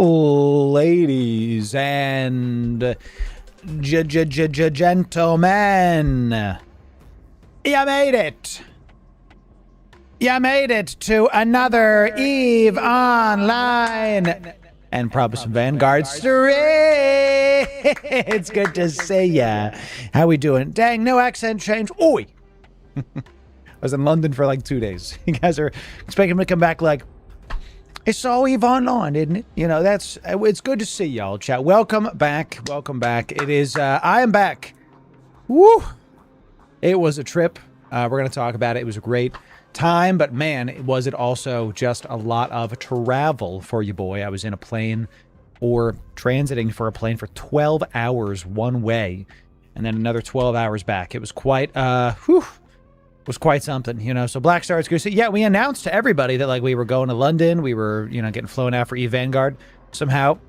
Ladies and gentlemen, you made it. You made it to another EVE Online and probably some Vanguard stream. It's good to see ya. How we doing? Dang, no accent change. Oi. I was in London for like 2 days. You guys are expecting me to come back like, it's all EVE Online, isn't it? You know, it's good to see y'all, chat. Welcome back. Welcome back. It is, I am back. Woo! It was a trip. We're going to talk about it. It was a great time, but man, was it also just a lot of travel for you, boy. I was in a plane or transiting for a plane for 12 hours one way and then another 12 hours back. It was quite, was quite something, you know. So Black Star is good to see. Yeah, we announced to everybody that like we were going to London. We were, you know, getting flown out for EVE Vanguard. Somehow,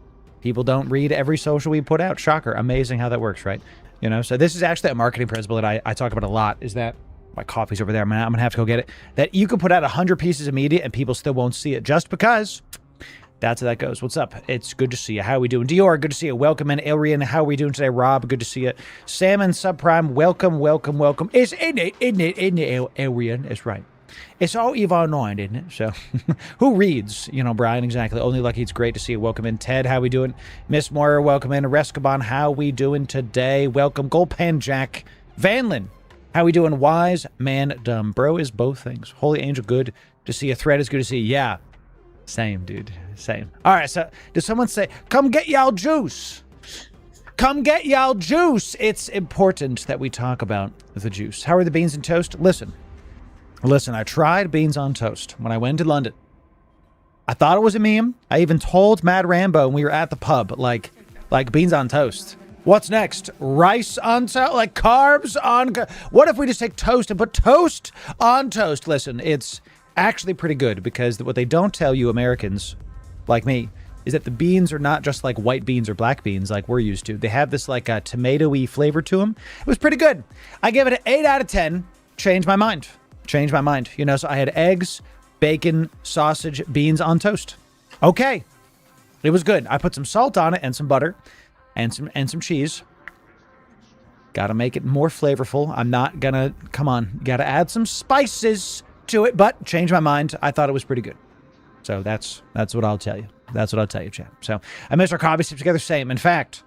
people don't read every social we put out. Shocker. Amazing how that works, right? You know, so this is actually a marketing principle that I talk about a lot, is that my coffee's over there. I'm gonna have to go get it. That you can put out 100 pieces of media and people still won't see it just because. That's how that goes. What's up? It's good to see you. How are we doing? Dior, good to see you. Welcome in. Ilrian, how are we doing today? Rob, good to see you. Salmon, Subprime, welcome, welcome, welcome. It's in it, Ilrian. It's right. It's all EVE Online, isn't it? So, who reads? You know, Brian, exactly. Only Lucky, it's great to see you. Welcome in. Ted, how we doing? Miss Moira, welcome in. Rescaban, how we doing today? Welcome. Goldpan Jack. Vanlin, how we doing? Wise Man Dumb. Bro is both things. Holy Angel, good to see you. Thread is good to see you. Yeah. Same, dude. Same. All right, so did someone say, come get y'all juice? Come get y'all juice. It's important that we talk about the juice. How are the beans and toast? Listen, I tried beans on toast when I went to London. I thought it was a meme. I even told Mad Rambo when we were at the pub, like beans on toast. What's next? Rice on toast? Like carbs on... What if we just take toast and put toast on toast? Listen, it's actually pretty good because what they don't tell you Americans like me is that the beans are not just like white beans or black beans like we're used to. They have this like a tomatoey flavor to them. It was pretty good. I give it an 8 out of 10. Changed my mind. You know, so I had eggs, bacon, sausage, beans on toast. Okay. It was good. I put some salt on it and some butter and some cheese. Gotta make it more flavorful. I'm not gonna, come on, gotta add some spices to it, but changed my mind. I thought it was pretty good. So that's what I'll tell you. That's what I'll tell you, chat. So I missed our coffee sips together. Same. In fact,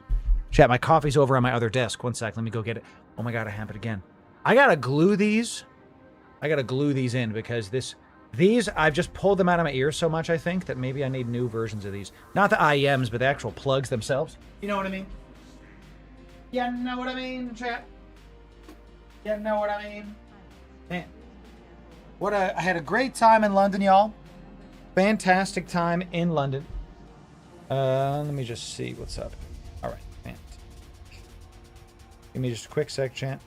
chat, my coffee's over on my other desk. One sec. Let me go get it. Oh my God, I have it again. I gotta glue these. In because these, I've just pulled them out of my ears so much, I think, that maybe I need new versions of these. Not the IEMs, but the actual plugs themselves. You know what I mean? You know what I mean, chat? You know what I mean? Man. I had a great time in London, y'all. Fantastic time in London. Let me just see what's up. All right, man. Give me just a quick sec, chat.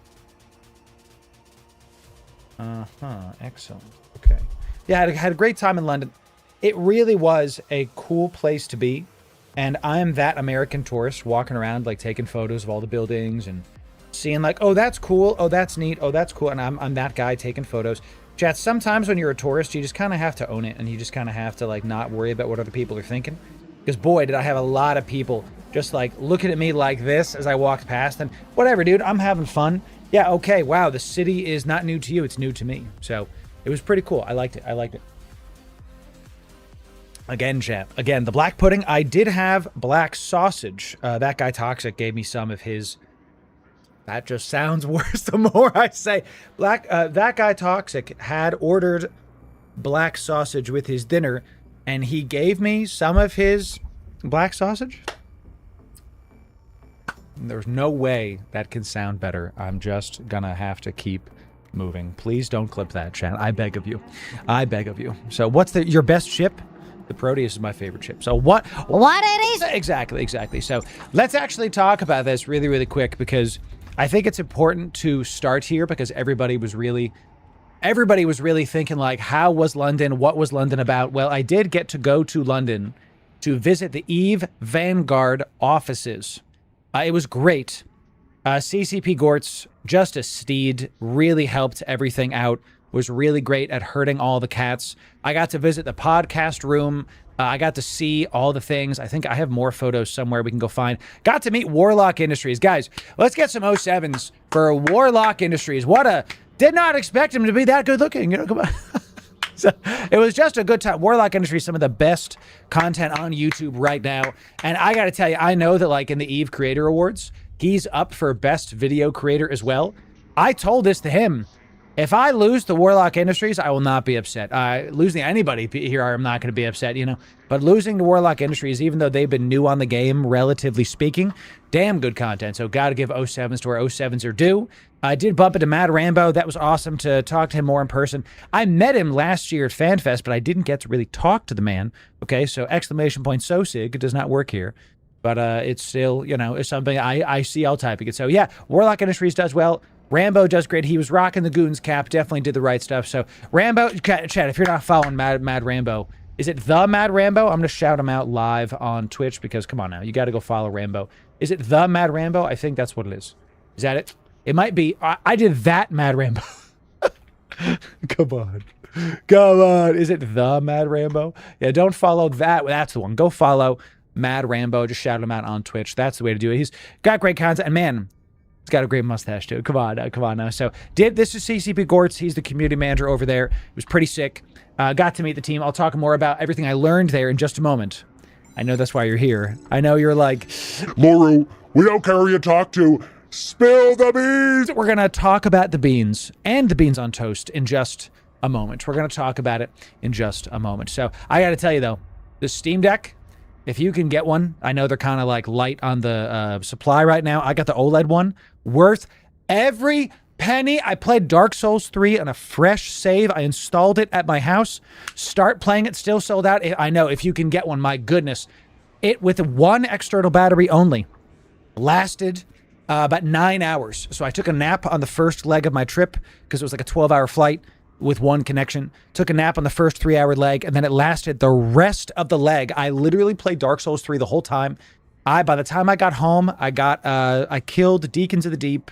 Excellent. Okay. Yeah, I had a great time in London. It really was a cool place to be. And I'm that American tourist walking around, like taking photos of all the buildings and seeing like, oh, that's cool. Oh, that's neat. Oh, that's cool. And I'm that guy taking photos. Chat, sometimes when you're a tourist, you just kind of have to own it, and you just kind of have to, like, not worry about what other people are thinking. Because, boy, did I have a lot of people just, like, looking at me like this as I walked past, and whatever, dude, I'm having fun. Yeah, okay, wow, the city is not new to you, it's new to me. So, it was pretty cool. I liked it. Again, chat, again, the black pudding, I did have black sausage. That guy Toxic gave me some of his... That just sounds worse the more I say. That guy Toxic had ordered black sausage with his dinner, and he gave me some of his black sausage. There's no way that can sound better. I'm just gonna have to keep moving. Please don't clip that, chat. I beg of you. I beg of you. So what's your best chip? The Proteus is my favorite chip. So what it is? Exactly. So let's actually talk about this really, really quick because I think it's important to start here because everybody was really thinking like, how was London? What was London about? Well, I did get to go to London to visit the EVE Vanguard offices. It was great. CCP Gortz, just a steed, really helped everything out. Was really great at herding all the cats. I got to visit the podcast room. I got to see all the things. I think I have more photos somewhere we can go find. Got to meet Warlock Industries. Guys, let's get some 07s for Warlock Industries. Did not expect him to be that good looking. Come on. So it was just a good time. Warlock Industries, some of the best content on YouTube right now. And I got to tell you, I know that like in the EVE Creator Awards, he's up for Best Video Creator as well. I told this to him. If I lose to Warlock Industries, I will not be upset. Losing anybody here, I'm not going to be upset, But losing to Warlock Industries, even though they've been new on the game, relatively speaking, damn good content. So got to give 07s to where 07s are due. I did bump into Mad Rambo. That was awesome to talk to him more in person. I met him last year at FanFest, but I didn't get to really talk to the man. Okay, so exclamation point so sig. It does not work here. But it's still, it's something I see all typing it. So yeah, Warlock Industries does well. Rambo does great. He was rocking the Goons cap. Definitely did the right stuff. So Rambo, Chad, if you're not following Mad Rambo, is it the Mad Rambo? I'm going to shout him out live on Twitch because come on now, you got to go follow Rambo. Is it the Mad Rambo? I think that's what it is. Is that it? It might be. I did that Mad Rambo. Come on. Come on. Is it the Mad Rambo? Yeah, don't follow that. That's the one. Go follow Mad Rambo. Just shout him out on Twitch. That's the way to do it. He's got great content. And man, he's got a great mustache too. Come on now. So this is CCP Gortz. He's the community manager over there. It was pretty sick. Got to meet the team. I'll talk more about everything I learned there in just a moment. I know that's why you're here. I know you're like, Loru, we don't care who you talk to. Spill the beans. We're going to talk about the beans and the beans on toast in just a moment. We're going to talk about it in just a moment. So I got to tell you though, the Steam Deck, if you can get one, I know they're kind of like light on the supply right now. I got the OLED one, worth every penny. I played Dark Souls 3 on a fresh save. I installed it at my house. Start playing it, still sold out. I know, if you can get one, my goodness. It, with one external battery only, lasted about 9 hours. So I took a nap on the first leg of my trip because it was like a 12-hour flight with one connection. Took a nap on the first 3-hour leg, and then it lasted the rest of the leg. I literally played Dark Souls 3 the whole time. By the time I got home, I killed Deacons of the Deep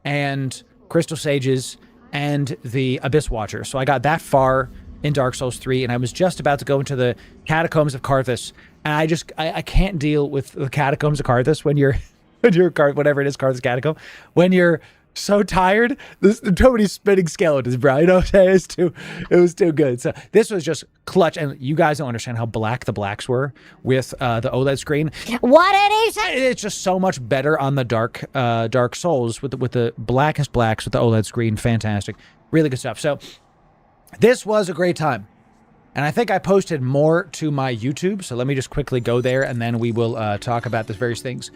and Crystal Sages and the Abyss Watcher. So I got that far in Dark Souls 3, and I was just about to go into the Catacombs of Karthus. And I can't deal with the Catacombs of Karthus when you're whatever it is, Karthus Catacomb, when you're so tired. There's too many spinning skeletons, bro. You know what I'm saying? It was too good. So this was just clutch. And you guys don't understand how black the blacks were with the OLED screen. What did he say? It's just so much better on the Dark Souls with the blackest blacks with the OLED screen. Fantastic. Really good stuff. So this was a great time. And I think I posted more to my YouTube. So let me just quickly go there and then we will talk about these various things.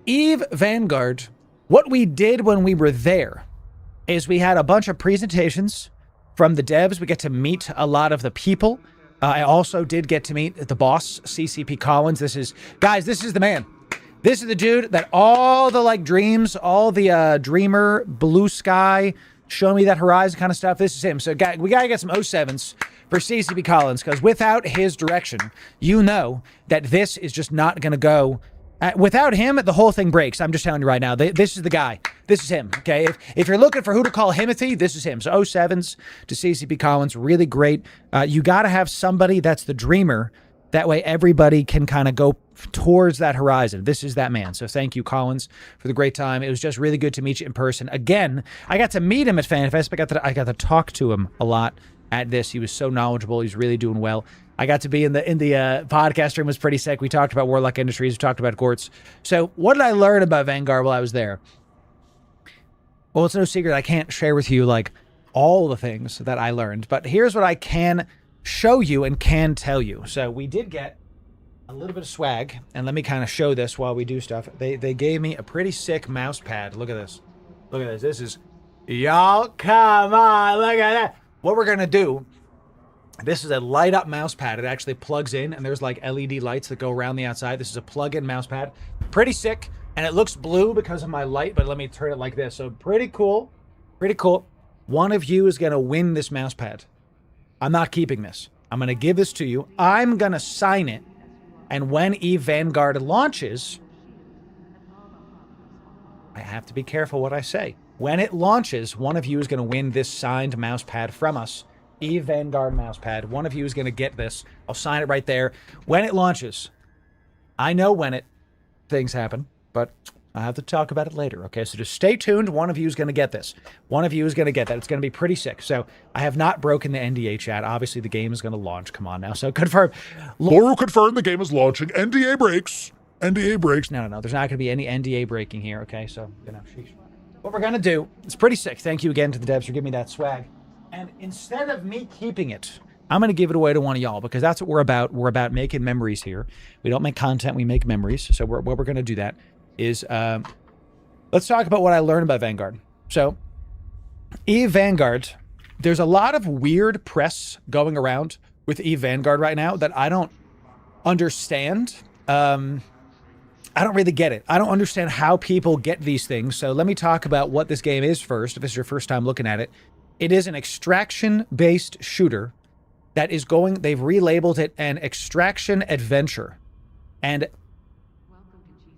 EVE Vanguard, what we did when we were there is we had a bunch of presentations from the devs. We get to meet a lot of the people. I also did get to meet the boss, CCP Collins. This is the man. This is the dude that all the dreams, all the dreamer, blue sky, show me that horizon kind of stuff. This is him. So we got to get some 07s for CCP Collins, because without his direction, you know that this is just not going to go. Without him, the whole thing breaks. I'm just telling you right now. This is the guy. This is him, okay? If you're looking for who to call Himothy, this is him. So 07s to CCP Collins, really great. You got to have somebody that's the dreamer. That way everybody can kind of go towards that horizon. This is that man. So thank you, Collins, for the great time. It was just really good to meet you in person. Again, I got to meet him at FanFest, but I got to talk to him a lot at this. He was so knowledgeable. He's really doing well. I got to be in the podcast room. It was pretty sick. We talked about Warlock Industries. We talked about Gortz. So what did I learn about Vanguard while I was there? Well, it's no secret. I can't share with you all the things that I learned, but here's what I can show you and can tell you. So we did get a little bit of swag, and let me kind of show this while we do stuff. They gave me a pretty sick mouse pad. Look at this. Look at this. This is, y'all, come on, look at that. What we're going to do, this is a light up mouse pad. It actually plugs in, and there's LED lights that go around the outside. This is a plug-in mouse pad. Pretty sick, and it looks blue because of my light, but let me turn it like this. So pretty cool. Pretty cool. One of you is going to win this mouse pad. I'm not keeping this. I'm going to give this to you. I'm going to sign it, and when EVE Vanguard launches, I have to be careful what I say. When it launches, one of you is going to win this signed mouse pad from us. Eve Vanguard mousepad. One of you is going to get this. I'll sign it right there. When it launches, I know when things happen, but I have to talk about it later, okay? So just stay tuned. One of you is going to get this. One of you is going to get that. It's going to be pretty sick. So I have not broken the NDA chat. Obviously, the game is going to launch. Come on now. So confirm. Loru confirmed the game is launching. NDA breaks. NDA breaks. No. There's not going to be any NDA breaking here, okay? So, sheesh. What we're going to do, it's pretty sick. Thank you again to the devs for giving me that swag. And instead of me keeping it, I'm going to give it away to one of y'all because that's what we're about. We're about making memories here. We don't make content, we make memories. So what we're going to do that is, let's talk about what I learned about Vanguard. So, Eve Vanguard, there's a lot of weird press going around with Eve Vanguard right now that I don't understand. I don't really get it. I don't understand how people get these things. So let me talk about what this game is first, if this is your first time looking at it. It is an extraction-based shooter that is going, they've relabeled it an extraction adventure. And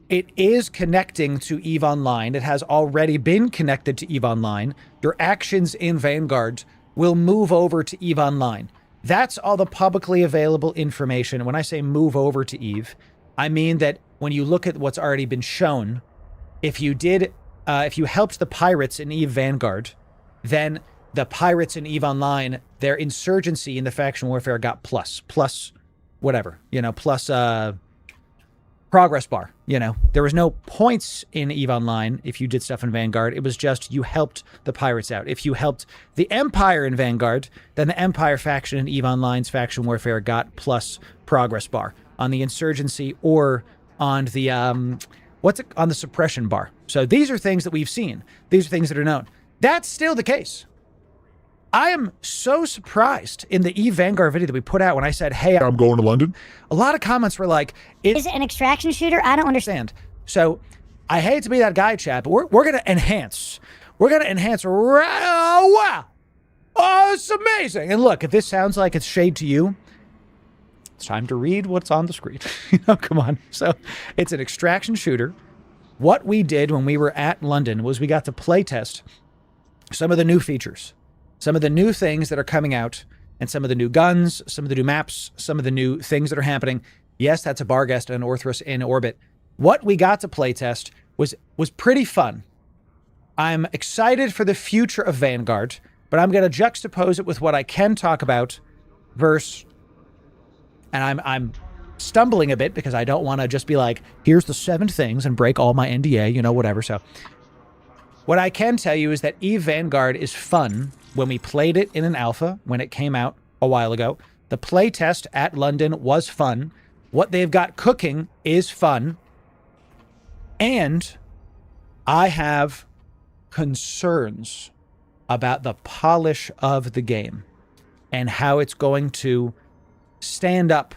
it is connecting to EVE Online. It has already been connected to EVE Online. Your actions in Vanguard will move over to EVE Online. That's all the publicly available information. When I say move over to EVE, I mean that when you look at what's already been shown, if you helped the pirates in EVE Vanguard, then the pirates in EVE Online, their insurgency in the faction warfare got plus whatever, plus progress bar. There was no points in EVE Online if you did stuff in Vanguard. It was just you helped the pirates out. If you helped the Empire in Vanguard, then the Empire faction in EVE Online's faction warfare got plus progress bar on the insurgency or on the on the suppression bar. So these are things that we've seen. These are things that are known. That's still the case. I am so surprised in the EVE Vanguard video that we put out when I said, hey, I'm going to London. A lot of comments were like, is it an extraction shooter? I don't understand. So I hate to be that guy, chat, but we're going to enhance. We're going to enhance. Oh, wow. Oh, it's amazing. And look, if this sounds like it's shade to you, it's time to read what's on the screen. Come on. So it's an extraction shooter. What we did when we were at London was we got to play test some of the new features, some of the new things that are coming out, and some of the new guns, some of the new maps, some of the new things that are happening. Yes, that's a Barghest and Orthrus in orbit. What we got to play test was pretty fun. I'm excited for the future of Vanguard, but I'm going to juxtapose it with what I can talk about versus... And I'm stumbling a bit because I don't want to just be like, here's the 7 things and break all my NDA, whatever. So what I can tell you is that EVE Vanguard is fun when we played it in an alpha, when it came out a while ago. The play test at London was fun. What they've got cooking is fun. And I have concerns about the polish of the game and how it's going to stand up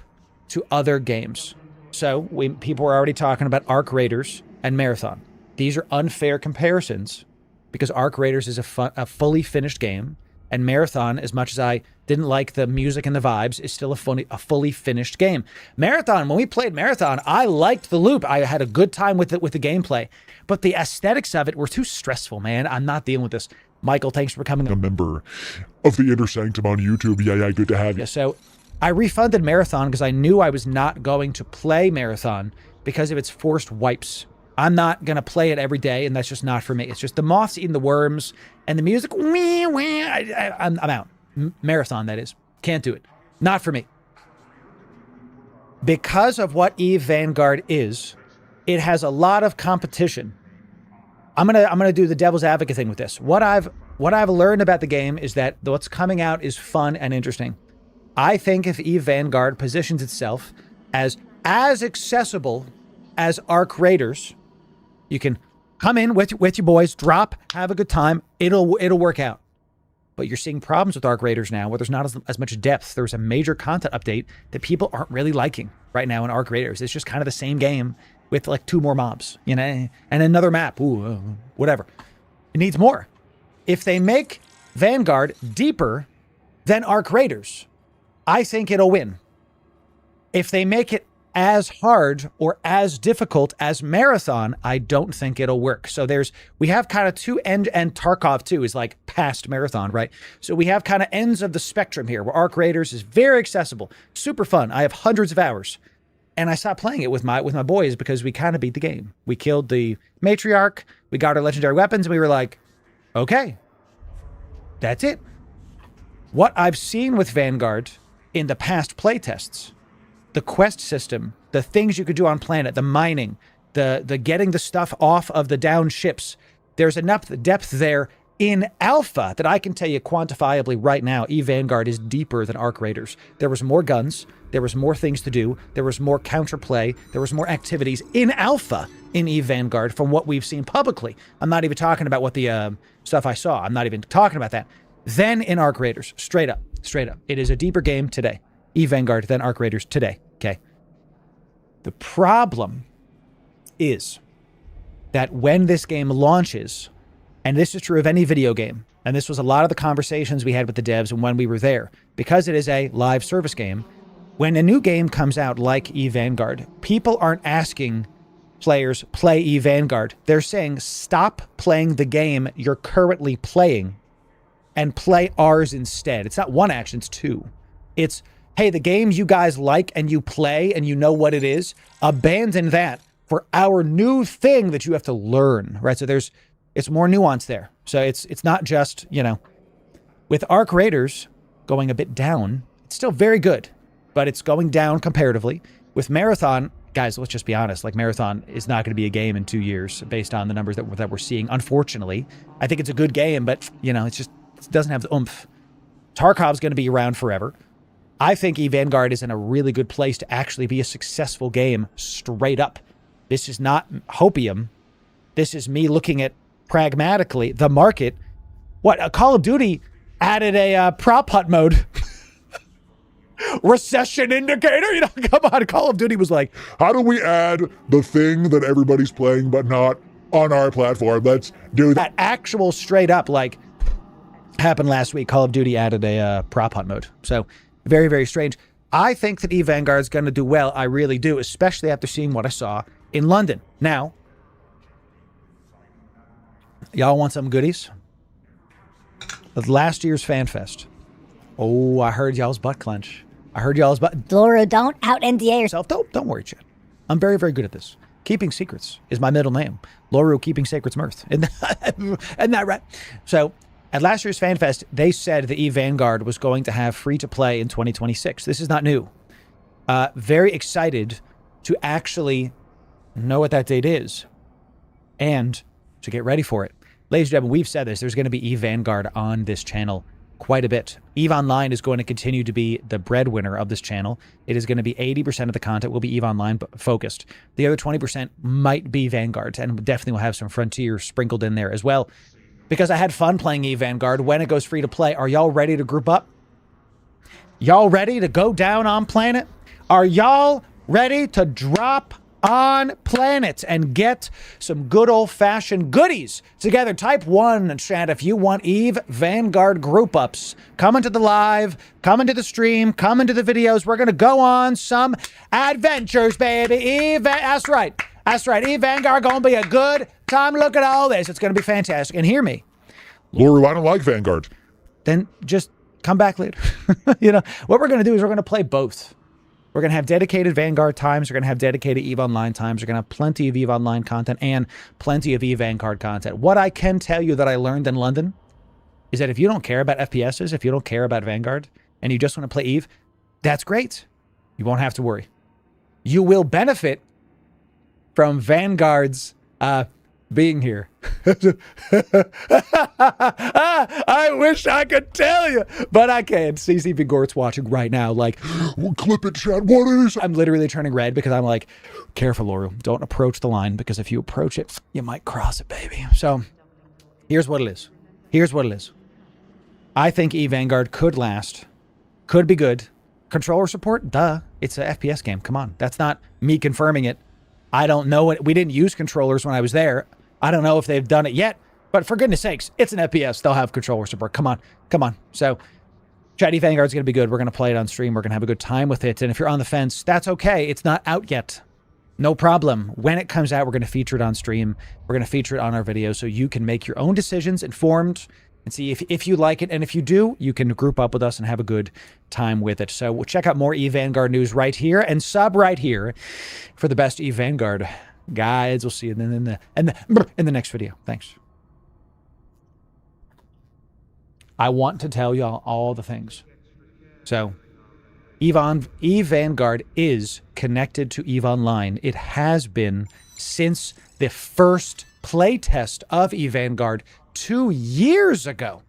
to other games. So people were already talking about Arc Raiders and Marathon. These are unfair comparisons because Arc Raiders is a fully finished game, and Marathon, as much as I didn't like the music and the vibes, is still a fully finished game. Marathon, when we played Marathon, I liked the loop. I had a good time with the gameplay, but the aesthetics of it were too stressful, man. I'm not dealing with this. Michael, thanks for becoming a member of the Inner Sanctum on YouTube. Yeah, good to have you. So I refunded Marathon because I knew I was not going to play Marathon because of its forced wipes. I'm not going to play it every day, and that's just not for me. It's just the moths eating the worms, and the music, I'm out. Marathon, that is. Can't do it. Not for me. Because of what EVE Vanguard is, it has a lot of competition. I'm gonna do the devil's advocate thing with this. What I've learned about the game is that what's coming out is fun and interesting. I think if EVE Vanguard positions itself as accessible as Arc Raiders, you can come in with your boys, drop, have a good time. It'll work out. But you're seeing problems with Arc Raiders now where there's not as much depth. There's a major content update that people aren't really liking right now in Arc Raiders. It's just kind of the same game with like 2 more mobs, and another map. Whatever. It needs more. If they make Vanguard deeper than Arc Raiders, I think it'll win. If they make it as hard or as difficult as Marathon, I don't think it'll work. So we have kind of two and Tarkov 2 is like past Marathon, right? So we have kind of ends of the spectrum here where Arc Raiders is very accessible, super fun. I have hundreds of hours. And I stopped playing it with my boys because we kind of beat the game. We killed the matriarch, we got our legendary weapons, and we were like, okay, that's it. What I've seen with Vanguard in the past playtests, the quest system, the things you could do on planet, the mining, the getting the stuff off of the downed ships, there's enough depth there in alpha that I can tell you quantifiably right now, Vanguard is deeper than Arc Raiders. There was more guns, there was more things to do, there was more counterplay, there was more activities in alpha in Vanguard from what we've seen publicly. I'm not even talking about what the stuff I saw. I'm not even talking about that. Then in Arc Raiders, straight up. It is a deeper game today. Vanguard than Arc Raiders today, okay? The problem is that when this game launches, and this is true of any video game, and this was a lot of the conversations we had with the devs when we were there, because it is a live service game, when a new game comes out like Vanguard, people aren't asking players play Vanguard. They're saying stop playing the game you're currently playing and play ours instead. It's not one action, it's two. It's, hey, the games you guys like and you play and you know what it is, abandon that for our new thing that you have to learn, right? So it's more nuance there. So it's not just, with Arc Raiders going a bit down, it's still very good, but it's going down comparatively. With Marathon, guys, let's just be honest, like Marathon is not going to be a game in 2 years based on the numbers that we're seeing, unfortunately. I think it's a good game, but, it doesn't have the oomph. Tarkov's going to be around forever. I think Vanguard is in a really good place to actually be a successful game straight up. This is not hopium. This is me looking at pragmatically the market. What, Call of Duty added a prop hunt mode. Recession indicator? Come on. Call of Duty was like, how do we add the thing that everybody's playing but not on our platform? Let's do that. Actual straight up, like, happened last week. Call of Duty added a prop hunt mode. So very, very strange. I think that Vanguard's going to do well. I really do, especially after seeing what I saw in London. Now, y'all want some goodies? Last year's FanFest. Oh, I heard y'all's butt clench. Loru, don't out NDA yourself. Don't worry, Chad. I'm very, very good at this. Keeping secrets is my middle name. Loru, keeping secrets mirth. Isn't that right? So, at last year's FanFest, they said that Vanguard was going to have free-to-play in 2026. This is not new. Very excited to actually know what that date is and to get ready for it. Ladies and gentlemen, we've said this. There's going to be Vanguard on this channel quite a bit. EVE Online is going to continue to be the breadwinner of this channel. It is going to be 80% of the content will be EVE Online focused. The other 20% might be Vanguard, and definitely will have some Frontier sprinkled in there as well. Because I had fun playing EVE Vanguard when it goes free to play. Are y'all ready to group up? Y'all ready to go down on planet? Are y'all ready to drop on planet and get some good old-fashioned goodies together? Type 1 and chat if you want EVE Vanguard group ups. Come into the live, come into the stream, come into the videos. We're going to go on some adventures, baby. EVE, that's right. EVE Vanguard going to be a good time. Look at all this. It's going to be fantastic. And hear me. Loru, I don't like Vanguard. Then just come back later. What we're going to do is we're going to play both. We're going to have dedicated Vanguard times. We're going to have dedicated EVE Online times. We're going to have plenty of EVE Online content and plenty of EVE Vanguard content. What I can tell you that I learned in London is that if you don't care about FPSs, if you don't care about Vanguard, and you just want to play EVE, that's great. You won't have to worry. You will benefit from Vanguard's being here. I wish I could tell you, but I can't. CCP Gort's watching right now. Like, well, clip it, Chad. What is? I'm literally turning red because I'm like, careful, Loru. Don't approach the line because if you approach it, you might cross it, baby. So here's what it is. I think EVE Vanguard could last, could be good. Controller support? Duh. It's a FPS game. Come on. That's not me confirming it. I don't know it. We didn't use controllers when I was there. I don't know if they've done it yet, but for goodness sakes, it's an FPS. They'll have controller support. Come on. So Chatty Vanguard's going to be good. We're going to play it on stream. We're going to have a good time with it. And if you're on the fence, that's okay. It's not out yet. No problem. When it comes out, we're going to feature it on stream. We're going to feature it on our video so you can make your own decisions, informed, and see if you like it. And if you do, you can group up with us and have a good time with it. So we'll check out more eVanguard news right here and sub right here for the best eVanguard guides. We'll see you in the next video. Thanks. I want to tell y'all all the things. So eVanguard is connected to EVE Online. It has been since the first playtest of eVanguard 2 years ago.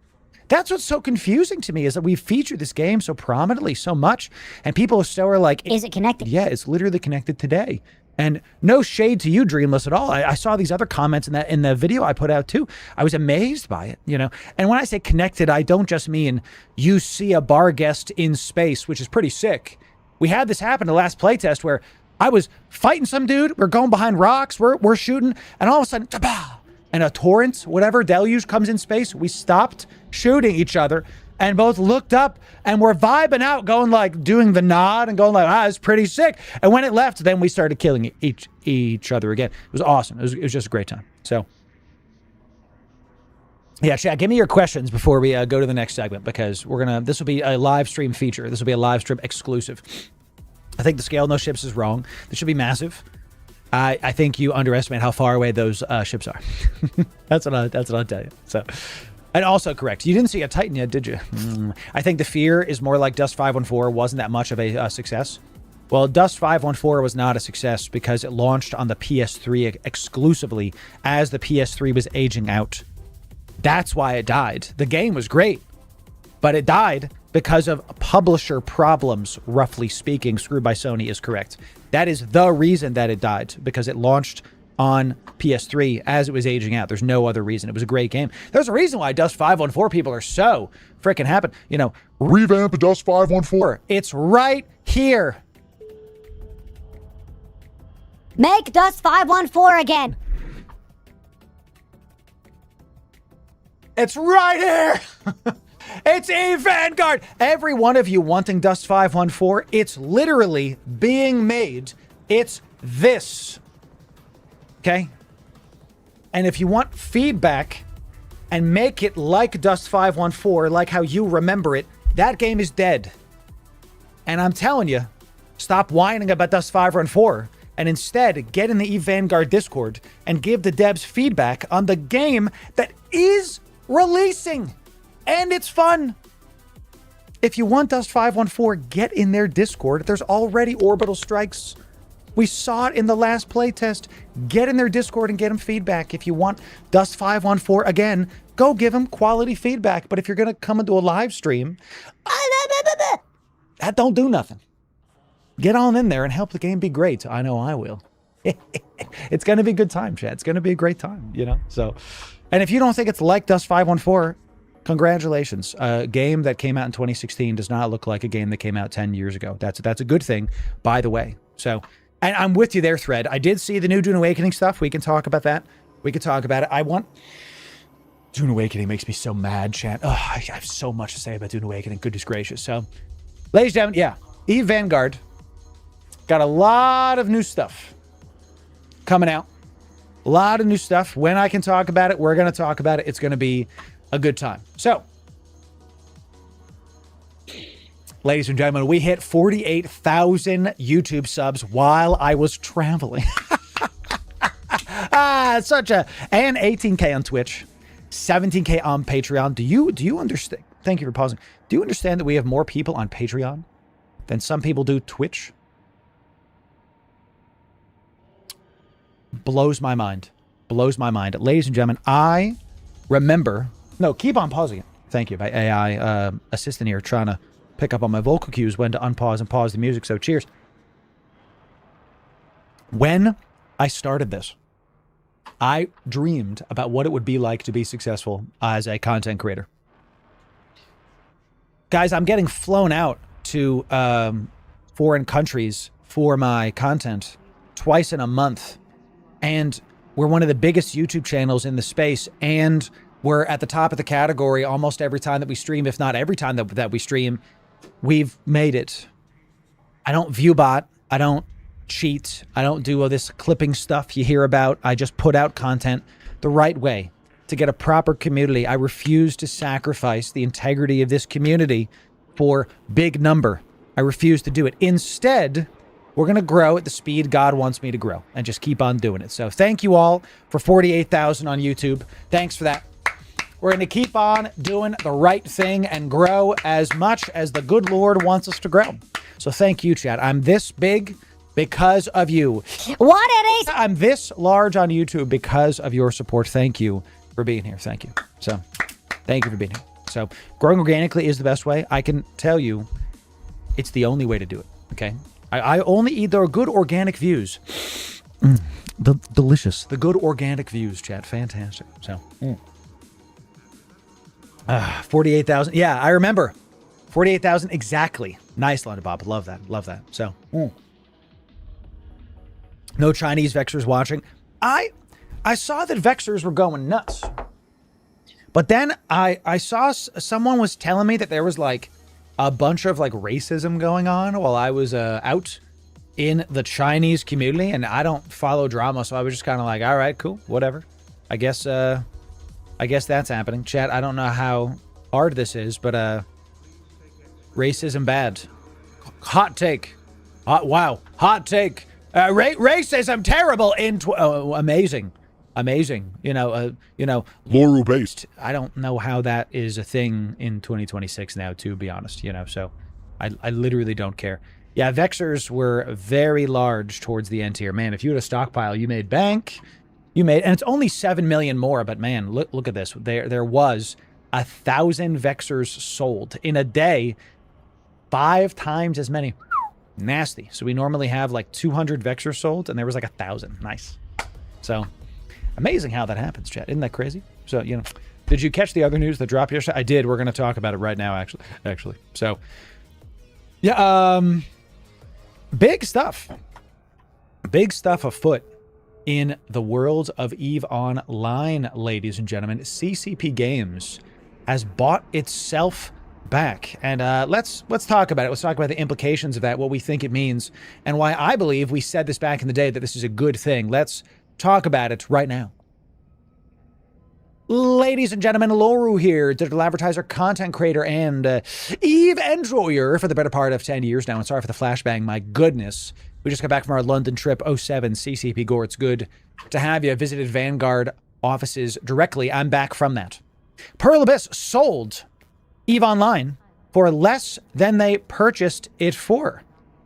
That's what's so confusing to me, is that we featured this game so prominently so much, and people still are like, is it connected? Yeah, it's literally connected today. And no shade to you, Dreamless, at all. I saw these other comments in the video I put out too. I was amazed by it, you know. And when I say connected, I don't just mean you see a bar guest in space, which is pretty sick. We had this happen the last playtest where I was fighting some dude. We're going behind rocks. We're shooting, and all of a sudden, and a torrent, whatever deluge comes in space. We stopped shooting each other and both looked up and were vibing out, going like, doing the nod and going like, it's pretty sick. And when it left, then we started killing each other again. It was awesome. It was just a great time. So, yeah, chat, give me your questions before we go to the next segment, because this will be a live stream feature. This will be a live stream exclusive. I think the scale of those ships is wrong. This should be massive. I think you underestimate how far away those ships are. That's what I'll tell you. So, and also correct. You didn't see a Titan yet, did you? I think the fear is more like Dust 514 wasn't that much of a success. Well, Dust 514 was not a success because it launched on the PS3 exclusively as the PS3 was aging out. That's why it died. The game was great, but it died because of publisher problems, roughly speaking. Screwed by Sony is correct. That is the reason that it died, because it launched on PS3 as it was aging out. There's no other reason. It was a great game. There's a reason why Dust 514 people are so freaking happy. You know, revamp Dust 514. It's right here. Make Dust 514 again. It's right here. It's eVanguard. Every one of you wanting Dust 514, it's literally being made. It's this. Okay? And if you want feedback and make it like Dust 514, like how you remember it, that game is dead. And I'm telling you, stop whining about Dust 514 and instead get in the eVanguard Discord and give the devs feedback on the game that is releasing. And it's fun. If you want Dust 514, get in their Discord. There's already orbital strikes. We saw it in the last playtest. Get in their Discord and get them feedback. If you want Dust 514 again, go give them quality feedback. But if you're going to come into a live stream, that don't do nothing. Get on in there and help the game be great. I know I will. It's going to be a good time, chat. It's going to be a great time, you know? So, and if you don't think it's like Dust 514, congratulations. A game that came out in 2016 does not look like a game that came out 10 years ago. That's a good thing, by the way. So, and I'm with you there, Thread. I did see the new Dune Awakening stuff. We can talk about that. We can talk about it. Dune Awakening makes me so mad, chat. Oh, I have so much to say about Dune Awakening. Goodness gracious. So, ladies and gentlemen, yeah, eVanguard got a lot of new stuff coming out. A lot of new stuff. When I can talk about it, we're going to talk about it. It's going to be a good time. So, ladies and gentlemen, we hit 48,000 YouTube subs while I was traveling. And 18K on Twitch, 17K on Patreon. Do you understand? Thank you for pausing. Do you understand that we have more people on Patreon than some people do Twitch? Blows my mind. Blows my mind. Ladies and gentlemen, I remember... No, keep on pausing it. Thank you. My AI assistant here trying to pick up on my vocal cues when to unpause and pause the music, so cheers. When I started this, I dreamed about what it would be like to be successful as a content creator. Guys, I'm getting flown out to foreign countries for my content twice in a month. And we're one of the biggest YouTube channels in the space. And We're at the top of the category almost every time that we stream, if not every time that we stream. We've made it. I don't view bot. I don't cheat. I don't do all this clipping stuff you hear about. I just put out content the right way to get a proper community. I refuse to sacrifice the integrity of this community for big number. I refuse to do it. Instead, we're going to grow at the speed God wants me to grow and just keep on doing it. So thank you all for 48,000 on YouTube. Thanks for that. We're going to keep on doing the right thing and grow as much as the good Lord wants us to grow. So thank you, chat. I'm this big because of you. What it is? I'm this large on YouTube because of your support. Thank you for being here. Thank you. So thank you for being here. So growing organically is the best way. I can tell you it's the only way to do it. Okay. I only eat the good organic views. Delicious. The good organic views, chat. Fantastic. So 48,000. Yeah, I remember. 48,000 exactly. Nice, London Bob. Love that. Love that. So no Chinese Vexers watching. I saw that Vexers were going nuts. But then I saw someone was telling me that there was like a bunch of like racism going on while I was out in the Chinese community, and I don't follow drama, so I was just kind of like, all right, cool, whatever. I guess that's happening. Chat, I don't know how hard this is, but racism bad. Hot take. Wow. Hot take. Racism terrible in amazing. You know, Loru based. I don't know how that is a thing in 2026 now, to be honest, you know, so I literally don't care. Yeah, Vexers were very large towards the end tier. Man, if you had a stockpile, you made bank. And it's only 7 million more, but man, look at this. There was 1,000 Vexers sold in a day, 5 times as many. Nasty. So we normally have like 200 Vexers sold, and there was like 1,000. Nice. So amazing how that happens, chat. Isn't that crazy? So, you know, did you catch the other news that dropped yesterday? I did. We're going to talk about it right now, actually. So, yeah, big stuff. Big stuff afoot in the world of EVE Online, ladies and gentlemen. CCP Games has bought itself back. And let's talk about it. Let's talk about the implications of that, what we think it means, and why I believe we said this back in the day that this is a good thing. Let's talk about it right now. Ladies and gentlemen, Loru here, digital advertiser, content creator, and EVE enjoyer for the better part of 10 years now. And sorry for the flashbang, my goodness. We just got back from our London trip, 07 CCP Gore. It's good to have you. Visited Vanguard offices directly. I'm back from that. Pearl Abyss sold EVE Online for less than they purchased it for.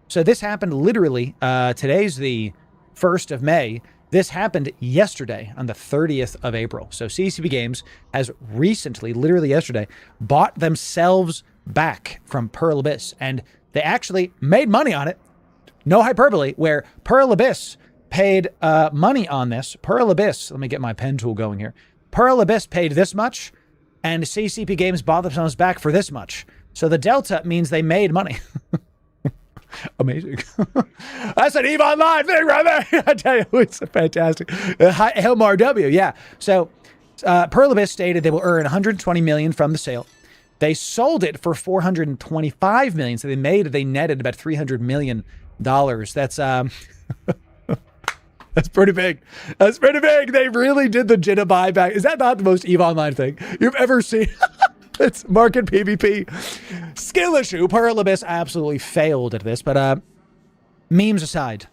So this happened literally, today's the 1st of May. This happened yesterday on the 30th of April. So CCP Games has recently, literally yesterday, bought themselves back from Pearl Abyss. And they actually made money on it. No hyperbole, where Pearl Abyss paid money on this. Pearl Abyss, let me get my pen tool going here. Pearl Abyss paid this much, and CCP Games bought themselves back for this much. So the delta means they made money. Amazing. That's an EVE Online thing right there. I tell you, it's fantastic. Helmar W, yeah. So Pearl Abyss stated they will earn $120 million from the sale. They sold it for $425 million, so they netted about $300 million. That's that's pretty big. That's pretty big. They really did the Jitta buyback. Is that not the most EVE Online thing you've ever seen? It's market PvP. Skill issue. Pearl Abyss absolutely failed at this, but memes aside,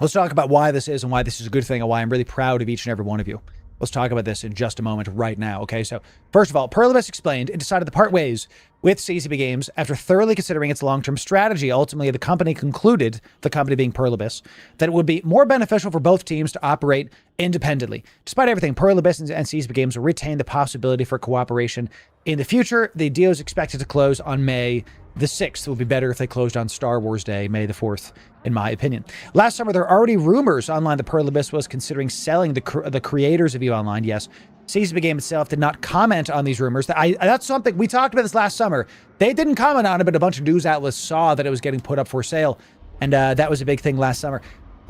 let's talk about why this is and why this is a good thing and why I'm really proud of each and every one of you. Let's talk about this in just a moment right now, okay? So, first of all, Pearl Abyss explained it decided to part ways with CCP Games after thoroughly considering its long-term strategy. Ultimately, the company concluded, the company being Pearl Abyss, that it would be more beneficial for both teams to operate independently. Despite everything, Pearl Abyss and CCP Games will retain the possibility for cooperation in the future. The deal is expected to close on May the 6th. It would be better if they closed on Star Wars Day, May the 4th, in my opinion. Last summer, there are already rumors online that Pearl Abyss was considering selling the creators of EVE Online. Yes, CCP Game itself did not comment on these rumors. That's something, we talked about this last summer. They didn't comment on it, but a bunch of news outlets saw that it was getting put up for sale. And that was a big thing last summer.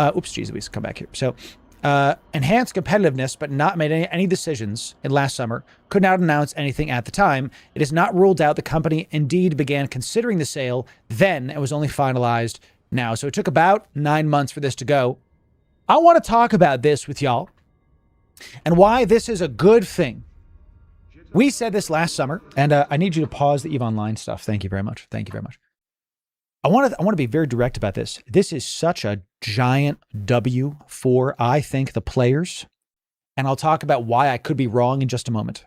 Oops, geez, we come back here. So enhanced competitiveness, but not made any decisions in last summer, could not announce anything at the time. It is not ruled out the company indeed began considering the sale then and was only finalized now. So it took about 9 months for this to go. I want to talk about this with y'all and why this is a good thing. We said this last summer, and I need you to pause the EVE Online stuff. Thank you very much. Thank you very much. I want to be very direct about this. This is such a giant W for, I think, the players. And I'll talk about why I could be wrong in just a moment.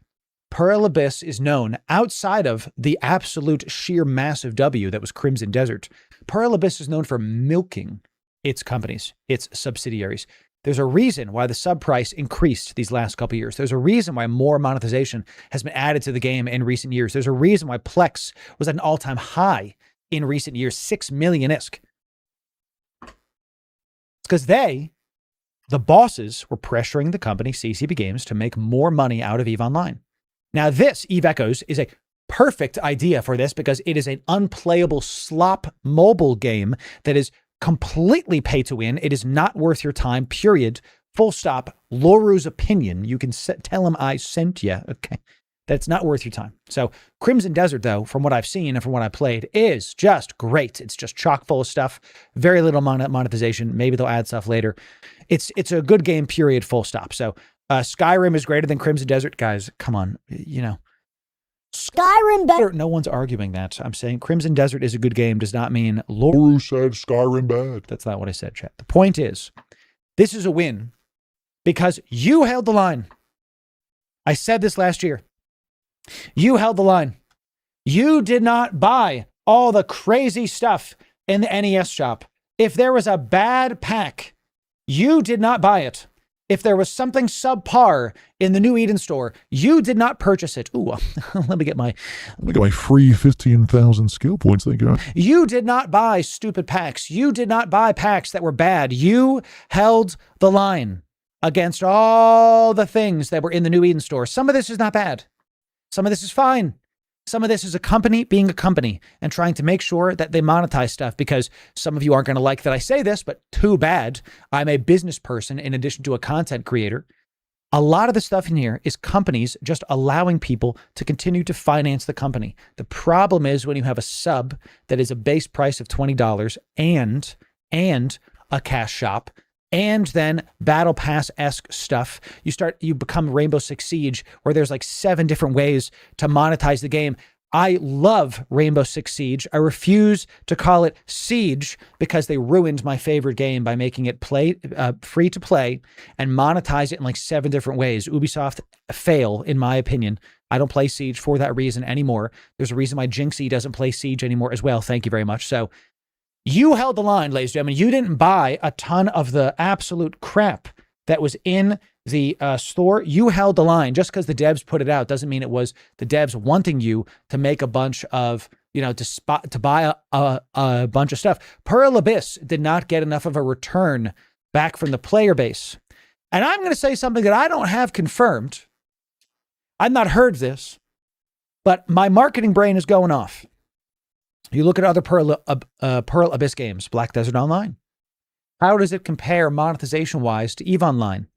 Pearl Abyss is known outside of the absolute sheer massive W that was Crimson Desert. Pearl Abyss is known for milking its companies, its subsidiaries. There's a reason why the sub price increased these last couple of years. There's a reason why more monetization has been added to the game in recent years. There's a reason why Plex was at an all-time high in recent years, 6 million-isk. It's because the bosses, were pressuring the company, CCP Games, to make more money out of EVE Online. Now this, EVE Echoes, is a perfect idea for this because it is an unplayable slop mobile game that is completely pay to win. It is not worth your time, period. Full stop. Loru's opinion. You can tell him I sent you. Okay. That's not worth your time. So Crimson Desert, though, from what I've seen and from what I played, is just great. It's just chock full of stuff. Very little monetization. Maybe they'll add stuff later. It's a good game, period, full stop. So Skyrim is greater than Crimson Desert. Guys, come on. You know. Skyrim better. No one's arguing that. I'm saying Crimson Desert is a good game does not mean Loru said Skyrim bad. That's not what I said, chat. The point is, this is a win because you held the line. I said this last year. You held the line. You did not buy all the crazy stuff in the NES shop. If there was a bad pack, you did not buy it. If there was something subpar in the New Eden store, you did not purchase it. Ooh, let me get my free 15,000 skill points. Thank you. You did not buy stupid packs. You did not buy packs that were bad. You held the line against all the things that were in the New Eden store. Some of this is not bad. Some of this is fine. Some of this is a company being a company and trying to make sure that they monetize stuff because some of you aren't going to like that I say this, but too bad. I'm a business person in addition to a content creator. A lot of the stuff in here is companies just allowing people to continue to finance the company. The problem is when you have a sub that is a base price of $20 and a cash shop, and then Battle Pass-esque stuff. You become Rainbow Six Siege, where there's like 7 different ways to monetize the game. I love Rainbow Six Siege. I refuse to call it Siege because they ruined my favorite game by making it free to play and monetize it in like 7 different ways. Ubisoft fail, in my opinion. I don't play Siege for that reason anymore. There's a reason why Jinxie doesn't play Siege anymore as well. Thank you very much. So you held the line, ladies and gentlemen. You didn't buy a ton of the absolute crap that was in the store. You held the line. Just because the devs put it out doesn't mean it was the devs wanting you to make a bunch of, to buy a bunch of stuff. Pearl Abyss did not get enough of a return back from the player base. And I'm going to say something that I don't have confirmed. I've not heard this, but my marketing brain is going off. You look at other Pearl Abyss games, Black Desert Online. How does it compare monetization-wise to EVE Online?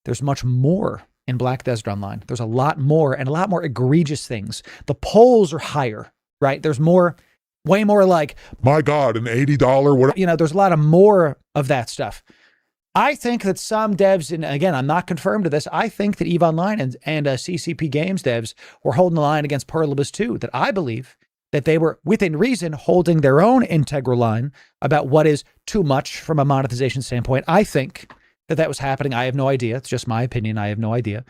There's much more in Black Desert Online. There's a lot more and a lot more egregious things. The polls are higher, right? There's way more like, my God, an $80 whatever. There's a lot of more of that stuff. I think that some devs, and again, I'm not confirmed to this, I think that EVE Online and CCP Games devs were holding the line against Pearl Abyss too, that I believe that they were, within reason, holding their own integral line about what is too much from a monetization standpoint. I think that was happening. I have no idea. It's just my opinion. I have no idea.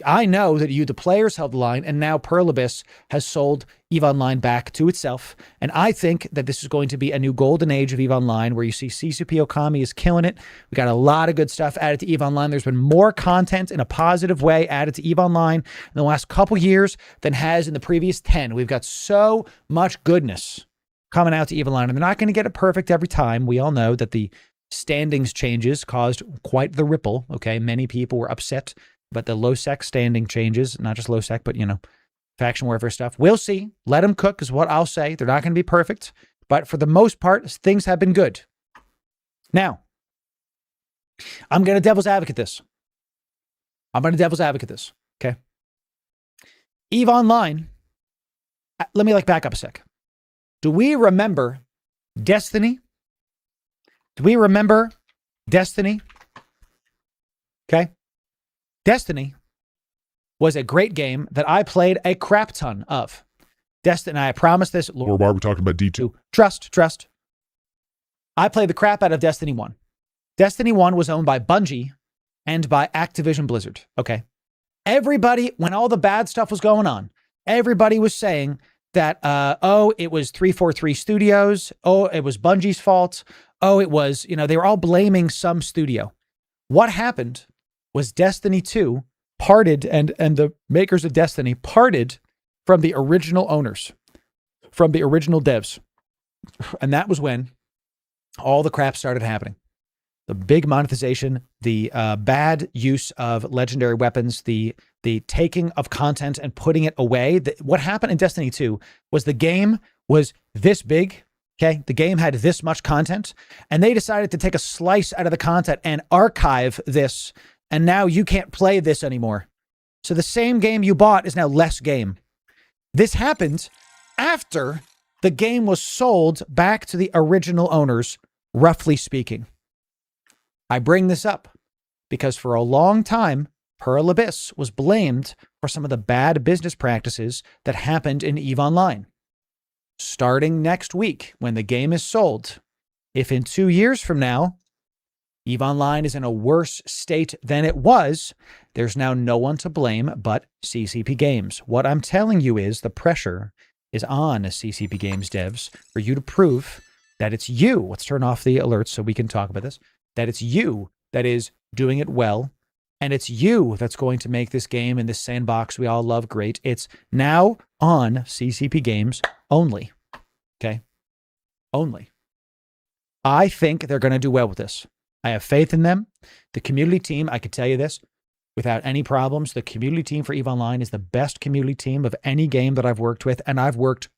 I know that the players held the line, and now Pearl Abyss has sold EVE Online back to itself. And I think that this is going to be a new golden age of EVE Online where you see CCP Okami is killing it. We got a lot of good stuff added to EVE Online. There's been more content in a positive way added to EVE Online in the last couple years than has in the previous 10. We've got so much goodness coming out to EVE Online, and they're not going to get it perfect every time. We all know that the standings changes caused quite the ripple. Okay, many people were upset. But the low sec standing changes, not just low sec, but, faction warfare stuff. We'll see. Let them cook is what I'll say. They're not going to be perfect. But for the most part, things have been good. Now, I'm going to devil's advocate this. Okay. EVE Online. Let me back up a sec. Do we remember Destiny? Okay. Destiny was a great game that I played a crap ton of. Destiny, I promise this. Or why are we talking about D2? Trust. I played the crap out of Destiny 1. Destiny 1 was owned by Bungie and by Activision Blizzard. Okay. Everybody, when all the bad stuff was going on, everybody was saying that, it was 343 Studios. Oh, it was Bungie's fault. Oh, it was, they were all blaming some studio. What happened was Destiny 2 parted, and the makers of Destiny parted from the original owners, from the original devs. And that was when all the crap started happening. The big monetization, the bad use of legendary weapons, the taking of content and putting it away. What happened in Destiny 2 was the game was this big, okay? The game had this much content, and they decided to take a slice out of the content and archive this, and now you can't play this anymore. So the same game you bought is now less game. This happened after the game was sold back to the original owners, roughly speaking. I bring this up because for a long time, Pearl Abyss was blamed for some of the bad business practices that happened in EVE Online. Starting next week, when the game is sold, if in 2 years from now, EVE Online is in a worse state than it was, there's now no one to blame but CCP Games. What I'm telling you is the pressure is on CCP Games devs for you to prove that it's you. Let's turn off the alerts so we can talk about this. That it's you that is doing it well, and it's you that's going to make this game in this sandbox we all love great. It's now on CCP Games only. Okay? Only. I think they're going to do well with this. I have faith in them. The community team, I could tell you this without any problems, the community team for EVE Online is the best community team of any game that I've worked with, and I've worked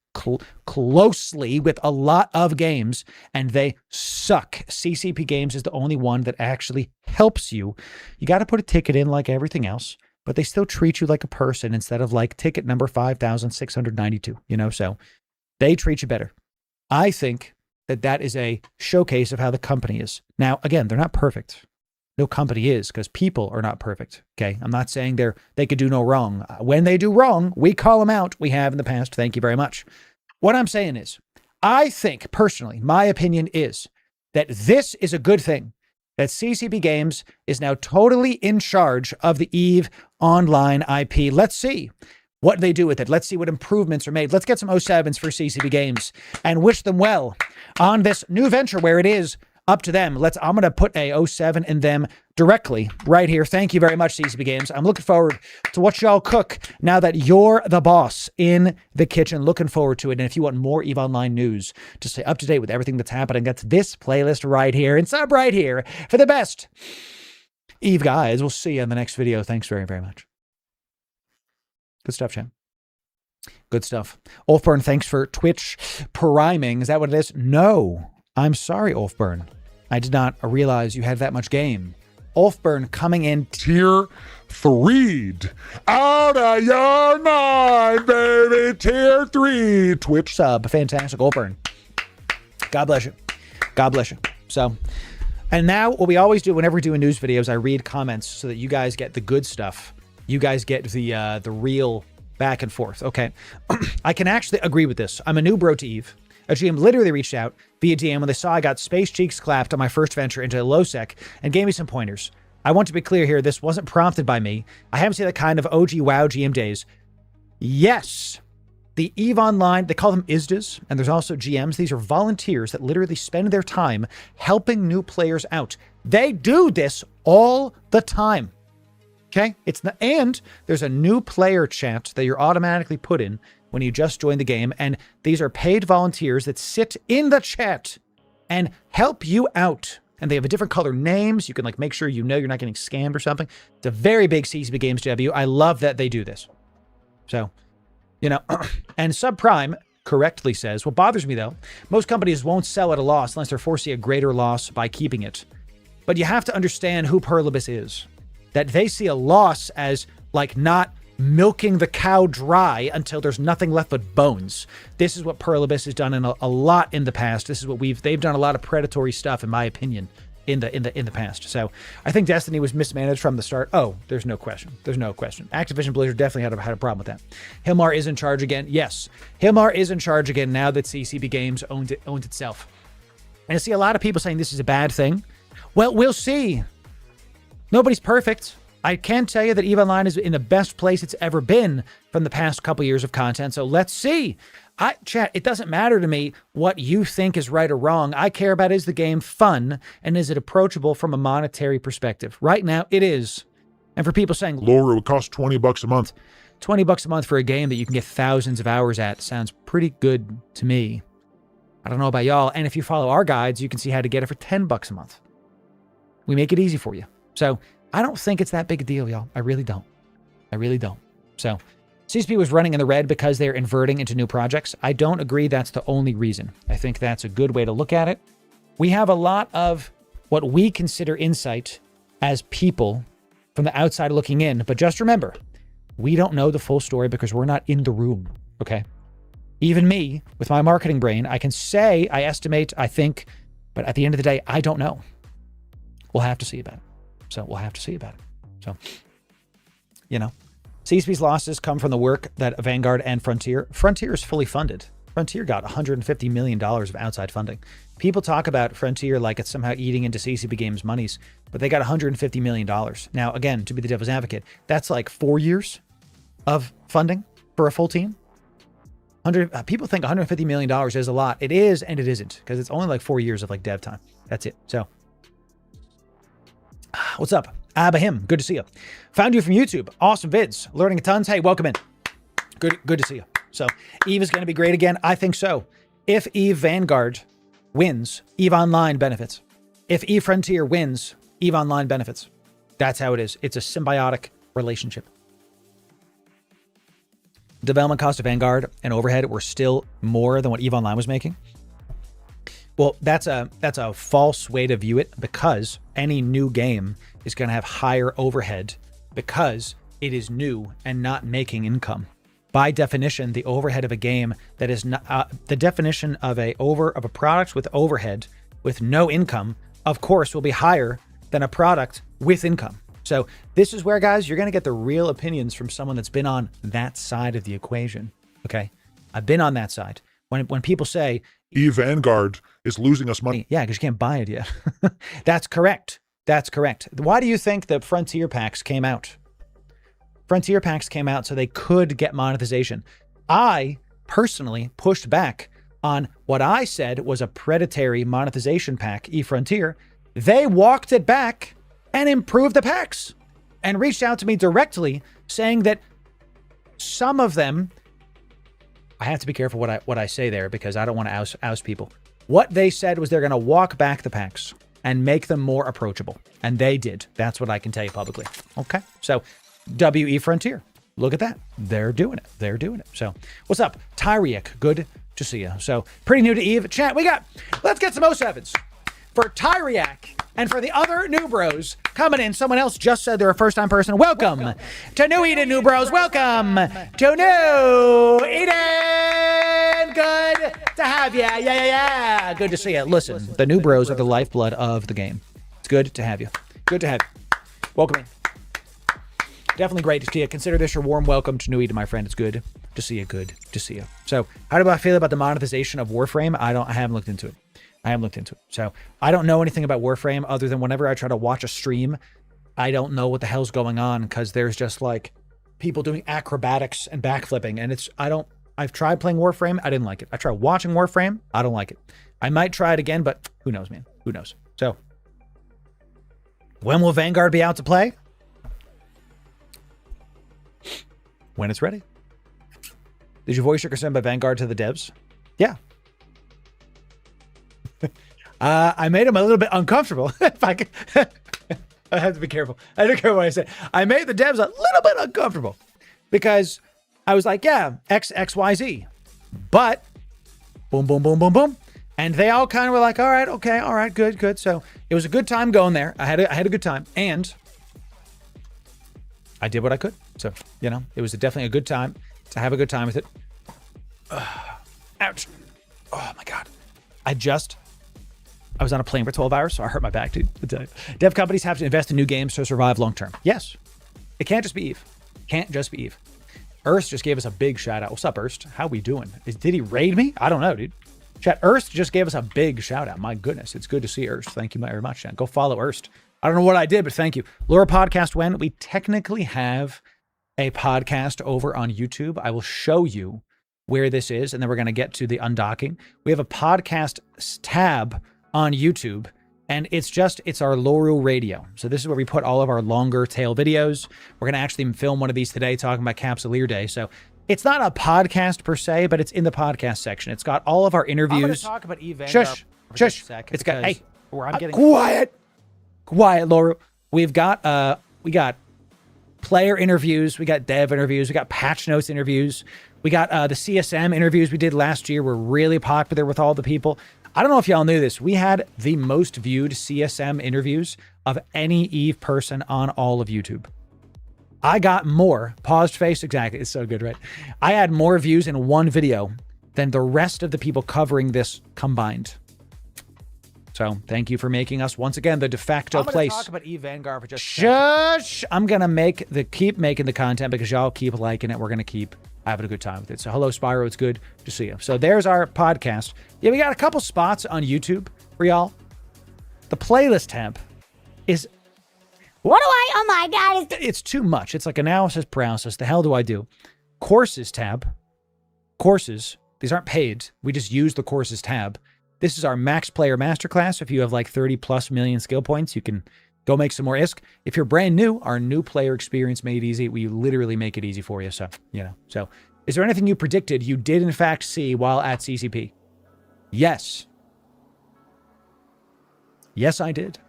closely with a lot of games, and they suck. CCP Games is the only one that actually helps you. You got to put a ticket in like everything else, but they still treat you like a person instead of like ticket number 5,692, so they treat you better. I think that is a showcase of how the company is. Now, again, they're not perfect. No company is, because people are not perfect. Okay. I'm not saying they could do no wrong. When they do wrong, we call them out. We have in the past. Thank you very much. What I'm saying is, I think personally, my opinion is that this is a good thing, that CCP Games is now totally in charge of the EVE Online IP. Let's see what they do with it. Let's see what improvements are made. Let's get some 07s for CCP Games and wish them well on this new venture where it is up to them. I'm going to put a 07 in them directly right here. Thank you very much, CCP Games. I'm looking forward to what y'all cook now that you're the boss in the kitchen. Looking forward to it. And if you want more EVE Online news to stay up to date with everything that's happening, that's this playlist right here and sub right here for the best EVE guys. We'll see you in the next video. Thanks very, very much. Good stuff, Chan. Good stuff. Ulfburn, thanks for Twitch priming. Is that what it is? No. I'm sorry, Ulfburn. I did not realize you had that much game. Ulfburn coming in. Tier 3. Out of your mind, baby. Tier 3. Twitch sub. Fantastic. Ulfburn. God bless you. God bless you. So, and now what we always do whenever we do news videos, I read comments so that you guys get the good stuff. You guys get the real back and forth. Okay. I can actually agree with this. I'm a new bro to EVE. A GM literally reached out via DM when they saw I got space cheeks clapped on my first venture into low sec and gave me some pointers. I want to be clear here, this wasn't prompted by me. I haven't seen that kind of OG WoW GM days. Yes, the EVE Online, they call them ISDAs, and there's also GMs. These are volunteers that literally spend their time helping new players out. They do this all the time. Okay? And there's a new player chat that you're automatically put in when you just join the game, and these are paid volunteers that sit in the chat and help you out. And they have a different color names. You can make sure you know you're not getting scammed or something. It's a very big CCP Games W. I love that they do this. So, and Subprime correctly says, what bothers me though, most companies won't sell at a loss unless they're foresee a greater loss by keeping it. But you have to understand who Perlibus is. That they see a loss as like not milking the cow dry until there's nothing left but bones. This is what Perlibus has done in a lot in the past. This is what they've done a lot of predatory stuff, in my opinion, in the past. So I think Destiny was mismanaged from the start. Oh, there's no question. There's no question. Activision Blizzard definitely had a problem with that. Hilmar is in charge again. Yes, Hilmar is in charge again now that CCP Games owned itself. And I see a lot of people saying this is a bad thing. Well, we'll see. Nobody's perfect. I can tell you that EVE Online is in the best place it's ever been from the past couple years of content. So let's see. Chat, it doesn't matter to me what you think is right or wrong. I care about, is the game fun and is it approachable from a monetary perspective? Right now, it is. And for people saying, Loru, it costs $20 a month. 20 bucks a month for a game that you can get thousands of hours at sounds pretty good to me. I don't know about y'all. And if you follow our guides, you can see how to get it for 10 bucks a month. We make it easy for you. So I don't think it's that big a deal, y'all. I really don't. I really don't. So CSP was running in the red because they're inverting into new projects. I don't agree that's the only reason. I think that's a good way to look at it. We have a lot of what we consider insight as people from the outside looking in. But just remember, we don't know the full story because we're not in the room, okay? Even me, with my marketing brain, I can say, I estimate, I think, but at the end of the day, I don't know. We'll have to see about it. So we'll have to see about it. So, you know, CSP's losses come from the work that Vanguard and Frontier is fully funded. Frontier got $150 million of outside funding. People talk about Frontier like it's somehow eating into CCP Games' monies, but they got $150 million. Now, again, to be the devil's advocate, that's like 4 years of funding for a full team. People think $150 million is a lot. It is, and it isn't, because it's only like 4 years of like dev time. That's it. So, what's up? Abahim, good to see you. Found you from YouTube. Awesome vids. Learning a tons. Hey, welcome in. Good to see you. So, EVE is going to be great again. I think so. If EVE Vanguard wins, EVE Online benefits. If EVE Frontier wins, EVE Online benefits. That's how it is. It's a symbiotic relationship. Development cost of Vanguard and overhead were still more than what EVE Online was making. Well, that's a false way to view it, because any new game is going to have higher overhead because it is new and not making income. By definition, the overhead of a game that is not the definition of a product with overhead with no income, of course, will be higher than a product with income. So this is where, guys, you're going to get the real opinions from someone that's been on that side of the equation. Okay, I've been on that side. When people say EVE Vanguard is losing us money. Yeah, because you can't buy it yet. That's correct. That's correct. Why do you think the Frontier packs came out? Frontier packs came out so they could get monetization. I personally pushed back on what I said was a predatory monetization pack, eFrontier. They walked it back and improved the packs and reached out to me directly saying that some of them, I have to be careful what I say there because I don't want to oust people. What they said was they're going to walk back the packs and make them more approachable. And they did. That's what I can tell you publicly. Okay. So WE Frontier. Look at that. They're doing it. They're doing it. So what's up? Tyriek. Good to see you. So pretty new to EVE. Chat, let's get some 07s for Tyriek and for the other new bros coming in. Someone else just said they're a first-time person. Welcome to New Eden, new bros. Welcome to New Eden. Good to have you. Yeah. Good to see you. Listen, the new bros are the lifeblood of the game. It's good to have you. Good to have you. Welcome in. Definitely great to see you. Consider this your warm welcome to New Eden, my friend. It's good to see you. Good to see you. So how do I feel about the monetization of Warframe? I haven't looked into it. So I don't know anything about Warframe other than whenever I try to watch a stream, I don't know what the hell's going on because there's just like people doing acrobatics and backflipping. And I've tried playing Warframe. I didn't like it. I tried watching Warframe. I don't like it. I might try it again, but who knows, man? Who knows? So when will Vanguard be out to play? When it's ready. Did you voice your concern by Vanguard to the devs? Yeah. I made him a little bit uncomfortable. If I could, I have to be careful. I have to be careful what I say. I made the devs a little bit uncomfortable because I was like, yeah, X, Y, Z. But boom, boom, boom, boom, boom. And they all kind of were like, all right, okay, all right, good, good. So it was a good time going there. I had a good time. And I did what I could. So, you know, it was definitely a good time to have a good time with it. Ouch. Oh, my God. I was on a plane for 12 hours, so I hurt my back, dude. I tell you. Dev companies have to invest in new games to survive long term. Yes. It can't just be Eve. Can't just be Eve. Erst just gave us a big shout out. What's up, Erst? How we doing? Did he raid me? I don't know, dude. Chat, Erst just gave us a big shout out. My goodness, it's good to see Erst. Thank you very much, chat. Go follow Erst. I don't know what I did, but thank you. Loru podcast when? We technically have a podcast over on YouTube. I will show you where this is, and then we're going to get to the undocking. We have a podcast tab on YouTube, and it's our Loru radio. So this is where we put all of our longer tail videos. We're going to actually film one of these today talking about Capsuleer Day. So it's not a podcast per se, but it's in the podcast section. It's got all of our interviews. I'm going to talk about Eve. Shush. It's got, hey, where I'm getting quiet, Loru. We got player interviews. We got dev interviews. We got patch notes interviews. We got the CSM interviews we did last year. Were really popular with all the people. I don't know if y'all knew this. We had the most viewed CSM interviews of any Eve person on all of YouTube. I got more, paused face, exactly. It's so good, right? I had more views in one video than the rest of the people covering this combined. So thank you for making us, once again, the de facto place. I'm going to talk about Eve Vanguard for just shush. I'm going to keep making the content because y'all keep liking it. We're going to keep having a good time with it. So hello, Spyro. It's good to see you. So there's our podcast. Yeah, we got a couple spots on YouTube for y'all. The playlist tab is... Oh my God. It's too much. It's like analysis paralysis. The hell do I do? Courses tab. Courses. These aren't paid. We just use the courses tab. This is our max player masterclass. If you have like 30 plus million skill points, you can go make some more ISK. If you're brand new, our new player experience made easy. We literally make it easy for you. So, you know. So, is there anything you predicted you did in fact see while at CCP? Yes. Yes, I did.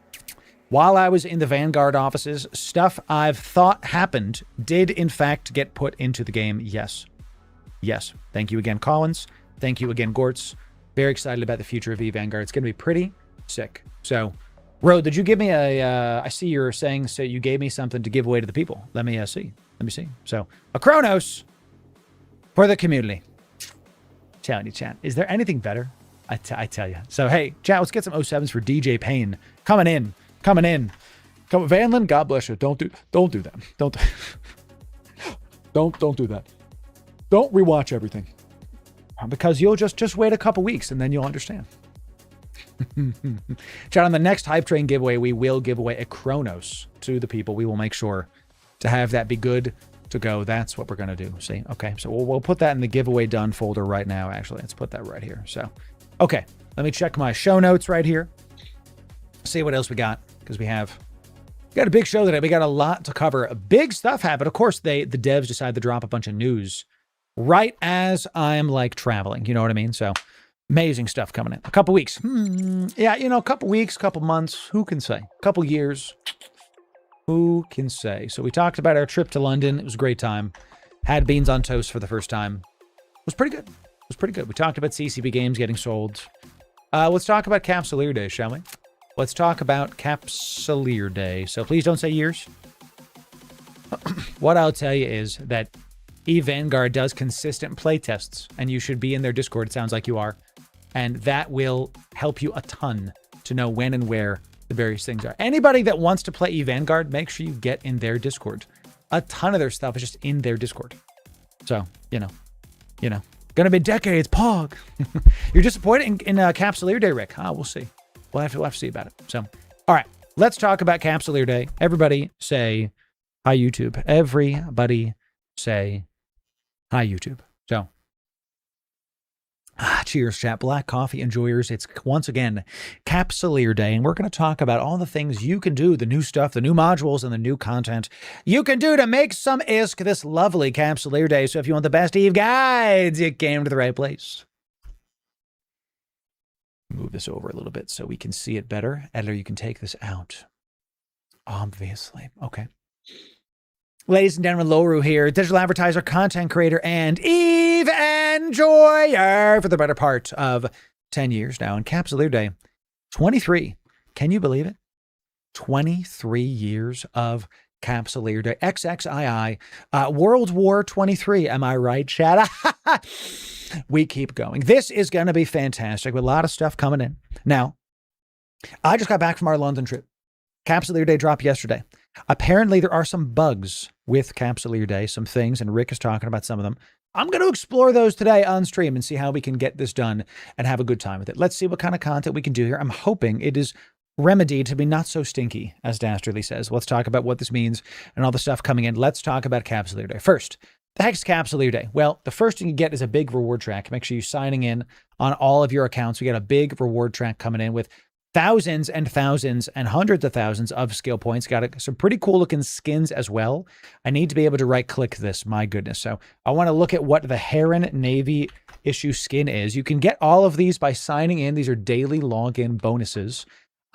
While I was in the Vanguard offices, stuff I've thought happened did in fact get put into the game. Yes. Yes. Thank you again, Collins. Thank you again, Gortz. Very excited about the future of Vanguard. It's going to be pretty sick. So, Ro, did you give me I see you're saying, so you gave me something to give away to the people. Let me see. Let me see. So, a Chronos for the community. Telling you, chat. Is there anything better? I tell you. So, hey, chat, let's get some 07s for DJ Payne. Coming in. Come, Vanlin, God bless you. Don't do that. Don't do that. Don't rewatch everything. Because you'll just wait a couple weeks and then you'll understand. Chat, on the next Hype Train giveaway, we will give away a Chronos to the people. We will make sure to have that be good to go. That's what we're going to do. See? Okay. So we'll put that in the giveaway done folder right now, actually. Let's put that right here. So, okay. Let me check my show notes right here. See what else we got. Because we got a big show today. We got a lot to cover. Big stuff happened. Of course, the devs decided to drop a bunch of news right as I'm like traveling. You know what I mean? So amazing stuff coming in. A couple weeks. Yeah, you know, a couple weeks, couple months. Who can say? A couple years. Who can say? So we talked about our trip to London. It was a great time. Had beans on toast for the first time. It was pretty good. It was pretty good. We talked about CCP games getting sold. Let's talk about Capsuleer Day, shall we? Let's talk about Capsuleer Day. So please don't say years. What I'll tell you is that Vanguard does consistent playtests, and you should be in their Discord. It sounds like you are. And that will help you a ton to know when and where the various things are. Anybody that wants to play Vanguard, make sure you get in their Discord. A ton of their stuff is just in their Discord. So, you know. Gonna be decades, Pog. You're disappointed in Capsuleer Day, Rick? We'll see. We'll have to see about it. So, all right, let's talk about Capsuleer Day. Everybody say hi, YouTube. Everybody say hi, YouTube. So, cheers, chat. Black coffee enjoyers. It's once again Capsuleer Day, and we're going to talk about all the things you can do, the new stuff, the new modules, and the new content you can do to make some ISK this lovely Capsuleer Day. So if you want the best Eve guides, you came to the right place. Move this over a little bit so we can see it better. Editor, you can take this out. Obviously. Okay. Ladies and gentlemen, Loru here, digital advertiser, content creator, and Eve enjoyer for the better part of 10 years now. And Capsuleer Day, 23. Can you believe it? 23 years of Capsuleer Day. XXII. World War 23. Am I right, Chad? We keep going. This is going to be fantastic with a lot of stuff coming in. Now, I just got back from our London trip. Capsuleer Day dropped yesterday. Apparently, there are some bugs with Capsuleer Day, some things, and Rick is talking about some of them. I'm going to explore those today on stream and see how we can get this done and have a good time with it. Let's see what kind of content we can do here. I'm hoping it is remedied to be not so stinky, as Dastardly says. Let's talk about what this means and all the stuff coming in. Let's talk about Capsuleer Day. First, the heck's Capsuleer Day? Well, the first thing you get is a big reward track. Make sure you're signing in on all of your accounts. We get a big reward track coming in with thousands and thousands and hundreds of thousands of skill points. Got some pretty cool looking skins as well. I need to be able to right click this. My goodness. So I want to look at what the Heron Navy issue skin is. You can get all of these by signing in. These are daily login bonuses.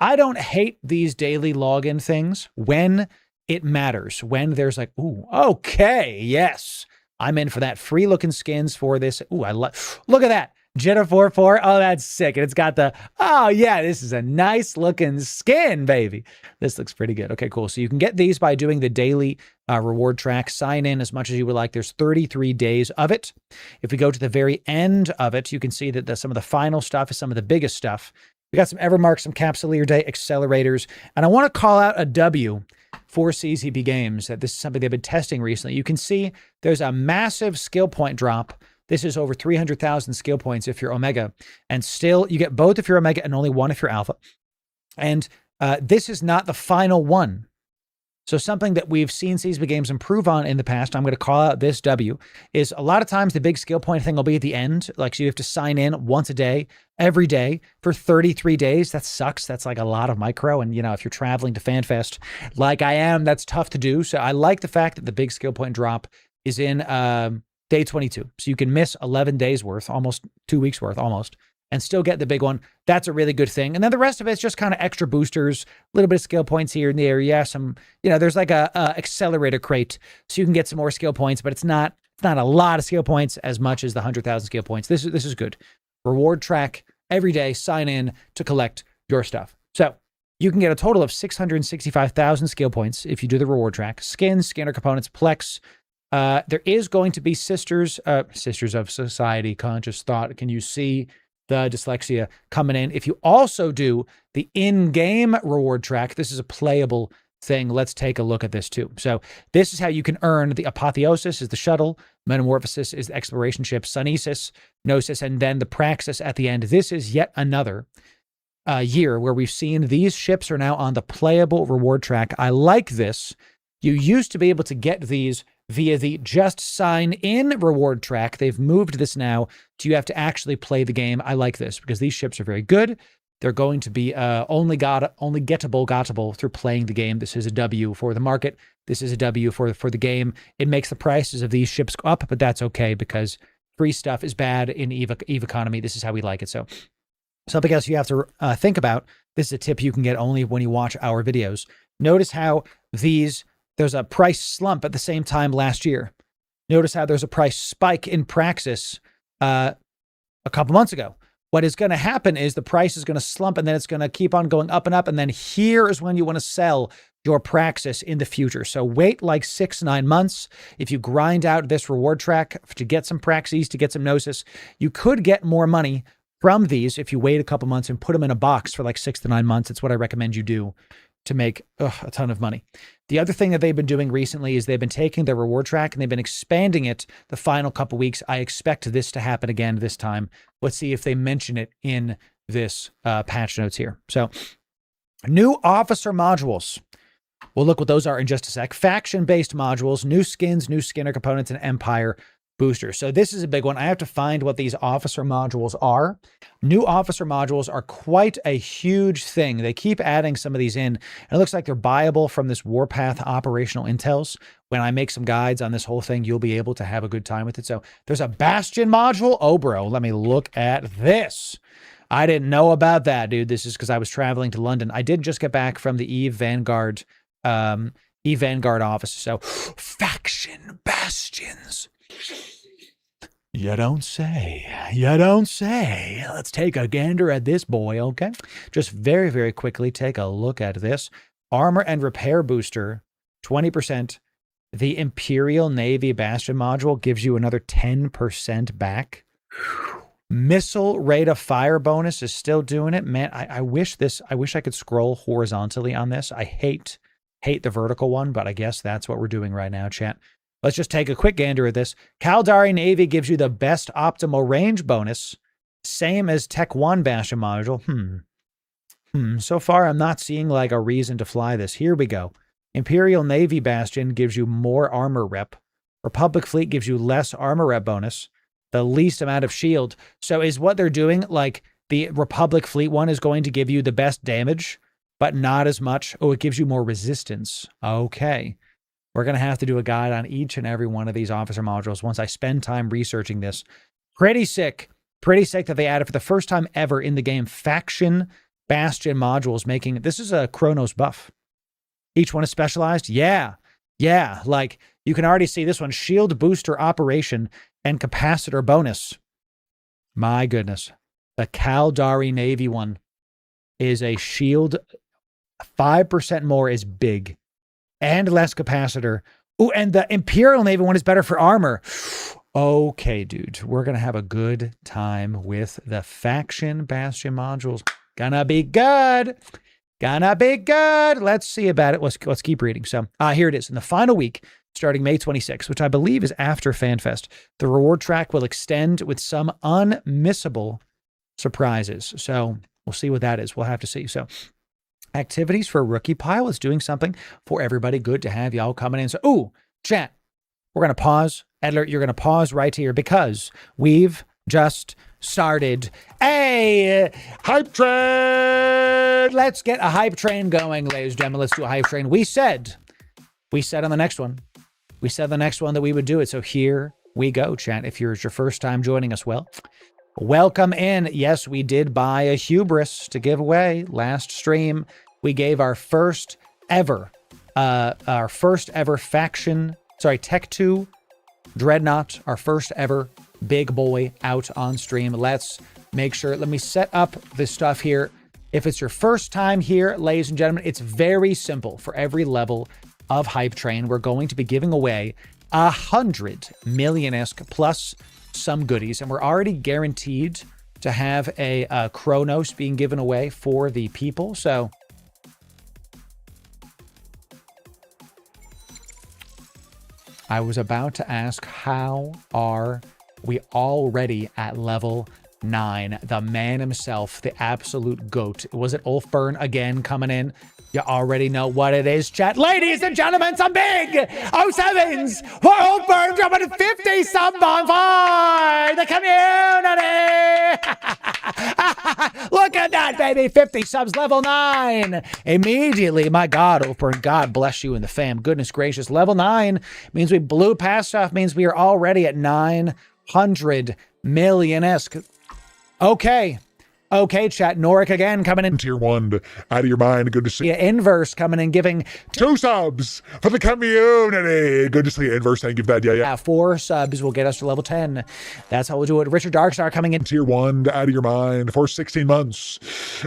I don't hate these daily login things when it matters, when there's like, ooh, okay, yes, I'm in for that. Free looking skins for this. Ooh, look at that. Jetta 44. Oh, that's sick. And it's got the, oh yeah, this is a nice looking skin, baby. This looks pretty good. Okay, cool. So you can get these by doing the daily reward track. Sign in as much as you would like. There's 33 days of it. If we go to the very end of it, you can see that some of the final stuff is some of the biggest stuff. We got some Evermark, some Capsuleer Day accelerators. And I want to call out a W for CZB Games. That this is something they've been testing recently. You can see there's a massive skill point drop. This is over 300,000 skill points if you're Omega. And still, you get both if you're Omega and only one if you're Alpha. And this is not the final one. So something that we've seen CZB Games improve on in the past, I'm going to call out this W, is a lot of times the big skill point thing will be at the end. Like, so you have to sign in once a day, every day for 33 days. That sucks. That's like a lot of micro. And, you know, if you're traveling to FanFest like I am, that's tough to do. So I like the fact that the big skill point drop is in day 22. So you can miss 11 days worth, almost 2 weeks worth, almost, and still get the big one. That's a really good thing. And then the rest of it's just kind of extra boosters, a little bit of skill points here and there. Yeah, some, you know, there's like a accelerator crate, so you can get some more skill points, but it's not a lot of skill points as much as the 100,000 skill points. This is good. Reward track every day. Sign in to collect your stuff. So you can get a total of 665,000 skill points if you do the reward track. Skins, scanner components, Plex. There is going to be Sisters of Society, Conscious Thought. Can you see the dyslexia coming in? If you also do the in-game reward track, this is a playable thing. Let's take a look at this too. So this is how you can earn the Apotheosis is the shuttle, Metamorphosis is the exploration ship, Sunesis, Gnosis, and then the Praxis at the end. This is yet another year where we've seen these ships are now on the playable reward track. I like this. You used to be able to get these via the just sign in reward track. They've moved this now to you have to actually play the game. I like this because these ships are very good. They're going to be only gettable through playing the game. This is a W for the market. This is a W for the game. It makes the prices of these ships go up, but that's okay because free stuff is bad in EVE economy. This is how we like it. So something else you have to think about. This is a tip you can get only when you watch our videos. Notice how there's a price slump at the same time last year. Notice how there's a price spike in Praxis a couple months ago. What is going to happen is the price is going to slump and then it's going to keep on going up and up. And then here is when you want to sell your Praxis in the future. So wait like 6-9 months. If you grind out this reward track to get some Praxis, to get some Gnosis, you could get more money from these if you wait a couple months and put them in a box for like 6 to 9 months. It's what I recommend you do to make a ton of money. The other thing that they've been doing recently is they've been taking their reward track and they've been expanding it the final couple weeks. I expect this to happen again this time. Let's see if they mention it in this patch notes here. So new officer modules. We'll look what those are in just a sec. Faction-based modules, new skins, new skinner components, and Empire boosters. So this is a big one. I have to find what these officer modules are. New officer modules are quite a huge thing. They keep adding some of these in. And it looks like they're buyable from this Warpath operational intels. When I make some guides on this whole thing, you'll be able to have a good time with it. So there's a Bastion module. Oh, bro, let me look at this. I didn't know about that, dude. This is because I was traveling to London. I did just get back from the EVE Vanguard office. So faction bastions. You don't say. You don't say. Let's take a gander at this boy, okay? Just very, very quickly take a look at this. Armor and repair booster, 20%. The Imperial Navy Bastion module gives you another 10% back. Missile rate of fire bonus is still doing it. Man, I wish I could scroll horizontally on this. I hate the vertical one, but I guess that's what we're doing right now, chat. Let's just take a quick gander at this. Caldari Navy gives you the best optimal range bonus, same as Tech 1 Bastion module. So far, I'm not seeing like a reason to fly this. Here we go. Imperial Navy Bastion gives you more armor rep. Republic Fleet gives you less armor rep bonus, the least amount of shield. So is what they're doing, like the Republic Fleet one is going to give you the best damage, but not as much. Oh, it gives you more resistance. Okay. We're going to have to do a guide on each and every one of these officer modules once I spend time researching this. Pretty sick. Pretty sick that they added for the first time ever in the game faction Bastion modules, making this is a Chronos buff. Each one is specialized. Yeah. Like you can already see this one, shield booster operation and capacitor bonus. My goodness. The Caldari Navy one is a shield. 5% more is big and less capacitor. Oh, and the Imperial Navy one is better for armor. Okay, dude, we're going to have a good time with the faction Bastion modules. Gonna be good. Gonna be good. Let's see about it. Let's keep reading. So here it is. In the final week, starting May 26th, which I believe is after FanFest, the reward track will extend with some unmissable surprises. So we'll see what that is. We'll have to see. So activities for rookie pilots, doing something for everybody. Good to have y'all coming in. So, ooh, chat, we're going to pause. Edler, you're going to pause right here because we've just started a hype train. Let's get a hype train going, ladies and gentlemen. Let's do a hype train. We said on the next one, that we would do it. So here we go, chat. If it's your first time joining us, well, welcome in. Yes, we did buy a hubris to give away last stream. We gave our first ever faction, Tech 2 Dreadnought, our first ever big boy out on stream. Let's make sure, let me set up this stuff here. If it's your first time here, ladies and gentlemen, it's very simple. For every level of Hype Train, we're going to be giving away 100 million-esque plus some goodies. And we're already guaranteed to have a Chronos being given away for the people. So I was about to ask, how are we already at level 9? The man himself, the absolute GOAT. Was it Ulfburn again coming in? You already know what it is, chat. Ladies and gentlemen, some big 07s for Ulfburn, dropping 50 sub on for the community. Look at that, baby. 50 subs, level 9. Immediately, my God, Ulfburn, God bless you and the fam. Goodness gracious. Level 9 means we blew past stuff, means we are already at 900 million-esque. Okay, chat. Norik again coming in. Tier 1, out of your mind. Good to see you. Inverse coming in, giving 2 subs for the community. Good to see you. Inverse, thank you for that. Yeah. 4 subs will get us to level 10. That's how we'll do it. Richard Darkstar coming in. Tier 1, out of your mind for 16 months.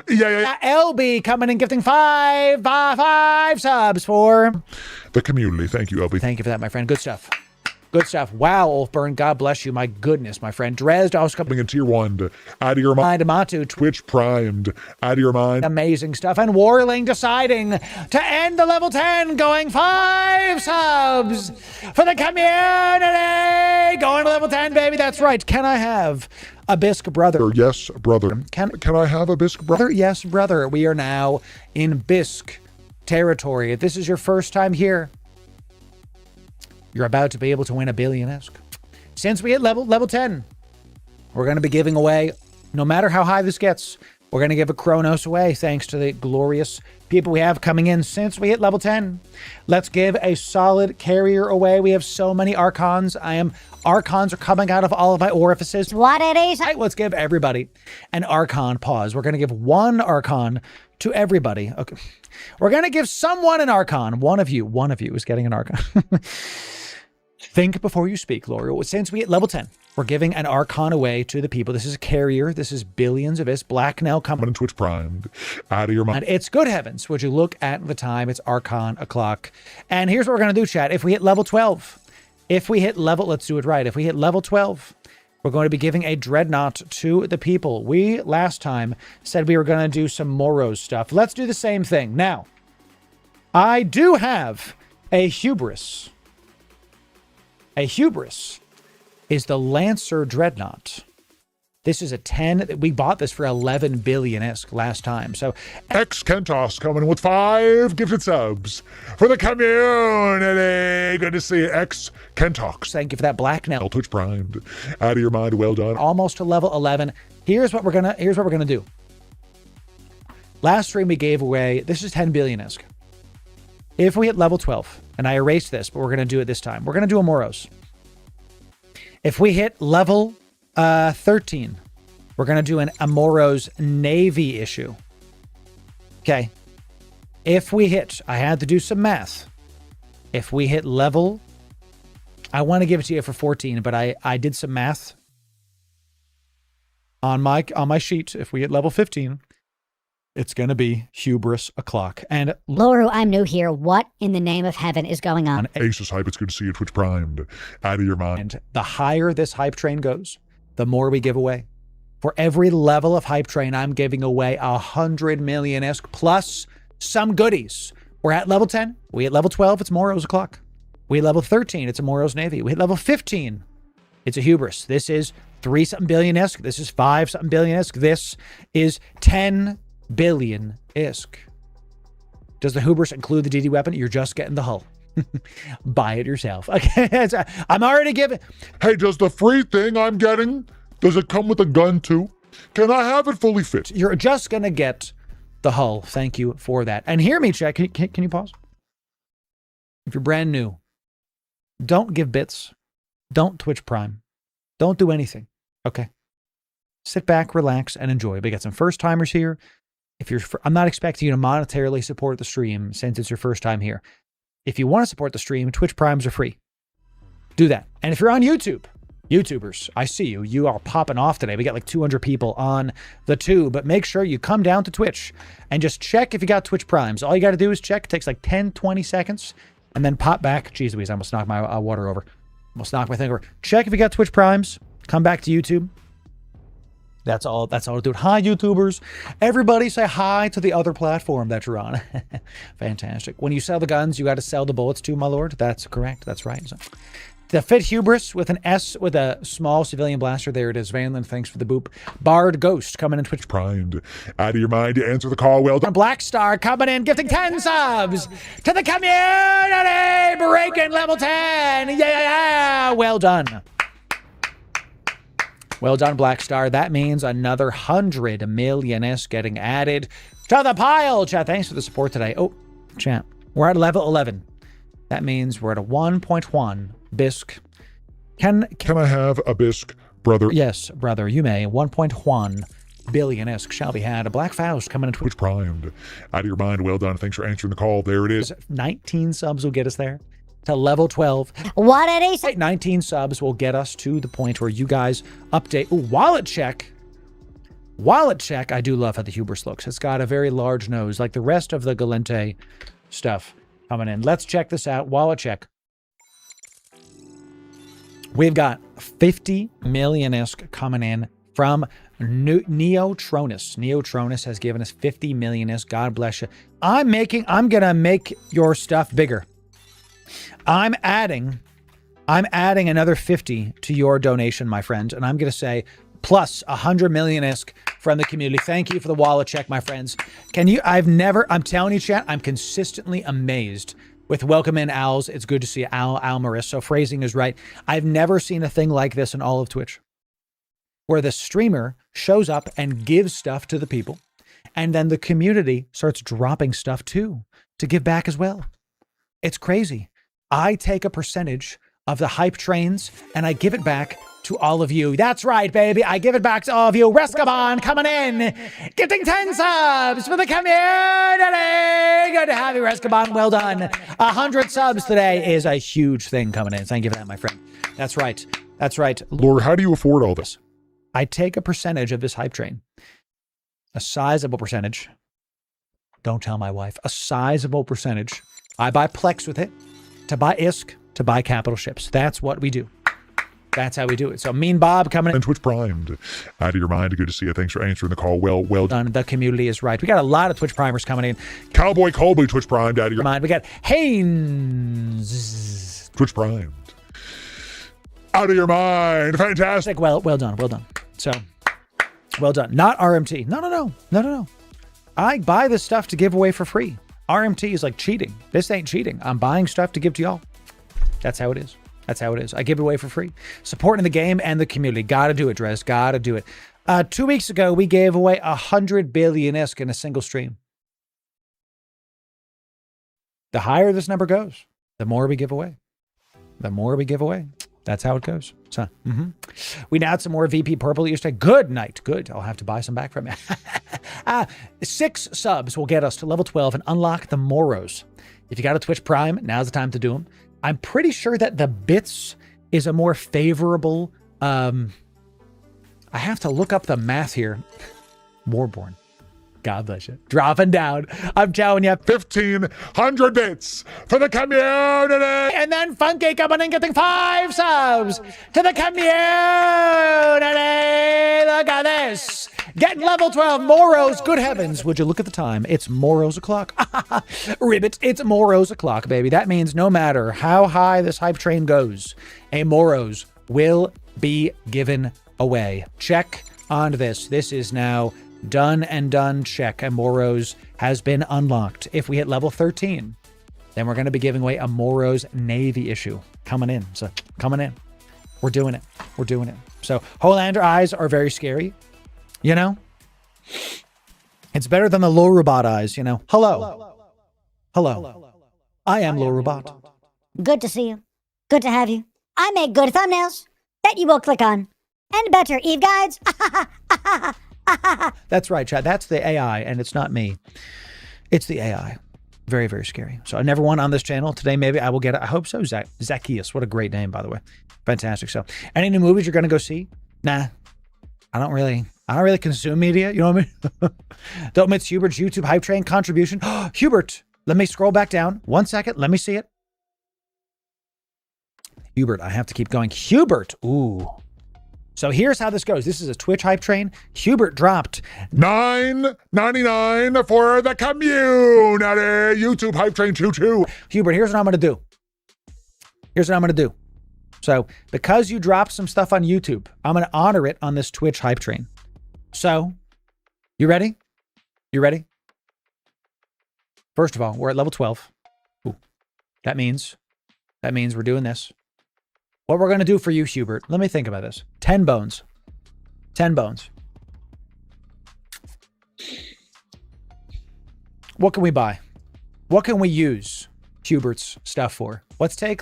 Yeah. LB coming in, gifting 5 subs for the community. Thank you, LB. Thank you for that, my friend. Good stuff. Good stuff. Wow, Ulfburn, God bless you. My goodness, my friend. Dresd also coming in Tier 1, out of your mind. Amatu, Twitch primed, out of your mind. Amazing stuff. And Warling deciding to end the level 10, going 5 subs for the community. Going to level 10, baby. That's right. Can I have a Bisque brother? Yes, brother. Can I have a Bisque brother? Yes, brother. We are now in Bisque territory. If this is your first time here, you're about to be able to win a billion-esque. Since we hit level 10, we're going to be giving away, no matter how high this gets, we're going to give a Chronos away thanks to the glorious people we have coming in since we hit level 10. Let's give a solid carrier away. We have so many Archons. Archons are coming out of all of my orifices. What it is? Right, let's give everybody an Archon pause. We're going to give 1 Archon to everybody. Okay. We're going to give someone an Archon. One of you is getting an Archon. Think before you speak, Loru. Since we hit level 10, we're giving an Archon away to the people. This is a carrier. This is billions of this. Black now coming in Twitch Primed. Out of your mind. And it's good heavens. Would you look at the time? It's Archon o'clock. And here's what we're going to do, chat. If we hit level 12, let's do it right. If we hit level 12, we're going to be giving a Dreadnought to the people. We, last time, said we were going to do some Moros stuff. Let's do the same thing. Now, I do have a Hubris. A Hubris is the Lancer Dreadnought. This is a 10. We bought this for 11 billion-esque last time. So X Kentos coming with 5 gifted subs for the community. Good to see you, X Kentox. Thank you for that Black Nell. Twitch Primed. Out of your mind. Well done. Almost to level 11. Here's what we're gonna do. Last stream we gave away, this is 10 billion-esque. If we hit level 12, and I erased this, but we're going to do it this time. We're going to do a Moros. If we hit level 13, we're going to do an Amoros Navy issue. Okay. If we hit, I had to do some math. If we hit level, I want to give it to you for 14, but I did some math on my sheet. If we hit level 15, it's going to be Hubris o'clock. And Loru, I'm new here. What in the name of heaven is going on? Aces Hype, it's good to see you, Twitch Primed. Out of your mind. And the higher this hype train goes, the more we give away. For every level of hype train, I'm giving away 100 million-esque plus some goodies. We're at level 10. We hit level 12, it's Moros o'clock. We hit level 13, it's a Moros Navy. We hit level 15, it's a Hubris. This is 3-something billion-esque. This is 5-something billion-esque. This is 10 billion-esque. Does the Hubris include the DD weapon? You're just getting the hull. Buy it yourself. Okay, I'm already giving. Hey, does the free thing I'm getting, does it come with a gun too? Can I have it fully fit? You're just going to get the hull. Thank you for that. And hear me, chat. Can you pause? If you're brand new, don't give bits. Don't Twitch Prime. Don't do anything. Okay? Sit back, relax, and enjoy. We got some first-timers here. I'm not expecting you to monetarily support the stream since it's your first time here. If you want to support the stream, Twitch Primes are free. Do that. And if you're on YouTube, YouTubers, I see you. You are popping off today. We got like 200 people on the tube, but make sure you come down to Twitch and just check if you got Twitch Primes. All you got to do is check. It takes like 10, 20 seconds and then pop back. Jeez Louise, I almost knocked my water over. Almost knocked my thing over. Check if you got Twitch Primes. Come back to YouTube. That's all to do. Hi, YouTubers. Everybody say hi to the other platform that you're on. Fantastic. When you sell the guns, you got to sell the bullets too, my lord. That's correct. That's right. So, the Fit Hubris with an S with a small civilian blaster. There it is. Vanland, thanks for the boop. Bard Ghost coming in Twitch. Primed. Out of your mind to answer the call. Well done. Black Star coming in, gifting 10 subs to the community. Breaking level 10. Yeah. Well done. Well done, Black Star. That means another 100 million-esque getting added to the pile. Chat, thanks for the support today. Oh, chat, we're at level 11. That means we're at a 1.1 bisque. Can I have a bisque, brother? Yes, brother, you may. 1.1 billion-esque shall be had. A Black Faust coming in Twitch Primed. Out of your mind. Well done. Thanks for answering the call. There it is. 19 subs will get us there to level 12. What did he say? 19 subs will get us to the point where you guys update. Ooh, wallet check. Wallet check. I do love how the Hubris looks. It's got a very large nose, like the rest of the Galente stuff coming in. Let's check this out. Wallet check. We've got 50 million-esque coming in from Neotronus. Neotronus has given us 50 million-esque. God bless you. I'm gonna make your stuff bigger. I'm adding another 50 to your donation, my friend, and I'm going to say plus 100 million-esque from the community. Thank you for the wallet check, my friends. I'm telling you, chat, I'm consistently amazed with Welcome In Owls. It's good to see Al Maris. So phrasing is right. I've never seen a thing like this in all of Twitch, where the streamer shows up and gives stuff to the people, and then the community starts dropping stuff too to give back as well. It's crazy. I take a percentage of the hype trains and I give it back to all of you. That's right, baby. I give it back to all of you. Rescabon coming in, gifting 10 subs for the community. Good to have you, Rescabon. Well done. 100 subs today is a huge thing coming in. Thank you for that, my friend. That's right. That's right. Loru, how do you afford all this? I take a percentage of this hype train. A sizable percentage. Don't tell my wife. A sizable percentage. I buy Plex with it to buy ISK, to buy capital ships. That's what we do. That's how we do it. So Mean Bob coming in. And Twitch Primed. Out of your mind. Good to see you. Thanks for answering the call. Well done. The community is right. We got a lot of Twitch Primers coming in. Cowboy Colby Twitch Primed. Out of your mind. We got Haynes. Twitch Primed. Out of your mind. Fantastic. Well done. Well done. So, well done. Not RMT. No. I buy this stuff to give away for free. RMT is like cheating. This ain't cheating. I'm buying stuff to give to y'all. That's how it is. That's how it is. I give it away for free. Supporting the game and the community. Gotta do it, Dres. Gotta do it. 2 weeks ago, we gave away 100 billion ISK in a single stream. The higher this number goes, the more we give away. The more we give away. That's how it goes. So, we now had some more VP Purple yesterday. Good night. Good. I'll have to buy some back from you. 6 subs will get us to level 12 and unlock the Moros. If you got a Twitch Prime, now's the time to do them. I'm pretty sure that the bits is a more favorable, I have to look up the math here. Warborn. God bless you. Dropping down. I'm telling you. 1,500 bits for the community. And then Funky coming in getting 5 subs to the community. Look at this. Getting level 12. Moros. Good heavens. Would you look at the time? It's Moros o'clock. Ribbit. It's Moros o'clock, baby. That means no matter how high this hype train goes, a Moros will be given away. Check on this. This is now done and done. Check. And Moros has been unlocked. If we hit level 13, then we're going to be giving away a Moros Navy issue coming in. So coming in. We're doing it. We're doing it. So Holander eyes are very scary. You know, it's better than the Loru bot eyes. You know, hello. I am Loru bot. Good to see you. Good to have you. I make good thumbnails that you will click on. And better Eve guides. That's right, Chad. That's the AI, and it's not me. It's the AI. Very, very scary. So I never won on this channel. Today, maybe I will get it. I hope so. Zacchaeus. What a great name, by the way. Fantastic. So any new movies you're going to go see? Nah, I don't really consume media. You know what I mean? Don't miss Hubert's YouTube hype train contribution. Hubert, let me scroll back down. 1 second. Let me see it. Hubert, I have to keep going. Hubert. Ooh. So here's how this goes. This is a Twitch hype train. Hubert dropped $9.99 for the community. YouTube hype train 22. Hubert, here's what I'm going to do. So because you dropped some stuff on YouTube, I'm going to honor it on this Twitch hype train. So you ready? First of all, we're at level 12. Ooh. That means we're doing this. What we're going to do for you, Hubert, let me think about this. 10 bones. 10 bones. What can we buy? What can we use Hubert's stuff for? Let's take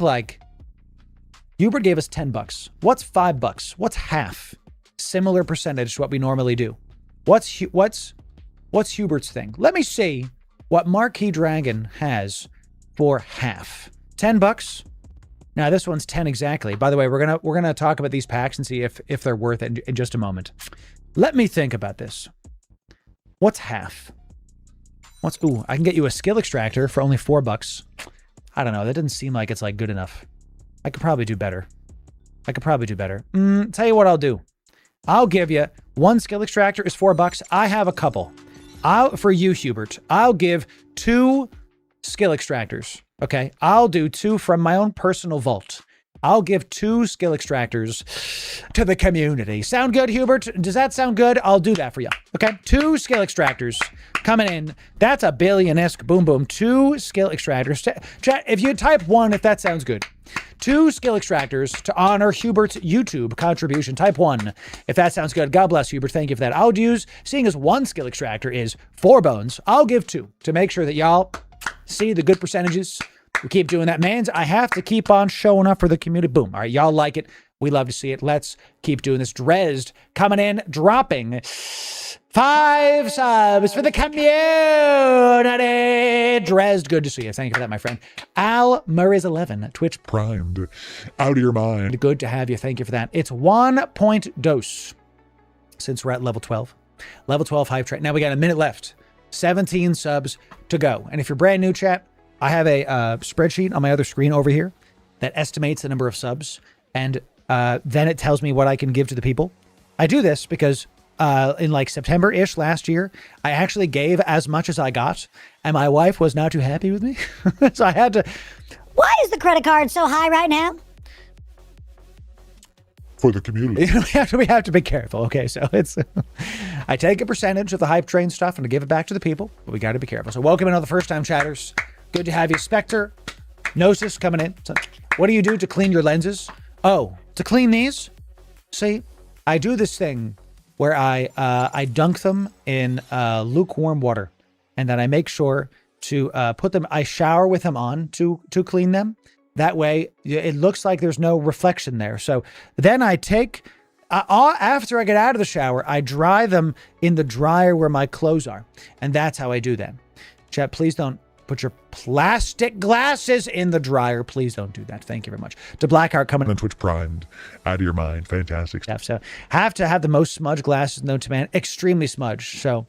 Hubert gave us $10. What's $5? What's half? Similar percentage to what we normally do. What's Hubert's thing? Let me see what Marquee Dragon has for half. $10. Now this one's 10 exactly. By the way, we're gonna talk about these packs and see if they're worth it in just a moment. Let me think about this. What's half? Ooh, I can get you a skill extractor for only $4. I don't know. That doesn't seem like it's good enough. I could probably do better. Tell you what I'll do. I'll give you 1 skill extractor is $4. I have a couple. For you, Hubert, I'll give 2 skill extractors. Okay, I'll do 2 from my own personal vault. I'll give 2 skill extractors to the community. Sound good, Hubert? Does that sound good? I'll do that for you. Okay, 2 skill extractors coming in. That's a billion-esque. Boom, boom. 2 skill extractors. Chat, if you type 1, if that sounds good. 2 skill extractors to honor Hubert's YouTube contribution. Type 1 if that sounds good. God bless Hubert. Thank you for that. I'll use, seeing as 1 skill extractor is 4 bones, I'll give 2 to make sure that y'all see the good percentages. We keep doing that, man. I have to keep on showing up for the community. Boom. All right, y'all like it. We love to see it. Let's keep doing this. Dresd coming in, dropping 5 subs for the community. Dresd, good to see you. Thank you for that, my friend. Al Murray's 11, Twitch Primed. Out of your mind. Good to have you. Thank you for that. It's 1 point dose since we're at level 12. Level 12 hype train. Now we got a minute left. 17 subs to go. And if you're brand new, chat, I have a spreadsheet on my other screen over here that estimates the number of subs. And then it tells me what I can give to the people. I do this because in like September-ish last year, I actually gave as much as I got. And my wife was not too happy with me. So I had to... Why is the credit card so high right now? For the community. we have to be careful. Okay, so it's... I take a percentage of the hype train stuff and I give it back to the people, but we got to be careful. So welcome in all the first-time chatters. Good to have you. Spectre, Gnosis coming in. So what do you do to clean your lenses? Oh, to clean these? See, I do this thing where I dunk them in lukewarm water, and then I make sure to put them... I shower with them on to clean them. That way, it looks like there's no reflection there. So then I take, after I get out of the shower, I dry them in the dryer where my clothes are. And that's how I do that. Chat, please don't put your plastic glasses in the dryer. Please don't do that. Thank you very much. To Blackheart coming On Twitch Primed. Out of your mind. Fantastic stuff. So have to have the most smudged glasses known to man. Extremely smudged. So,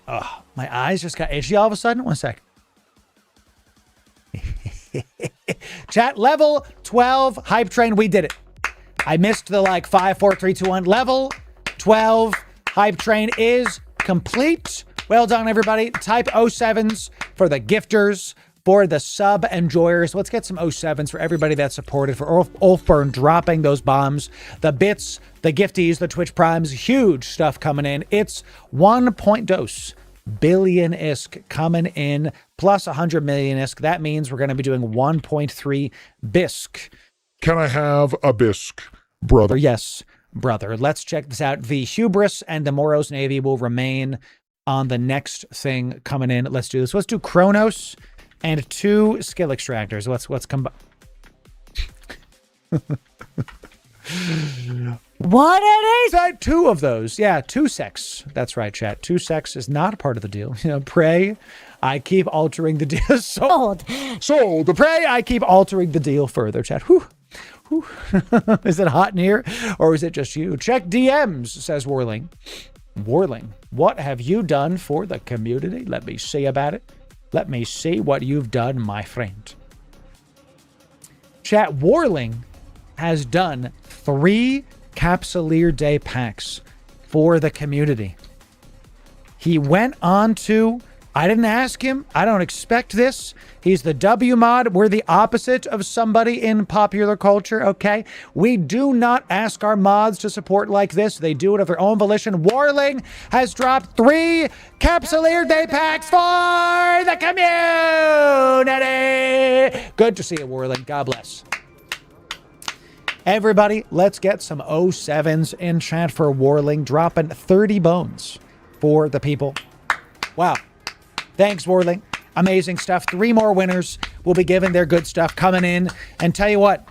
my eyes just got itchy all of a sudden. One sec. Chat, level 12 hype train. We did it. I missed the 5, 4, 3, 2, 1. Level 12 hype train is complete. Well done, everybody. Type 07s for the gifters, for the sub enjoyers. Let's get some 07s for everybody that supported, for Ulfburn dropping those bombs, the bits, the gifties, the Twitch primes. Huge stuff coming in. It's 1 point dose. Billion ISK coming in, plus 100 million ISK. That means we're going to be doing 1.3 BISK. Can I have a bisque, brother? Yes, brother. Let's check this out. The Hubris and the Moros Navy will remain on the next thing coming in. Let's do this. Let's do Kronos and 2 skill extractors. Let's come back. What are these? 2 of those. Yeah, 2 sex. That's right, chat. 2 sex is not a part of the deal. Pray I keep altering the deal. Sold. Sold. Pray I keep altering the deal further, chat. Whew. Whew. Is it hot in here or is it just you? Check DMs, says Warling. Warling, what have you done for the community? Let me see about it. Let me see what you've done, my friend. Chat, Warling has done 3 Capsuleer Day packs for the community. He went on to... I didn't ask him. I don't expect this. He's the W mod. We're the opposite of somebody in popular culture, okay? We do not ask our mods to support like this. They do it of their own volition. Warling has dropped 3 Capsuleer Day packs for the community. Good to see you, Warling. God bless. Everybody, let's get some 07s in chat for Warling, dropping 30 bones for the people. Wow. Thanks, Warling. Amazing stuff. 3 more winners will be given their good stuff coming in. And tell you what,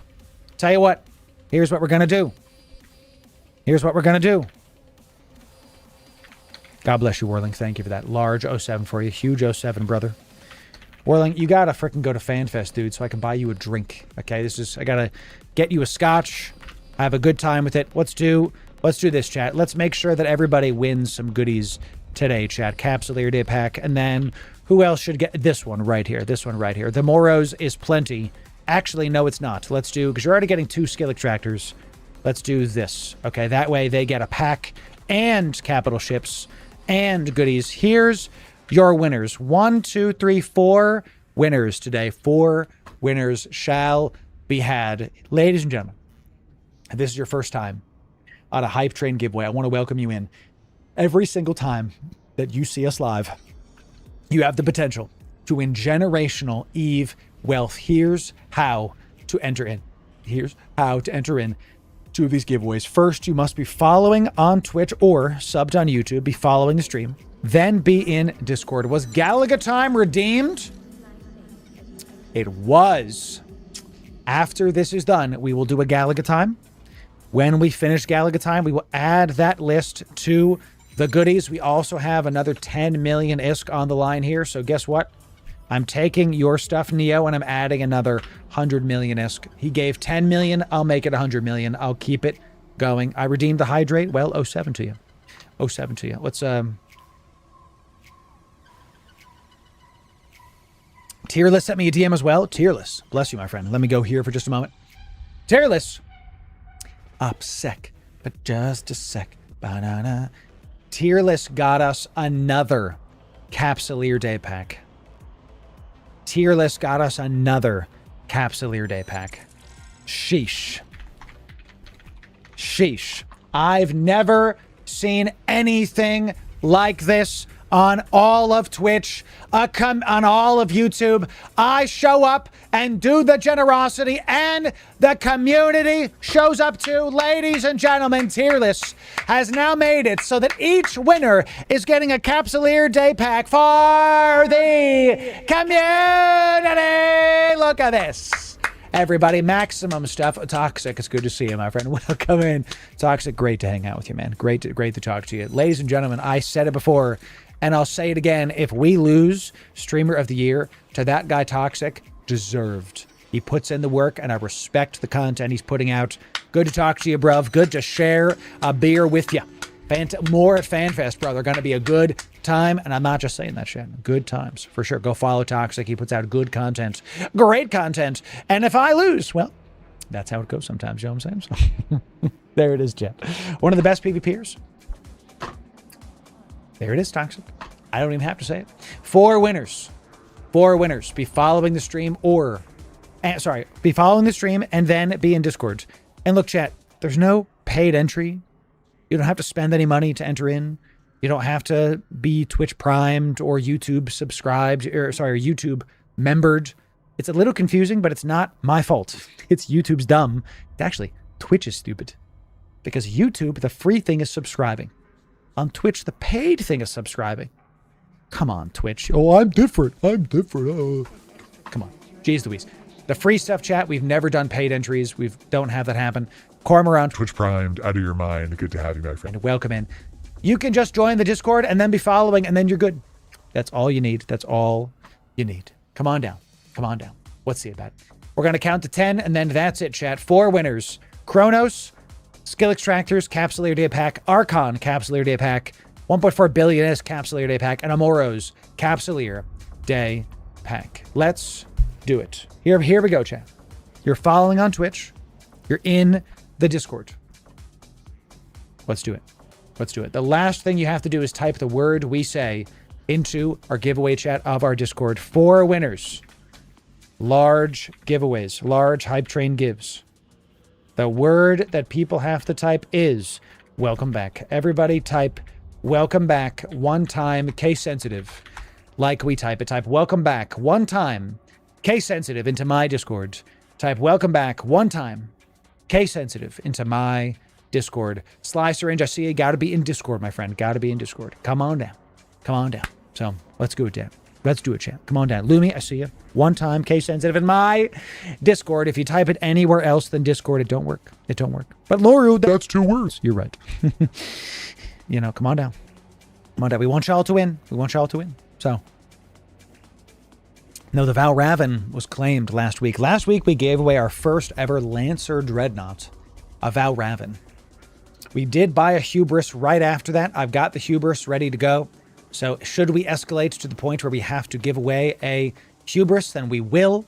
here's what we're going to do. Here's what we're going to do. God bless you, Warling. Thank you for that. Large 07 for you. Huge 07, brother. Warling, you got to freaking go to FanFest, dude, so I can buy you a drink. Okay, I got to get you a scotch. I have a good time with it. Let's do this, chat. Let's make sure that everybody wins some goodies today, chat. Capsuleer Day pack. And then who else should get this one right here? This one right here. The Moros is plenty. Actually, no, it's not. Let's do, because you're already getting 2 skill extractors. Let's do this. Okay, that way they get a pack and capital ships and goodies. Here's your winners. 1, 2, 3, 4 winners today. 4 winners shall be had. Ladies and gentlemen, if this is your first time on a Hype Train giveaway, I want to welcome you in. Every single time that you see us live, you have the potential to win generational Eve wealth. Here's how to enter in. Here's how to enter in 2 of these giveaways. First, you must be following on Twitch or subbed on YouTube. Be following the stream. Then be in Discord. Was Galaga Time redeemed? It was. After this is done, we will do a Galaga time. When we finish Galaga time, we will add that list to the goodies. We also have another 10 million ISK on the line here. So guess what? I'm taking your stuff, Neo, and I'm adding another 100 million ISK. He gave 10 million. I'll make it 100 million. I'll keep it going. I redeemed the hydrate. Well, 07 to you. 07 to you. Let's, Tearless sent me a DM as well. Tearless. Bless you, my friend. Let me go here for just a moment. Tearless. Up sec, but just a sec. Banana. Tearless got us another Capsuleer Day Pack. Tearless got us another Capsuleer Day Pack. Sheesh. Sheesh. I've never seen anything like this on all of Twitch, on all of YouTube. I show up and do the generosity, and the community shows up too. Ladies and gentlemen, Tearless has now made it so that each winner is getting a Capsuleer Day Pack for the community. Look at this. Everybody, maximum stuff. Toxic, it's good to see you, my friend. Welcome in. Toxic, great to hang out with you, man. Great to talk to you. Ladies and gentlemen, I said it before, and I'll say it again. If we lose Streamer of the Year to that guy Toxic, deserved. He puts in the work, and I respect the content he's putting out. Good to talk to you, bruv. Good to share a beer with you. More at FanFest, bro. They're going to be a good time, and I'm not just saying that shit. Good times, for sure. Go follow Toxic. He puts out good content. Great content. And if I lose, well, that's how it goes sometimes, you know what I'm saying? So, there it is, Jet. One of the best PvPers. There it is, Toxic. I don't even have to say it. 4 winners. 4 winners. Be following the stream or... be following the stream and then be in Discord. And look, chat, there's no paid entry. You don't have to spend any money to enter in. You don't have to be Twitch primed or YouTube subscribed, or YouTube membered. It's a little confusing, but it's not my fault. It's YouTube's dumb. Actually, Twitch is stupid. Because YouTube, the free thing is subscribing. On Twitch, the paid thing is subscribing. Come on, Twitch. Oh, I'm different. I'm different. Oh. Come on. Jeez Louise. The free stuff, chat, we've never done paid entries. We don't have that happen. Cormorant. Twitch primed, out of your mind. Good to have you, my friend. And welcome in. You can just join the Discord and then be following, and then you're good. That's all you need. That's all you need. Come on down. Come on down. Let's see about it. We're going to count to 10, and then that's it, chat. 4 winners. Chronos, Skill Extractors, Capsuleer Day Pack, Archon, Capsuleer Day Pack, 1.4 billion is Capsuleer Day Pack, and Amoros, Capsuleer Day Pack. Let's do it. Here we go, chat. You're following on Twitch. You're in the Discord. Let's do it. Let's do it. The last thing you have to do is type the word we say into our giveaway chat of our Discord. 4 winners. Large giveaways. Large hype train gives. The word that people have to type is welcome back. Everybody type welcome back one time, case sensitive. Like we type it. Type welcome back one time, case sensitive into my Discord. Type welcome back one time, case sensitive into my Discord. Sly Syringe, I see you. Gotta be in Discord, my friend. Gotta be in Discord. Come on down. Come on down. So let's go, Dan. Let's do it, champ. Come on down. Lumi, I see you. One time, case sensitive in my Discord. If you type it anywhere else than Discord, it don't work. It don't work. But Loru, that's 2 words. You're right. You know, come on down. Come on down. We want y'all to win. We want y'all to win. So. No, the Val Raven was claimed last week. Last week, we gave away our first ever Lancer Dreadnought, a Val Raven. We did buy a Hubris right after that. I've got the Hubris ready to go. So should we escalate to the point where we have to give away a Hubris, then we will.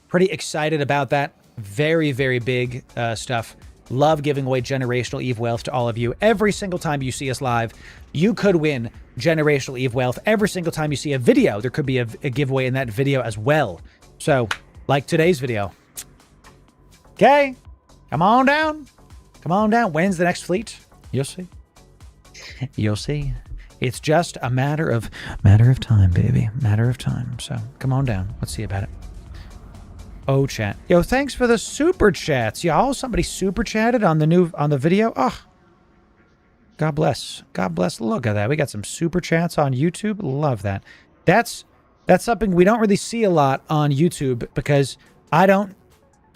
Pretty excited about that. Very, very big stuff. Love giving away Generational Eve Wealth to all of you. Every single time you see us live, you could win Generational Eve Wealth. Every single time you see a video, there could be a giveaway in that video as well. So, like today's video. Okay, come on down. Come on down. When's the next fleet? You'll see. You'll see. It's just a matter of time, baby. Matter of time. So, come on down. Let's see about it. Oh, chat. Yo, thanks for the super chats, y'all. Somebody super chatted on the video. Oh, God bless. God bless. Look at that. We got some super chats on YouTube. Love that. That's something we don't really see a lot on YouTube because I don't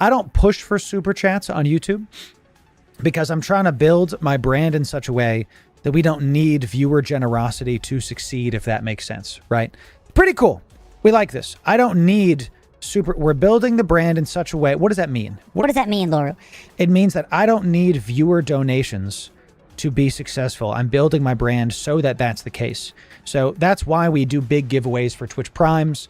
I don't push for super chats on YouTube because I'm trying to build my brand in such a way that we don't need viewer generosity to succeed, if that makes sense, right? Pretty cool. We like this. I don't need super. We're building the brand in such a way. What does that mean? What does that mean, Loru? It means that I don't need viewer donations to be successful. I'm building my brand so that that's the case. So that's why we do big giveaways for Twitch Primes.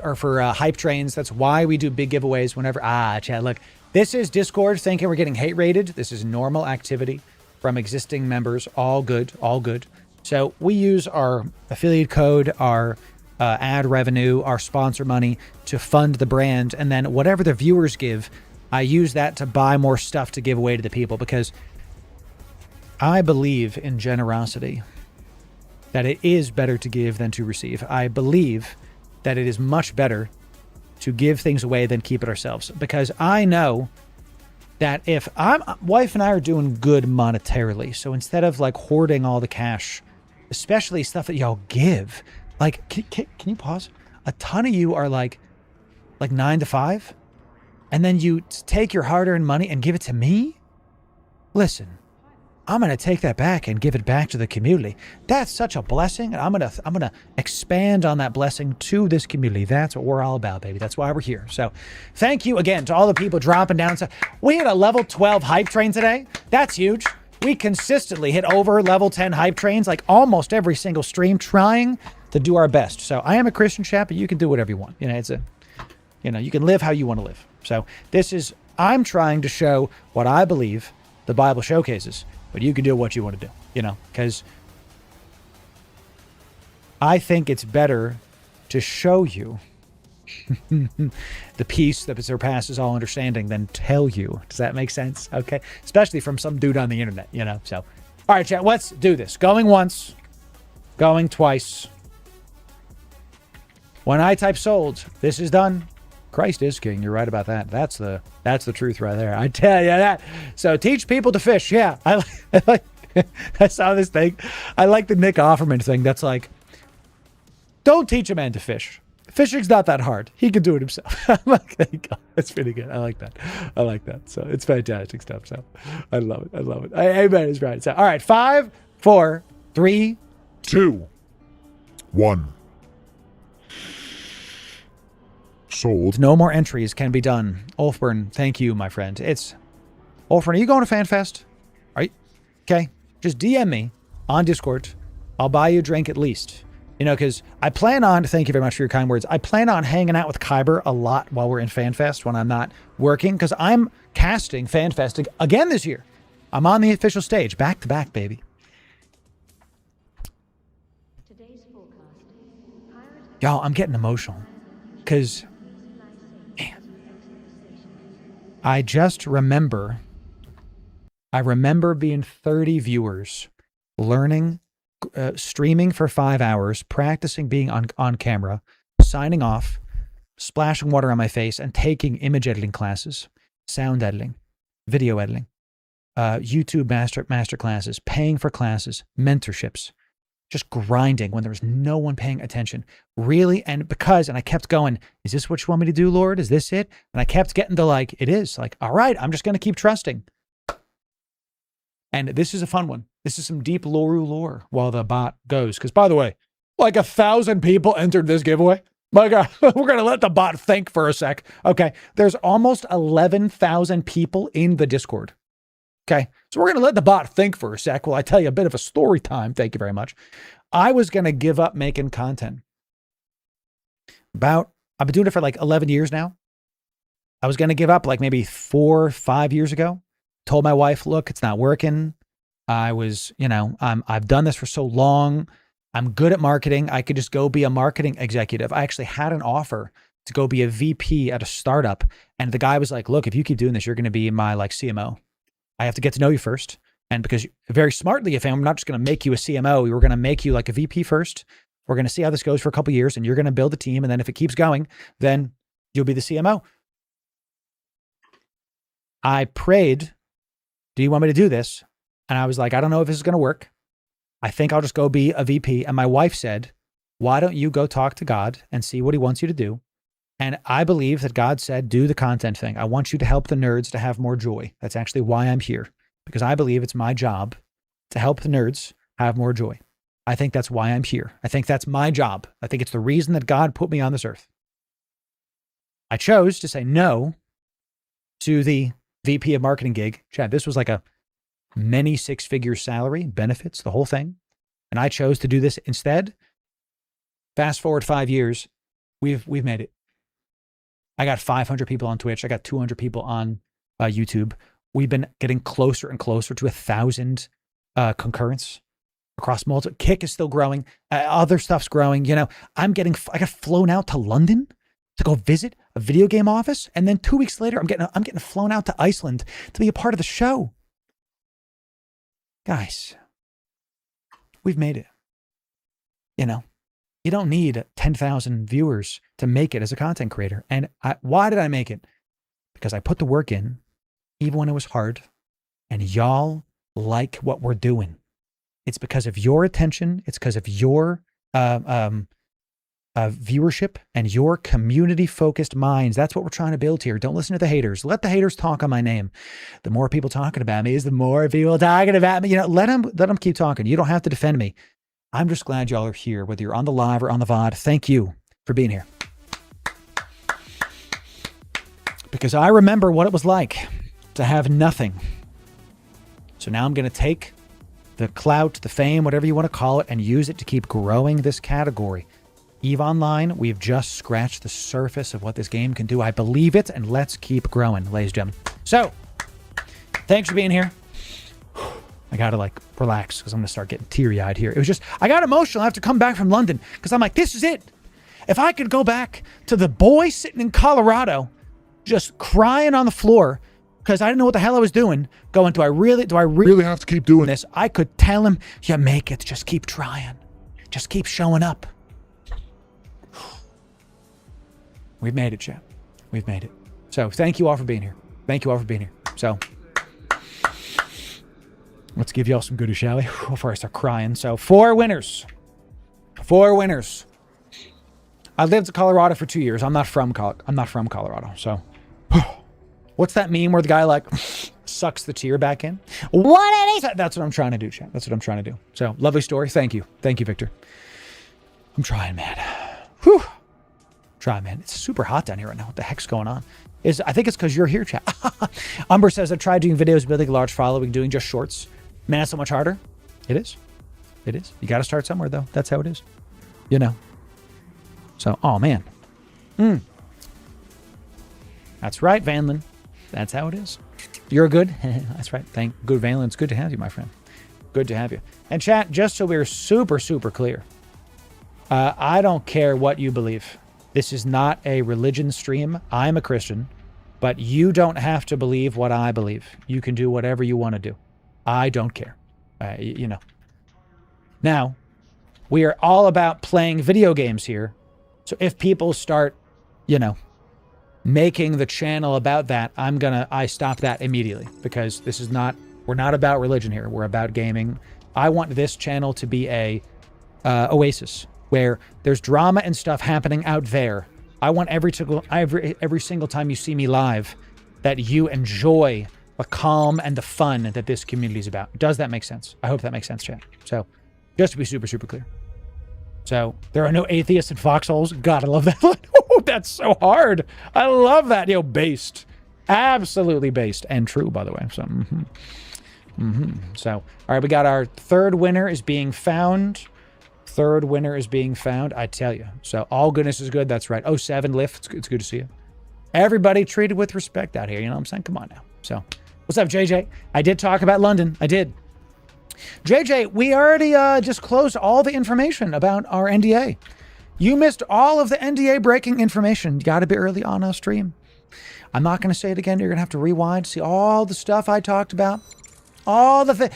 Or for hype trains. That's why we do big giveaways whenever. Chad, look. This is Discord thinking we're getting hate rated. This is normal activity from existing members. All good. All good. So we use our affiliate code, our ad revenue, our sponsor money to fund the brand. And then whatever the viewers give, I use that to buy more stuff to give away to the people, because I believe in generosity, that it is better to give than to receive. I believe that it is much better to give things away than keep it ourselves, because I know that if wife and I are doing good monetarily, so instead of like hoarding all the cash, especially stuff that y'all give, like, can you pause? A ton of you are like 9 to 5, and then you take your hard-earned money and give it to me? Listen, I'm going to take that back and give it back to the community. That's such a blessing. And I'm going to expand on that blessing to this community. That's what we're all about, baby. That's why we're here. So thank you again to all the people dropping down. We had a level 12 hype train today. That's huge. We consistently hit over level 10 hype trains like almost every single stream, trying to do our best. So I am a Christian chap, but you can do whatever you want. You can live how you want to live. So I'm trying to show what I believe the Bible showcases. But you can do what you want to do, because I think it's better to show you the peace that surpasses all understanding than tell you. Does that make sense? Okay. Especially from some dude on the internet, So, all right, chat, let's do this. Going once, going twice. When I type sold, this is done. Christ is king. You're right about that. That's the truth right there. I tell you that. So teach people to fish. Yeah, I saw this thing. I like the Nick Offerman thing. That's like, don't teach a man to fish. Fishing's not that hard. He can do it himself. I'm like, there you go. That's pretty good. I like that. So it's fantastic stuff. So I love it. Amen is right. So all right, 5, 4, 3, 2, 1. Sold. No more entries can be done. Ulfburn, thank you, my friend. Ulfburn, are you going to FanFest? Are you? Okay. Just DM me on Discord. I'll buy you a drink at least. Because I plan on, thank you very much for your kind words. I plan on hanging out with Kyber a lot while we're in FanFest when I'm not working, because I'm casting FanFest again this year. I'm on the official stage, back to back, baby. Y'all, I'm getting emotional because, man, I remember being 30 viewers, learning, streaming for 5 hours, practicing being on camera, signing off, splashing water on my face, and taking image editing classes, sound editing, video editing, YouTube master classes, paying for classes, mentorships, just grinding when there was no one paying attention. Really, and I kept going, is this what you want me to do, Lord? Is this it? And I kept getting to like, it is. Like, all right, I'm just going to keep trusting. And this is a fun one. This is some deep Loru lore while the bot goes. Because, by the way, like 1,000 people entered this giveaway. My God, we're going to let the bot think for a sec. Okay, there's almost 11,000 people in the Discord. Okay, so we're going to let the bot think for a sec while I tell you a bit of a story time. Thank you very much. I was going to give up making content. I've been doing it for like 11 years now. I was going to give up like maybe 4 or 5 years ago. Told my wife, look, it's not working. I've done this for so long. I'm good at marketing. I could just go be a marketing executive. I actually had an offer to go be a VP at a startup. And the guy was like, look, if you keep doing this, you're going to be my like CMO. I have to get to know you first. And because very smartly, if I'm not just going to make you a CMO, we were going to make you like a VP first. We're going to see how this goes for a couple of years, and you're going to build a team. And then if it keeps going, then you'll be the CMO. I prayed, do you want me to do this? And I was like, I don't know if this is going to work. I think I'll just go be a VP. And my wife said, why don't you go talk to God and see what he wants you to do? And I believe that God said, do the content thing. I want you to help the nerds to have more joy. That's actually why I'm here, because I believe it's my job to help the nerds have more joy. I think that's why I'm here. I think that's my job. I think it's the reason that God put me on this earth. I chose to say no to the VP of marketing gig. Chad, this was like a many six-figure salary, benefits, the whole thing. And I chose to do this instead. Fast forward 5 years, we've made it. I got 500 people on Twitch. I got 200 people on YouTube. We've been getting closer and closer to 1,000 concurrents across multiple. Kick is still growing. Other stuff's growing. You know, I got flown out to London to go visit a video game office, and then 2 weeks later, I'm getting flown out to Iceland to be a part of the show. Guys, we've made it. You know, you don't need 10,000 viewers to make it as a content creator. And why did I make it? Because I put the work in, even when it was hard, and y'all like what we're doing. It's because of your attention. It's because of your viewership and your community-focused minds. That's what we're trying to build here. Don't listen to the haters. Let the haters talk on my name. The more people talking about me is the more people talking about me. You know, let them keep talking. You don't have to defend me. I'm just glad y'all are here, whether you're on the live or on the VOD. Thank you for being here. Because I remember what it was like to have nothing. So now I'm going to take the clout, the fame, whatever you want to call it, and use it to keep growing this category. EVE Online, we've just scratched the surface of what this game can do. I believe it, and let's keep growing, ladies and gentlemen. So, thanks for being here. I gotta relax because I'm gonna start getting teary-eyed here. It was just, I got emotional after coming back from London because I'm like, this is it. If I could go back to the boy sitting in Colorado, just crying on the floor because I didn't know what the hell I was doing, going, do I really have to keep doing this? I could tell him, you make it, just keep trying. Just keep showing up. We've made it, chat. We've made it. So thank you all for being here. Thank you all for being here. So let's give y'all some goodies, shall we? Before I start crying. So 4 winners. 4 winners. I lived in Colorado for 2 years. I'm not from Colorado. So what's that meme where the guy like sucks the tear back in? That's what I'm trying to do, chat. That's what I'm trying to do. So lovely story. Thank you. Thank you, Victor. I'm trying, man. Whew. Try, man. It's super hot down here right now. What the heck's going on? I think it's because you're here, chat. Umber says, I've tried doing videos, building a large following, doing just shorts. Man, it's so much harder. It is. It is. You got to start somewhere, though. That's how it is. You know. So, oh, man. That's right, Vanlin. That's how it is. You're good. That's right. Good, Vanlin. It's good to have you, my friend. Good to have you. And chat, just so we're super, super clear, I don't care what you believe. This is not a religion stream. I'm a Christian, but you don't have to believe what I believe. You can do whatever you want to do. I don't care. You know. Now, we are all about playing video games here. So if people start, you know, making the channel about that, I stop that immediately because this is not, we're not about religion here. We're about gaming. I want this channel to be a oasis where there's drama and stuff happening out there. I want every single time you see me live that you enjoy the calm and the fun that this community is about. Does that make sense? I hope that makes sense, chat. So, just to be super, super clear. So, there are no atheists in foxholes. God, I love that one. Oh, that's so hard. I love that. You know, based. Absolutely based. And true, by the way. So, So, all right, we got our third winner is being found. Third winner is being found, I tell you. So all goodness is good. That's right. 07 Lift. It's good to see you. Everybody treated with respect out here. You know what I'm saying? Come on now. So what's up, JJ? I did talk about London. I did. JJ, we already just closed all the information about our NDA. You missed all of the NDA breaking information. You got to be early on a stream. I'm not going to say it again. You're going to have to rewind, see all the stuff I talked about. All the things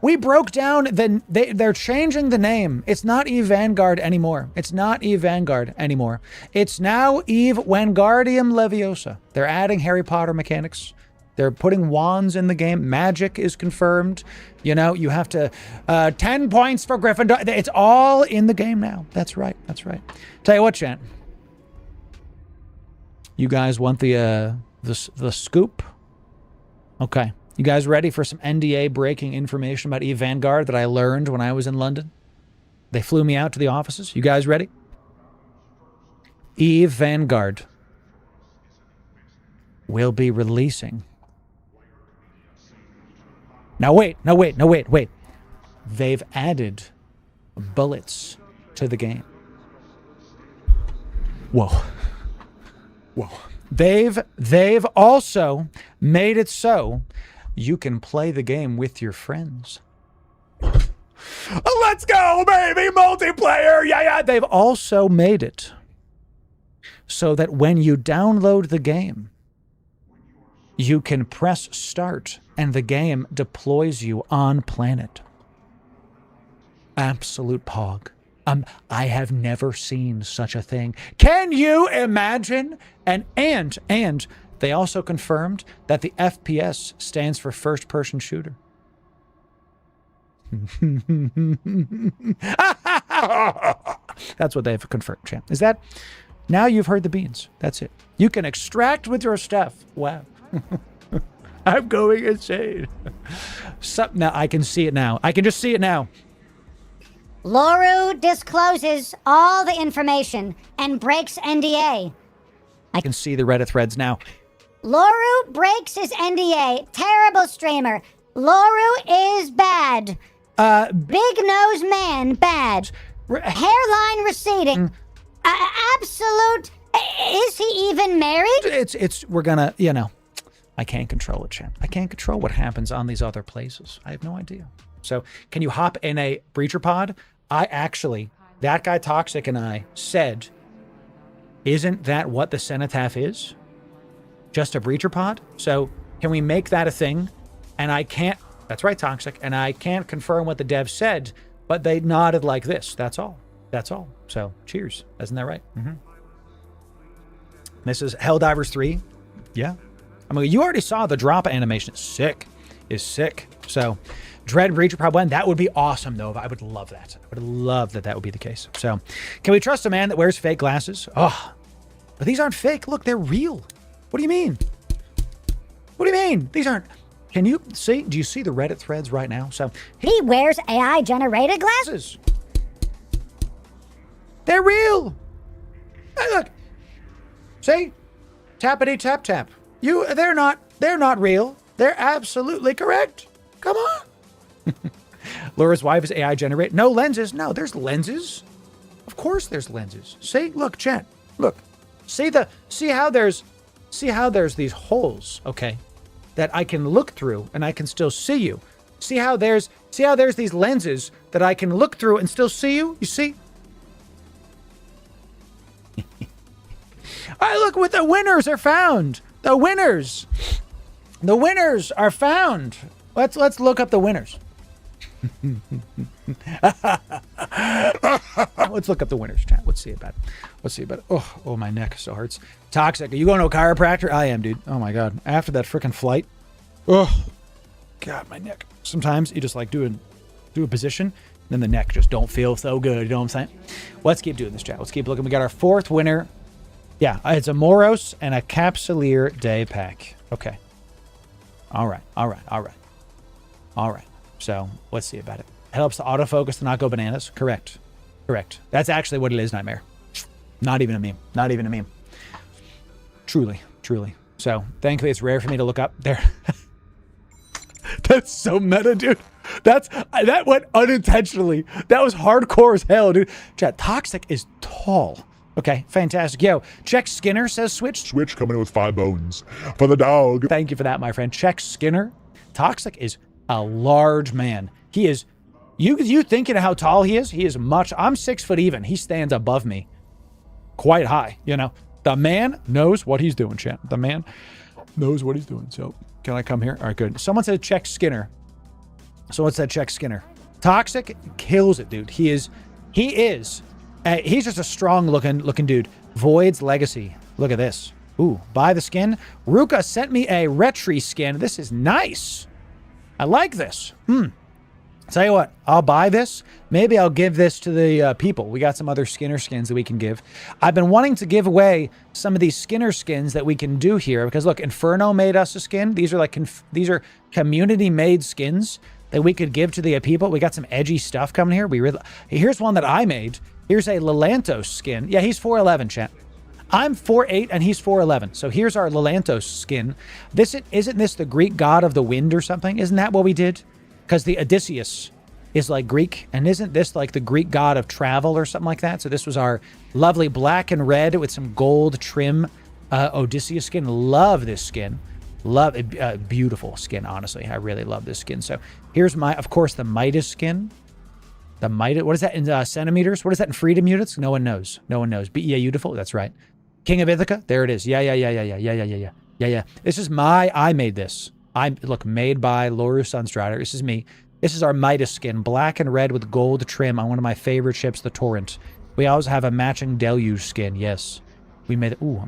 we broke down. They're changing the name. It's not Eve Vanguard anymore. It's not Eve Vanguard anymore. It's now Eve Vanguardium Leviosa. They're adding Harry Potter mechanics. They're putting wands in the game. Magic is confirmed. You know, you have to 10 points for Gryffindor. It's all in the game now. That's right. That's right. Tell you what, chat. You guys want the scoop? Okay. You guys ready for some NDA breaking information about Eve Vanguard that I learned when I was in London? They flew me out to the offices. You guys ready? Eve Vanguard will be releasing. Now wait. They've added bullets to the game. Whoa. They've also made it so you can play the game with your friends. Let's go, baby! Multiplayer! Yeah. They've also made it so that when you download the game, you can press start and the game deploys you on planet. Absolute pog. I have never seen such a thing. Can you imagine? And they also confirmed that the FPS stands for first person shooter. That's what they've confirmed, champ. Is that now you've heard the beans? That's it. You can extract with your stuff. Wow. I'm going insane. Now I can see it now. I can just see it now. Loru discloses all the information and breaks NDA. I can see the Reddit threads now. Loru breaks his NDA. Terrible streamer. Loru is bad. Big nose man, bad. Hairline receding. Absolute. Is he even married? We're gonna, I can't control it, champ. I can't control what happens on these other places. I have no idea. So can you hop in a breacher pod? That guy Toxic and I said, isn't that what the cenotaph is? Just a breacher pod? So can we make that a thing? And I can't, that's right, Toxic, and I can't confirm what the dev said, but they nodded like this. That's all. So cheers. Isn't that right? Mm-hmm. This is Helldivers 3. Yeah. I mean, you already saw the drop animation. Is sick. So Dread Breacher Pod 1, that would be awesome, though. I would love that. I would love that would be the case. So can we trust a man that wears fake glasses? Oh, but these aren't fake. Look, they're real. What do you mean? What do you mean? These aren't. Can you see? Do you see the Reddit threads right now? So he wears AI-generated glasses. They're real. Hey, look. See? Tappity tap tap. They're not real. They're absolutely correct. Come on. Laura's wife is AI generated. No lenses. No, there's lenses. Of course there's lenses. See? Look, chat. Look. See how there's these holes, okay, that I can look through and I can still see you. See how there's these lenses that I can look through and still see you? You see? All right, look what the winners are found. The winners are found. Let's look up the winners. Let's look up the winners, chat. Let's see about it. Oh, my neck so hurts. Toxic, are you going to a chiropractor? I am, dude. Oh my god. After that freaking flight. Oh, god, my neck. Sometimes you just like do a position, then the neck just don't feel so good. You know what I'm saying? Let's keep doing this, chat. Let's keep looking. We got our fourth winner. Yeah, it's a Moros and a Capsuleer day pack. Okay. All right. So let's see about it. Helps the autofocus to not go bananas. Correct. That's actually what it is, Nightmare. Not even a meme. Truly. So thankfully it's rare for me to look up there. That's so meta, dude. That went unintentionally. That was hardcore as hell, dude. Chat, Toxic is tall. Okay, fantastic. Yo, Check Skinner says Switch. Switch coming in with 5 bones for the dog. Thank you for that, my friend. Check Skinner. Toxic is a large man. He is, you thinking of how tall he is? He is much, I'm 6 foot even. He stands above me quite high, The man knows what he's doing, champ. The man knows what he's doing. So can I come here? All right, good. Someone said Check Skinner. Toxic kills it, dude. He is he's just a strong looking dude. Void's Legacy. Look at this. Ooh, buy the skin. Ruka sent me a Retri skin. This is nice. I like this. Tell you what, I'll buy this. Maybe I'll give this to the people. We got some other Skinner skins that we can give. I've been wanting to give away some of these Skinner skins that we can do here because look, Inferno made us a skin. These are like these are community-made skins that we could give to the people. We got some edgy stuff coming here. Here's one that I made. Here's a Lelantos skin. Yeah, he's 4'11", chat. I'm 4'8", and he's 4'11". So here's our Lelantos skin. Isn't this the Greek god of the wind or something? Isn't that what we did? Because the Odysseus is like Greek, and isn't this like the Greek god of travel or something like that? So this was our lovely black and red with some gold trim Odysseus skin. Love this skin. Love it. Beautiful skin, honestly. I really love this skin. So here's of course, the Midas skin. The Midas, what is that in centimeters? What is that in freedom units? No one knows. No one knows. Yeah, beautiful. That's right. King of Ithaca. There it is. Yeah. This is I made this. Look, made by Loru Sunstrider. This is me. This is our Midas skin, black and red with gold trim on one of my favorite ships, the Torrent. We also have a matching Deluge skin. Yes, we made it. Ooh,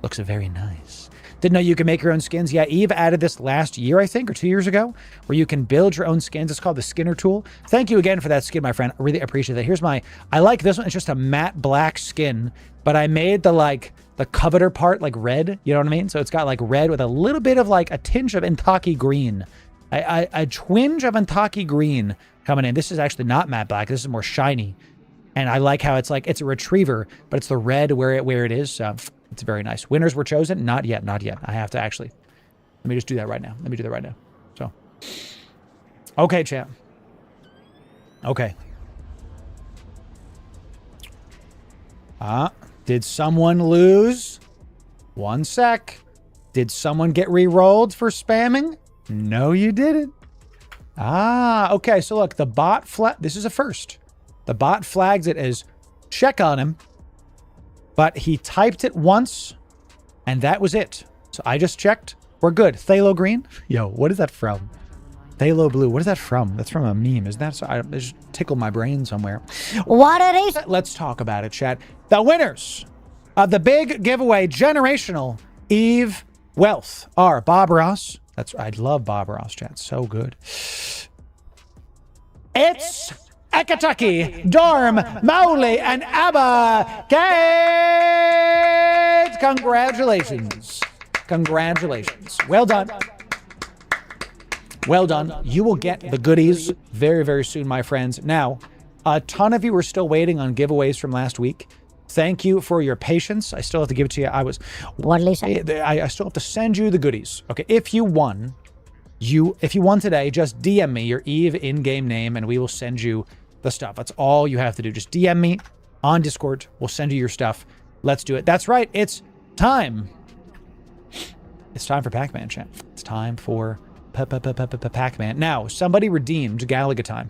looks very nice. Didn't know you can make your own skins. Yeah, Eve added this last year, I think, or 2 years ago, where you can build your own skins. It's called the Skinner tool. Thank you again for that skin, my friend. I really appreciate that. Here's I like this one. It's just a matte black skin, but I made the coveter part like red. You know what I mean? So it's got like red with a little bit of like a tinge of Intaki green. A twinge of Intaki green coming in. This is actually not matte black. This is more shiny. And I like how it's like, it's a retriever, but it's the red where it is. So it's very nice. Winners were chosen? Not yet. I have to actually, let me just do that right now. So, okay, chat. Okay. Did someone lose? 1 sec. Did someone get re-rolled for spamming? No, you didn't. Okay. So look, the bot this is a first. The bot flags it as check on him, but he typed it once, and that was it. So I just checked. We're good. Thalo green. Yo, what is that from? Thalo blue. What is that from? That's from a meme. Isn't that? So I just tickled my brain somewhere. What are these? Let's talk about it, chat. The winners of the big giveaway generational Eve wealth are Bob Ross. I love Bob Ross, chat. So good. It's Ekataki, Dorm, Mauli, and Abba Kate! Congratulations. Well done. Well done. You will get the goodies very, very soon, my friends. Now, a ton of you are still waiting on giveaways from last week. Thank you for your patience. I still have to give it to you. What did he say? I still have to send you the goodies. Okay, if you won today, just DM me your Eve in-game name and we will send you the stuff. That's all you have to do. Just DM me on Discord. We'll send you your stuff. Let's do it. That's right. It's time. It's time for Pac-Man, chat. It's time for Pac-Man. Now, somebody redeemed Galaga time.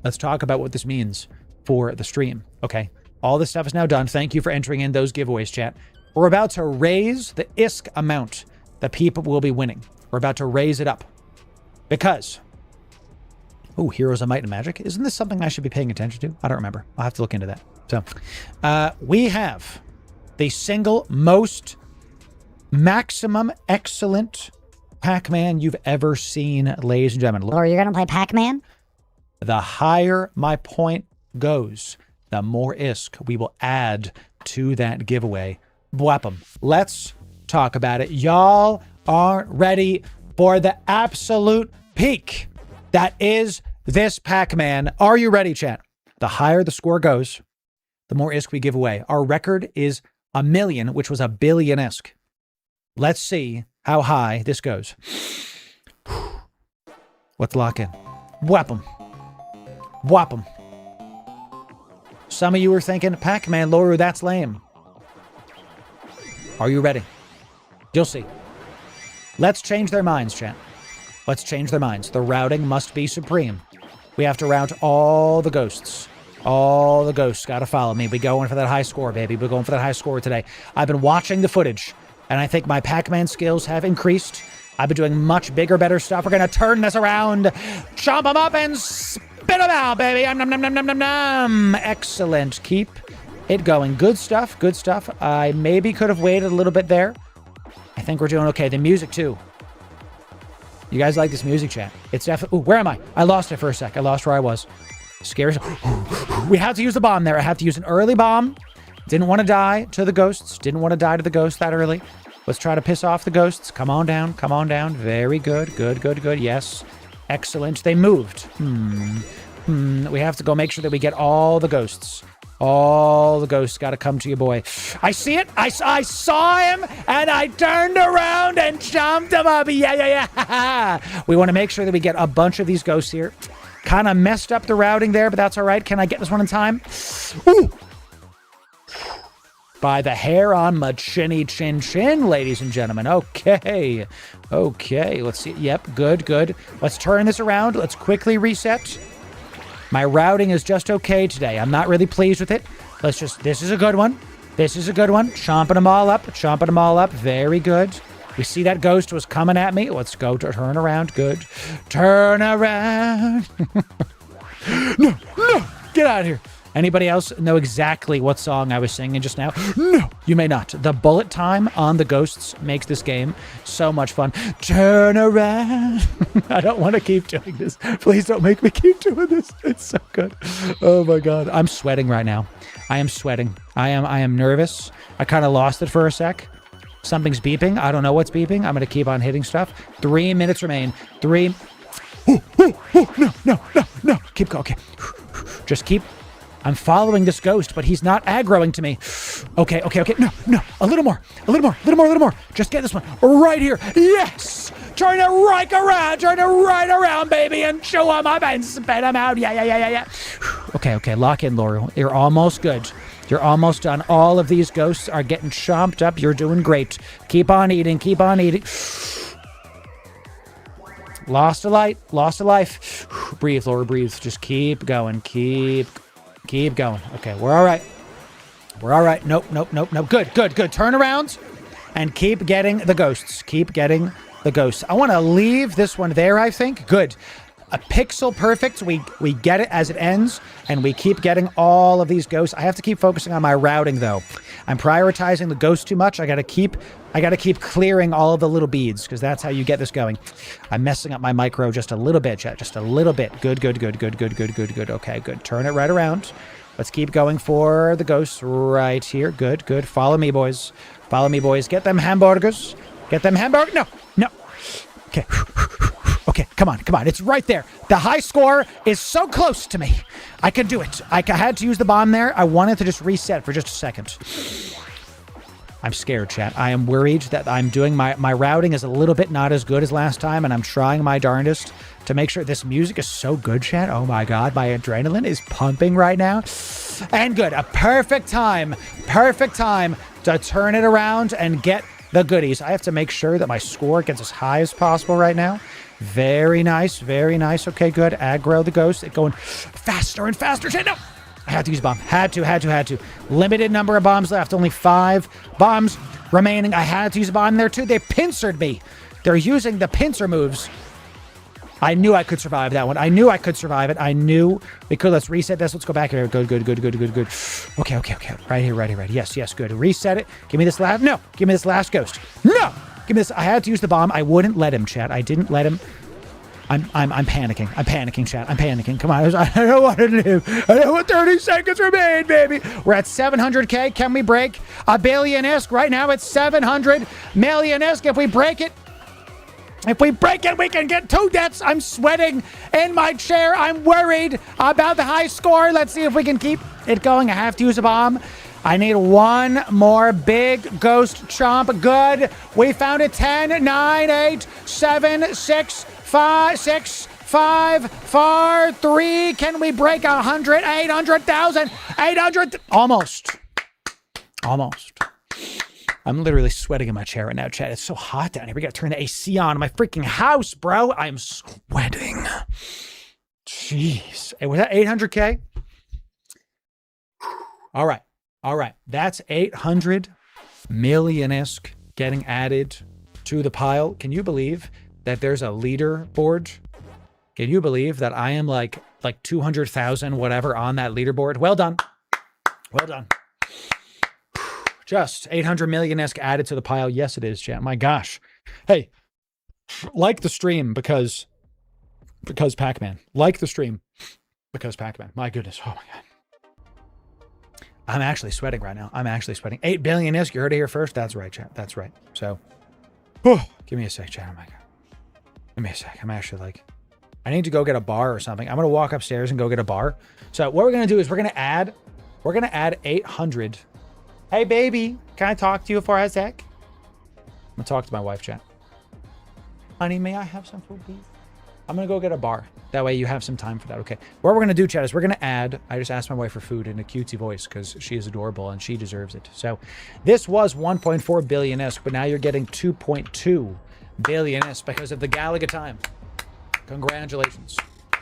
Let's talk about what this means for the stream. Okay. All this stuff is now done. Thank you for entering in those giveaways, chat. We're about to raise the ISK amount that people will be winning. We're about to raise it up. Because... oh, Heroes of Might and Magic. Isn't this something I should be paying attention to? I don't remember. I'll have to look into that. So, we have the single most maximum excellent Pac-Man you've ever seen, ladies and gentlemen. Or you're going to play Pac-Man? The higher my point goes, the more ISK we will add to that giveaway. Bwap'em. Let's talk about it. Y'all are ready for the absolute peak that is this Pac-Man. Are you ready, chat? The higher the score goes, the more ISK we give away. Our record is 1 million, which was 1 billion ISK. Let's see how high this goes. Let's lock in. Bwap'em. Some of you are thinking, Pac-Man, Loru, that's lame. Are you ready? You'll see. Let's change their minds, chat. Let's change their minds. The routing must be supreme. We have to route all the ghosts. All the ghosts gotta follow me. We're going for that high score, baby. We're going for that high score today. I've been watching the footage, and I think my Pac-Man skills have increased. I've been doing much bigger, better stuff. We're gonna turn this around, chomp them up, and spit them out, baby. Nom, nom, nom, nom, nom, nom. Excellent. Keep it going. Good stuff. Good stuff. I maybe could have waited a little bit there. I think we're doing okay. The music, too. You guys like this music, chat? It's definitely... Ooh, where am I? I lost it for a sec. I lost where I was. Scary. We have to use the bomb there. I have to use an early bomb. Didn't want to die to the ghosts. Didn't want to die to the ghosts that early. Let's try to piss off the ghosts. Come on down. Come on down. Very good. Good, good, good. Yes. Excellent. They moved. We have to go make sure that we get all the ghosts. All the ghosts got to come to you, boy. I see it. I saw him, and I turned around and chomped him up. Yeah. We want to make sure that we get a bunch of these ghosts here. Kind of messed up the routing there, but that's all right. Can I get this one in time? Ooh. By the hair on my chinny chin, ladies and gentlemen. Okay. Let's see. Yep. Good. Let's turn this around. Let's quickly reset. My routing is just okay today. I'm not really pleased with it. This is a good one. Chomping them all up. Very good. We see that ghost was coming at me. Let's go to turn around. Good. Turn around. No. Get out of here. Anybody else know exactly what song I was singing just now? No, you may not. The bullet time on the ghosts makes this game so much fun. Turn around. I don't want to keep doing this. Please don't make me keep doing this. It's so good. Oh my God. I'm sweating right now. I am sweating. I am nervous. I kind of lost it for a sec. Something's beeping. I don't know what's beeping. I'm going to keep on hitting stuff. 3 minutes remain. 3. No. Keep going. Okay. Just keep... I'm following this ghost, but he's not aggroing to me. Okay. No. A little more. Just get this one right here. Yes! Turn it right around, baby, and show him up and spit him out. Yeah. Okay. Lock in, Loru. You're almost good. You're almost done. All of these ghosts are getting chomped up. You're doing great. Keep on eating. Lost a life. Breathe, Loru, breathe. Just keep going. Keep going. Okay, we're all right. Nope. Good. Turn around and keep getting the ghosts. I want to leave this one there, I think. Good. A pixel perfect. We get it as it ends, and we keep getting all of these ghosts. I have to keep focusing on my routing, though. I'm prioritizing the ghosts too much. I got to keep clearing all of the little beads, because that's how you get this going. I'm messing up my micro just a little bit, chat. Just a little bit. Good. Okay, good. Turn it right around. Let's keep going for the ghosts right here. Good. Follow me, boys. Get them hamburgers. No. Okay, come on. It's right there. The high score is so close to me. I can do it. I had to use the bomb there. I wanted to just reset for just a second. I'm scared, chat. I am worried that I'm doing my routing is a little bit not as good as last time, and I'm trying my darndest to make sure this music is so good, chat. Oh my God, my adrenaline is pumping right now. And good. A perfect time to turn it around and get the goodies. I have to make sure that my score gets as high as possible right now. Very nice. Okay, good. Aggro the ghost. It's going faster and faster. Shit, no! I had to use a bomb. Had to. Limited number of bombs left. Only 5 bombs remaining. I had to use a bomb there too. They pincered me. They're using the pincer moves. I knew I could survive that one. I knew I could survive it. I knew we could. Let's reset this. Let's go back here. Good. Okay. Right here. Yes, good. Reset it. Give me this last. No. Give me this last ghost. No. Give me this. I had to use the bomb. I wouldn't let him, chat. I didn't let him. I'm panicking. I'm panicking, chat. I'm panicking. Come on. I don't want to live. I don't want 30 seconds remain, baby. We're at 700K. Can we break a billion-esque? Right now it's 700 million-esque. If we break it, we can get 2 deaths. I'm sweating in my chair. I'm worried about the high score. Let's see if we can keep it going. I have to use a bomb. I need one more big ghost chomp. Good. We found it. 10, 9, 8, 7, 6, 5, 6, 5, 4, 3. Can we break 100, 800,000, 800? Almost. I'm literally sweating in my chair right now, chat. It's so hot down here. We gotta turn the AC on in my freaking house, bro. I'm sweating. Jeez. Hey, was that 800K? All right. That's 800 million-esque getting added to the pile. Can you believe that there's a leaderboard? Can you believe that I am like 200,000 whatever on that leaderboard? Well done. Just 800 million-esque added to the pile. Yes, it is, chat. My gosh. Hey, Like the stream because Pac-Man. Like the stream because Pac-Man. My goodness. Oh my God. I'm actually sweating right now. I'm actually sweating. 8 billion ISK. You heard it here first. That's right, chat. That's right. So, give me a sec, chat. Oh my God. Give me a sec. I'm actually like, I need to go get a bar or something. I'm going to walk upstairs and go get a bar. So what we're going to do is we're going to add 800. Hey, baby. Can I talk to you for a sec? I'm going to talk to my wife, chat. Honey, may I have some food, please? I'm going to go get a bar. That way you have some time for that, okay? What we're going to do, chat, is we're going to add... I just asked my wife for food in a cutesy voice because she is adorable and she deserves it. So this was 1.4 billion ISK, but now you're getting 2.2 billion ISK because of the Galaga time. Congratulations.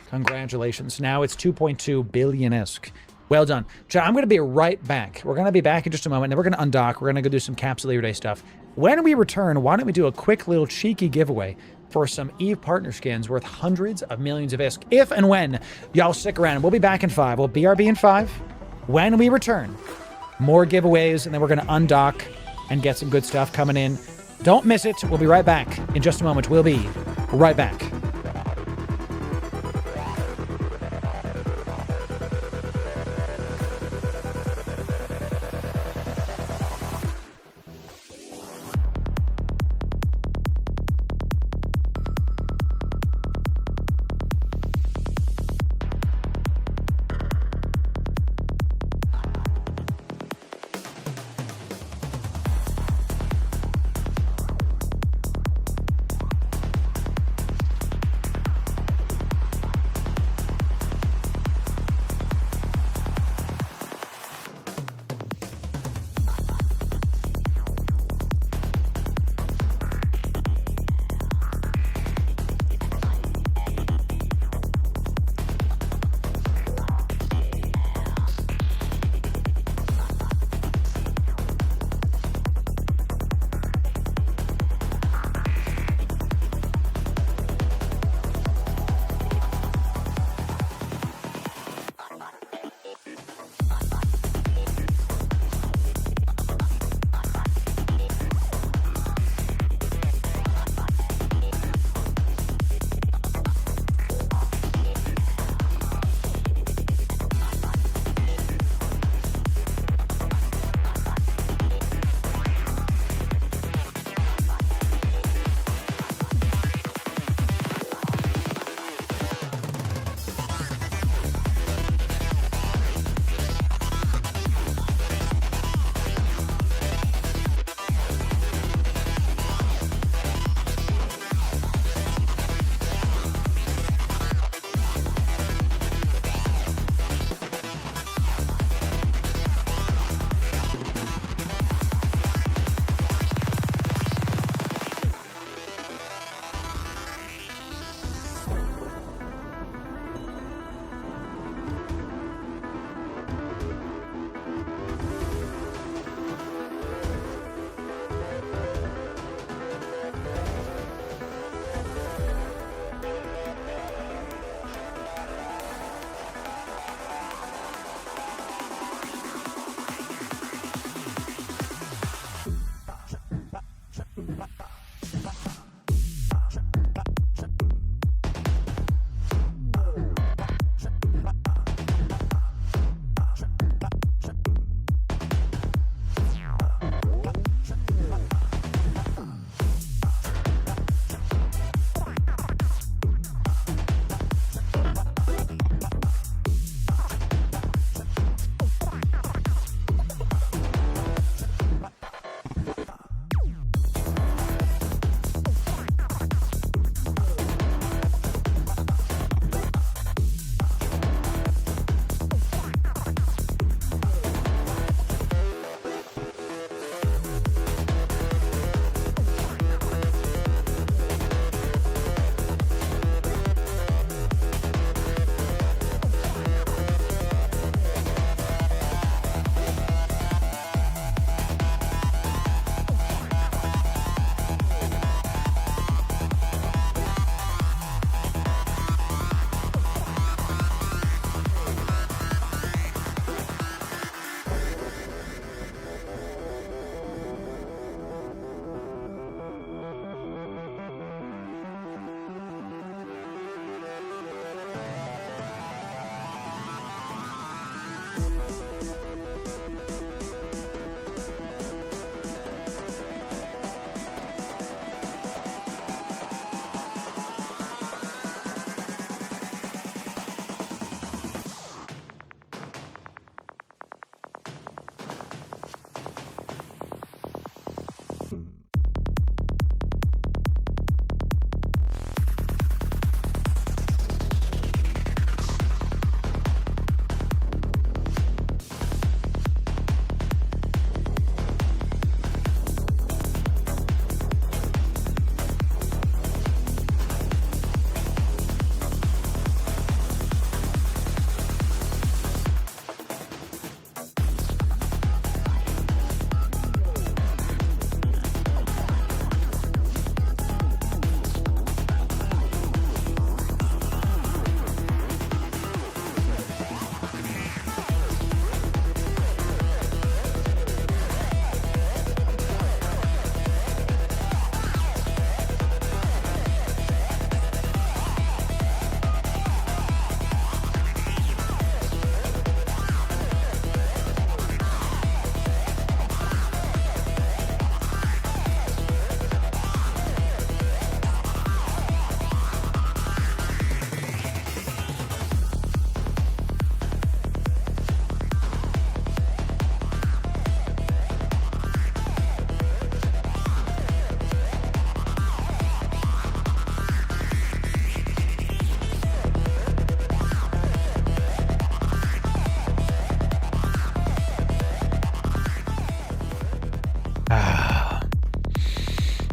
Congratulations. Now it's 2.2 billion ISK. Well done. Chat, I'm going to be right back. We're going to be back in just a moment. Then we're going to undock. We're going to go do some Capsuleer Day stuff. When we return, why don't we do a quick little cheeky giveaway for some EVE partner skins worth hundreds of millions of ISK. If and when y'all stick around, we'll be back in 5. We'll BRB in 5. When we return, more giveaways, and then we're going to undock and get some good stuff coming in. Don't miss it. We'll be right back in just a moment. We'll be right back.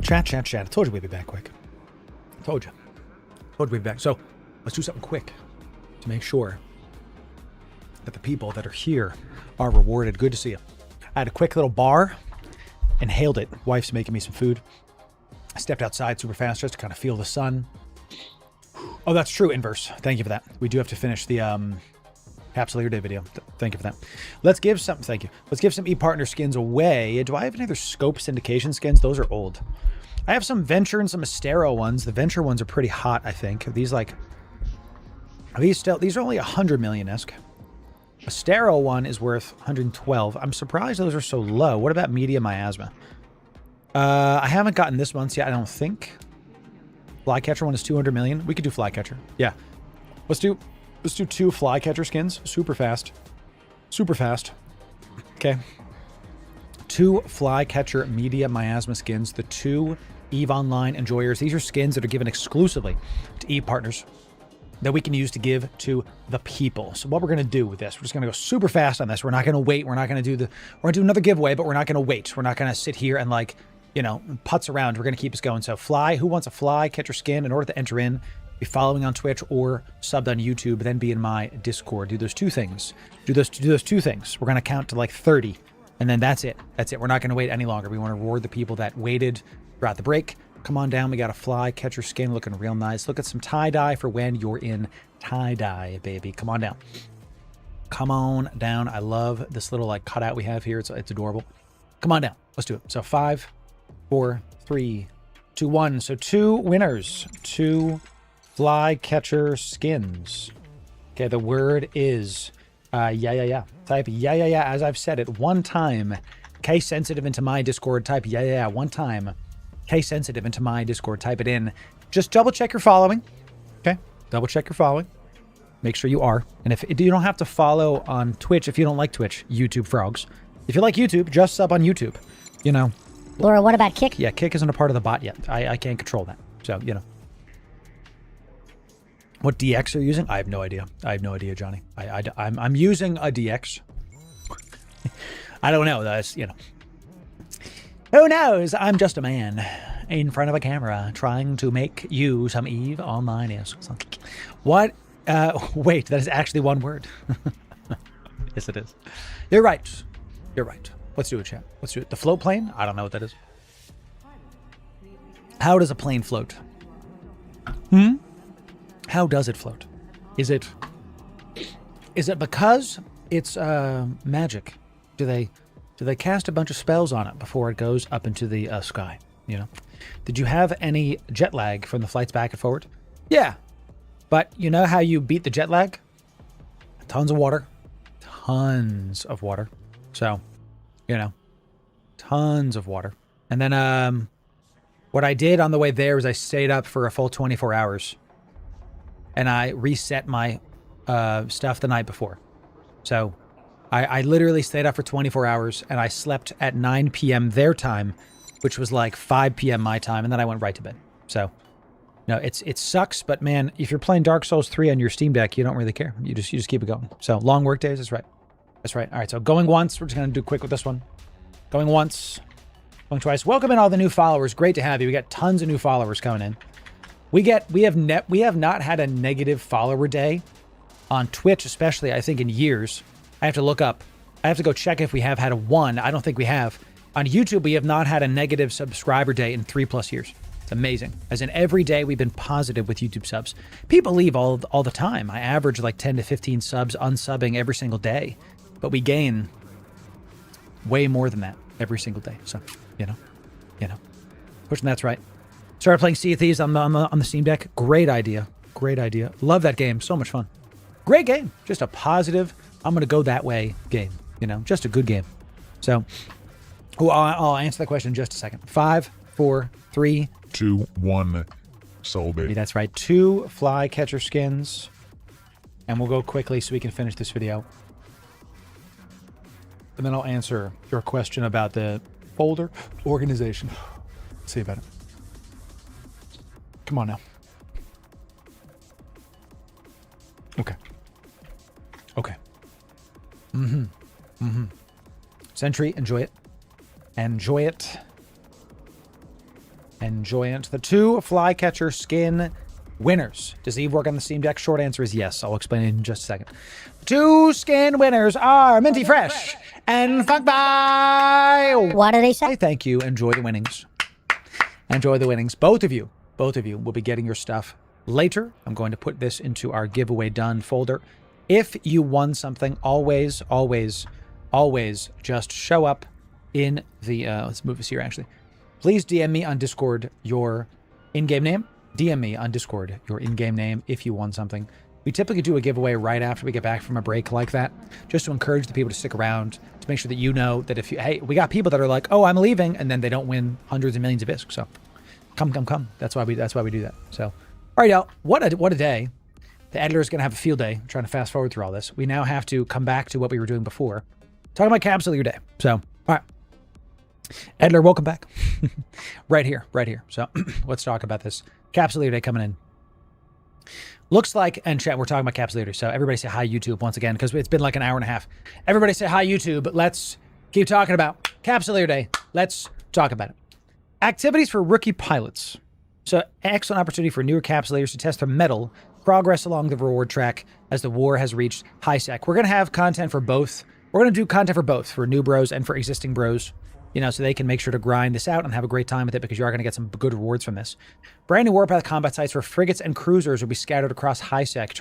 Chat. I told you we'd be back quick. Told you we'd be back. So let's do something quick to make sure that the people that are here are rewarded. Good to see you. I had a quick little bar, inhaled it. Wife's making me some food. I stepped outside super fast just to kind of feel the sun. Oh, that's true, Inverse. Thank you for that. We do have to finish the Capsuleer Day video. Thank you for that. Let's give some, thank you. Let's give some ePartner skins away. Do I have any other Scope Syndication skins? Those are old. I have some Venture and some Astero ones. The Venture ones are pretty hot, I think. Are these like, these are only 100 million-esque. Astero one is worth 112. I'm surprised those are so low. What about Media Miasma? I haven't gotten this month's yet, I don't think. Flycatcher one is 200 million. We could do Flycatcher. Yeah. Let's do 2 Flycatcher skins. Super fast. Okay. 2 Flycatcher Media Miasma skins. The 2 EVE Online Enjoyers. These are skins that are given exclusively to EVE partners that we can use to give to the people. So what we're going to do with this, we're just going to go super fast on this. We're not going to wait. We're not going to do another giveaway, but we're not going to wait. We're not going to sit here and like, you know, putz around. We're going to keep us going. So who wants a Flycatcher skin? In order to enter in, be following on Twitch or subbed on YouTube, then be in my Discord. Do those 2 things. Do those 2 things. We're going to count to like 30, and then that's it. We're not going to wait any longer. We want to reward the people that waited throughout the break. Come on down. We got a Flycatcher skin looking real nice. Look at some tie-dye for when you're in tie-dye, baby. Come on down. Come on down. I love this little like cutout we have here. It's adorable. Come on down. Let's do it. So 5, 4, 3, 2, 1. So 2 winners. 2 Flycatcher skins. Okay, the word is yeah. Type yeah as I've said it one time. Case sensitive into my Discord. Type yeah one time. Case sensitive into my Discord. Type it in. Just double check you're following. Okay, double check you're following. Make sure you are. And if you don't have to follow on Twitch, if you don't like Twitch, YouTube frogs. If you like YouTube, just sub on YouTube. You know. Laura, what about Kick? Yeah, Kick isn't a part of the bot yet. I can't control that. So, you know. What DX are you using? I have no idea. Johnny. I'm using a DX. I don't know. That's, you know. Who knows? I'm just a man in front of a camera trying to make you some EVE Online. What? Wait, that is actually one word. Yes, it is. You're right. Let's do it, chat. Let's do it. The float plane? I don't know what that is. How does a plane float? How does it float? Is it because it's magic? Do they cast a bunch of spells on it before it goes up into the sky? You know? Did you have any jet lag from the flights back and forward? Yeah. But you know how you beat the jet lag? Tons of water. So, you know, tons of water. And then what I did on the way there was I stayed up for a full 24 hours. And I reset my stuff the night before. So I literally stayed up for 24 hours and I slept at 9 p.m. their time, which was like 5 p.m. my time, and then I went right to bed. So, no, it sucks, but man, if you're playing Dark Souls 3 on your Steam Deck, you don't really care. You just keep it going. So, long work days, that's right. All right, so going once, we're just going to do quick with this one. Going once, going twice. Welcome in all the new followers. Great to have you. We got tons of new followers coming in. We have not had a negative follower day on Twitch, especially, I think, in years. I have to look up. I have to go check if we have had a 1. I don't think we have. On YouTube, we have not had a negative subscriber day in 3+ years. It's amazing. As in every day, we've been positive with YouTube subs. People leave all the time. I average like 10 to 15 subs unsubbing every single day. But we gain way more than that every single day. So, you know. Pushing that's right. Started playing Sea of Thieves on the Steam Deck. Great idea. Love that game. So much fun. Great game. Just a positive, I'm going to go that way game. You know, just a good game. So, I'll answer that question in just a second. 5, 4, 3, 2, 1. Soul baby. That's right. 2 Flycatcher skins. And we'll go quickly so we can finish this video. And then I'll answer your question about the folder organization. Let's see about it. Come on now. Okay. Sentry, enjoy it. enjoyant. The 2 Flycatcher skin winners. Does Eve work on the Steam Deck? Short answer is yes. I'll explain it in just a second. 2 skin winners are Minty Fresh and Funk By. What do they say? Thank you. Enjoy the winnings. Enjoy the winnings. Both of you will be getting your stuff later. I'm going to put this into our giveaway done folder. If you won something, always just show up in the, let's move this here actually. Please DM me on Discord your in-game name. DM me on Discord your in-game name if you won something. We typically do a giveaway right after we get back from a break like that, just to encourage the people to stick around, to make sure that you know that if you, hey, we got people that are like, oh, I'm leaving, and then they don't win hundreds of millions of ISK. So come. That's why we do that. So, all right, y'all, what a day. The editor is going to have a field day trying to fast forward through all this. We now have to come back to what we were doing before. Talking about Capsuleer Day. So, all right. Editor, welcome back. Right here. So, let's talk about this. Capsuleer Day coming in. Looks like, and chat, we're talking about Capsuleer Day. So, everybody say hi, YouTube, once again, because it's been like an hour and a half. Everybody say hi, YouTube. Let's keep talking about Capsuleer Day. Let's talk about it. Activities for rookie pilots. So, excellent opportunity for newer Capsuleers to test their mettle, progress along the reward track as the war has reached high sec. We're going to have content for both. We're going to do content for both, for new bros and for existing bros, you know, so they can make sure to grind this out and have a great time with it, because you are going to get some good rewards from this. Brand new Warpath combat sites for frigates and cruisers will be scattered across high sec,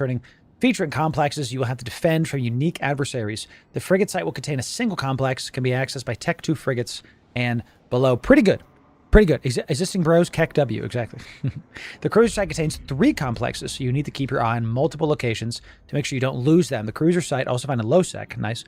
featuring complexes you will have to defend from unique adversaries. The frigate site will contain a single complex, can be accessed by Tech 2 frigates and below. Pretty good. Existing bros, Keck W, exactly. The cruiser site contains 3 complexes, so you need to keep your eye on multiple locations to make sure you don't lose them. The cruiser site also find a low sec, nice.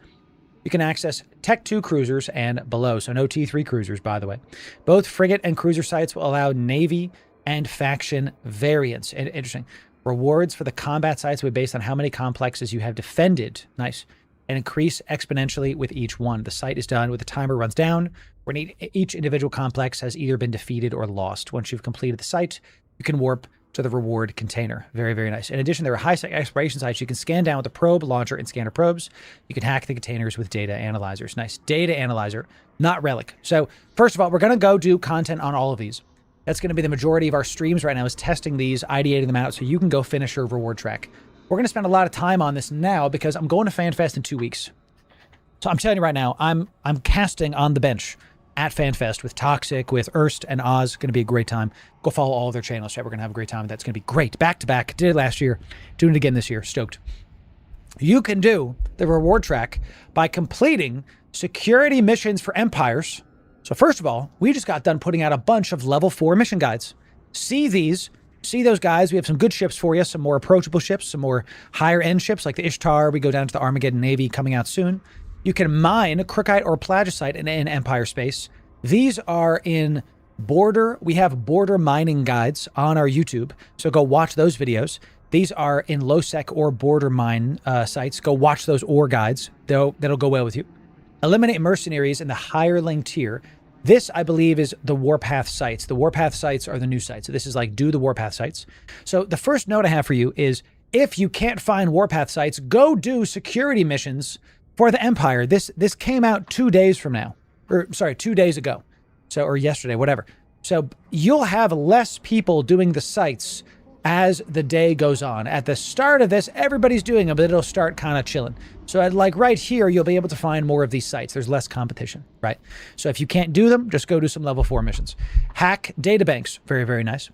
You can access Tech 2 cruisers and below, so no T3 cruisers, by the way. Both frigate and cruiser sites will allow Navy and faction variants. Interesting. Rewards for the combat sites will be based on how many complexes you have defended, nice, and increase exponentially with each one. The site is done with the timer runs down, when each individual complex has either been defeated or lost. Once you've completed the site, you can warp to the reward container. Very, very nice. In addition, there are high-sec exploration sites you can scan down with the probe, launcher, and scanner probes. You can hack the containers with data analyzers. Nice. Data analyzer, not relic. So, first of all, we're going to go do content on all of these. That's going to be the majority of our streams right now, is testing these, ideating them out, so you can go finish your reward track. We're going to spend a lot of time on this now because I'm going to FanFest in 2 weeks. So I'm telling you right now, I'm casting on the bench at FanFest with Toxic, with Erst and Oz. Going to be a great time. Go follow all of their channels, chat. We're going to have a great time. That's going to be great. Back to back. Did it last year. Doing it again this year. Stoked. You can do the reward track by completing security missions for empires. So first of all, we just got done putting out a bunch of level 4 mission guides. See these. See those guys. We have some good ships for you. Some more approachable ships. Some more higher end ships like the Ishtar. We go down to the Armageddon Navy coming out soon. You can mine Crookite or Plagicite in Empire space. These are in border. We have border mining guides on our YouTube, so go watch those videos. These are in low sec or border mine sites. Go watch those ore guides. That'll go well with you. Eliminate mercenaries in the hireling tier. This, I believe, is the Warpath sites. The Warpath sites are the new sites. So this is like do the Warpath sites. So the first note I have for you is, if you can't find Warpath sites, go do security missions for the Empire. This came out 2 days from now. Or, sorry, 2 days ago. So, or yesterday, whatever. So you'll have less people doing the sites as the day goes on. At the start of this, everybody's doing them, but it'll start kind of chilling. So at like right here, you'll be able to find more of these sites. There's less competition, right? So if you can't do them, just go do some level 4 missions. Hack databanks. Very, very nice.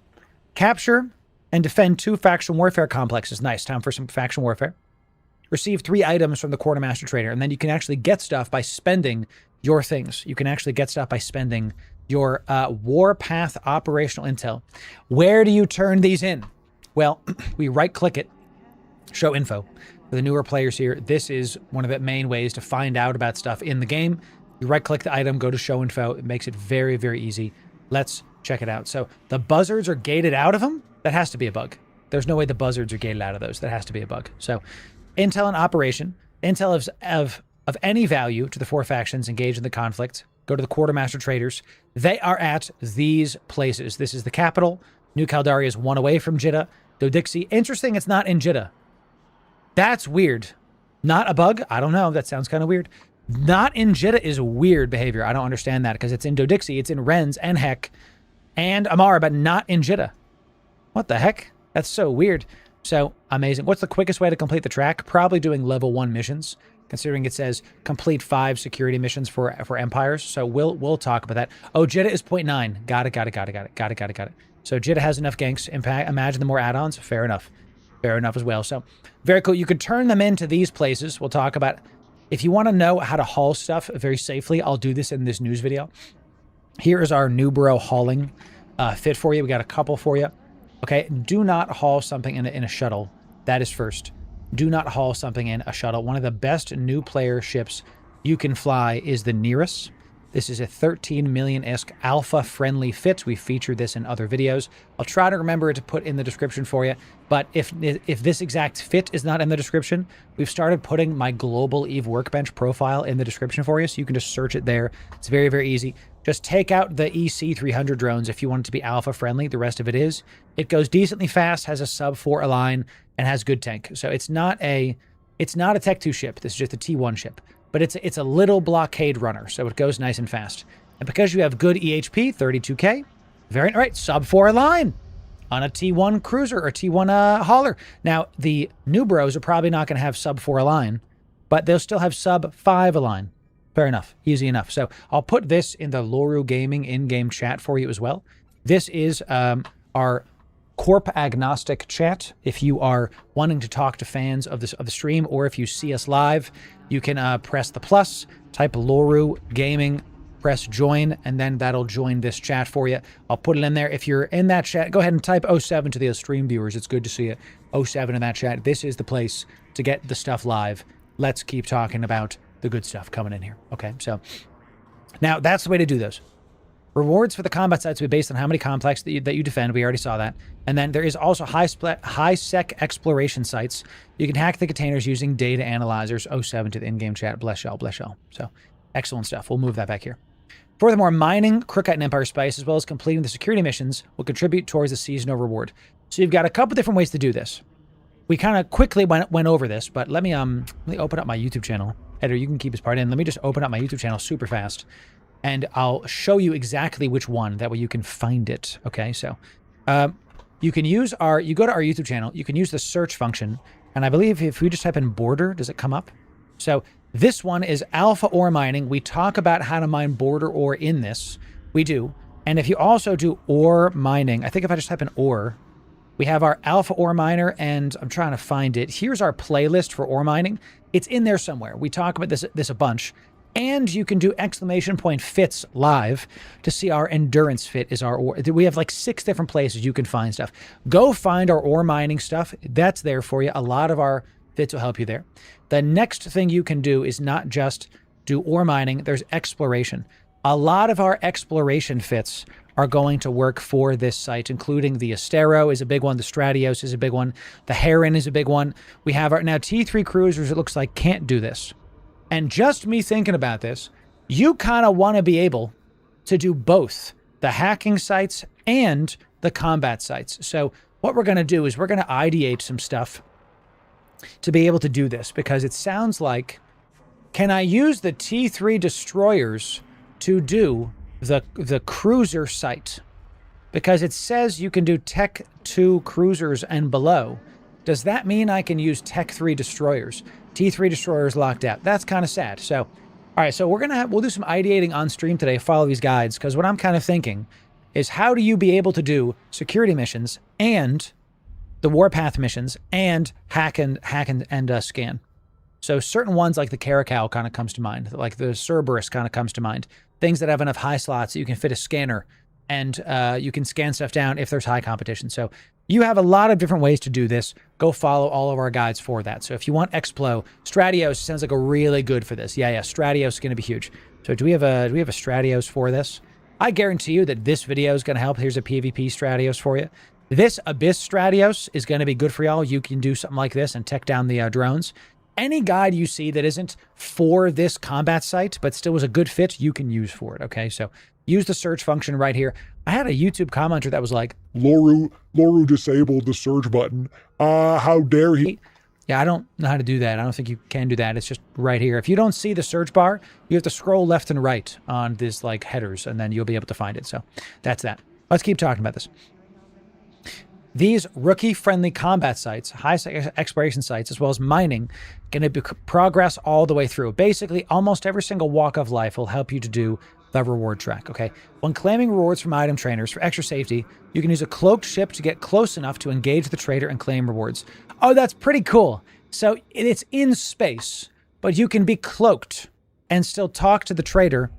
Capture and defend 2 faction warfare complexes. Nice. Time for some faction warfare. Receive 3 items from the Quartermaster Trader, and then you can actually get stuff by spending your things. You can actually get stuff by spending your Warpath operational intel. Where do you turn these in? Well, we right-click it, show info. For the newer players here, this is one of the main ways to find out about stuff in the game. You right-click the item, go to show info. It makes it very, very easy. Let's check it out. So the buzzards are gated out of them. That has to be a bug. There's no way the buzzards are gated out of those. That has to be a bug. So intel and operation. Intel of any value to the 4 factions engaged in the conflict. Go to the Quartermaster Traders. They are at these places. This is the capital. New Caldari is 1 away from Jeddah. Dodixie. Interesting, it's not in Jeddah. That's weird. Not a bug? I don't know. That sounds kind of weird. Not in Jeddah is weird behavior. I don't understand that because it's in Dodixie, it's in Rennes, and heck, and Amara, but not in Jeddah. What the heck? That's so weird. So amazing. What's the quickest way to complete the track? Probably doing level 1 missions, considering it says complete 5 security missions for empires. So we'll talk about that. Oh, Jeddah is 0.9. Got it. So Jeddah has enough ganks. Imagine the more add-ons. Fair enough as well. So very cool. You could turn them into these places. We'll talk about, if you want to know how to haul stuff very safely, I'll do this in this news video. Here is our Nubro hauling fit for you. We got a couple for you. Okay, do not haul something in a shuttle. That is first. Do not haul something in a shuttle. One of the best new player ships you can fly is the Nereus. This is a 13 million-esque alpha-friendly fit. We featured this in other videos. I'll try to remember to put in the description for you. But if this exact fit is not in the description, we've started putting my Global Eve Workbench profile in the description for you, so you can just search it there. It's very, very easy. Just take out the EC300 drones if you want it to be alpha-friendly. The rest of it is. It goes decently fast, has a sub-4 align, and has good tank. So it's not a Tech 2 ship. This is just a T1 ship. But it's a little blockade runner, so it goes nice and fast. And because you have good EHP, 32K, all right, sub-4 align on a T1 cruiser or T1 hauler. Now, the Nubros are probably not going to have sub-4 align, but they'll still have sub-5 align. Fair enough. Easy enough. So I'll put this in the Loru Gaming in-game chat for you as well. This is our Corp agnostic chat. If you are wanting to talk to fans of the stream, or if you see us live, you can press the plus, type Loru Gaming, press join, and then that'll join this chat for you. I'll put it in there. If you're in that chat, go ahead and type 07 to the stream viewers. It's good to see you. 07 in that chat. This is the place to get the stuff live. Let's keep talking about the good stuff coming in here. Okay, so now that's the way to do those. Rewards for the combat sites will be based on how many complex that you defend. We already saw that. And then there is also high-sec exploration sites. You can hack the containers using data analyzers. 07 to the in-game chat. Bless y'all, bless y'all. So excellent stuff. We'll move that back here. Furthermore, mining Crookite and Empire Spice, as well as completing the security missions, will contribute towards the seasonal reward. So you've got a couple different ways to do this. We kind of quickly went over this, but let me open up my YouTube channel. Editor, you can keep this part in. Let me just open up my YouTube channel super fast, and I'll show you exactly which one. That way you can find it. Okay, so you can use you go to our YouTube channel, you can use the search function, and I believe if we just type in border, does it come up? So this one is alpha ore mining. We talk about how to mine border ore in this. We do. And if you also do ore mining, I think if I just type in ore, we have our alpha ore miner, and I'm trying to find it. Here's our playlist for ore mining. It's in there somewhere. We talk about this a bunch. And you can do exclamation point fits live to see our endurance fit is our ore. We have like 6 different places you can find stuff. Go find our ore mining stuff. That's there for you. A lot of our fits will help you there. The next thing you can do is not just do ore mining. There's exploration. A lot of our exploration fits are going to work for this site, including the Astero is a big one, the Stratios is a big one, the Heron is a big one. We have our now T3 cruisers, it looks like, can't do this. And just me thinking about this, you kind of want to be able to do both the hacking sites and the combat sites. So what we're going to do is we're going to ideate some stuff to be able to do this, because it sounds like, can I use the T3 destroyers to do the cruiser site? Because it says you can do Tech 2 cruisers and below. Does that mean I can use Tech 3 destroyers? T3 destroyers locked out. That's kind of sad. So, all right, so we'll do some ideating on stream today, follow these guides, because what I'm kind of thinking is, how do you be able to do security missions and the warpath missions and hack and scan? So certain ones like the Caracal kind of comes to mind, like the Cerberus kind of comes to mind. Things that have enough high slots that you can fit a scanner, and you can scan stuff down if there's high competition. So you have a lot of different ways to do this. Go follow all of our guides for that. So if you want Explo, Stratios sounds like a really good for this. Yeah, Stratios is going to be huge. So do we have a Stratios for this? I guarantee you that this video is going to help. Here's a PvP Stratios for you. This Abyss Stratios is going to be good for y'all. You can do something like this and tech down the drones. Any guide you see that isn't for this combat site, but still was a good fit, you can use for it, okay? So use the search function right here. I had a YouTube commenter that was like, Loru disabled the search button. How dare he? Yeah, I don't know how to do that. I don't think you can do that. It's just right here. If you don't see the search bar, you have to scroll left and right on this like headers, and then you'll be able to find it. So that's that. Let's keep talking about this. These rookie-friendly combat sites, high exploration sites, as well as mining, going to progress all the way through. Basically, almost every single walk of life will help you to do the reward track, okay? When claiming rewards from item trainers for extra safety, you can use a cloaked ship to get close enough to engage the trader and claim rewards. Oh, that's pretty cool. So it's in space, but you can be cloaked and still talk to the trader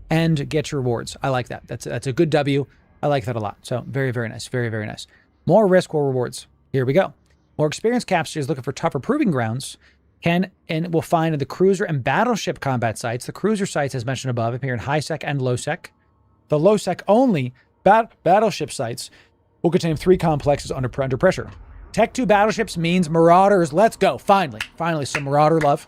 and get your rewards. I like that. That's a good W. I like that a lot. So very, very nice. Very, very nice. More risk or rewards. Here we go. More experienced Capsuleers looking for tougher proving grounds will find in the cruiser and battleship combat sites. The cruiser sites, as mentioned above, appear in high sec and low sec. The low sec only battleship sites will contain 3 complexes under pressure. Tech 2 battleships means Marauders. Let's go. Finally, some Marauder love.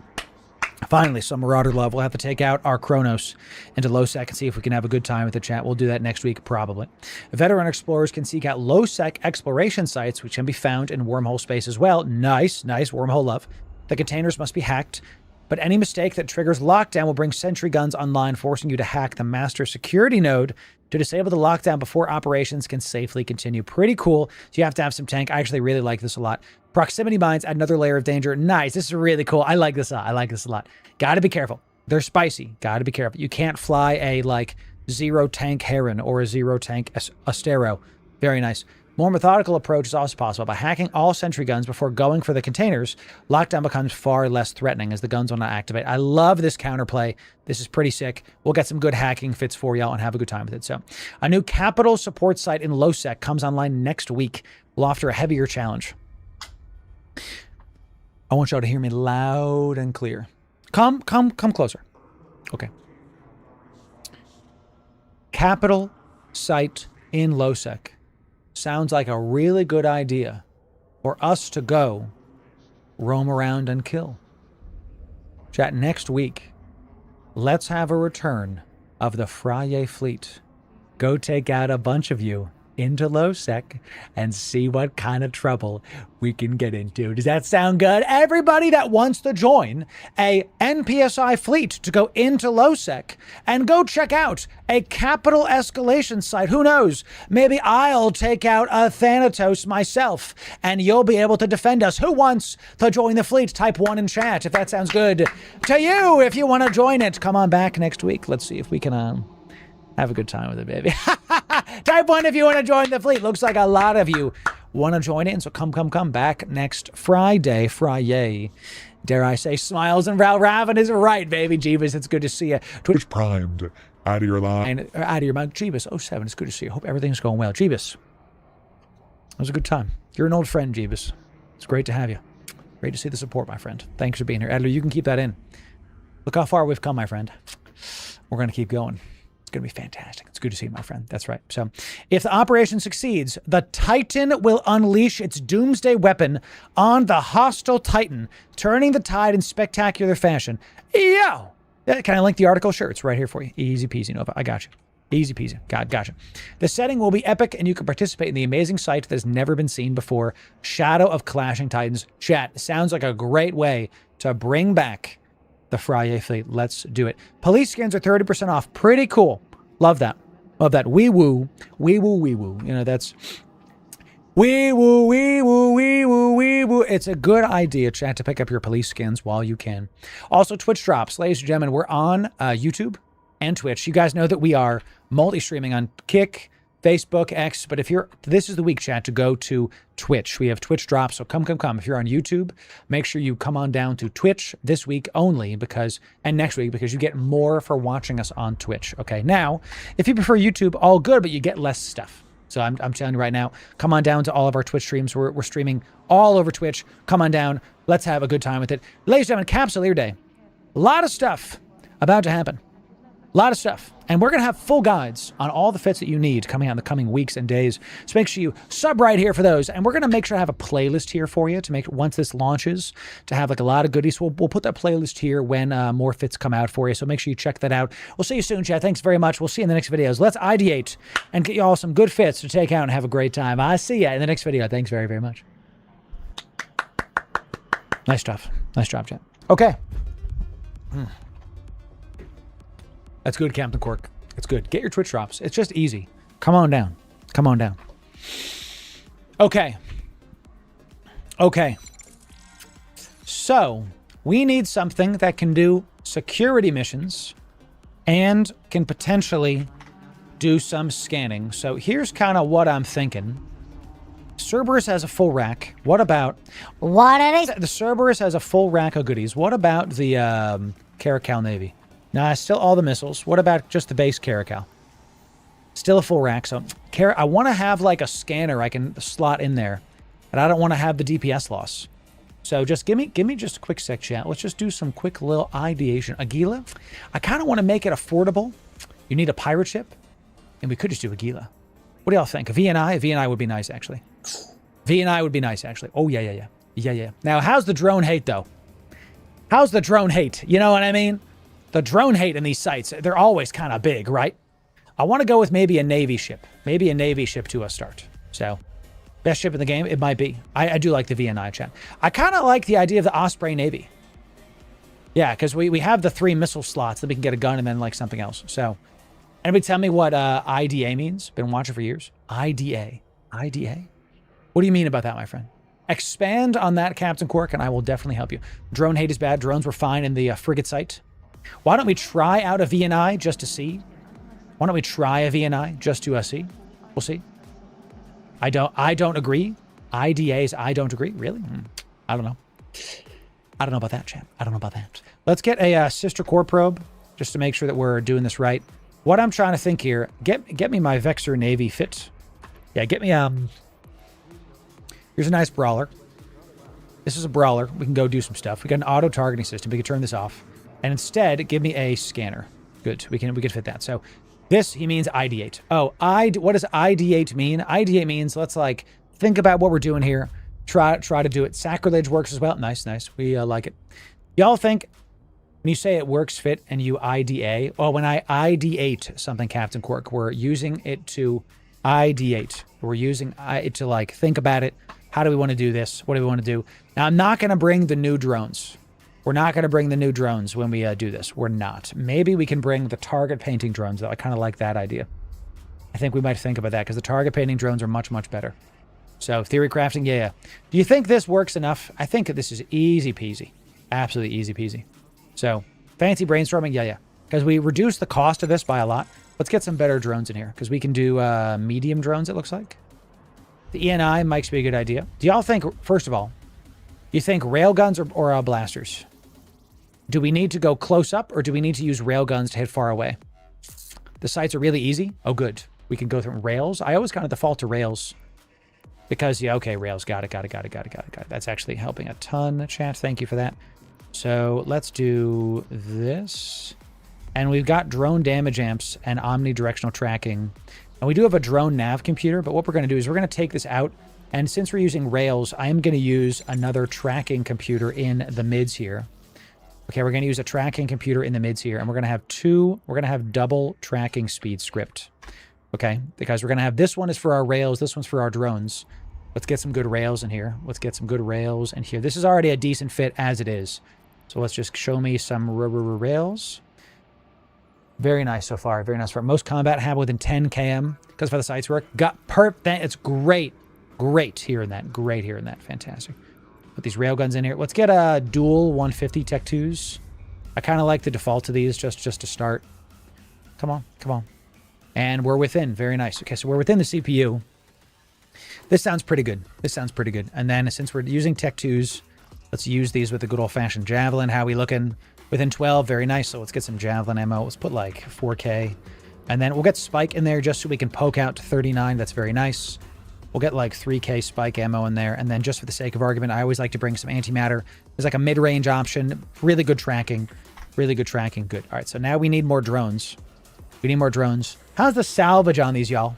Finally, some Marauder love. We'll have to take out our Kronos into low sec and see if we can have a good time with the chat. We'll do that next week, probably. Veteran explorers can seek out low sec exploration sites, which can be found in wormhole space as well. Nice wormhole love. The containers must be hacked, but any mistake that triggers lockdown will bring sentry guns online, forcing you to hack the master security node to disable the lockdown before operations can safely continue. Pretty cool. So you have to have some tank. I actually really like this a lot. Proximity mines add another layer of danger. Nice. This is really cool. I like this a lot. I like this a lot. Got to be careful. They're spicy. Got to be careful. You can't fly a, like, 0 tank Heron or a 0 tank Astero. Very nice. More methodical approach is also possible. By hacking all sentry guns before going for the containers, lockdown becomes far less threatening as the guns will not activate. I love this counterplay. This is pretty sick. We'll get some good hacking fits for y'all and have a good time with it. So, a new capital support site in LowSec comes online next week. We'll offer a heavier challenge. I want y'all to hear me loud and clear. Come closer. Okay. Capital site in LowSec. Sounds like a really good idea for us to go roam around and kill. Chat, next week, let's have a return of the Fraye fleet. Go take out a bunch of you into LowSec and see what kind of trouble we can get into. Does that sound good? Everybody that wants to join a NPSI fleet to go into LowSec and go check out a capital escalation site. Who knows? Maybe I'll take out a Thanatos myself and you'll be able to defend us. Who wants to join the fleet? Type 1 in chat if that sounds good to you. If you want to join it, come on back next week. Let's see if we can have a good time with it, baby. Type 1 if you want to join the fleet. Looks like a lot of you want to join in, so come back next Friday. Dare I say, smiles and Val Raven is right, baby. Jeebus, it's good to see you. Twitch primed. Out of your line. Out of your mind. Jeebus 07, it's good to see you. Hope everything's going well. Jeebus, it was a good time. You're an old friend, Jeebus. It's great to have you. Great to see the support, my friend. Thanks for being here. Adler, you can keep that in. Look how far we've come, my friend. We're going to keep going. It's going to be fantastic. It's good to see you, my friend. That's right. So, if the operation succeeds, the Titan will unleash its doomsday weapon on the hostile Titan, turning the tide in spectacular fashion. Yo! Can I link the article? Sure, it's right here for you. Easy peasy, Nova. I got you. Easy peasy. Gotcha. The setting will be epic, and you can participate in the amazing sight that has never been seen before. Shadow of Clashing Titans. Chat, sounds like a great way to bring back the Fraye fleet. Let's do it. Police skins are 30% off. Pretty cool. Love that. Love that. Wee woo. Wee woo, wee woo. You know, that's wee woo, wee woo, wee woo, wee woo. It's a good idea, chat, to pick up your police skins while you can. Also, Twitch drops. Ladies and gentlemen, we're on YouTube and Twitch. You guys know that we are multi-streaming on Kick, Facebook, X, but this is the week, chat, to go to Twitch. We have Twitch drops, so come. If you're on YouTube, make sure you come on down to Twitch this week only and next week, because you get more for watching us on Twitch. Okay, now, if you prefer YouTube, all good, but you get less stuff. So I'm telling you right now, come on down to all of our Twitch streams. We're streaming all over Twitch. Come on down. Let's have a good time with it. Ladies and gentlemen, Capsuleer Day. A lot of stuff about to happen. A lot of stuff. And we're going to have full guides on all the fits that you need coming out in the coming weeks and days. So make sure you sub right here for those. And we're going to make sure I have a playlist here for you to make, once this launches, to have like a lot of goodies. So we'll put that playlist here when more fits come out for you. So make sure you check that out. We'll see you soon, chat. Thanks very much. We'll see you in the next videos. Let's ideate and get you all some good fits to take out and have a great time. I'll see you in the next video. Thanks very, very much. Nice stuff. Nice job, chat. Okay. That's good, Captain Cork. It's good. Get your Twitch drops. It's just easy. Come on down. Come on down. Okay. Okay. So, we need something that can do security missions and can potentially do some scanning. So here's kind of what I'm thinking. Cerberus has a full rack. What about... What are they? The Cerberus has a full rack of goodies. What about the Caracal Navy? Nah, still all the missiles. What about just the base Caracal? Still a full rack. So I want to have like a scanner I can slot in there. And I don't want to have the DPS loss. So just give me just a quick sec, chat. Let's just do some quick little ideation. Aguila, I kind of want to make it affordable. You need a pirate ship, and we could just do Aguila. What do y'all think? A VNI? A VNI would be nice, actually. VNI would be nice, actually. Oh, yeah. Now, how's the drone hate, though? How's the drone hate? You know what I mean? The drone hate in these sites, they're always kind of big, right? I want to go with maybe a Navy ship. Maybe a Navy ship to a start. So... best ship in the game? It might be. I do like the VNI, chat. I kind of like the idea of the Osprey Navy. Yeah, because we have the 3 missile slots that we can get a gun and then like something else. So, anybody tell me what IDA means? Been watching for years. IDA. IDA? What do you mean about that, my friend? Expand on that, Captain Quark, and I will definitely help you. Drone hate is bad. Drones were fine in the frigate site. Why don't we try out a VNI just to see? Why don't we try a VNI just to see? We'll see. I don't agree. IDAs, I don't agree. Really? I don't know. I don't know about that, champ. I don't know about that. Let's get a sister core probe just to make sure that we're doing this right. What I'm trying to think here, get me my Vexor Navy fit. Yeah, get me, here's a nice brawler. This is a brawler. We can go do some stuff. We got an auto targeting system. We can turn this off. And instead, give me a scanner. Good. We can fit that. So this, he means ideate. Oh, what does ideate mean? Ideate means let's like think about what we're doing here. Try to do it. Sacrilege works as well. Nice. We like it. Y'all think when you say it works fit and you IDA, well, when I ideate something, Captain Quark, we're using it to ideate. We're using it to like think about it. How do we want to do this? What do we want to do? Now, I'm not going to bring the new drones. We're not going to bring the new drones when we do this. We're not. Maybe we can bring the target painting drones, though. I kind of like that idea. I think we might think about that because the target painting drones are much, much better. So, theory crafting, yeah. Do you think this works enough? I think this is easy peasy. Absolutely easy peasy. So, fancy brainstorming, yeah. Because we reduced the cost of this by a lot. Let's get some better drones in here because we can do medium drones, it looks like. The ENI might be a good idea. Do y'all think, first of all, do you think railguns or blasters? Do we need to go close up or do we need to use railguns to hit far away? The sights are really easy. Oh, good. We can go through rails. I always kind of default to rails because, yeah, okay, rails. Got it. That's actually helping a ton, chat. Thank you for that. So let's do this. And we've got drone damage amps and omnidirectional tracking. And we do have a drone nav computer, but what we're going to do is we're going to take this out. And since we're using rails, I am going to use another tracking computer in the mids here. Okay, we're going to use a tracking computer in the mids here, and we're going to have double tracking speed script. Okay, because we're going to have this one is for our rails, this one's for our drones. Let's get some good rails in here. This is already a decent fit as it is. So let's just show me some rails. Very nice so far. Very nice. For most combat have within 10 km because for the sights work. It's great. Great here in that. Fantastic. Put these railguns in here. Let's get a dual 150 Tech 2s. I kind of like the default to these just to start. Come on. And we're within. Very nice. Okay, so we're within the CPU. This sounds pretty good. And then since we're using Tech 2s, let's use these with a good old-fashioned Javelin. How we looking? Within 12. Very nice. So let's get some Javelin ammo. Let's put like 4K. And then we'll get Spike in there just so we can poke out to 39. That's very nice. We'll get like 3K Spike ammo in there. And then just for the sake of argument, I always like to bring some antimatter. There's like a mid-range option. Really good tracking. Good. All right, so now we need more drones. How's the salvage on these, y'all?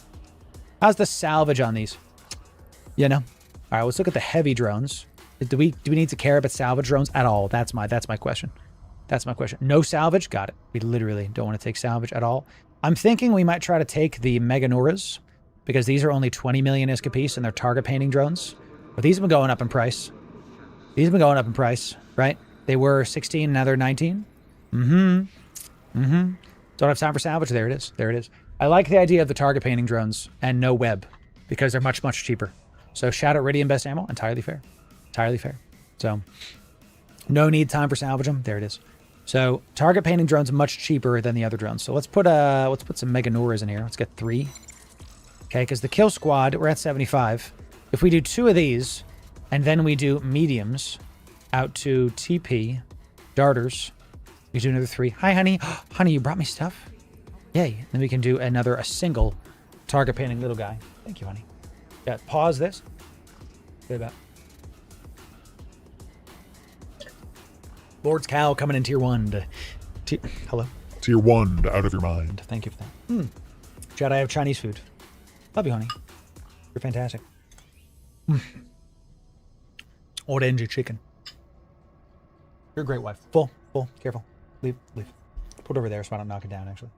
You know? All right, let's look at the heavy drones. Do we need to care about salvage drones at all? That's my question. No salvage? Got it. We literally don't want to take salvage at all. I'm thinking we might try to take the Meganoras because these are only 20 million ISK apiece and they're target painting drones. But these have been going up in price. Right? They were 16, now they're 19. Don't have time for salvage. There it is. All I like the idea of the target painting drones and no web because they're much, much cheaper. So Shadow Iridium best ammo, entirely fair. Entirely fair. So no need time for salvage them. There it is. So target painting drones are much cheaper than the other drones. So let's put some Mega Noras in here. Let's get 3. Okay, because the kill squad, we're at 75. If we do 2 of these, and then we do mediums out to TP, darters, we do another 3. Hi, honey. Honey, you brought me stuff? Yay. Then we can do a single target painting little guy. Thank you, honey. Yeah, pause this. Say that. Lord's Cow coming in tier 1. Hello. Tier 1 out of your mind. Thank you for that. Chad, I have Chinese food. Love you, honey. You're fantastic. Orange chicken. You're a great wife. Full. Careful. Leave. Put it over there so I don't knock it down, actually.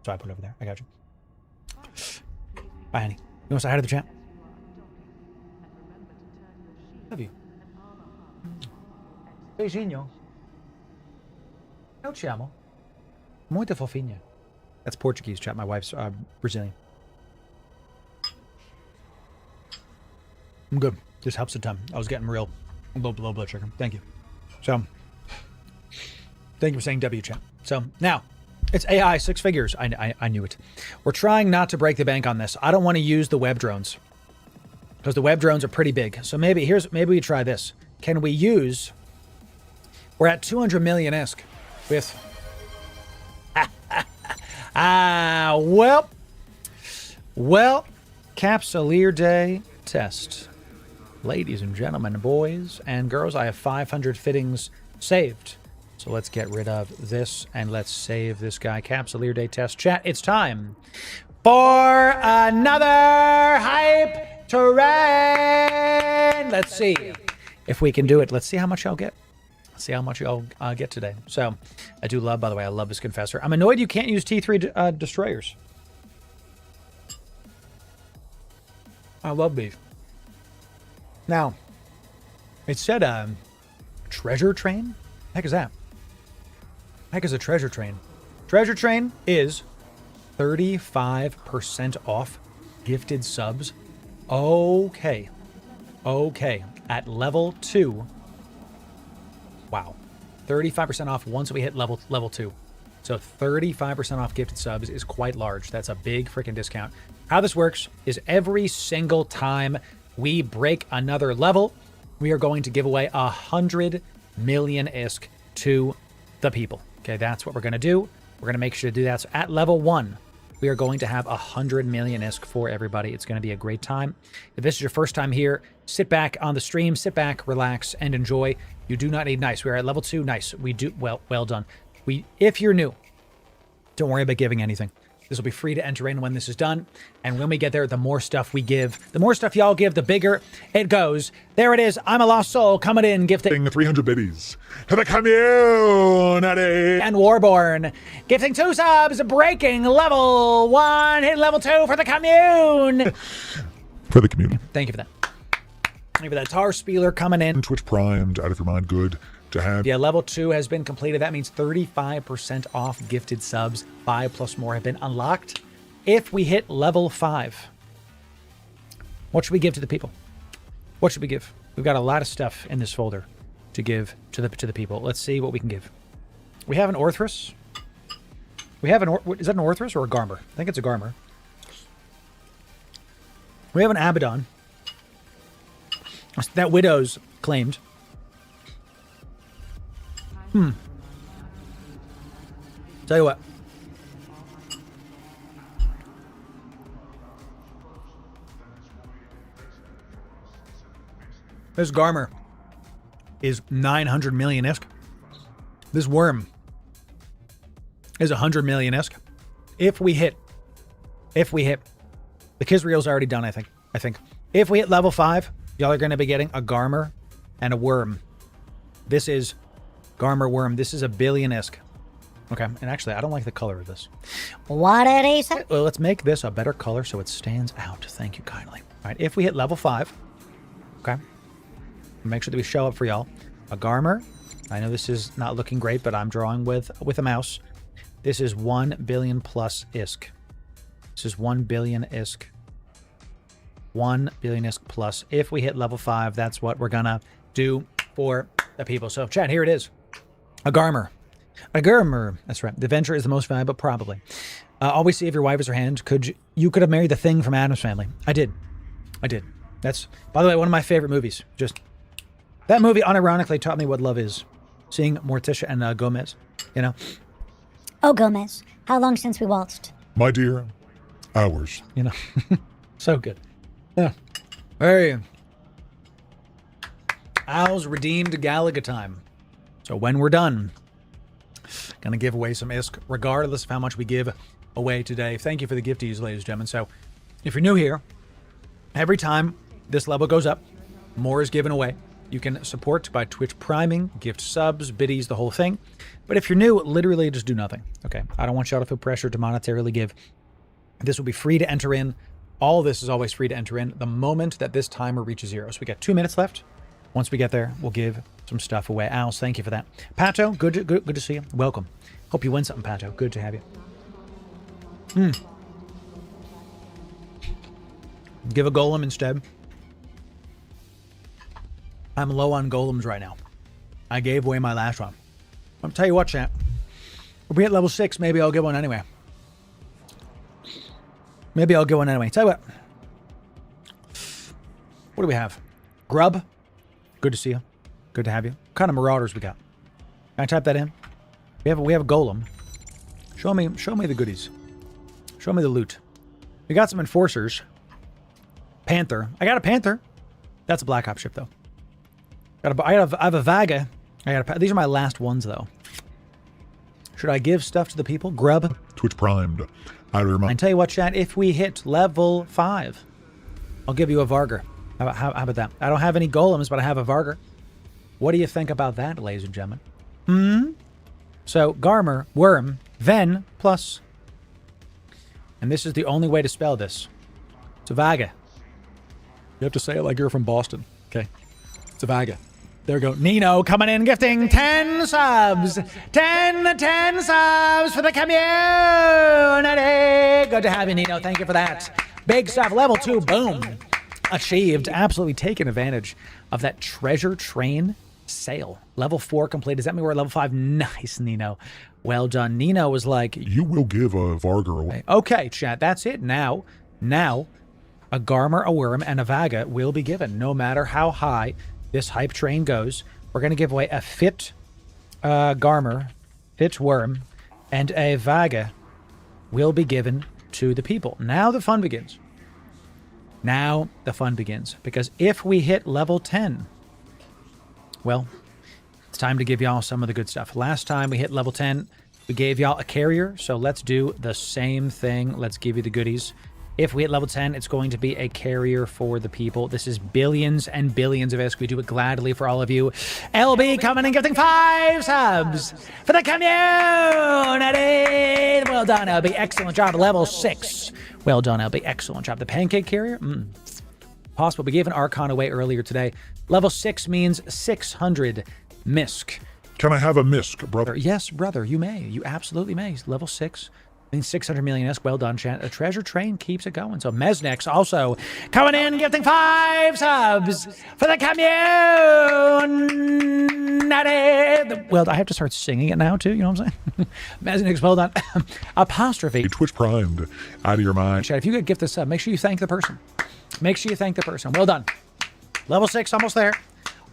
So I put it over there. I got you. Bye, honey. You want to say hi to the chat? Love you. Beijinho. Eu te amo. Muito fofinha. That's Portuguese, chat. My wife's Brazilian. I'm good. Just helps the time. I was getting real low blood sugar. Thank you. So, thank you for saying W, chat. So, now, it's AI 6 figures. I knew it. We're trying not to break the bank on this. I don't want to use the web drones because the web drones are pretty big. So maybe we try this. Can we use... We're at 200 million ISK with... Well, Capsuleer Day test. Ladies and gentlemen, boys and girls, I have 500 fittings saved. So let's get rid of this and let's save this guy. Capsuleer Day test. Chat, it's time for another hype terrain. Let's see if we can do it. Let's see how much I'll get. See how much y'all get today. So, I do love, by the way, I love this Confessor. I'm annoyed you can't use T3 destroyers. I love these. Now, it said treasure train? The heck is that? The heck is a treasure train? Treasure train is 35% off gifted subs. Okay. At level 2. Wow. 35% off once we hit level 2. So 35% off gifted subs is quite large. That's a big freaking discount. How this works is every single time we break another level, we are going to give away 100 million ISK to the people. Okay, that's what we're going to do. We're going to make sure to do that. So at level 1, we are going to have 100 million ISK for everybody. It's going to be a great time. If this is your first time here, sit back on the stream, sit back, relax, and enjoy. You do not need nice. We are at level 2. Nice. We do well done. If you're new, don't worry about giving anything. This will be free to enter in when this is done. And when we get there, the more stuff we give, the more stuff y'all give, the bigger it goes. There it is. I'm a lost soul coming in, gifting 300 biddies to the community. And Warborn gifting 2 subs, breaking level 1, hitting level 2 for the commune. For the community. Thank you for that. Thank you for that. Tar Spieler coming in. Twitch primed, out of your mind, good to have. Yeah, level 2 has been completed. That means 35% off gifted subs. 5 plus more have been unlocked. If we hit level 5, what should we give to the people? What should we give? We've got a lot of stuff in this folder to give to the people. Let's see what we can give. We have an Orthrus. We have is that an Orthrus or a Garmer? I think it's a Garmer. We have an Abaddon. That Widow's claimed. Tell you what. This Garmer is 900 million ISK. This Worm is 100 million ISK. If we hit, the Kisriel's already done, I think. If we hit level 5, y'all are going to be getting a Garmer and a Worm. This is Garmer Worm. This is 1 billion ISK. Okay, and actually, I don't like the color of this. What did he say? Well, let's make this a better color so it stands out. Thank you kindly. All right, if we hit level 5, okay, make sure that we show up for y'all. A Garmer. I know this is not looking great, but I'm drawing with a mouse. This is 1 billion plus ISK. This is 1 billion ISK. 1 billion ISK plus. If we hit level 5, that's what we're gonna do for the people. So, chat, here it is. A Garmer. A Garmer. That's right. The Venture is the most valuable, probably. Always see if your wife is her hand. You could have married the Thing from Addams Family. I did. That's, by the way, one of my favorite movies. Just, that movie unironically taught me what love is. Seeing Morticia and Gomez, you know? Oh, Gomez, how long since we waltzed? My dear, hours. You know? So good. Yeah. Hey. Owl's redeemed Galaga time. So when we're done, gonna give away some ISK, regardless of how much we give away today. Thank you for the gifties, ladies and gentlemen. So if you're new here, every time this level goes up, more is given away. You can support by Twitch priming, gift subs, biddies, the whole thing. But if you're new, literally just do nothing. Okay, I don't want y'all to feel pressure to monetarily give. This will be free to enter in. All this is always free to enter in the moment that this timer reaches 0. So we got 2 minutes left. Once we get there, we'll give some stuff away. Owls, thank you for that. Pato, good to see you. Welcome. Hope you win something, Pato. Good to have you. Give a golem instead. I'm low on golems right now. I gave away my last one. I'll tell you what, chat. If we hit level 6, maybe I'll get one anyway. Tell you what. What do we have? Grub. Good to see you. Good to have you. What kind of marauders we got? Can I type that in? We have a golem. Show me the goodies. Show me the loot. We got some enforcers. Panther. I got a panther. That's a Black Ops ship though. I have a Vaga. These are my last ones though. Should I give stuff to the people? Grub. Twitch primed. Out of your mind. And tell you what, chat. If we hit level 5, I'll give you a Varger. How about that? I don't have any golems, but I have a Varger. What do you think about that, ladies and gentlemen? So, Garmer, Worm, Ven, plus. And this is the only way to spell this. It's a Vaga. You have to say it like you're from Boston. Okay. It's a Vaga. There we go. Nino coming in, gifting 10 subs. 10 subs for the community. Good to have you, Nino. Thank you for that. Big stuff. Level 2. Boom. Achieved. Absolutely taken advantage of that treasure train sale. Level 4 complete. Does that mean we're at level 5? Nice, Nino. Well done. Nino was like, you will give a Varger away. Okay, chat. That's it. Now, a Garmer, a Worm, and a Vaga will be given, no matter how high this hype train goes. We're going to give away a Fit Garmer, Fit Worm, and a Vaga will be given to the people. Now the fun begins. Because if we hit level 10, well, it's time to give y'all some of the good stuff. Last time we hit level 10, we gave y'all a carrier, so let's do the same thing. Let's give you the goodies. If we hit level 10, it's going to be a carrier for the people. This is billions and billions of ISK. We do it gladly for all of you. LB coming and gifting 5 subs for the community. Well done, LB. Excellent job. Level 6. Well done, LB. Excellent job. The pancake carrier? Possible. We gave an Archon away earlier today. Level 6 means 600 MISK. Can I have a MISK, brother? Yes, brother. You may. You absolutely may. Level 6. means 600 million ISK. Well done, chat. A treasure train keeps it going. So Mesnex also coming in, gifting 5 subs for the community. Well, I have to start singing it now, too. You know what I'm saying? Mesnex, well done. Apostrophe. Twitch primed. Out of your mind. Chat, if you could gift this sub, make sure you thank the person. Make sure you thank the person. Well done. Level 6, almost there.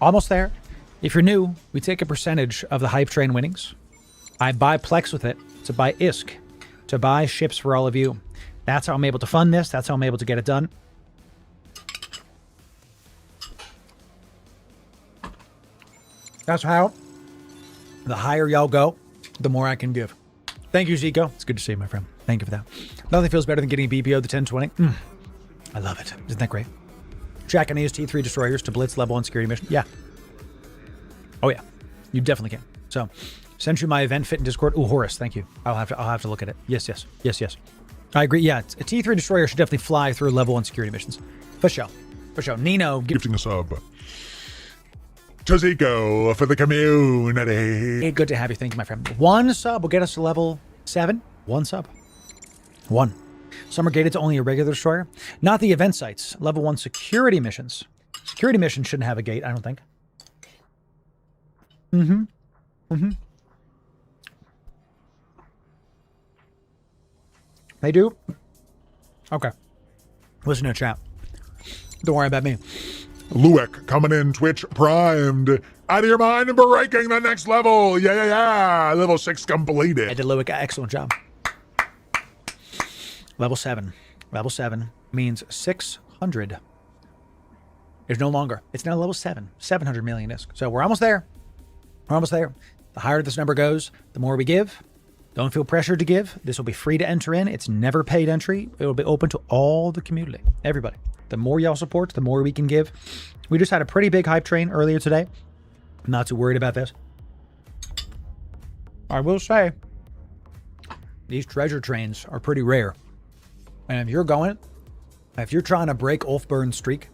Almost there. If you're new, we take a percentage of the hype train winnings. I buy Plex with it to buy ISK, to buy ships for all of you. That's how I'm able to fund this. That's how I'm able to get it done. That's how. The higher y'all go, the more I can give. Thank you, Zico. It's good to see you, my friend. Thank you for that. Nothing feels better than getting a BPO the 1020. I love it. Isn't that great? Jack and T3 destroyers to blitz level 1 security mission. Yeah. Oh yeah. You definitely can. So, send you my event fit in Discord. Ooh, Horus, thank you. I'll have to look at it. Yes. I agree. Yeah, a T3 destroyer should definitely fly through level 1 security missions. For sure. Nino gifting a sub. Taziko for the community. Hey, good to have you. Thank you, my friend. 1 sub will get us to level 7. 1 sub. 1. Some are gated to only a regular destroyer. Not the event sites. Level 1 security missions. Security missions shouldn't have a gate, I don't think. They do? Okay. Listen to chat. Don't worry about me. Luick coming in, Twitch primed. Out of your mind and breaking the next level. Yeah. Level 6 completed. I did Loic. Excellent job. Level 7. Level 7 means 600. It's no longer. It's now level 7. 700 million ISK. So we're almost there. We're almost there. The higher this number goes, the more we give. Don't feel pressured to give. This will be free to enter in. It's never paid entry. It will be open to all the community. Everybody. The more y'all support, the more we can give. We just had a pretty big hype train earlier today. I'm not too worried about this. I will say, these treasure trains are pretty rare. And if you're trying to break Ulfburn's streak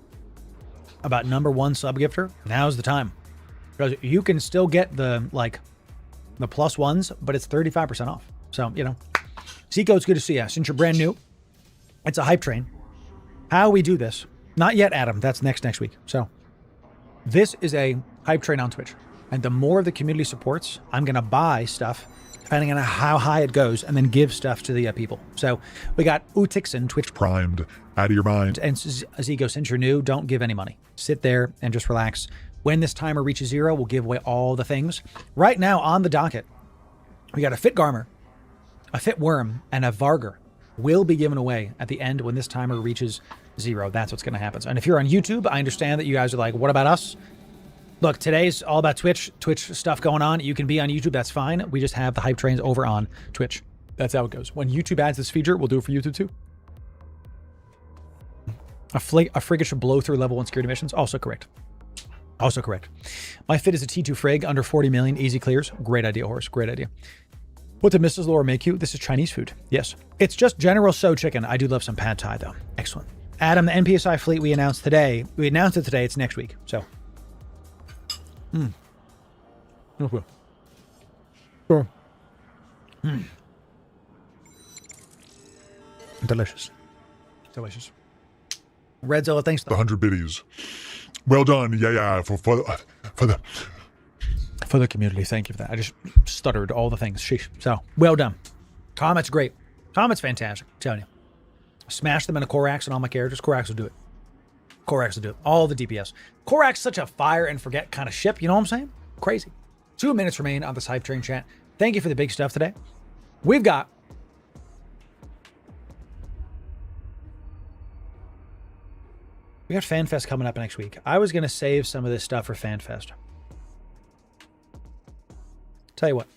about #1 sub-gifter, now's the time. Because you can still get the +1s, but it's 35% off. So, Zico, it's good to see you. Since you're brand new, it's a hype train. How we do this? Not yet, Adam. That's next week. So, this is a hype train on Twitch. And the more the community supports, I'm going to buy stuff, depending on how high it goes, and then give stuff to the people. So, we got Utixen, Twitch primed. Out of your mind. And Zico, since you're new, don't give any money. Sit there and just relax. When this timer reaches 0, we'll give away all the things. Right now on the docket, we got a Fit Garmer, a Fit Worm, and a Varger will be given away at the end when this timer reaches 0. That's what's going to happen. And if you're on YouTube, I understand that you guys are like, what about us? Look, today's all about Twitch stuff going on. You can be on YouTube. That's fine. We just have the hype trains over on Twitch. That's how it goes. When YouTube adds this feature, we'll do it for YouTube too. A frigate should blow through level 1 security missions. Also correct. Also correct. My fit is a T2 frig, under 40 million, easy clears. Great idea, Horse. Great idea. What did Mrs. Loru make you? This is Chinese food. Yes. It's just General So chicken. I do love some pad thai, though. Excellent. Adam, the NPSI fleet we announced it today. It's next week. So. Okay. Sure. Delicious. Delicious. Red Zilla, thanks. The 100 biddies. Well done. Yeah. For the community. Thank you for that. I just stuttered all the things. Sheesh. So, well done. Comet's great. Comet's fantastic. I'm telling you. Smash them in a Corax and all my characters. Corax will do it. Corax will do it. All the DPS. Corax is such a fire and forget kind of ship. You know what I'm saying? Crazy. 2 minutes remain on this hype train chat. Thank you for the big stuff today. We got FanFest coming up next week. I was going to save some of this stuff for FanFest. Tell you what.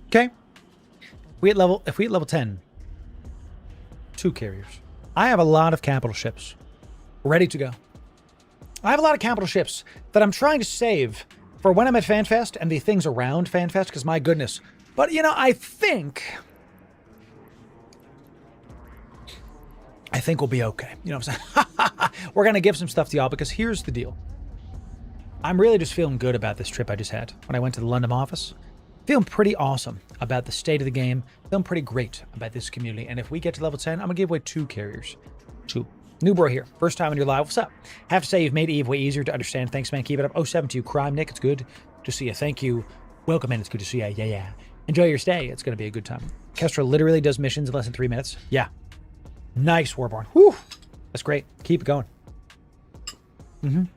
Okay. If we hit level 10, 2 carriers. I have a lot of capital ships ready to go. I have a lot of capital ships that I'm trying to save for when I'm at FanFest and the things around FanFest, because my goodness. But, I think we'll be okay. You know what I'm saying? We're going to give some stuff to y'all because here's the deal. I'm really just feeling good about this trip I just had when I went to the London office. Feeling pretty awesome about the state of the game. Feeling pretty great about this community. And if we get to level 10, I'm going to give away 2 carriers. 2. New bro here. First time in your live. What's up? Have to say you've made Eve way easier to understand. Thanks, man. Keep it up. 07 to you. Crime Nick. It's good to see you. Thank you. Welcome in. It's good to see you. Yeah. Enjoy your stay. It's going to be a good time. Kestra literally does missions in less than 3 minutes. Yeah. Nice, Warborn. Whew. That's great. Keep it going. And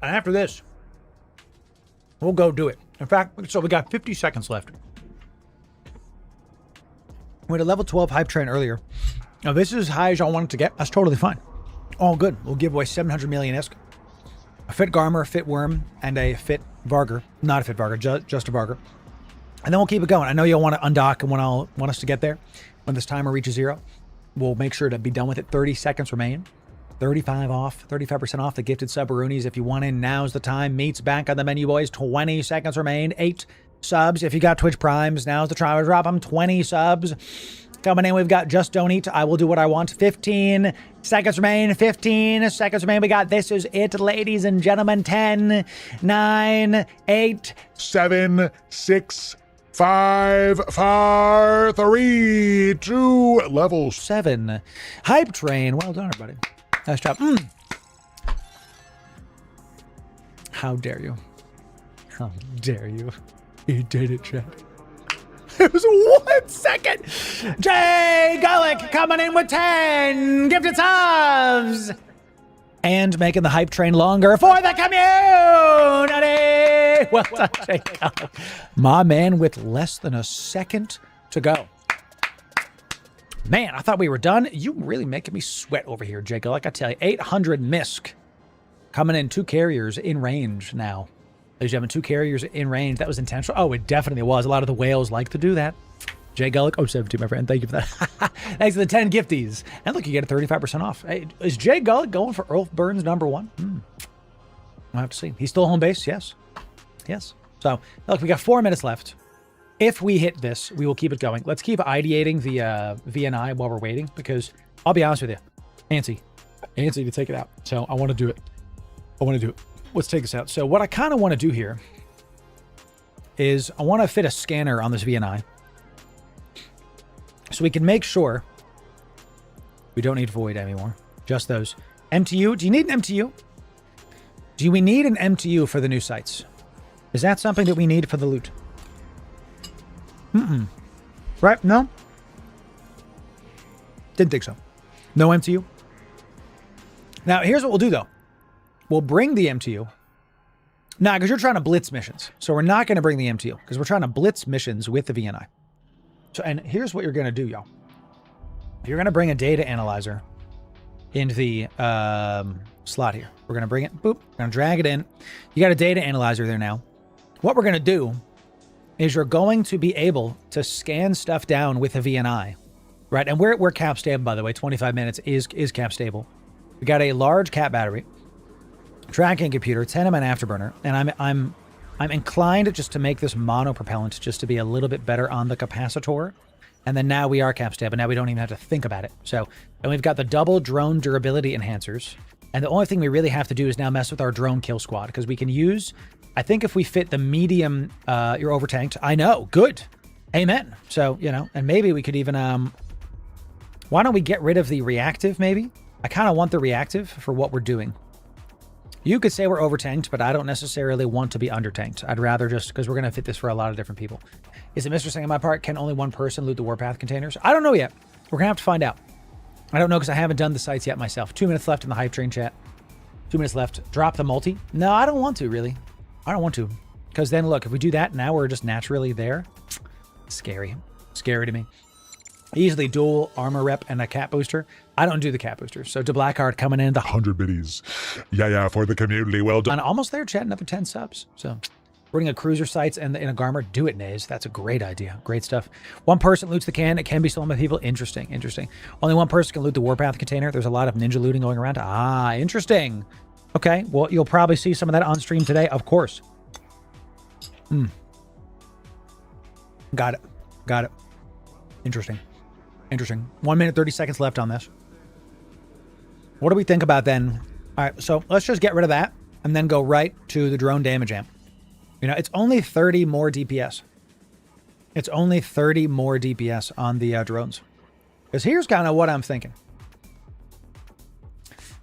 after this, we'll go do it. In fact, so we got 50 seconds left. We had a level 12 hype train earlier. Now, this is as high as y'all want it to get. That's totally fine. All good. We'll give away 700 million ISK. A Fit Garmer, a Fit Worm, and a Fit Varger. Not a Fit Varger, just a Varger. And then we'll keep it going. I know you'll want to undock and want us to get there. When this timer reaches 0, we'll make sure to be done with it. 30 seconds remain. 35% off the gifted Subarunis. If you want in, now's the time. Meat's back on the menu, boys. 20 seconds remain. 8, subs. If you got Twitch Primes, now's the time to drop them. 20 subs. Coming in, we've got Just Don't Eat. I Will Do What I Want. 15 seconds remain. 15 seconds remain. We got This Is It, ladies and gentlemen. 10, 9, 8, 7, 6, 5, 4, 3, 2, levels. 7. Hype Train. Well done, everybody. Nice job. How dare you? How dare you? You did it, Chad. It was 1 second. Jay Gullick coming in with 10 gifted subs. And making the hype train longer for the community. Well done, Jay Gullick. My man with less than a second to go. Man, I thought we were done. You really making me sweat over here, Jay Gullick. I tell you, 800 misc. Coming in, 2 carriers in range now. Ladies and gentlemen, 2 carriers in range. That was intentional. Oh, it definitely was. A lot of the whales like to do that. Jay Gullick, 072, my friend. Thank you for that. Thanks for the 10 gifties. And look, you get a 35% off. Hey, is Jay Gullick going for Earl Burns #1? We'll have to see. He's still home base? Yes. Yes. So, look, we got 4 minutes left. If we hit this, we will keep it going. Let's keep ideating the VNI while we're waiting, because I'll be honest with you. Antsy to take it out. So, I want to do it. Let's take this out. So what I kind of want to do here is I want to fit a scanner on this VNI so we can make sure we don't need void anymore. Just those. MTU. Do you need an MTU? Do we need an MTU for the new sites? Is that something that we need for the loot? Right? No? Didn't think so. No MTU? Now, here's what we'll do, though. We'll bring the MTU. Nah, because you're trying to blitz missions. So we're not going to bring the MTU because we're trying to blitz missions with the VNI. So, and here's what you're going to do, y'all. You're going to bring a data analyzer into the slot here. We're going to bring it, boop, we're going to drag it in. You got a data analyzer there now. What we're going to do is you're going to be able to scan stuff down with the VNI, right? And we're cap stable, by the way. 25 minutes is cap stable. We got a large cap battery. Tracking computer, 10 mm afterburner, and I'm inclined just to make this monopropellant just to be a little bit better on the capacitor. And then now we are cap stable. Now we don't even have to think about it. So, and we've got the double drone durability enhancers. And the only thing we really have to do is now mess with our drone kill squad, because we can use, I think if we fit the medium, you're over tanked. I know, good. Amen. So, you know, and maybe we could even, why don't we get rid of the reactive maybe? I kind of want the reactive for what we're doing. You could say we're over-tanked, but I don't necessarily want to be under-tanked. I'd rather just, because we're going to fit this for a lot of different people. Is it Mr. Saying on my part, can only one person loot the Warpath containers? I don't know yet. We're going to have to find out. I don't know because I haven't done the sites yet myself. 2 minutes left in the hype train chat. 2 minutes left. Drop the multi? No, I don't want to, really. I don't want to. Because then, look, if we do that, now we're just naturally there. Scary. Scary to me. Easily dual armor rep and a cat booster. I don't do the cat boosters. So to Blackheart coming in the 100 biddies. Yeah, for the community. Well done. And almost there, chat. Another 10 subs. So bring a cruiser sites and in a Garmer. Do it, Naze. That's a great idea. Great stuff. One person loots the can. It can be stolen by people. Interesting. Only one person can loot the Warpath container. There's a lot of ninja looting going around. Ah, interesting. Okay. Well, you'll probably see some of that on stream today. Of course. Got it. Interesting. 1 minute, 30 seconds left on this. What do we think about then? All right, so let's just get rid of that and then go right to the drone damage amp. You know, it's only 30 more DPS. It's only 30 more DPS on the drones. Because here's kind of what I'm thinking.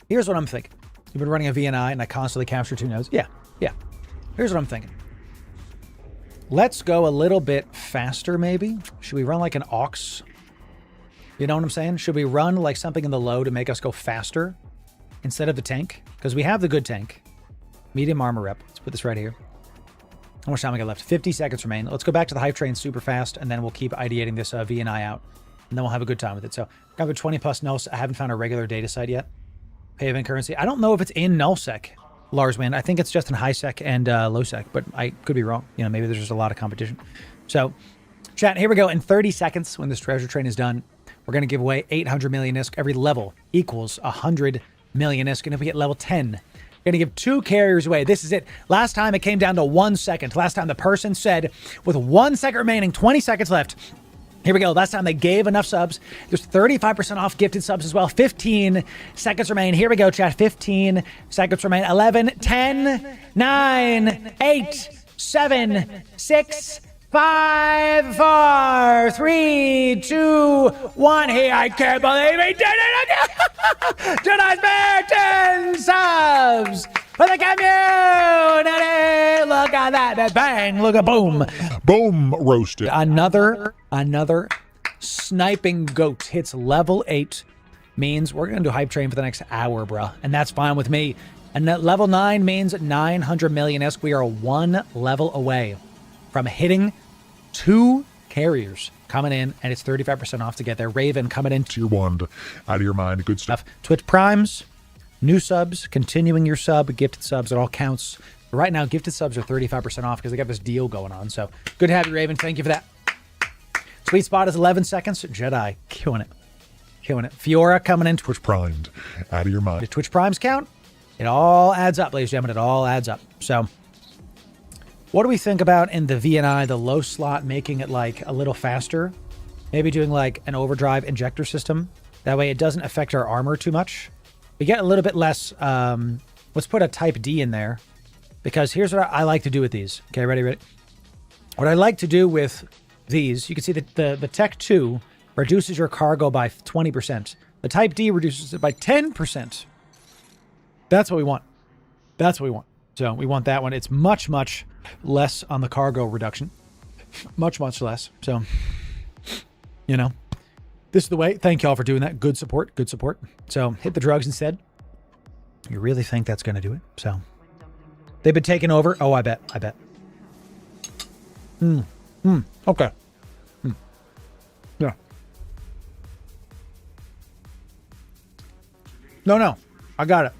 You've been running a VNI and I constantly capture 2 nodes. Yeah. Here's what I'm thinking. Let's go a little bit faster, maybe. Should we run like an aux? You know what I'm saying? Should we run like something in the low to make us go faster instead of the tank? Because we have the good tank. Medium armor rep. Let's put this right here. How much time we got left? 50 seconds remain. Let's go back to the hype train super fast, and then we'll keep ideating this VNI out. And then we'll have a good time with it. So, got a 20 plus nulls. I haven't found a regular data site yet. Pay event currency. I don't know if it's in nullsec, Larsman. I think it's just in high sec and low sec, but I could be wrong. You know, maybe there's just a lot of competition. So, chat, here we go. In 30 seconds, when this treasure train is done, we're going to give away 800 million ISK. Every level equals 100 million ISK. And if we hit level 10, Going to give 2 carriers away. This is it. Last time it came down to 1 second. Last time the person said, with 1 second remaining, 20 seconds left. Here we go. Last time they gave enough subs. There's 35% off gifted subs as well. 15 seconds remain. Here we go, chat. 15 seconds remain. 11, 10, 9, 8, 7, 6, 5, 4, 3, 2, 1. Hey, I can't believe he did it again. Tonight's back 10 subs for the community. Look at that. Bang. Look at boom. Boom, roasted. Another sniping goat hits level 8. Means we're going to do hype train for the next hour, bruh. And that's fine with me. And that level 9 means 900 million-esque. We are 1 level away from hitting 2 carriers coming in, and it's 35% off to get there. Raven coming in. Tier 1, out of your mind. Good stuff. Twitch Primes, new subs, continuing your sub, gifted subs. It all counts. Right now, gifted subs are 35% off because they got this deal going on. So good to have you, Raven. Thank you for that. Sweet spot is 11 seconds. Jedi, killing it. Killing it. Fiora coming in. Twitch primed, out of your mind. The Twitch Primes count? It all adds up, ladies and gentlemen. It all adds up. So what do we think about in the VNI, the low slot, making it like a little faster? Maybe doing like an overdrive injector system. That way it doesn't affect our armor too much. We get a little bit less. Let's put a type D in there. Because here's what I like to do with these. Okay, ready? What I like to do with these, you can see that the Tech 2 reduces your cargo by 20%. The Type D reduces it by 10%. That's what we want. That's what we want. So we want that one. It's much, much less on the cargo reduction. Much, much less. So, you know, this is the way. Thank y'all for doing that. Good support. Good support. So hit the drugs instead. You really think that's going to do it? So they've been taken over. Oh, I bet. Okay. Yeah. No. I got it.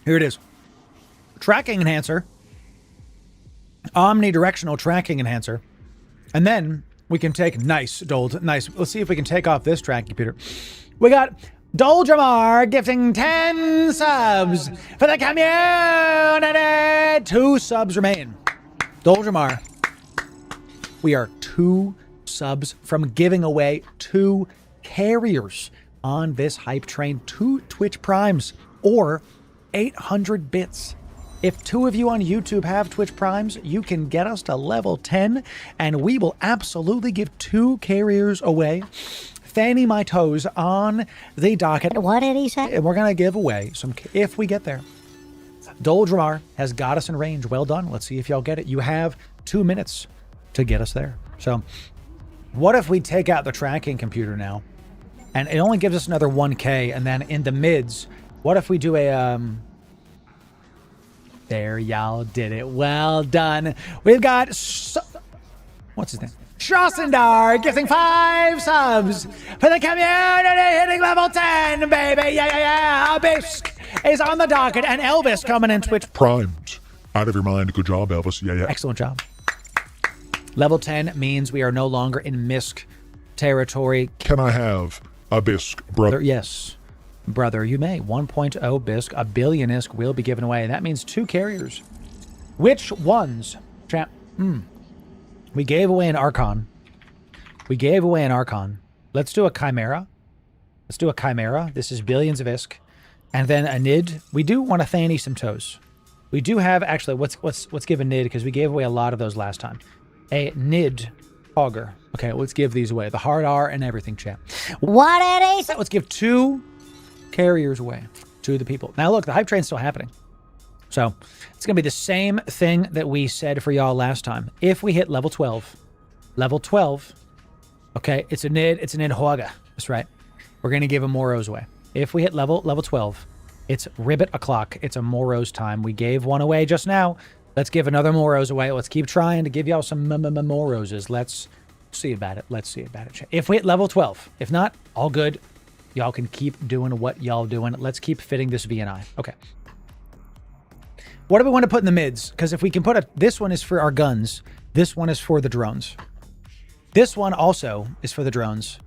Here it is. Tracking enhancer. Omnidirectional tracking enhancer. And then we can take, nice, Dold, nice. Let's see if we can take off this tracking computer. We got Doldramar gifting 10 subs for the community. 2 subs remain. Doldramar, we are 2 subs from giving away 2 carriers on this hype train, 2 Twitch Primes or 800 bits. If 2 of you on YouTube have Twitch Primes, you can get us to level 10 and we will absolutely give 2 carriers away. Fanny my toes on the docket. What did he say? And we're going to give away some if we get there. Doldramar has got us in range. Well done. Let's see if y'all get it. You have 2 minutes to get us there. So what if we take out the tracking computer now and it only gives us another 1K, and then in the mids, what if we do a there, y'all did it. Well done. We've got what's his name? Shossendar gifting 5 subs for the community, hitting level 10, baby. Yeah. Abisk is on the docket, and Elvis coming in Twitch. Primed. Out of your mind. Good job, Elvis. Yeah. Excellent job. Level 10 means we are no longer in MISC territory. Can I have a bisque, brother? Yes, brother, you may. 1.0 bisque, a billion ISK will be given away. That means 2 carriers. Which ones? Chat. We gave away an Archon. Let's do a Chimera. This is billions of ISK. And then a Nid. We do want to Fanny some toes. We do have, actually, let's give a Nid, because we gave away a lot of those last time. A Nid Auger. Okay, let's give these away. The hard R and everything, chat. What did he say? Let's give 2 carriers away to the people. Now look, the hype train's still happening. So it's going to be the same thing that we said for y'all last time. If we hit level 12, okay, it's a Nid Hoaga. That's right. We're going to give a Moros away. If we hit level 12, it's Ribbit o'clock. It's a Moros time. We gave one away just now. Let's give another Moros away. Let's keep trying to give y'all some Moroses. Let's see about it. If we hit level 12, if not, all good. Y'all can keep doing what y'all doing. Let's keep fitting this VNI. Okay. What do we want to put in the mids? Because if we can put this one is for our guns. This one is for the drones. This one also is for the drones.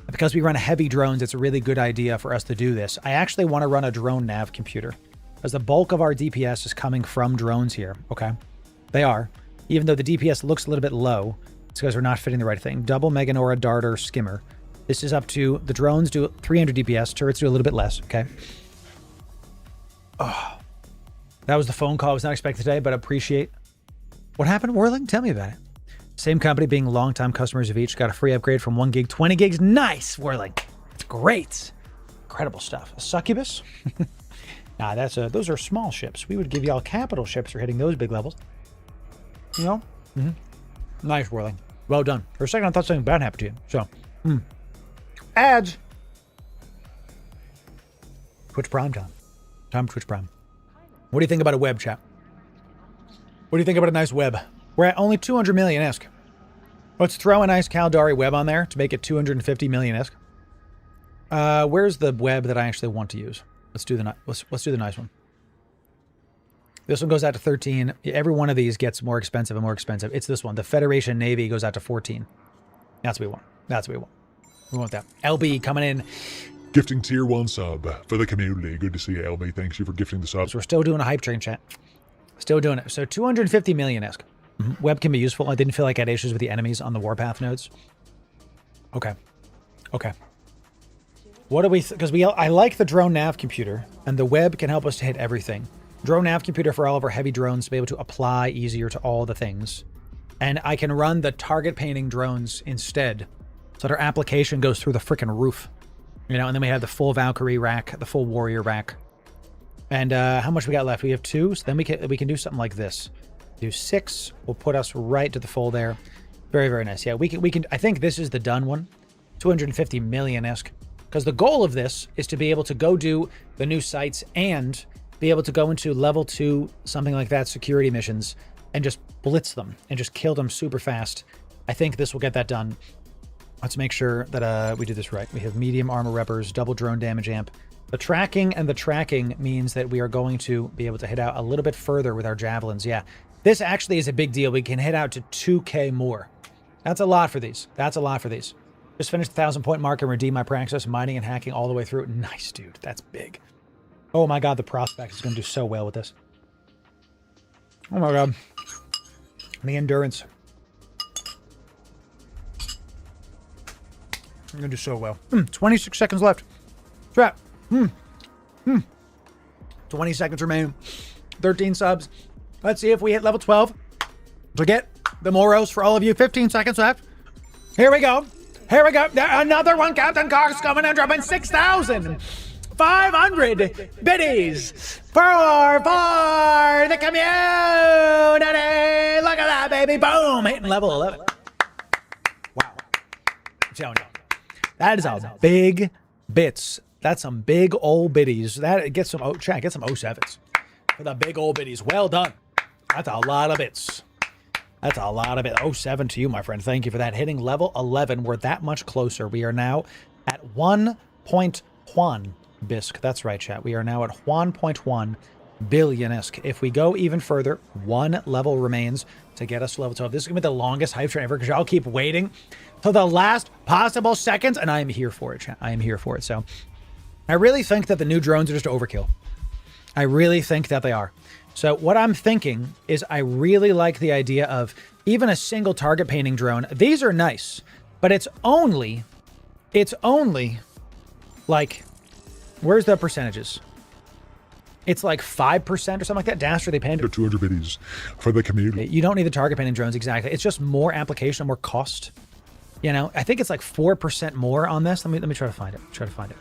Because we run heavy drones, it's a really good idea for us to do this. I actually want to run a drone nav computer, because the bulk of our DPS is coming from drones here, okay? They are. Even though the DPS looks a little bit low, it's because we're not fitting the right thing. Double Meganora Darter Skimmer. This is up to, the drones do 300 DPS, turrets do a little bit less, okay? Oh, that was the phone call I was not expecting today, but appreciate. What happened, Whirling? Tell me about it. Same company being longtime customers of each, got a free upgrade from 1 gig, 20 gigs. Nice, Whirling. It's great. Incredible stuff. A succubus? Nah, those are small ships. We would give y'all capital ships for hitting those big levels. You know? Nice, Whirling. Well done. For a second, I thought something bad happened to you. So, ads. Twitch Prime time. Time for Twitch Prime. What do you think about a web, chat? What do you think about a nice web? We're at only 200 million-esque. Let's throw a nice Caldari web on there to make it 250 million-esque. Where's the web that I actually want to use? Let's do the nice one. This one goes out to 13. Every one of these gets more expensive and more expensive. It's this one. The Federation Navy goes out to 14. That's what we want. That's what we want. We want that. LB coming in. Gifting tier 1 sub for the community. Good to see you, LB. Thanks you for gifting the sub. So we're still doing a hype train, chat. Still doing it. So 250 million-esque. Web can be useful. I didn't feel like I had issues with the enemies on the warpath nodes. Okay. Okay. What do we... Because I like the drone nav computer, and the web can help us to hit everything. Drone nav computer for all of our heavy drones to be able to apply easier to all the things. And I can run the target painting drones instead, so that our application goes through the freaking roof. You know, and then we have the full Valkyrie rack, the full warrior rack. And how much we got left? We have 2, so then we can do something like this. Do 6 will put us right to the full there. Very, very nice. Yeah, we can. I think this is the done one. 250 million-esque. Because the goal of this is to be able to go do the new sites and be able to go into level 2, something like that, security missions, and just blitz them and just kill them super fast. I think this will get that done. Let's make sure that we do this right. We have medium armor reppers, double drone damage amp. The tracking means that we are going to be able to hit out a little bit further with our javelins. Yeah, this actually is a big deal. We can hit out to 2K more. That's a lot for these. That's a lot for these. Just finished the 1,000-point mark and redeem my praxis, mining and hacking all the way through. Nice, dude. That's big. Oh my god, the prospect is going to do so well with this. Oh my god. The endurance. I'm going to do so well. 26 seconds left. Trap. 20 seconds remain. 13 subs. Let's see if we hit level 12 to get the Moros for all of you. 15 seconds left. Here we go. Here we go. Another one. Captain Cox coming and dropping 6,500 biddies for the community. Look at that, baby. Boom. Hitting level 11. Wow. I'm telling you. That is a big bits. That's some big old biddies. That gets some chat, get some 07s for the big old biddies. Well done. That's a lot of bits. That's a lot of it. 07 to you, my friend. Thank you for that. Hitting level 11. We're that much closer. We are now at 1.1 bisque. That's right, chat. We are now at 1.1 billion-esque. If we go even further, 1 level remains to get us to level 12. This is going to be the longest hype train ever because y'all keep waiting till the last possible seconds, and I am here for it, chat. I am here for it. So I really think that the new drones are just overkill. I really think that they are. So what I'm thinking is I really like the idea of even a single target painting drone. These are nice, but it's only like, where's the percentages? It's like 5% or something like that. Dastardly painted. 200 biddies for the community. You don't need the target painting drones, exactly. It's just more application, more cost. You know, I think it's like 4% more on this. Let me try to find it.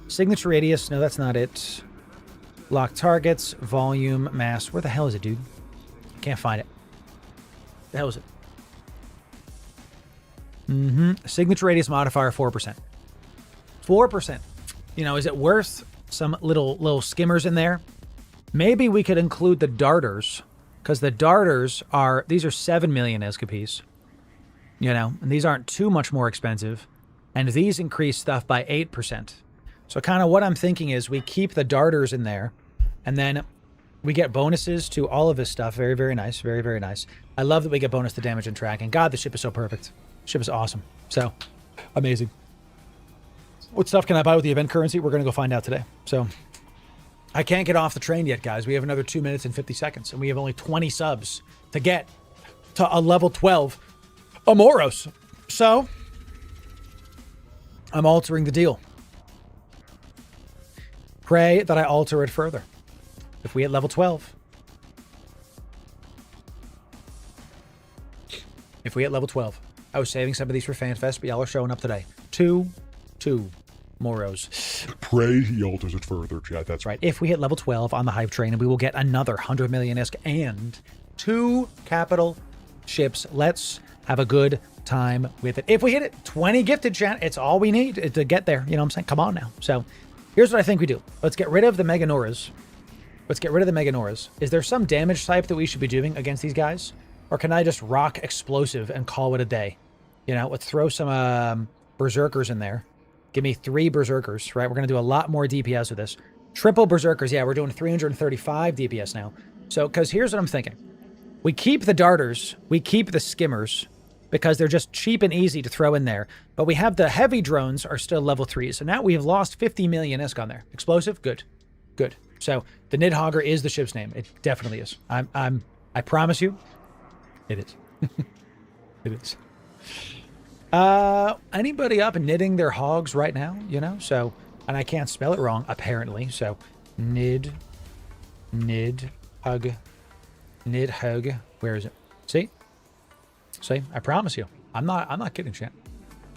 Signature radius. No, that's not it. Lock targets, volume, mass. Where the hell is it, dude? Can't find it. The hell is it? Signature radius modifier, 4%. 4%. You know, is it worth some little skimmers in there? Maybe we could include the darters, because the darters are, these are 7 million escapees. You know, and these aren't too much more expensive. And these increase stuff by 8%. So kind of what I'm thinking is we keep the darters in there, and then we get bonuses to all of this stuff. Very, very nice. Very, very nice. I love that we get bonus to damage and tracking. God, the ship is so perfect. The ship is awesome. So, amazing. What stuff can I buy with the event currency? We're going to go find out today. So I can't get off the train yet, guys. We have another 2 minutes and 50 seconds, and we have only 20 subs to get to a level 12 Amoros. So I'm altering the deal. Pray that I alter it further. If we hit level 12. If we hit level 12. I was saving some of these for FanFest, but y'all are showing up today. Two Moros. Pray he alters it further, chat. That's Right. If we hit level 12 on the hype train, and we will get another 100 million-esque and 2 capital ships. Let's have a good time with it. If we hit it, 20 gifted, chat. It's all we need to get there. You know what I'm saying? Come on now. So here's what I think we do. Let's get rid of the Meganoras. Is there some damage type that we should be doing against these guys? Or can I just rock explosive and call it a day? You know, let's throw some berserkers in there. Give me 3 berserkers, right? We're going to do a lot more DPS with this. Triple berserkers. Yeah, we're doing 335 DPS now. So, because here's what I'm thinking. We keep the darters. We keep the skimmers because they're just cheap and easy to throw in there. But we have the heavy drones are still level 3. So now we have lost 50 million-esque on there. Explosive? Good. Good. So the Nidhogger is the ship's name. It definitely is. I promise you, it is. It is. Anybody up knitting their hogs right now? You know, so, and I can't spell it wrong apparently. So, hug. Where is it? See, I promise you, I'm not kidding, chat.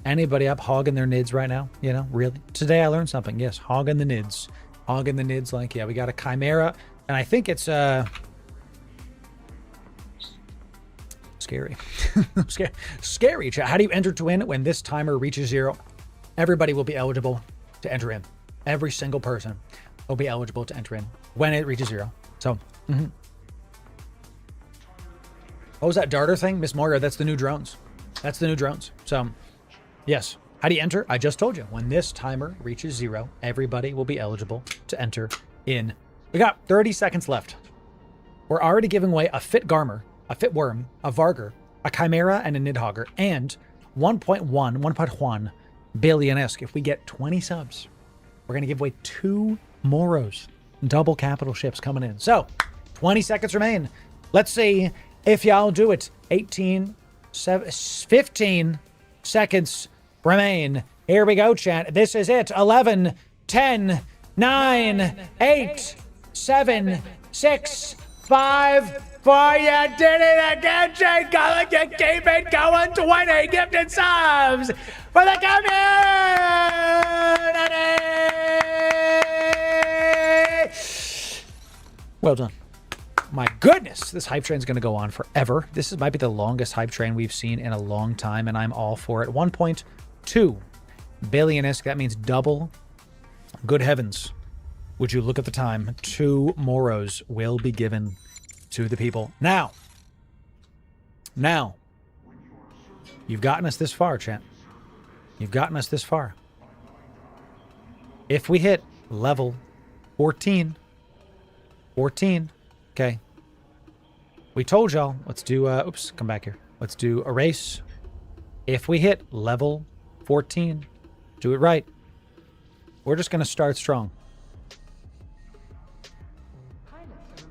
Anybody up hogging their nids right now? You know, really? Today I learned something. Yes, hogging the nids. Hogging the nids. Like, yeah, we got a chimera, and I think it's scary. Scary, chat. How do you enter to win? When this timer reaches 0, everybody will be eligible to enter in. Every single person will be eligible to enter in when it reaches 0. So, what was that darter thing? Miss Moira, that's the new drones. That's the new drones. So, yes. How do you enter? I just told you. When this timer reaches 0, everybody will be eligible to enter in. We got 30 seconds left. We're already giving away a Fit Garmer, a Fit Worm, a Varger, a Chimera, and a Nidhogger, and 1.1 billion-esque. If we get 20 subs, we're going to give away 2 Moros. Double capital ships coming in. So, 20 seconds remain. Let's see if y'all do it. 15 seconds remain. Here we go, chat. This is it. 11, 10, 9, 8, 7, 6, 5, 4. You did it again, Jake. You keep it going. 20 gifted subs for the community. Well done. My goodness, this hype train is going to go on forever. This might be the longest hype train we've seen in a long time, and I'm all for it. 1.2 billion-esque. That means double. Good heavens. Would you look at the time? 2 Moros will be given to the people. Now, you've gotten us this far, chat. You've gotten us this far. If we hit level 14, okay. We told y'all, let's do, oops, come back here. Let's do a race. If we hit level 14, do it right. We're just going to start strong.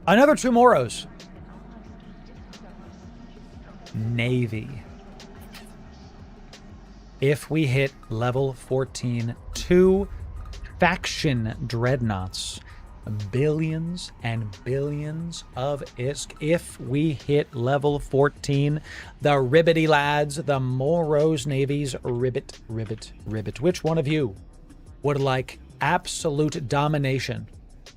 Another 2 Moros. Navy. If we hit level 14, 2 faction dreadnoughts. Billions and billions of ISK. If we hit level 14, the ribbity lads, the Moros navies, ribbit. Which one of you would like absolute domination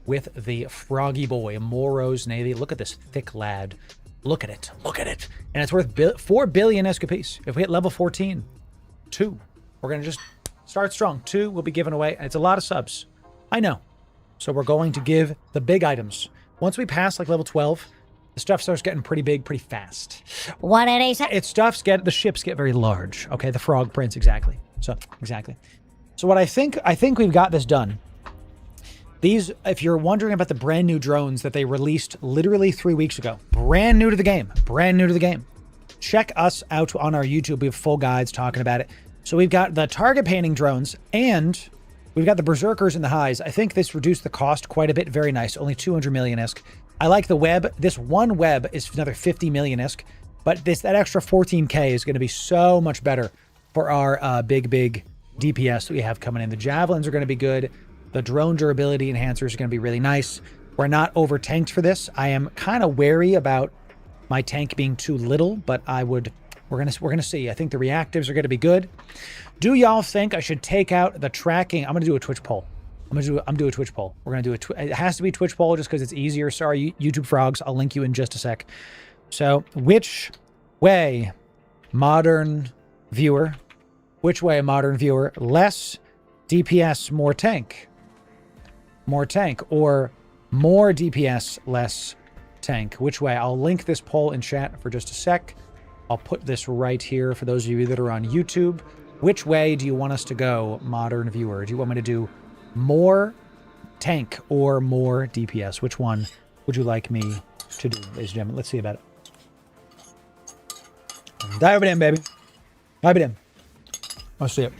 with the Froggy Boy Moros navy? Look at this thick lad. Look at it. And it's worth 4 billion ISK apiece. If we hit level 14, 2. We're going to just start strong. 2 will be given away. And it's a lot of subs. I know. So we're going to give the big items. Once we pass like level 12, the stuff starts getting pretty big pretty fast. What did he say? The ships get very large. Okay, the frog prince, exactly. So what I think we've got this done. These, if you're wondering about the brand new drones that they released literally 3 weeks ago, brand new to the game. Check us out on our YouTube. We have full guides talking about it. So we've got the target painting drones and We've got the Berserkers and the highs. I think this reduced the cost quite a bit. Very nice. Only 200 million-isk. I like the web. This one web is another 50 million-isk. But that extra 14k is going to be so much better for our big DPS that we have coming in. The javelins are going to be good. The drone durability enhancers are going to be really nice. We're not over tanked for this. I am kind of wary about my tank being too little, but we're gonna see. I think the reactives are going to be good. Do y'all think I should take out the tracking? I'm going to do a Twitch poll. I'm doing a Twitch poll. We're going to do it has to be Twitch poll just because it's easier. Sorry, YouTube frogs. I'll link you in just a sec. So, which way, modern viewer? Which way, modern viewer? Less DPS, more tank. More tank, or more DPS, less tank. Which way? I'll link this poll in chat for just a sec. I'll put this right here for those of you that are on YouTube. Which way do you want us to go, modern viewer? Do you want me to do more tank or more DPS? Which one would you like me to do, ladies and gentlemen? Let's see about it. Dive it in, baby. Dive it in. Let's see it.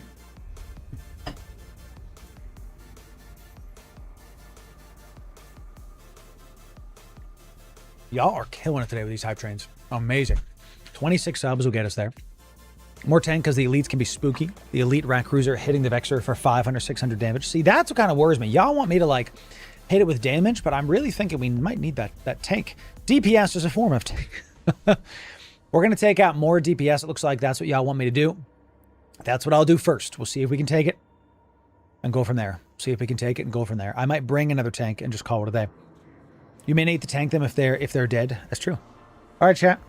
Y'all are killing it today with these hype trains. Amazing. 26 subs will get us there. More tank because the elites can be spooky. The elite rat cruiser hitting the Vexer for 500, 600 damage. See, that's what kind of worries me. Y'all want me to like hit it with damage, but I'm really thinking we might need that tank. DPS is a form of tank. We're going to take out more DPS. It looks like that's what y'all want me to do. That's what I'll do first. We'll see if we can take it and go from there. See if we can take it and go from there. I might bring another tank and just call it a day. You may need to tank them if they're dead. That's true. All right, chat.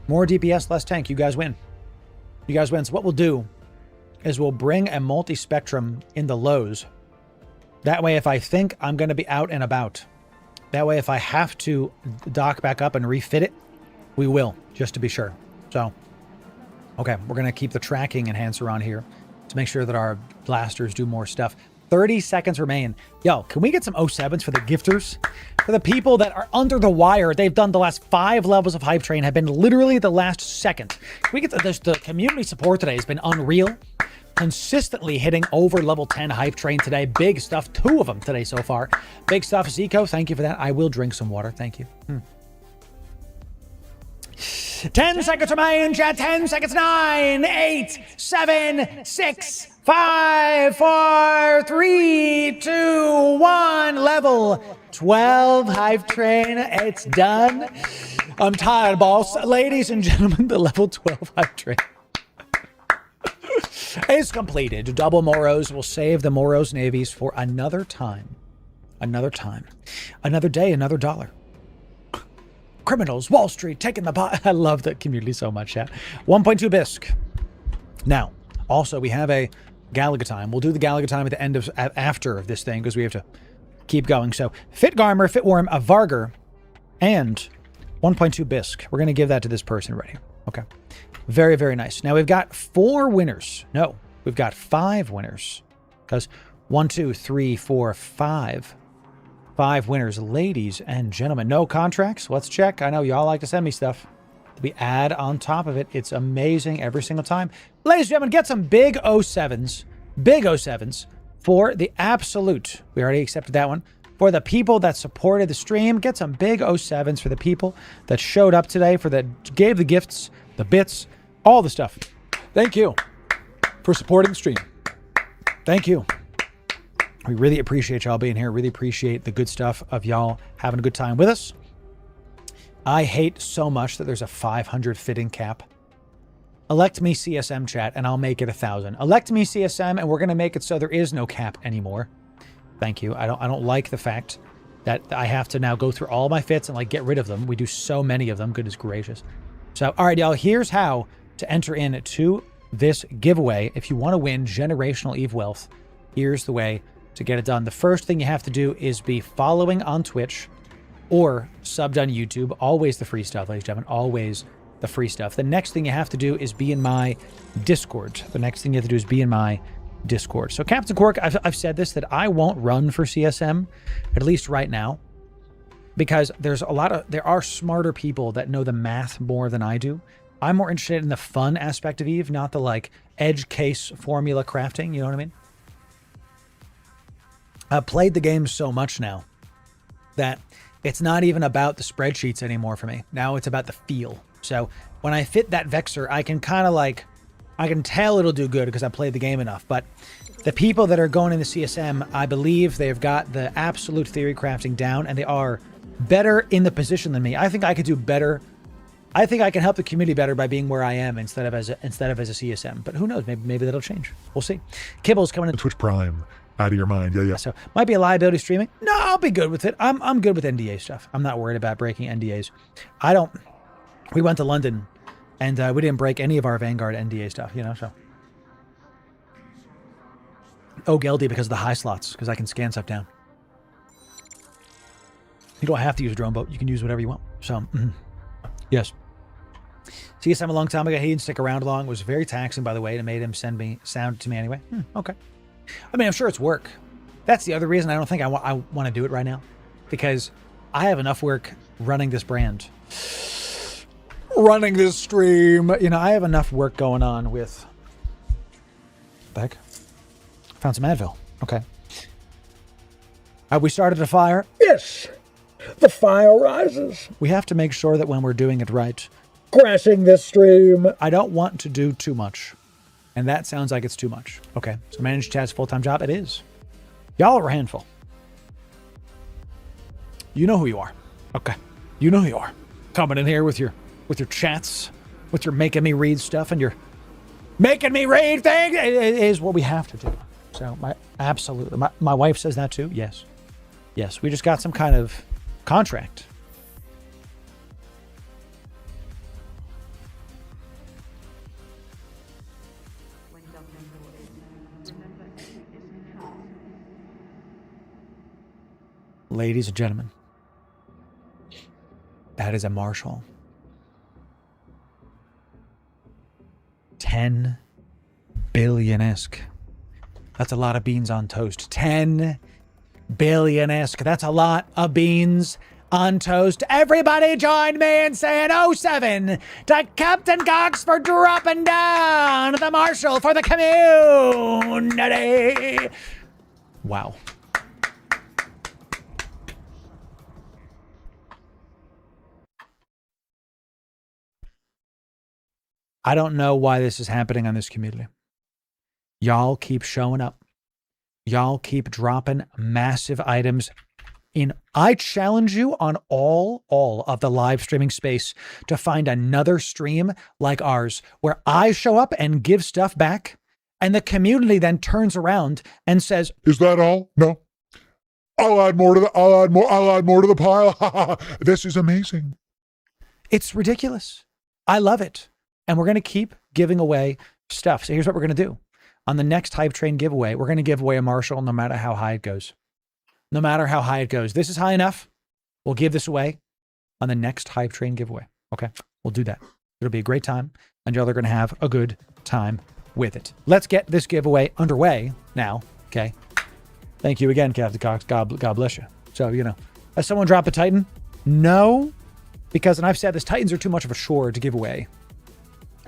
More DPS, less tank. You guys win. You guys win. So what we'll do is we'll bring a multi-spectrum in the lows. That way, if I think I'm going to be out and about, that way, if I have to dock back up and refit it, we will, just to be sure. So, okay, we're going to keep the tracking enhancer on here to make sure that our blasters do more stuff. 30 seconds remain. Yo, can we get some 07s for the gifters? For the people that are under the wire, they've done the last 5 levels of Hype Train, have been literally the last second. Can we get the community support today has been unreal. Consistently hitting over level 10 Hype Train today. Big stuff. 2 of them today so far. Big stuff. Zico, thank you for that. I will drink some water. Thank you. 10 seconds remain, chat. 10 seconds. 9, 8, 7, 6, 5, 4, 3, 2, 1. Level 12 Hype Train. It's done. I'm tired, boss. Ladies and gentlemen, the level 12 Hype Train is completed. Double Moros will save the Moros navies for another time. Another time. Another day, another dollar. Criminals, Wall Street, taking the pot. I love that community so much, chat. 1.2 bisque. Now, also, we have a Galaga time. We'll do the Galaga time at the end of after of this thing because we have to keep going. So, Fit Garmer, Fit Worm, a Vargar, and 1.2 bisque. We're going to give that to this person right here. Okay. Very, very nice. Now, we've got 4 winners. No, we've got 5 winners. Because 1, 2, 3, 4, 5. 5 winners. Ladies and gentlemen, no contracts. Let's check. I know y'all like to send me stuff. We add on top of it. It's amazing every single time. Ladies and gentlemen, get some big 07s. Big 07s for the absolute. We already accepted that one. For the people that supported the stream, get some big 07s for the people that showed up today, gave the gifts, the bits, all the stuff. Thank you for supporting the stream. Thank you. We really appreciate y'all being here. Really appreciate the good stuff of y'all having a good time with us. I hate so much that there's a 500 fitting cap. Elect me CSM, chat, and I'll make it 1,000. Elect me CSM, and we're going to make it so there is no cap anymore. Thank you. I don't like the fact that I have to now go through all my fits and like get rid of them. We do so many of them. Goodness gracious. So, all right, y'all, here's how to enter into this giveaway. If you want to win generational Eve wealth, here's the way to get it done. The first thing you have to do is be following on Twitch or subbed on YouTube. Always the free stuff, ladies and gentlemen. Always the free stuff. The next thing you have to do is be in my Discord. The next thing you have to do is be in my Discord. So Captain Cork, I've said this, that I won't run for CSM, at least right now, because there are smarter people that know the math more than I do. I'm more interested in the fun aspect of Eve, not the like edge case formula crafting. You know what I mean? I've played the game so much now that it's not even about the spreadsheets anymore for me. Now it's about the feel. So when I fit that Vexor, I can kind of like, I can tell it'll do good because I played the game enough. But the people that are going into CSM, I believe they've got the absolute theory crafting down and they are better in the position than me. I think I could do better. I think I can help the community better by being where I am instead of as a CSM. But who knows? Maybe that'll change. We'll see. Kibble's coming in. Twitch Prime. Out of your mind. Yeah. So might be a liability streaming. No, I'll be good with it. I'm good with NDA stuff. I'm not worried about breaking NDAs. We went to London and we didn't break any of our Vanguard NDA stuff, you know, so. Oh, Geldy because of the high slots, because I can scan stuff down. You don't have to use a drone boat. You can use whatever you want. So, yes. CSM a long time ago. He didn't stick around long. It was very taxing, by the way. It made him sound to me anyway. Okay. I mean, I'm sure it's work. That's the other reason I don't think I want to do it right now. Because I have enough work running this brand. Running this stream. You know, I have enough work going on with... Back. Found some Advil. Okay. Have we started a fire? Yes. The fire rises. We have to make sure that when we're doing it right. Crashing this stream. I don't want to do too much. And that sounds like it's too much. Okay, so manage chat's full-time job. It is. Y'all are a handful. You know who you are. Okay, you know who you are. Coming in here with your chats, with your making me read stuff, and your making me read things. It is what we have to do. So absolutely, my wife says that too. Yes, yes. We just got some kind of contract. Ladies and gentlemen, that is a Marshall. 10 billion-esque. That's a lot of beans on toast. 10 billion-esque. That's a lot of beans on toast. Everybody join me in saying 07 to Captain Cox for dropping down the Marshall for the community. Wow. I don't know why this is happening on this community. Y'all keep showing up. Y'all keep dropping massive items in. I challenge you on all of the live streaming space to find another stream like ours where I show up and give stuff back and the community then turns around and says, "Is that all? No. I'll add more to the pile. This is amazing." It's ridiculous. I love it. And we're going to keep giving away stuff. So here's what we're going to do. On the next Hype Train giveaway, we're going to give away a Marshall no matter how high it goes. No matter how high it goes. This is high enough. We'll give this away on the next Hype Train giveaway. Okay? We'll do that. It'll be a great time. And y'all are going to have a good time with it. Let's get this giveaway underway now. Okay? Thank you again, Captain Cox. God bless you. So, you know, has someone dropped a Titan? No. Because, and I've said this, Titans are too much of a chore to give away.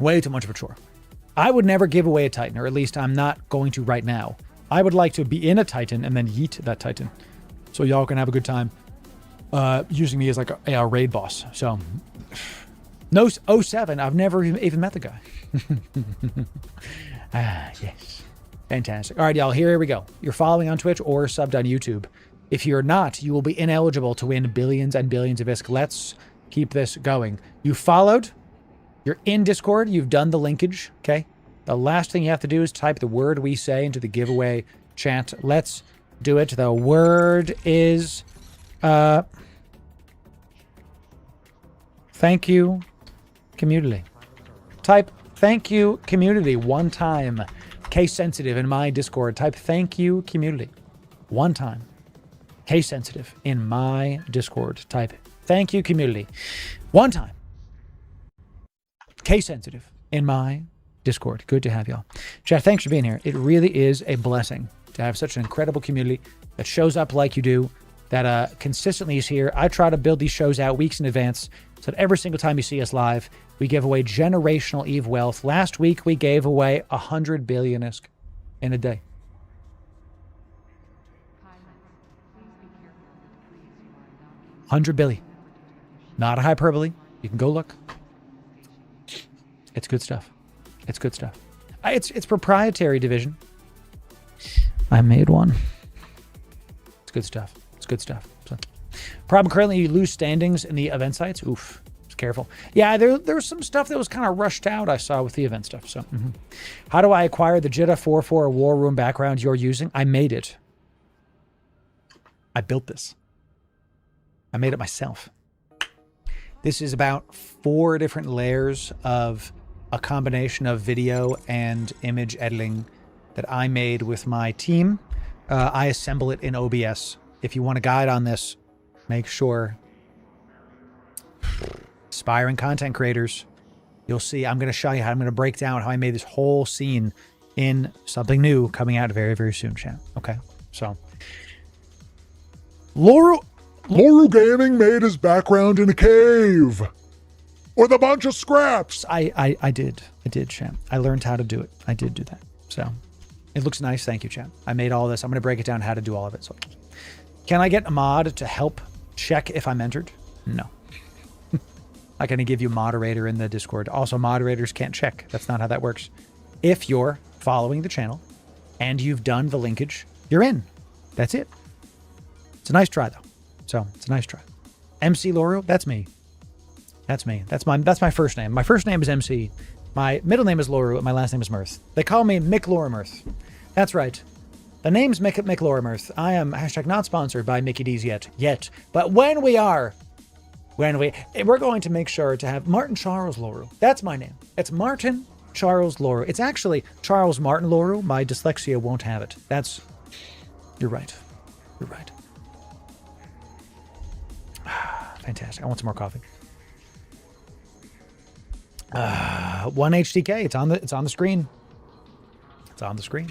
Way too much of a chore. I would never give away a Titan, or at least I'm not going to right now. I would like to be in a Titan and then yeet that Titan. So y'all can have a good time using me as like a raid boss. So, no 07, I've never even met the guy. Yes. Fantastic. All right, y'all, here we go. You're following on Twitch or subbed on YouTube. If you're not, you will be ineligible to win billions and billions of ISK. Let's keep this going. You followed. You're in Discord. You've done the linkage, okay? The last thing you have to do is type the word we say into the giveaway chat. Let's do it. The word is, thank you, community. Type thank you, community, one time. Case sensitive in my Discord. Type thank you, community, one time. Case sensitive in my Discord. Type thank you, community, one time. Case sensitive in my Discord. Good to have y'all. Chat, thanks for being here. It really is a blessing to have such an incredible community that shows up like you do, that consistently is here. I try to build these shows out weeks in advance so that every single time you see us live, we give away generational Eve wealth. Last week, we gave away 100 billion ISK in a day. 100 billion. Not a hyperbole. You can go look. It's good stuff. It's good stuff. It's proprietary division. I made one. It's good stuff. It's good stuff. So, problem currently, you lose standings in the event sites. Oof. Just careful. Yeah, there was some stuff that was kind of rushed out, I saw, with the event stuff. So, How do I acquire the Jitta 4-4 War Room background you're using? I made it. I built this. I made it myself. This is about 4 different layers of a combination of video and image editing that I made with my team. I assemble it in OBS. If you want a guide on this, make sure. Aspiring content creators, you'll see. I'm going to show you how I'm going to break down how I made this whole scene in something new coming out very, very soon, chat. Okay, so Loru Gaming made his background in a cave with a bunch of scraps. I did, chat. I learned how to do it. I did do that. So it looks nice. Thank you, chat. I made all this. I'm going to break it down how to do all of it. So, can I get a mod to help check if I'm entered? No. I'm going to give you moderator in the Discord. Also, moderators can't check. That's not how that works. If you're following the channel and you've done the linkage, you're in. That's it. It's a nice try, though. So, it's a nice try. MC Loru, that's me. That's me. That's my first name. My first name is MC. My middle name is Loru, and my last name is Mirth. They call me Mick Loramirth. That's right. The name's Mick Loramirth. I am #not sponsored by Mickey D's yet. But when we are, we're going to make sure to have Martin Charles Loru. That's my name. It's Martin Charles Loru. It's actually Charles Martin Loru. My dyslexia won't have it. You're right. You're right. Fantastic. I want some more coffee. 1 HDK. It's on the screen. It's on the screen.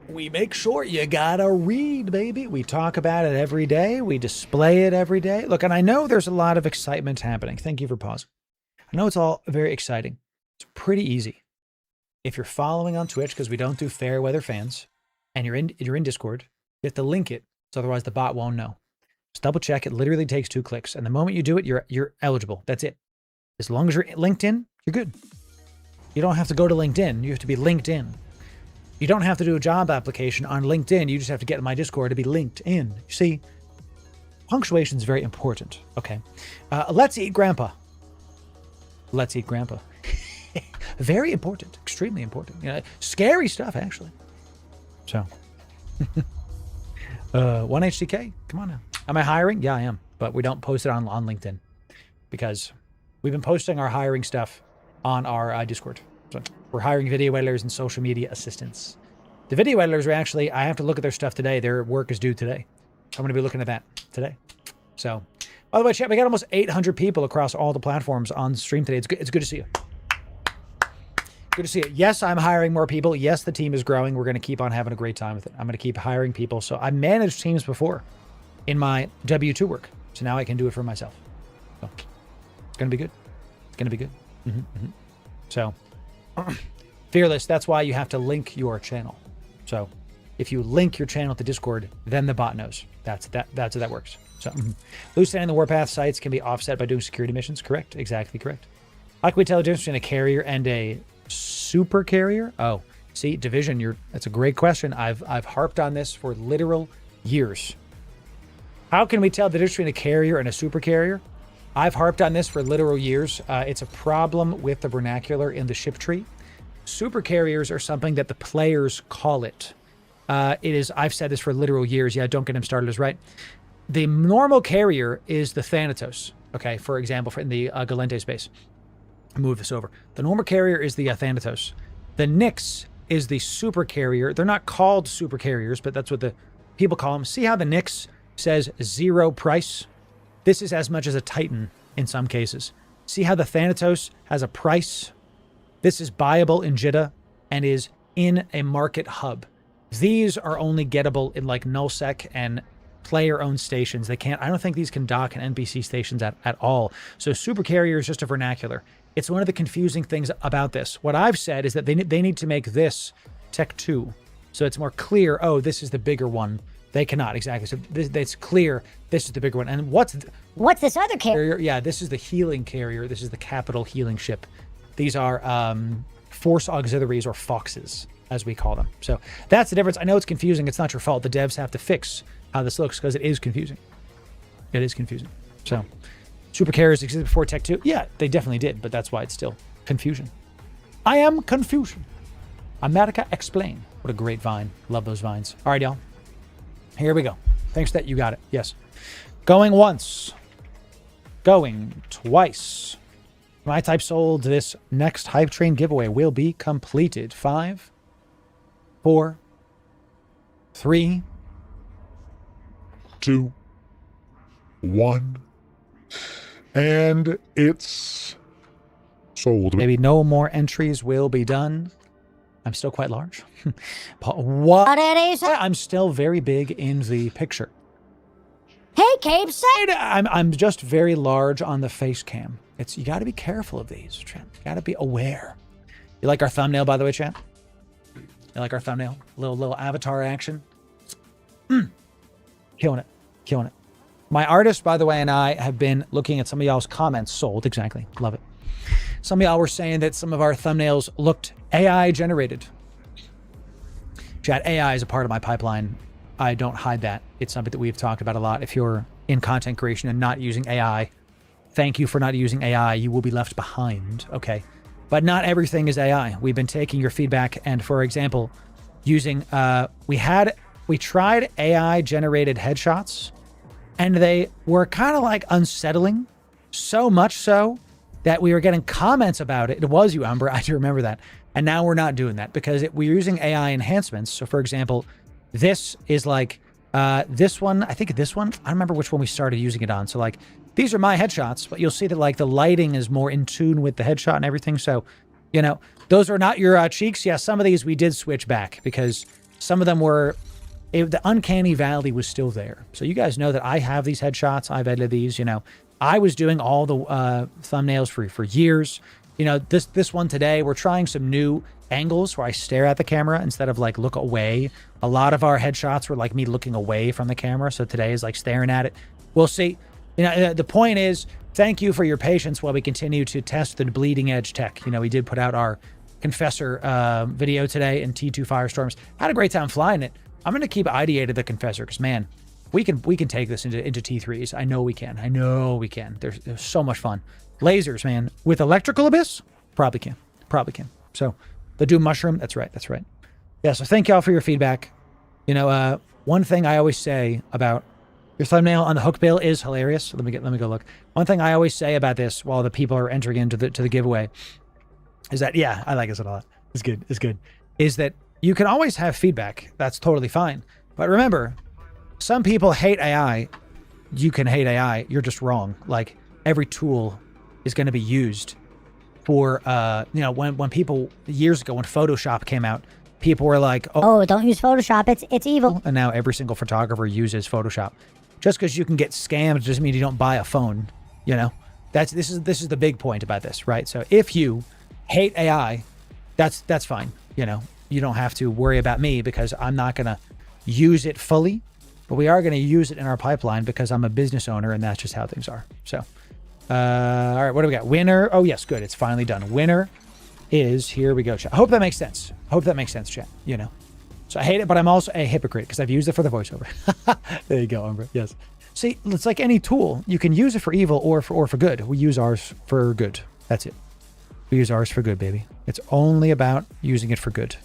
We make sure you gotta read, baby. We talk about it every day. We display it every day. Look, and I know there's a lot of excitement happening. Thank you for pausing. I know it's all very exciting. It's pretty easy. If you're following on Twitch, because we don't do fair weather fans, and you're in Discord, you have to link it, so otherwise the bot won't know. Just double check. It literally takes 2 clicks, and the moment you do it, you're eligible. That's it. As long as you're linked in, you're good. You don't have to go to LinkedIn. You have to be linked in. You don't have to do a job application on LinkedIn. You just have to get in my Discord to be linked in. You see, punctuation is very important. Okay. Let's eat grandpa. Let's eat grandpa. Very important. Extremely important. Scary stuff, actually. So, 1 HDK. Come on now. Am I hiring? Yeah, I am. But we don't post it on LinkedIn because we've been posting our hiring stuff on our Discord. So we're hiring video editors and social media assistants. The video editors are actually, I have to look at their stuff today. Their work is due today. I'm going to be looking at that today. So, by the way, chat, we got almost 800 people across all the platforms on stream today. It's good to see you. Good to see you. Yes, I'm hiring more people. Yes, the team is growing. We're going to keep on having a great time with it. I'm going to keep hiring people. So I managed teams before in my W-2 work. So now I can do it for myself. So it's going to be good. It's going to be good. So, Fearless, that's why you have to link your channel. So if you link your channel to Discord, then the bot knows. That's how that works. So loose end the warpath sites can be offset by doing security missions. Correct. Exactly correct. How can we tell the difference between a carrier and a super carrier? Oh, see, Division, that's a great question. I've harped on this for literal years. How can we tell the difference between a carrier and a super carrier? I've harped on this for literal years. It's a problem with the vernacular in the ship tree. Super carriers are something that the players call it. I've said this for literal years. Yeah, don't get him started is right. The normal carrier is the Thanatos. Okay, for example, in the Galente space. Move this over. The normal carrier is the Thanatos. The Nyx is the super carrier. They're not called super carriers, but that's what the people call them. See how the Nyx says 0 price? This is as much as a Titan in some cases. See how the Thanatos has a price? This is buyable in Jitta and is in a market hub. These are only gettable in like nullsec and player-owned stations. I don't think these can dock in NPC stations at all. So super carrier is just a vernacular. It's one of the confusing things about this. What I've said is that they need to make this Tech 2 So it's more clear, oh, this is the bigger one. They cannot, exactly. So it's clear this is the bigger one. And what's this other carrier? Yeah, this is the healing carrier. This is the capital healing ship. These are force auxiliaries, or foxes, as we call them. So that's the difference. I know it's confusing. It's not your fault. The devs have to fix how this looks because it is confusing. It is confusing. So super carriers existed before Tech 2? Yeah, they definitely did, but that's why it's still confusion. I am confusion. America explain. What a great vine. Love those vines. All right, y'all. Here we go. Thanks for that. You got it. Yes. Going once. Going twice. My type sold. This next hype train giveaway will be completed. 5, 4, 3, 2, 1. And it's sold. Maybe no more entries will be done. I'm still quite large. What? I'm still very big in the picture. Hey, Capes. I'm just very large on the face cam. You got to be careful of these, chat. You got to be aware. You like our thumbnail, by the way, chat? You like our thumbnail? Little avatar action. Killing it. Killing it. My artist, by the way, and I have been looking at some of y'all's comments. Sold, exactly. Love it. Some of y'all were saying that some of our thumbnails looked AI generated. Chat, AI is a part of my pipeline. I don't hide that. It's something that we've talked about a lot. If you're in content creation and not using AI, thank you for not using AI. You will be left behind. Okay. But not everything is AI. We've been taking your feedback and, for example, using, we tried AI generated headshots and they were kind of like unsettling, so much so that we were getting comments about it. It was you, Umber. I do remember that. And now we're not doing that because we're using AI enhancements. So for example, this is like this one. I think this one, I don't remember which one we started using it on. So like, these are my headshots, but you'll see that like the lighting is more in tune with the headshot and everything. So, you know, those are not your cheeks. Yeah, some of these we did switch back because some of them were, the uncanny valley was still there. So you guys know that I have these headshots. I've edited these, you know. I was doing all the thumbnails for years. You know, this one today, we're trying some new angles where I stare at the camera instead of like look away. A lot of our headshots were like me looking away from the camera. So today is like staring at it. We'll see. You know, the point is, thank you for your patience while we continue to test the bleeding edge tech. You know, we did put out our Confessor video today in T2 Firestorms. Had a great time flying it. I'm going to keep ideating the Confessor because, man, we can take this into T3s. I know we can. I know we can. There's so much fun. Lasers, man. With Electrical Abyss? Probably can. Probably can. So, the Doom Mushroom? That's right. That's right. Yeah, so thank y'all for your feedback. You know, one thing I always say about your thumbnail on the hook bill is hilarious. Let me go look. One thing I always say about this while the people are entering into the giveaway is that, yeah, I like this a lot. It's good. It's good. Is that you can always have feedback. That's totally fine. But remember, some people hate AI. You can hate AI. You're just wrong. Like, every tool is going to be used for, you know, when people, years ago, when Photoshop came out, people were like, oh, don't use Photoshop. It's evil. And now every single photographer uses Photoshop. Just because you can get scammed doesn't mean you don't buy a phone, you know? This is the big point about this, right? So if you hate AI, that's fine, you know? You don't have to worry about me because I'm not going to use it fully, but we are going to use it in our pipeline because I'm a business owner and that's just how things are. So, all right, what do we got? Winner. Oh, yes, good. It's finally done. Winner is, here we go, chat. I hope that makes sense. Hope that makes sense, chat, you know? So I hate it, but I'm also a hypocrite because I've used it for the voiceover. There you go, Umber. Yes. See, it's like any tool. You can use it for evil or for good. We use ours for good. That's it. We use ours for good, baby. It's only about using it for good.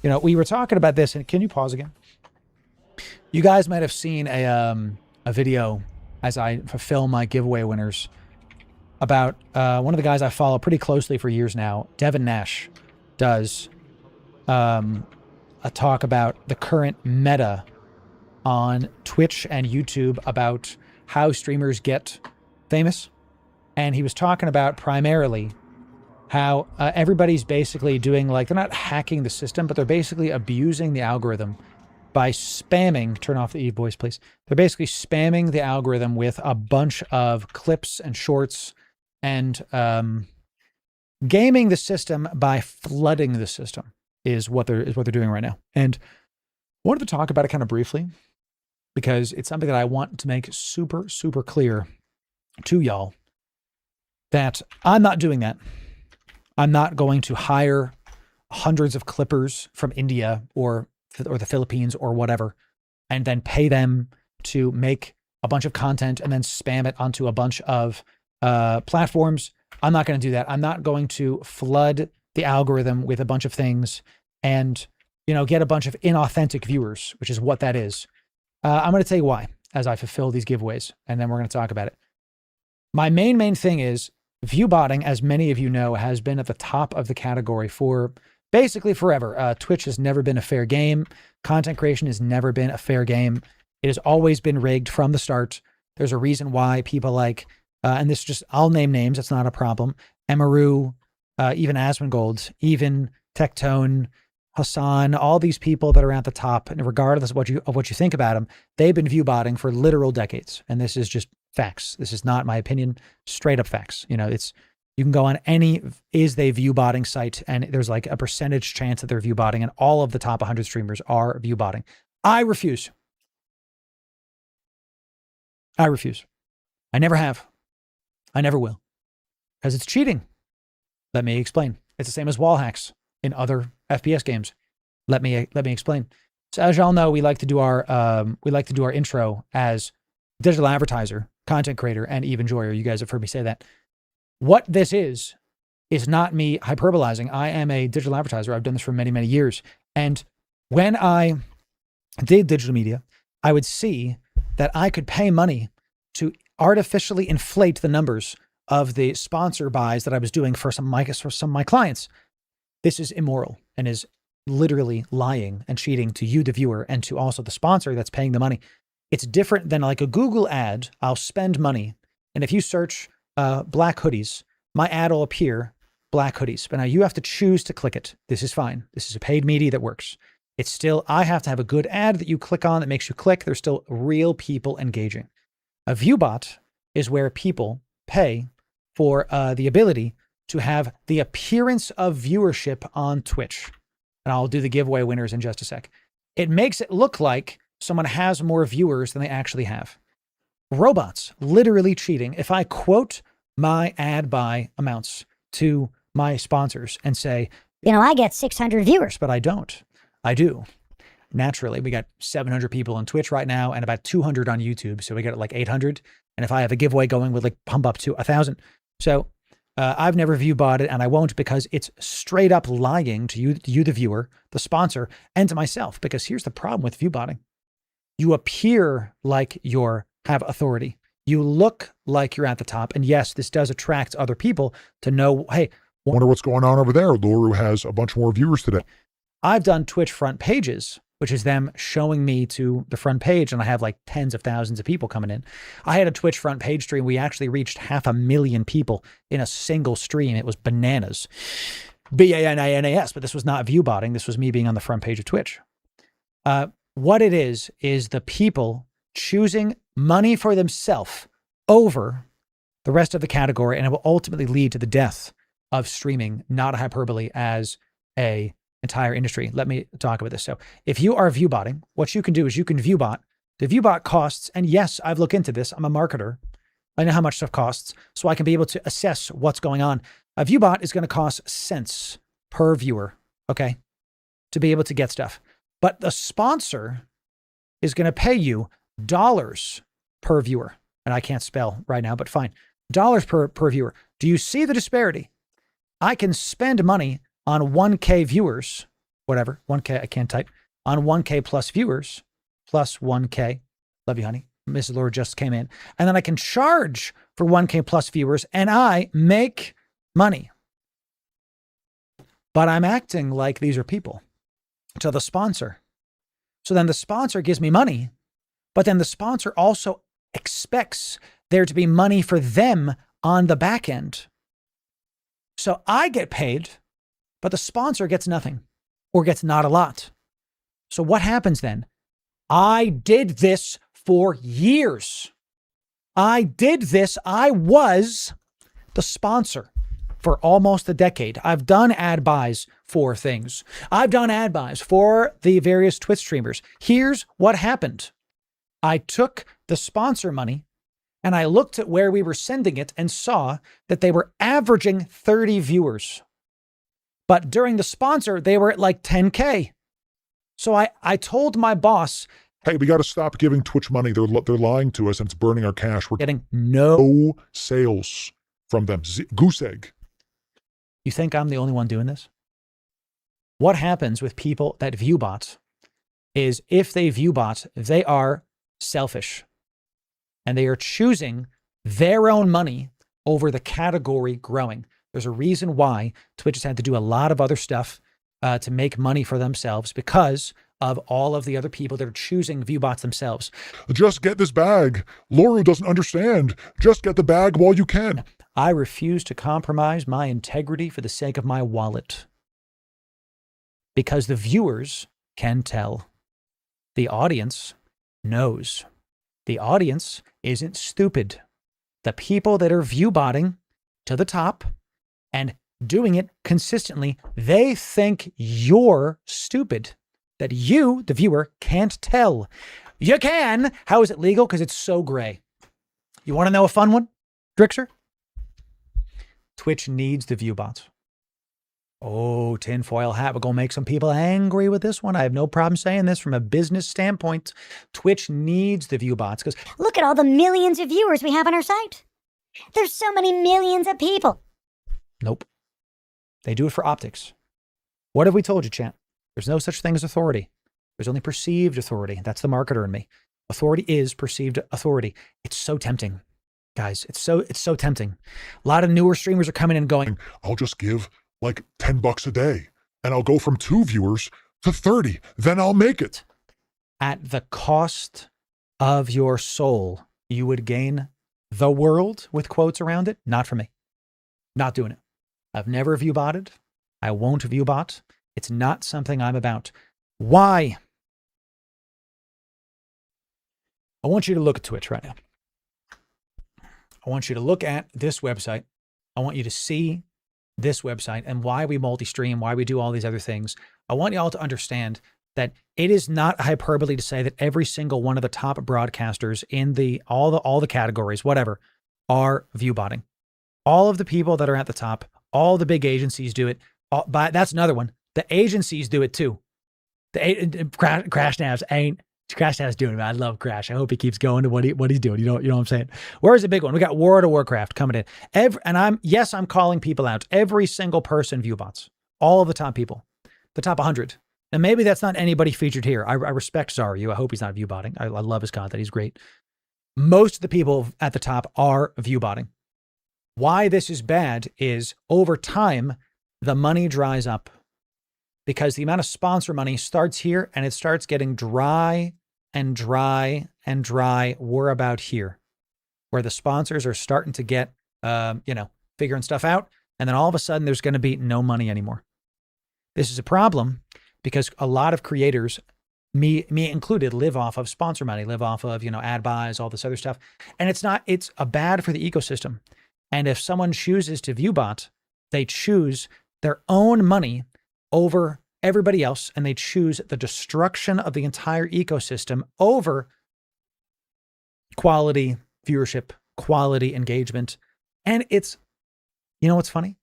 You know, we were talking about this, and can you pause again? You guys might have seen a video as I fulfill my giveaway winners about one of the guys I follow pretty closely for years now, Devin Nash, does a talk about the current meta on Twitch and YouTube about how streamers get famous. And he was talking about primarily how everybody's basically doing, like, they're not hacking the system, but they're basically abusing the algorithm by spamming, turn off the Eve voice, please. They're basically spamming the algorithm with a bunch of clips and shorts and gaming the system by flooding the system. is what they're doing right now. And I wanted to talk about it kind of briefly because it's something that I want to make super, super clear to y'all that I'm not doing that. I'm not going to hire hundreds of clippers from India or the Philippines or whatever, and then pay them to make a bunch of content and then spam it onto a bunch of platforms. I'm not going to do that. I'm not going to flood the algorithm with a bunch of things and, get a bunch of inauthentic viewers, which is what that is. I'm going to tell you why as I fulfill these giveaways, and then we're going to talk about it. My main thing is viewbotting, as many of you know, has been at the top of the category for basically forever. Twitch has never been a fair game. Content creation has never been a fair game. It has always been rigged from the start. There's a reason why people like, and this just, I'll name names, that's not a problem. Emaru, even Asmongold, even Tectone, Hassan, all these people that are at the top, and regardless of what you think about them, they've been viewbotting for literal decades. And this is just facts. This is not my opinion, straight up facts. You can go on any is they viewbotting site and there's like a percentage chance that they're viewbotting, and all of the top 100 streamers are viewbotting. I refuse. I never have. I never will. Because it's cheating. Let me explain. It's the same as wall hacks in other FPS games. Let me explain. So as y'all know, we like to do our intro as digital advertiser, content creator, and Eve Enjoyer. You guys have heard me say that. What this is not me hyperbolizing. I am a digital advertiser. I've done this for many, many years. And when I did digital media, I would see that I could pay money to artificially inflate the numbers of the sponsor buys that I was doing for some of my clients. This is immoral and is literally lying and cheating to you, the viewer, and to also the sponsor that's paying the money. It's different than like a Google ad. I'll spend money. And if you search black hoodies, my ad will appear black hoodies. But now you have to choose to click it. This is fine. This is a paid media that works. It's still, I have to have a good ad that you click on that makes you click. There's still real people engaging. A viewbot is where people pay for the ability to have the appearance of viewership on Twitch. And I'll do the giveaway winners in just a sec. It makes it look like someone has more viewers than they actually have. Robots literally cheating. If I quote my ad buy amounts to my sponsors and say, I get 600 viewers. but I don't. I do. Naturally, we got 700 people on Twitch right now and about 200 on YouTube. So we got like 800. And if I have a giveaway going, we'll like pump up to 1,000. So I've never viewbotted, and I won't, because it's straight up lying to you, the viewer, the sponsor, and to myself. Because here's the problem with viewbotting. You appear like you have authority. You look like you're at the top. And yes, this does attract other people to know, hey, Wonder what's going on over there. Loru has a bunch more viewers today. I've done Twitch front pages, which is them showing me to the front page, and I have like tens of thousands of people coming in. I had a Twitch front page stream. We actually reached 500,000 people in a single stream. It was bananas. BANANAS, but this was not viewbotting. This was me being on the front page of Twitch. What it is the people choosing money for themselves over the rest of the category, and it will ultimately lead to the death of streaming, not a hyperbole, as a entire industry. Let me talk about this. So if you are viewbotting, what you can do is you can viewbot. The viewbot costs, and yes, I've looked into this. I'm a marketer. I know how much stuff costs, so I can be able to assess what's going on. A viewbot is going to cost cents per viewer, okay, to be able to get stuff. But the sponsor is going to pay you dollars per viewer. And I can't spell right now, but fine. Dollars per viewer. Do you see the disparity? I can spend money on 1K viewers, whatever, 1K, I can't type, on 1K plus viewers, plus 1K. Love you, honey. Mrs. Loru just came in. And then I can charge for 1K plus viewers, and I make money. But I'm acting like these are people to the sponsor. So then the sponsor gives me money, but then the sponsor also expects there to be money for them on the back end. So I get paid, but the sponsor gets nothing, or gets not a lot. So what happens then? I did this for years. I did this. I was the sponsor for almost a decade. I've done ad buys for things. I've done ad buys for the various Twitch streamers. Here's what happened. I took the sponsor money and I looked at where we were sending it and saw that they were averaging 30 viewers. But during the sponsor, they were at like 10K. So I told my boss, Hey, we got to stop giving Twitch money. They're lying to us and it's burning our cash. We're getting no sales from them. Goose egg. You think I'm the only one doing this? What happens with people that view bots is if they view bots, they are selfish and they are choosing their own money over the category growing. There's a reason why Twitch has had to do a lot of other stuff to make money for themselves because of all of the other people that are choosing view bots themselves. Just get this bag. Loru doesn't understand. Just get the bag while you can. I refuse to compromise my integrity for the sake of my wallet. Because the viewers can tell. The audience knows. The audience isn't stupid. The people that are view botting to the top and doing it consistently, they think you're stupid. That you, the viewer, can't tell. You can. How is it legal? Because it's so gray. You want to know a fun one, Drixer? Twitch needs the view bots. Oh, tinfoil hat. We're going to make some people angry with this one. I have no problem saying this from a business standpoint. Twitch needs the view bots because Look at all the millions of viewers we have on our site. There's so many millions of people. nope. They do it for optics. What have we told you, chat? There's no such thing as authority. There's only perceived authority. That's the marketer in me. Authority is perceived authority. It's so tempting, guys. It's so tempting. A lot of newer streamers are coming in and going, I'll just give like $10 a day and I'll go from 2 viewers to 30. Then I'll make it. at the cost of your soul, you would gain the world with quotes around it. Not for me. Not doing it. I've never view botted. I won't view bot. It's not something I'm about. Why? I want you to look at Twitch right now. I want you to look at this website. I want you to see this website and why we multi-stream, why we do all these other things. I want you all to understand that it is not hyperbole to say that every single one of the top broadcasters in all the categories, whatever, are view botting. All of the people that are at the top, all the big agencies do it. But that's another one. The agencies do it too. Crash Navs ain't. Crash Navs doing it. I love Crash. I hope he keeps going to what he's doing. You know what I'm saying? Where's the big one? We got World of Warcraft coming in. I'm calling people out. Every single person view bots. All of the top people. The top 100. And maybe that's not anybody featured here. I respect Zaryu. I hope he's not view botting. I love his content. He's great. Most of the people at the top are view botting. Why this is bad is over time, the money dries up because the amount of sponsor money starts here and it starts getting dry and dry and dry. We're about here where the sponsors are starting to get, figuring stuff out. And then all of a sudden there's going to be no money anymore. This is a problem because a lot of creators, me included, live off of sponsor money, live off of, ad buys, all this other stuff. And it's bad for the ecosystem. And if someone chooses to view bot, they choose their own money over everybody else, and they choose the destruction of the entire ecosystem over quality viewership, quality engagement. And it's, what's funny?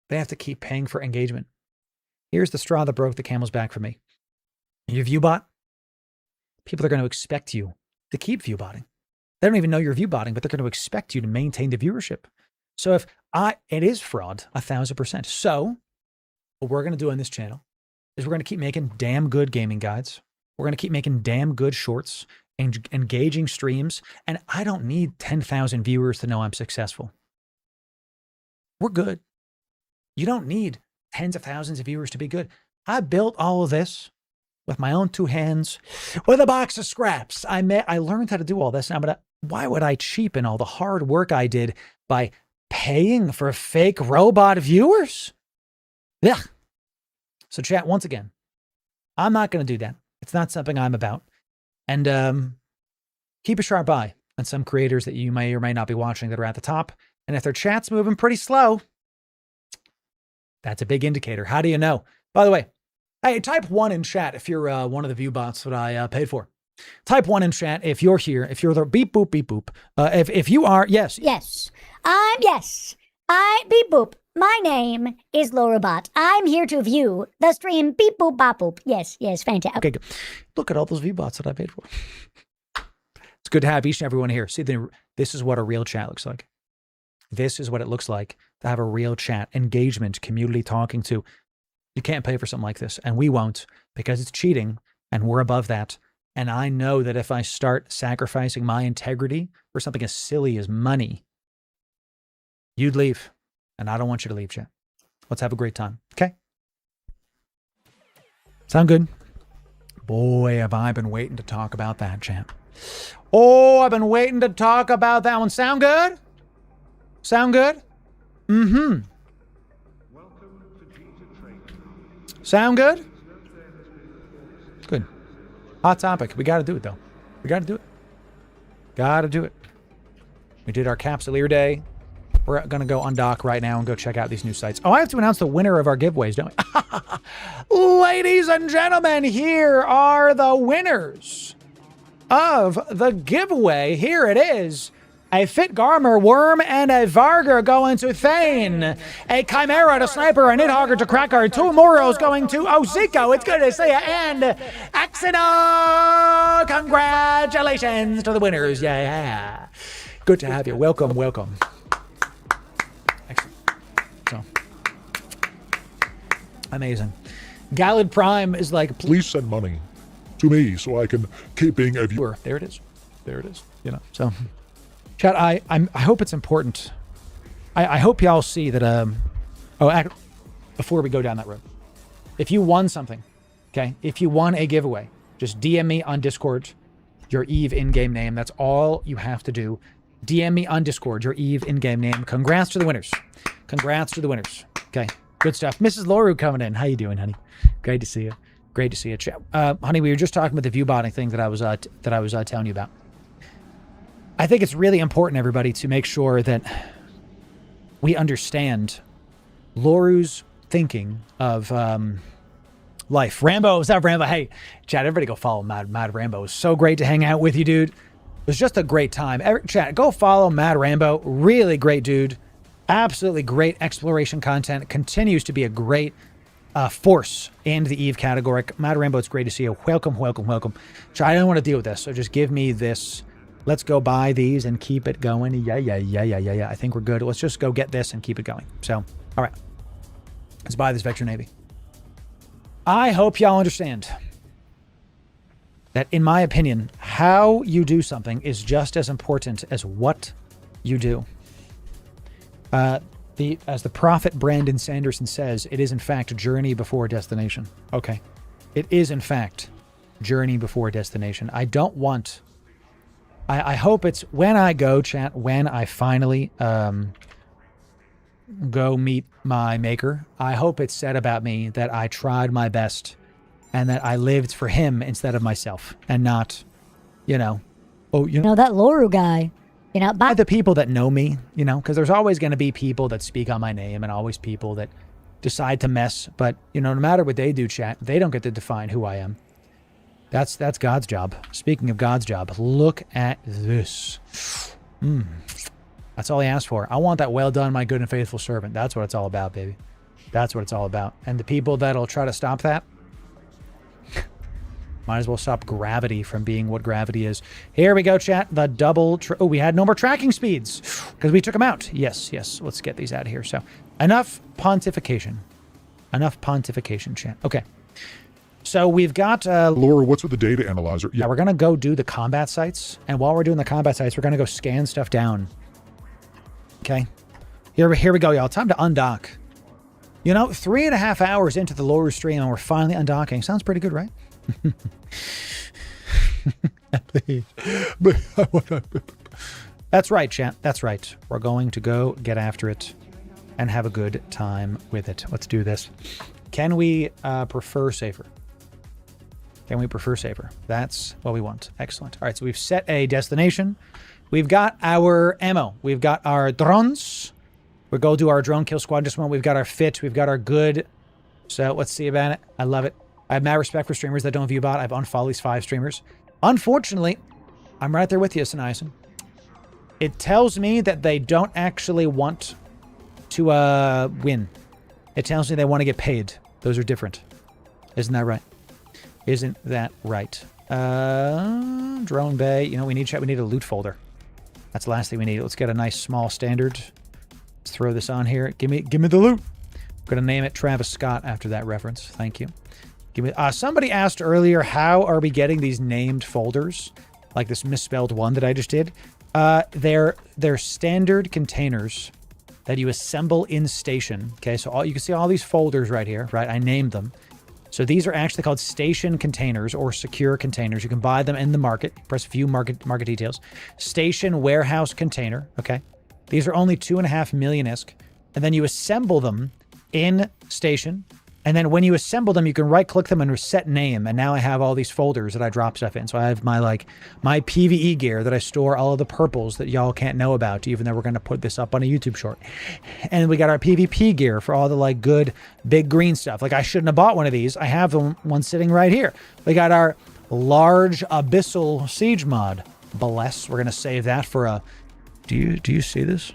They have to keep paying for engagement. Here's the straw that broke the camel's back for me. You view bot, people are going to expect you to keep view botting. They don't even know you're view botting, but they're going to expect you to maintain the viewership. So it is fraud, 1,000%. So what we're going to do on this channel is we're going to keep making damn good gaming guides. We're going to keep making damn good shorts and engaging streams. And I don't need 10,000 viewers to know I'm successful. We're good. You don't need tens of thousands of viewers to be good. I built all of this with my own 2 hands with a box of scraps. I learned how to do all this. Now, why would I cheapen all the hard work I did by paying for fake robot viewers? Yeah. So chat, once again, I'm not going to do that. It's not something I'm about. And keep a sharp eye on some creators that you may or may not be watching that are at the top. And if their chat's moving pretty slow, that's a big indicator. How do you know? By the way, hey, type 1 in chat if you're one of the view bots that I paid for. Type 1 in chat if you're here, if you're the beep boop beep boop. If you are, yes. Yes. I beep boop. My name is Lorubot. I'm here to view the stream beep boop bop boop. Yes, fantastic. Okay, good. Look at all those view bots that I paid for. It's good to have each and everyone here. See, this is what a real chat looks like. This is what it looks like to have a real chat, engagement, community talking to. You can't pay for something like this, and we won't, because it's cheating, and we're above that. And I know that if I start sacrificing my integrity for something as silly as money, you'd leave. And I don't want you to leave, chat. Let's have a great time, okay? Sound good? Boy, have I been waiting to talk about that, chat. Oh, I've been waiting to talk about that one. Sound good? Sound good? Mm-hmm. Sound good? Good. Hot topic. We got to do it, though. We got to do it. Got to do it. We did our Capsuleer day. We're going to go undock right now and go check out these new sites. Oh, I have to announce the winner of our giveaways, don't we? Ladies and gentlemen, here are the winners of the giveaway. Here it is. A Fit Garmer, Worm, and a Varger going to Thane. A Chimera to Sniper, a Nidhogger to Cracker, 2 Moros going to Oziko. It's good to see you. And Axino! Congratulations to the winners. Yeah. Good to have you. Welcome. Excellent. So, amazing. Galad Prime is like, Please send money to me so I can keep being a viewer. there it is. You know, so... Chat, I hope it's important. I hope y'all see that, before we go down that road, if you won something, okay, if you won a giveaway, just DM me on Discord your EVE in-game name. That's all you have to do. DM me on Discord your EVE in-game name. Congrats to the winners. Okay, good stuff. Mrs. Loru coming in. How you doing, honey? Great to see you. Chat. Honey, we were just talking about the view botting thing that I was telling you about. I think it's really important, everybody, to make sure that we understand Loru's thinking of life. Rambo, what's up, Rambo? Hey, chat, everybody go follow Mad Rambo. It was so great to hang out with you, dude. It was just a great time. Chat, go follow Mad Rambo. Really great dude. Absolutely great exploration content. Continues to be a great force in the EVE category. Mad Rambo, it's great to see you. Welcome. Chat, I don't want to deal with this, so just give me this. Let's go buy these and keep it going. Yeah. I think we're good. Let's just go get this and keep it going. So, all right. Let's buy this Vector Navy. I hope y'all understand that, in my opinion, how you do something is just as important as what you do. As the prophet Brandon Sanderson says, it is in fact a journey before destination. Okay. It is in fact journey before destination. I hope it's when I go, chat, when I finally go meet my maker, I hope it's said about me that I tried my best and that I lived for him instead of myself and not, that Loru guy, by the people that know me, because there's always going to be people that speak on my name and always people that decide to mess. But, no matter what they do, chat, they don't get to define who I am. That's God's job. Speaking of God's job, look at this. That's all he asked for. I want that well done, my good and faithful servant. That's what it's all about, baby. That's what it's all about. And the people that'll try to stop that, might as well stop gravity from being what gravity is. Here we go, chat. The double... we had no more tracking speeds because we took them out. Yes. Let's get these out of here. So, enough pontification, chat. Okay. So we've got... Laura, what's with the data analyzer? Yeah, we're going to go do the combat sites. And while we're doing the combat sites, we're going to go scan stuff down. Okay. Here we go, y'all. Time to undock. 3.5 hours into the Loru stream and we're finally undocking. Sounds pretty good, right? That's right, chat. That's right. We're going to go get after it and have a good time with it. Let's do this. Can we prefer safer? That's what we want. Excellent. All right, so we've set a destination. We've got our ammo. We've got our drones. We'll go do our drone kill squad in just a moment. We've got our fit. We've got our good So let's see about it. I love it. I have mad respect for streamers that don't view bot. I've unfollowed these 5 streamers. Unfortunately, I'm right there with you, Sinaisen. It tells me that they don't actually want to win. It tells me they want to get paid. Those are different. Isn't that right? Isn't that right? Drone bay. You know, we need a loot folder. That's the last thing we need. Let's get a nice small standard. Let's throw this on here. Give me the loot. I'm gonna name it Travis Scott after that reference. Thank you. Give me. Somebody asked earlier, how are we getting these named folders, like this misspelled one that I just did? They're standard containers that you assemble in station. Okay, so you can see all these folders right here, right? I named them. So these are actually called station containers or secure containers. You can buy them in the market. Press view market details. Station warehouse container. Okay, these are only 2.5 million ISK, and then you assemble them in station. And then when you assemble them, you can right click them and set name. And now I have all these folders that I drop stuff in. So I have my PvE gear that I store all of the purples that y'all can't know about, even though we're going to put this up on a YouTube short. And we got our PvP gear for all the good big green stuff. Like I shouldn't have bought one of these. I have the one sitting right here. We got our large abyssal siege mod. Bless. We're going to save that for a, do you see this?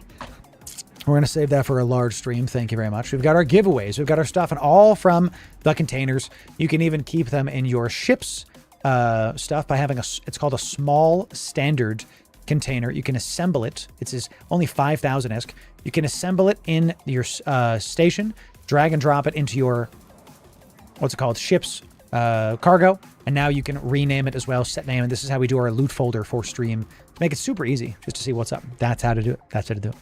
We're going to save that for a large stream. Thank you very much. We've got our giveaways. We've got our stuff, and all from the containers. You can even keep them in your ship's stuff by having it's called a small standard container. You can assemble it. It's only 5,000 ISK. You can assemble it in your station, drag and drop it into your, what's it called, ship's cargo, and now you can rename it as well, set name, and this is how we do our loot folder for stream. Make it super easy just to see what's up. That's how to do it. That's how to do it.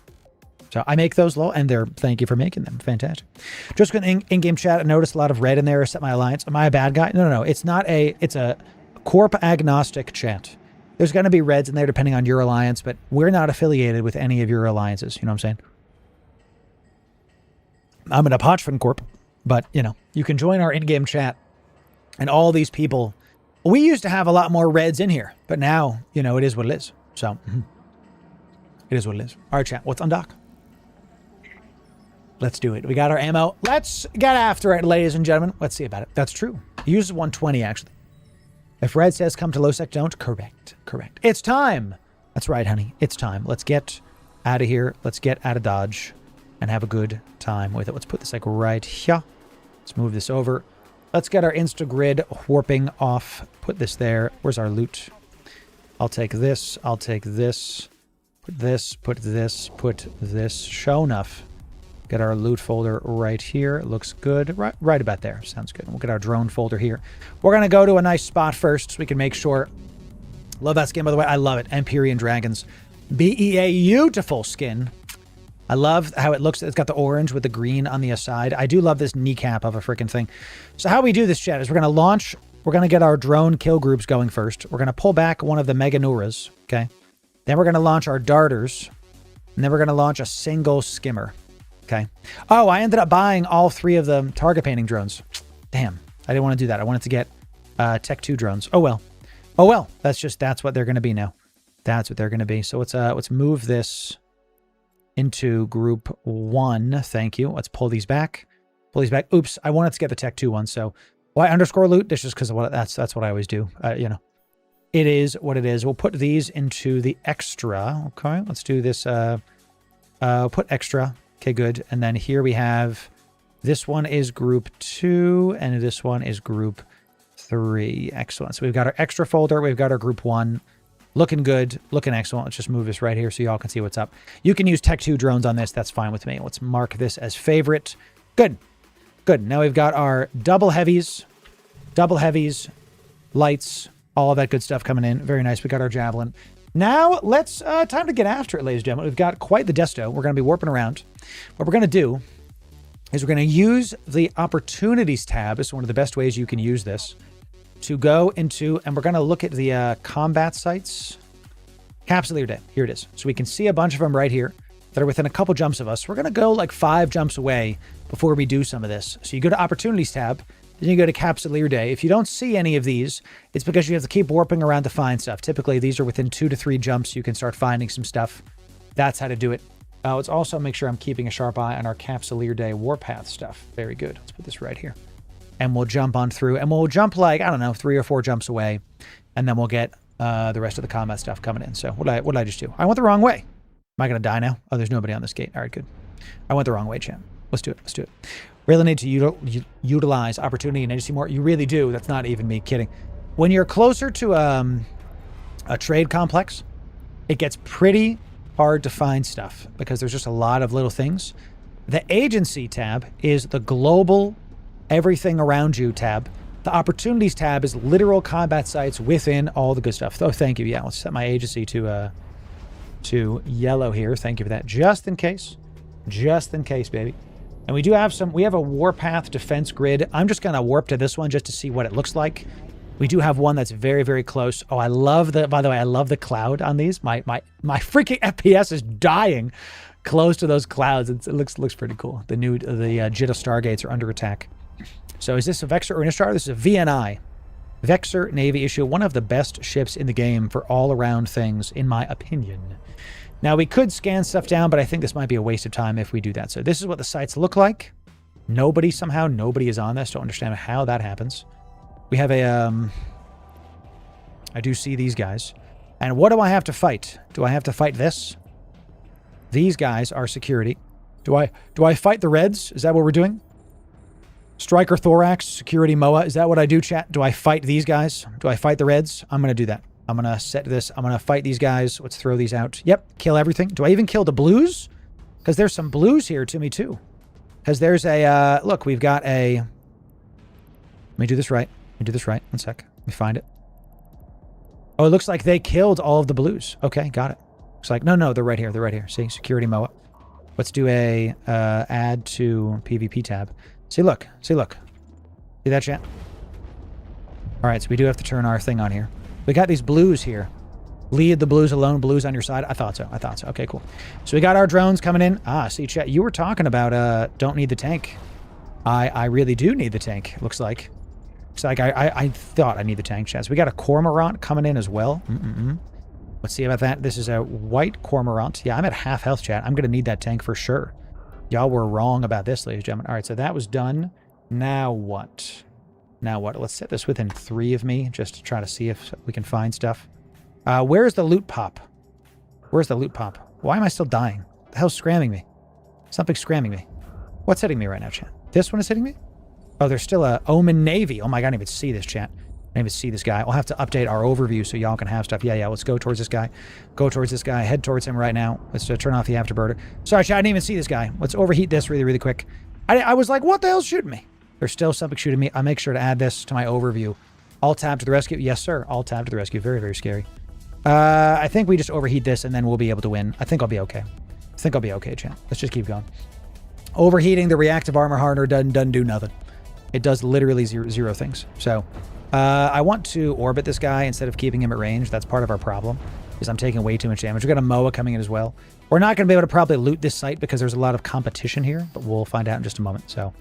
So I make those low, and thank you for making them. Fantastic. Just in-game chat, I noticed a lot of red in there. Set my alliance. Am I a bad guy? No. It's not it's a Corp agnostic chat. There's going to be reds in there depending on your alliance, but we're not affiliated with any of your alliances. You know what I'm saying? I'm an Apache Corp, but you can join our in-game chat, and all these people. We used to have a lot more reds in here, but now it is what it is. So it is what it is. All right, chat. What's on dock? Let's do it. We got our ammo. Let's get after it, ladies and gentlemen. Let's see about it. That's true. He uses 120, actually. If red says come to low sec, don't. Correct. It's time. That's right, honey. It's time. Let's get out of here. Let's get out of Dodge and have a good time with it. Let's put this right here. Let's move this over. Let's get our Instagrid warping off. Put this there. Where's our loot? I'll take this. I'll take this. Put this. Put this. Put this. Show enough. Get our loot folder right here. Looks good. Right about there. Sounds good. We'll get our drone folder here. We're going to go to a nice spot first so we can make sure. Love that skin, by the way. I love it. Empyrean Dragons. Beautiful skin. I love how it looks. It's got the orange with the green on the side. I do love this kneecap of a freaking thing. So how we do this, chat, is we're going to launch. We're going to get our drone kill groups going first. We're going to pull back one of the Meganuras. Okay. Then we're going to launch our darters. And then we're going to launch a single skimmer. Okay. Oh, I ended up buying all 3 of the target painting drones. Damn. I didn't want to do that. I wanted to get Tech 2 drones. Oh, well. Oh, well. That's what they're going to be now. That's what they're going to be. So let's move this into group 1. Thank you. Let's pull these back. Oops. I wanted to get the Tech 2 one. So why underscore loot? That's just because of that's what I always do. It is what it is. We'll put these into the extra. Okay. Let's do this. Put extra. Okay, good. And then here we have, this one is group 2, and this one is group 3. Excellent. So we've got our extra folder. We've got our group 1. Looking good. Looking excellent. Let's just move this right here so y'all can see what's up. You can use Tech 2 drones on this. That's fine with me. Let's mark this as favorite. Good. Now we've got our double heavies, lights, all of that good stuff coming in. Very nice. We got our javelin. Now, let's, time to get after it, ladies and gentlemen. We've got quite the desto. We're going to be warping around. What we're going to do is we're going to use the opportunities tab. It's one of the best ways you can use this to go into, and we're going to look at the combat sites. Capsuleer Day. Here it is. So we can see a bunch of them right here that are within a couple jumps of us. We're going to go like 5 jumps away before we do some of this. So you go to opportunities tab. Then you go to Capsuleer Day. If you don't see any of these, it's because you have to keep warping around to find stuff. Typically, these are within 2 to 3 jumps. You can start finding some stuff. That's how to do it. Let's also make sure I'm keeping a sharp eye on our Capsuleer Day Warpath stuff. Very good. Let's put this right here. And we'll jump on through. And we'll jump like, I don't know, 3 or 4 jumps away. And then we'll get the rest of the combat stuff coming in. So what did I just do? I went the wrong way. Am I going to die now? Oh, there's nobody on this gate. All right, good. I went the wrong way, champ. Let's do it. Let's do it. Really need to utilize opportunity and agency more. You really do. That's not even me kidding. When you're closer to a trade complex, it gets pretty hard to find stuff because there's just a lot of little things. The agency tab is the global everything around you tab. The opportunities tab is literal combat sites within all the good stuff. Oh, thank you. Yeah, let's set my agency to yellow here. Thank you for that. Just in case. Just in case, baby. And we do have we have a Warpath defense grid. I'm just going to warp to this one just to see what it looks like. We do have one that's very, very close. Oh, I love by the way, I love the cloud on these. My freaking FPS is dying close to those clouds. It looks pretty cool. The Jitta Stargates are under attack. So is this a Vexor or an Ishtar? This is a VNI. Vexor Navy issue. One of the best ships in the game for all-around things, in my opinion. Now, we could scan stuff down, but I think this might be a waste of time if we do that. So this is what the sites look like. Nobody is on this. Don't understand how that happens. We have a, I do see these guys. And what do I have to fight? Do I have to fight this? These guys are security. Do I fight the Reds? Is that what we're doing? Striker Thorax, security MOA. Is that what I do, chat? Do I fight these guys? Do I fight the Reds? I'm going to do that. I'm going to set this. I'm going to fight these guys. Let's throw these out. Yep, kill everything. Do I even kill the blues? Because there's some blues here to me, too. Because there's a, look, we've got a... Let me do this right. Let me do this right. One sec. Let me find it. Oh, it looks like they killed all of the blues. Okay, got it. Looks like, no, they're right here. They're right here. See, security MOA. Let's do a add to PvP tab. See, look. See that, chat? All right, so we do have to turn our thing on here. We got these blues here. Lead the blues alone, blues on your side. I thought so. Okay, cool. So we got our drones coming in. See, chat, you were talking about don't need the tank. I really do need the tank, looks like. It's like I thought I need the tank, chat. So we got a Cormorant coming in as well. Let's see about that. This is a white Cormorant. Yeah, I'm at half health, chat. I'm going to need that tank for sure. Y'all were wrong about this, ladies and gentlemen. All right, so that was done. Now what? Let's set this within 3 of me just to try to see if we can find stuff. Where's the loot pop? Where's the loot pop? Why am I still dying? The hell's scramming me? Something's scramming me. What's hitting me right now, chat? This one is hitting me? Oh, there's still a Omen Navy. Oh my god, I didn't even see this, chat. I didn't even see this guy. I'll have to update our overview so y'all can have stuff. Yeah, let's go towards this guy. Go towards this guy. Head towards him right now. Let's turn off the afterburner. Sorry, chat, I didn't even see this guy. Let's overheat this really, really quick. I was like, what the hell's shooting me? There's still something shooting me. I'll make sure to add this to my overview. Alt tab to the rescue. Yes, sir. Alt tab to the rescue. Very, very scary. I think we just overheat this and then we'll be able to win. I think I'll be okay. Chat. Let's just keep going. Overheating the reactive armor hardener doesn't do nothing. It does literally zero things. So I want to orbit this guy instead of keeping him at range. That's part of our problem, is I'm taking way too much damage. We've got a MOA coming in as well. We're not going to be able to probably loot this site because there's a lot of competition here, but we'll find out in just a moment. So,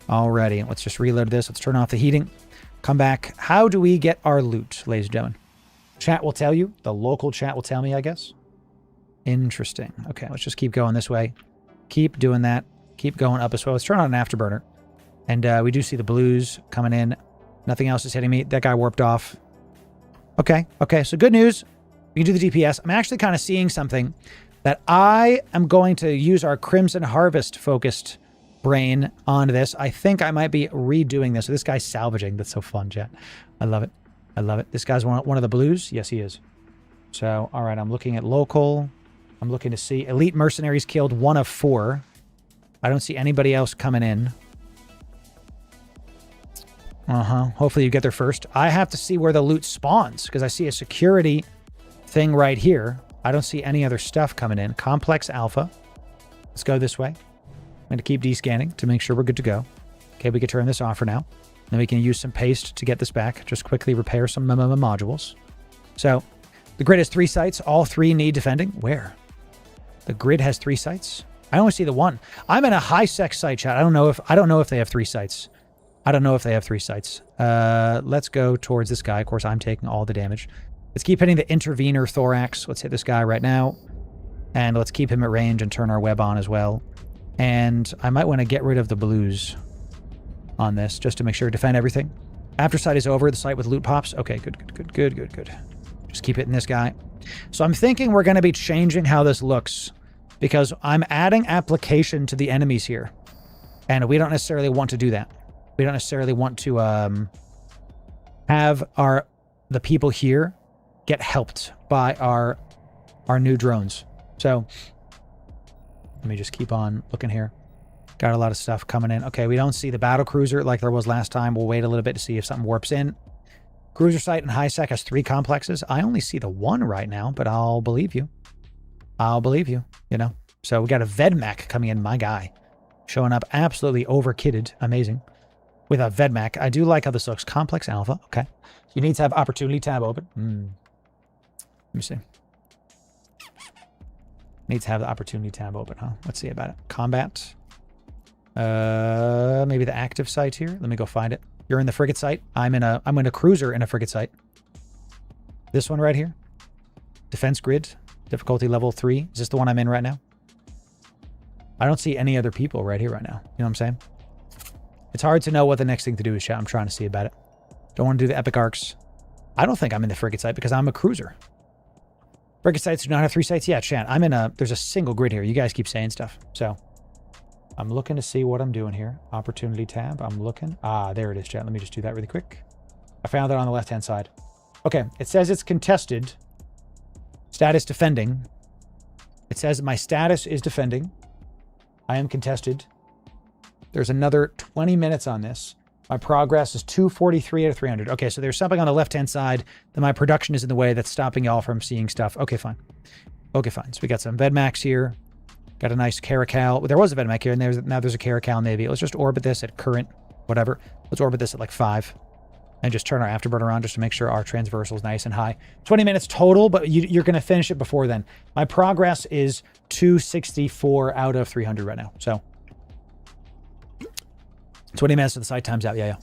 alrighty, let's just reload this. Let's turn off the heating. Come back. How do we get our loot, ladies and gentlemen? Chat will tell you. The local chat will tell me, I guess. Interesting. Okay, let's just keep going this way. Keep doing that. Keep going up as well. Let's turn on an afterburner. And we do see the blues coming in. Nothing else is hitting me. That guy warped off. Okay, so good news. We can do the DPS. I'm actually kind of seeing something that I am going to use our Crimson Harvest focused brain on this. I think I might be redoing this. So this guy's salvaging. That's so fun, chat. I love it. This guy's one of the blues. Yes, he is. So, all right, I'm looking at local. I'm looking to see elite mercenaries killed 1 of 4. I don't see anybody else coming in. Hopefully you get there first. I have to see where the loot spawns because I see a security thing right here. I don't see any other stuff coming in. Complex Alpha. Let's go this way. I'm going to keep descanning to make sure we're good to go. Okay, we can turn this off for now. Then we can use some paste to get this back. Just quickly repair some modules. So, the grid has 3 sites. All 3 need defending. Where? The grid has 3 sites? I only see the 1. I'm in a high-sec site, chat. I don't know if they have 3 sites. Let's go towards this guy. Of course, I'm taking all the damage. Let's keep hitting the intervener thorax. Let's hit this guy right now. And let's keep him at range and turn our web on as well. And I might want to get rid of the blues on this just to make sure to defend everything. After sight is over, the site with loot pops. Okay, good. Just keep hitting this guy. So I'm thinking we're going to be changing how this looks because I'm adding application to the enemies here. And we don't necessarily want to do that. We don't necessarily want to have the people here get helped by our new drones. So let me just keep on looking here. Got a lot of stuff coming in. Okay, we don't see the battle cruiser like there was last time. We'll wait a little bit to see if something warps in. Cruiser site and high sec has 3 complexes. I only see the 1 right now, but I'll believe you. I'll believe you, you know. So we got a Vedmac coming in, my guy. Showing up absolutely over-kitted. Amazing. With a Vedmac. I do like how this looks. Complex Alpha. Okay. You need to have Opportunity tab open. Let me see. Need to have the Opportunity tab open, huh? Let's see about it. Combat. Maybe the active site here. Let me go find it. You're in the frigate site. I'm in a cruiser in a frigate site. This one right here. Defense grid. Difficulty level 3. Is this the one I'm in right now? I don't see any other people right here right now. You know what I'm saying? It's hard to know what the next thing to do is, chat. I'm trying to see about it. Don't want to do the epic arcs. I don't think I'm in the frigate site because I'm a cruiser. Frigate sites do not have 3 sites. Yeah, chat. There's a single grid here. You guys keep saying stuff. So I'm looking to see what I'm doing here. Opportunity tab. I'm looking. Ah, there it is, chat. Let me just do that really quick. I found it on the left-hand side. Okay. It says it's contested. Status defending. It says my status is defending. I am contested. There's another 20 minutes on this. My progress is 243 out of 300. Okay, so there's something on the left-hand side that my production is in the way that's stopping y'all from seeing stuff. Okay, fine. Okay, fine. So we got some Vedmax here. Got a nice Caracal. There was a Vedmac here, and now there's a Caracal Navy. Let's just orbit this at current, whatever. Let's orbit this at like 5. And just turn our afterburner on just to make sure our transversal is nice and high. 20 minutes total, but you're going to finish it before then. My progress is 264 out of 300 right now. So 20 minutes to the site times out. Yeah.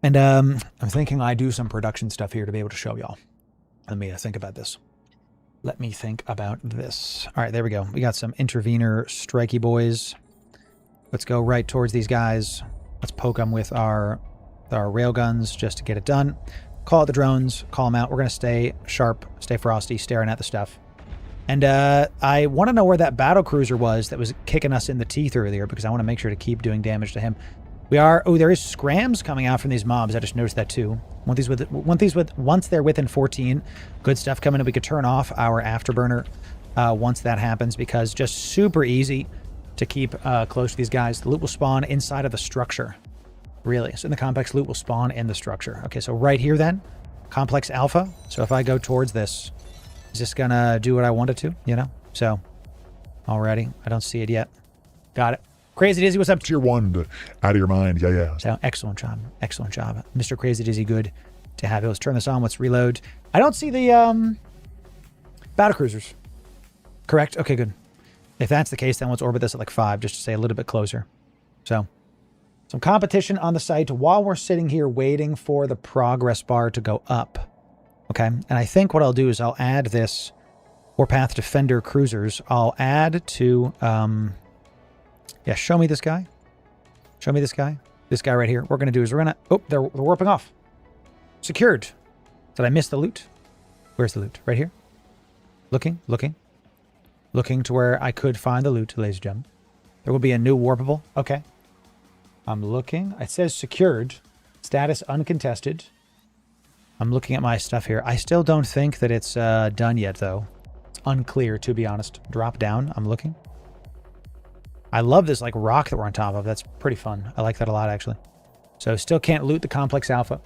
And I'm thinking I do some production stuff here to be able to show y'all. Let me think about this. Let me think about this. All right, there we go. We got some intervener strikey boys. Let's go right towards these guys. Let's poke them with our railguns just to get it done. Call out the drones, call them out. We're going to stay sharp, stay frosty, staring at the stuff. And I want to know where that battle cruiser was that was kicking us in the teeth earlier because I want to make sure to keep doing damage to him. There is scrams coming out from these mobs. I just noticed that too. Once they're within 14, good stuff coming in. We could turn off our afterburner once that happens because just super easy to keep close to these guys. The loot will spawn inside of the structure. Really. So in the complex, loot will spawn in the structure. Okay, so right here then, complex alpha. So if I go towards this, is this gonna do what I want it to? You know? So, alrighty. I don't see it yet. Got it. Crazy Dizzy, what's up? Tier 1 out of your mind. Yeah. So, excellent job. Excellent job. Mr. Crazy Dizzy, good to have it. Let's turn this on. Let's reload. I don't see the battle cruisers. Correct? Okay, good. If that's the case, then let's orbit this at like 5 just to stay a little bit closer. So, some competition on the site while we're sitting here waiting for the progress bar to go up. Okay, and I think what I'll do is I'll add this Warpath Defender cruisers. I'll add to, yeah, show me this guy. Show me this guy. This guy right here. What we're going to do is we're going to, oh, they're warping off. Secured. Did I miss the loot? Where's the loot? Right here? Looking to where I could find the loot, ladies and gentlemen. There will be a new warpable. Okay. I'm looking. It says secured. Status uncontested. I'm looking at my stuff here. I still don't think that it's done yet, though. It's unclear, to be honest. Drop down. I'm looking. I love this like rock that we're on top of. That's pretty fun. I like that a lot, actually. So still can't loot the complex alpha.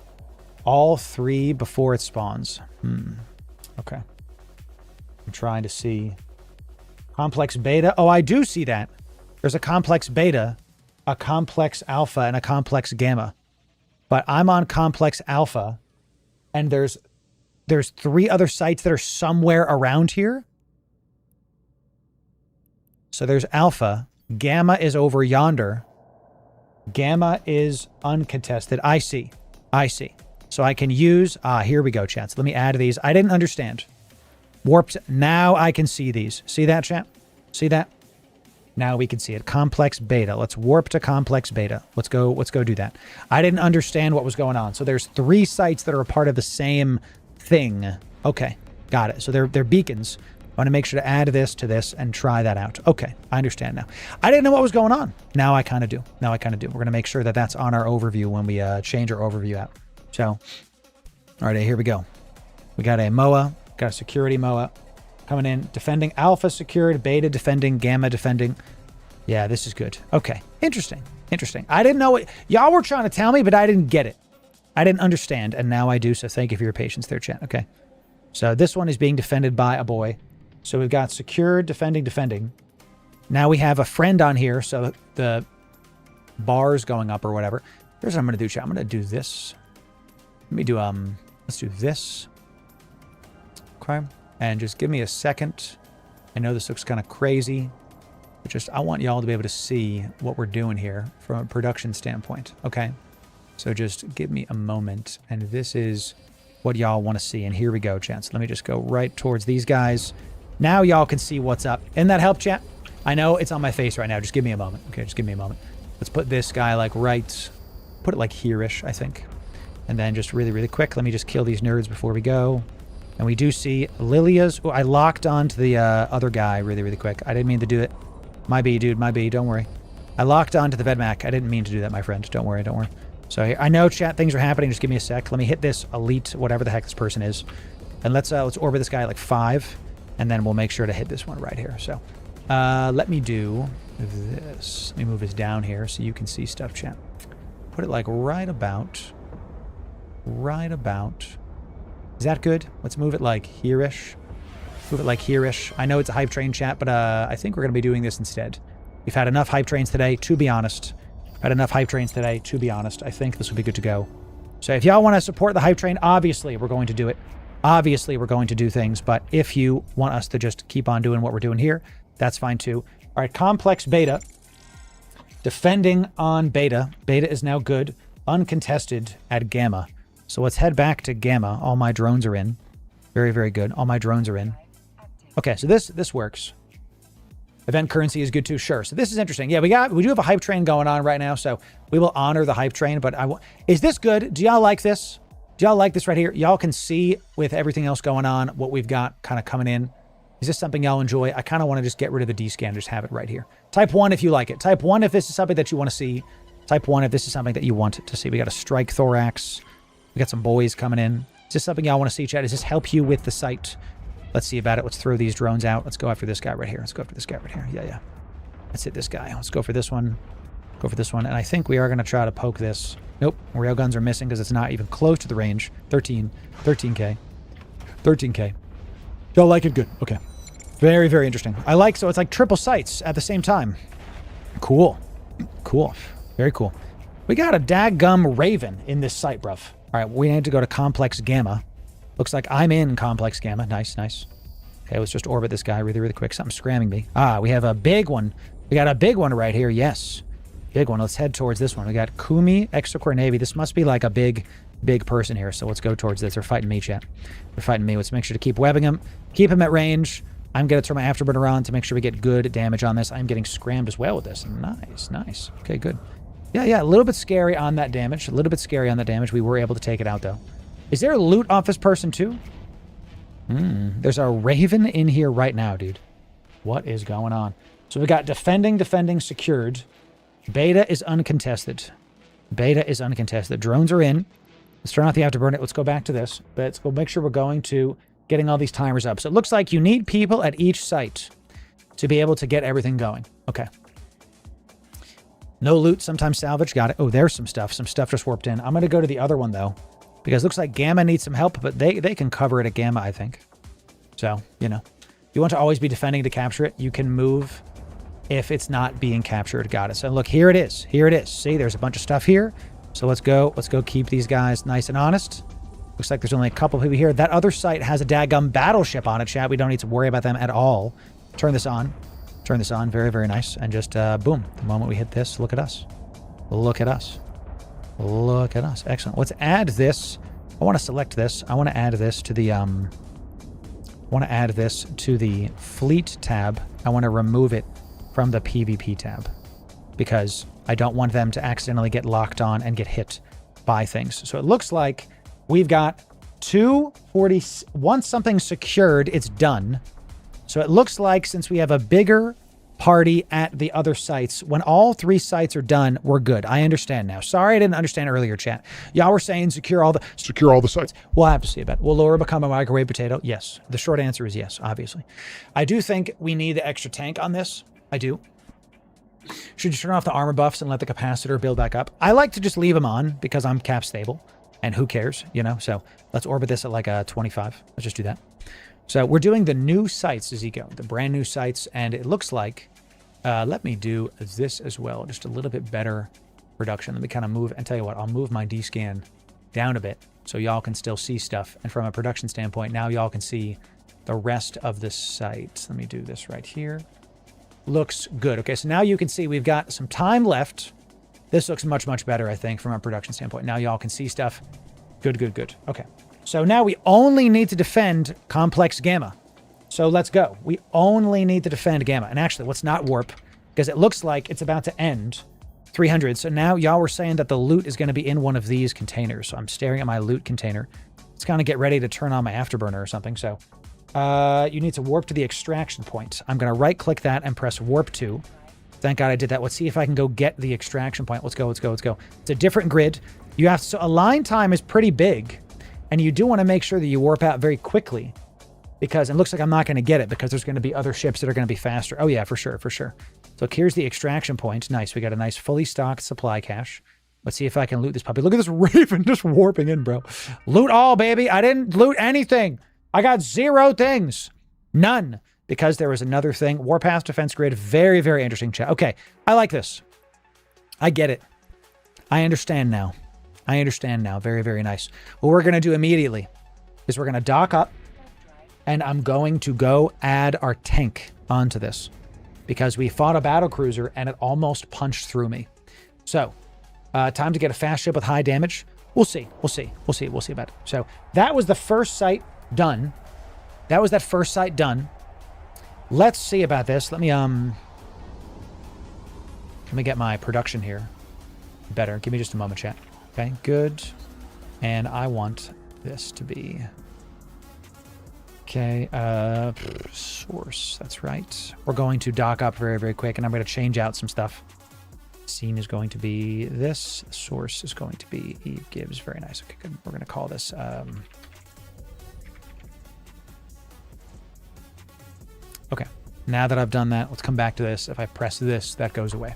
All 3 before it spawns. Okay. I'm trying to see. Complex beta. Oh, I do see that. There's a complex beta, a complex alpha, and a complex gamma. But I'm on complex alpha, and there's 3 other sites that are somewhere around here. So there's alpha. Gamma is over yonder. Gamma is uncontested. I see. So I can use... here we go, chats. Let me add these. I didn't understand. Warped. Now I can see these. See that, chat? See that? Now we can see it. Complex beta. Let's warp to complex beta. Let's go do that. I didn't understand what was going on. So there's 3 sites that are a part of the same thing. Okay, got it. So they're beacons. I want to make sure to add this to this and try that out. Okay, I understand now. I didn't know what was going on. Now I kind of do. We're going to make sure that that's on our overview when we change our overview out. So, all right, here we go. We got a MOA, got a security MOA coming in, defending, alpha secured, beta defending, gamma defending. Yeah, this is good. Okay, interesting. I didn't know it. Y'all were trying to tell me, but I didn't get it. I didn't understand, and now I do, so thank you for your patience there, chat. Okay, so this one is being defended by a boy. So we've got secured, defending. Now we have a friend on here, so the bar's going up or whatever. Here's what I'm going to do, chat. I'm going to do this. Let me do, let's do this. Okay. And just give me a second. I know this looks kind of crazy, but just, I want y'all to be able to see what we're doing here from a production standpoint. Okay. So just give me a moment. And this is what y'all want to see. And here we go, chat. So let me just go right towards these guys. Now y'all can see what's up. Isn't that help, chat? I know it's on my face right now. Just give me a moment. Okay, just give me a moment. Let's put this guy like right, put it like here-ish, I think. And then just really, really quick, let me just kill these nerds before we go. And we do see Lilia's. Oh, I locked onto the other guy really, really quick. I didn't mean to do it. My B, dude, my B, don't worry. I locked onto the Vedmac. I didn't mean to do that, my friend. Don't worry. So I know, chat, things are happening. Just give me a sec. Let me hit this elite, whatever the heck this person is. And let's orbit this guy at like 5. And then we'll make sure to hit this one right here. So let me do this. Let me move this down here so you can see stuff, chat. Put it like right about. Is that good? Let's move it like here-ish. I know it's a hype train, chat, but I think we're going to be doing this instead. We've had enough hype trains today, to be honest. I think this will be good to go. So if y'all want to support the hype train, obviously we're going to do it. Obviously, we're going to do things, but if you want us to just keep on doing what we're doing here, that's fine too. All right, complex beta. Defending on beta. Beta is now good. Uncontested at gamma. So let's head back to gamma. All my drones are in. Very, very good. All my drones are in. Okay, so this works. Event currency is good too. Sure. So this is interesting. Yeah, we do have a hype train going on right now, so we will honor the hype train. But is this good? Do y'all like this? Do y'all like this right here? Y'all can see with everything else going on what we've got kind of coming in. Is this something y'all enjoy? I kind of want to just get rid of the D-scan, just have it right here. Type 1 if you like it. Type 1 if this is something that you want to see. Type 1 if this is something that you want to see. We got a strike thorax. We got some boys coming in. Is this something y'all want to see, chat? Does this help you with the site? Let's see about it. Let's throw these drones out. Let's go after this guy right here. Yeah. Let's hit this guy. Let's go for this one. And I think we are going to try to poke this. Nope. Railguns are missing because it's not even close to the range. 13K. Y'all like it? Good. Okay. Very, very interesting. So it's like triple sights at the same time. Cool. Very cool. We got a daggum Raven in this site, bruv. All right, we need to go to Complex Gamma. Looks like I'm in Complex Gamma. Nice. Okay, let's just orbit this guy really, really quick. Something's scramming me. We have a big one. We got a big one right here. Yes. Big one. Let's head towards this one. We got Kumi, Extra-Core Navy. This must be like a big person here. So let's go towards this. They're fighting me, chat. They're fighting me. Let's make sure to keep webbing him. Keep him at range. I'm going to turn my afterburner on to make sure we get good damage on this. I'm getting scrammed as well with this. Nice. Okay, good. Yeah, a little bit scary on that damage. We were able to take it out, though. Is there loot off this person, too? There's a Raven in here right now, dude. What is going on? So we got defending, secured. Beta is uncontested. Drones are in. Let's turn off the afterburner. Let's go back to this. Let's go make sure we're going to getting all these timers up. So it looks like you need people at each site to be able to get everything going. Okay. No loot, sometimes salvage. Got it. Oh, there's some stuff. Some stuff just warped in. I'm going to go to the other one, though, because it looks like Gamma needs some help, but they can cover it at Gamma, I think. So, you want to always be defending to capture it. You can move if it's not being captured. Got it. So look, here it is. See, there's a bunch of stuff here. So let's go keep these guys nice and honest. Looks like there's only a couple of people here. That other site has a daggum battleship on it, chat. We don't need to worry about them at all. Turn this on. Very, very nice. And just, boom. The moment we hit this, look at us. Excellent. Let's add this. I want to select this. I want to add this to the I want to add this to the fleet tab. I want to remove it from the PvP tab because I don't want them to accidentally get locked on and get hit by things. So it looks like we've got 240. Once something's secured, it's done. So it looks like since we have a bigger party at the other sites, when all 3 sites are done, we're good. I understand now. Sorry I didn't understand earlier, chat. Y'all were saying secure all the sites. We'll have to see about it. Will Loru become a microwave potato? Yes. The short answer is yes, obviously. I do think we need the extra tank on this. I do. Should you turn off the armor buffs and let the capacitor build back up? I like to just leave them on because I'm cap stable. And who cares, you know? So let's orbit this at like a 25. Let's just do that. So we're doing the new sites, Ezekiel, the brand new sites. And it looks like, let me do this as well. Just a little bit better production. Let me kind of move, and tell you what, I'll move my D-scan down a bit so y'all can still see stuff. And from a production standpoint, now y'all can see the rest of the site. Let me do this right here. Looks good. Okay, so now you can see we've got some time left. This looks much, much better, I think, from a production standpoint. Now y'all can see stuff. Good, good, good. Okay. So now we only need to defend Complex Gamma. So let's go. We only need to defend Gamma. And actually, let's not warp, because it looks like it's about to end 300. So now y'all were saying that the loot is going to be in one of these containers. So I'm staring at my loot container. Let's kind of get ready to turn on my afterburner or something. So you need to warp to the extraction point. I'm going to right-click that and press warp to. Thank God I did that. Let's see if I can go get the extraction point. Let's go, let's go, let's go. It's a different grid. You have to, so align time is pretty big, and you do want to make sure that you warp out very quickly, because it looks like I'm not going to get it because there's going to be other ships that are going to be faster. Oh yeah, for sure, for sure. So here's the extraction point. Nice. We got a nice fully stocked supply cache. Let's see if I can loot this puppy. Look at this Raven just warping in, bro. Loot all, baby. I didn't loot anything. I got 0 things. None. Because there was another thing. Warpath defense grid. Very, very interesting chat. Okay. I like this. I get it. I understand now. I understand now. Very, very nice. What we're going to do immediately is we're going to dock up, and I'm going to go add our tank onto this because we fought a battle cruiser and it almost punched through me. So time to get a fast ship with high damage. We'll see. We'll see. We'll see. We'll see about it. So that was the first site done. That was that first site done. Let's see about this. Let me get my production here better. Give me just a moment, chat. Okay, good. And I want this to be okay. Source. That's right. We're going to dock up very, very quick, and I'm going to change out some stuff. Scene is going to be this. Source is going to be Eve Gibbs. Very nice. Okay, good. We're going to call this. Okay, now that I've done that, let's come back to this. If I press this, that goes away.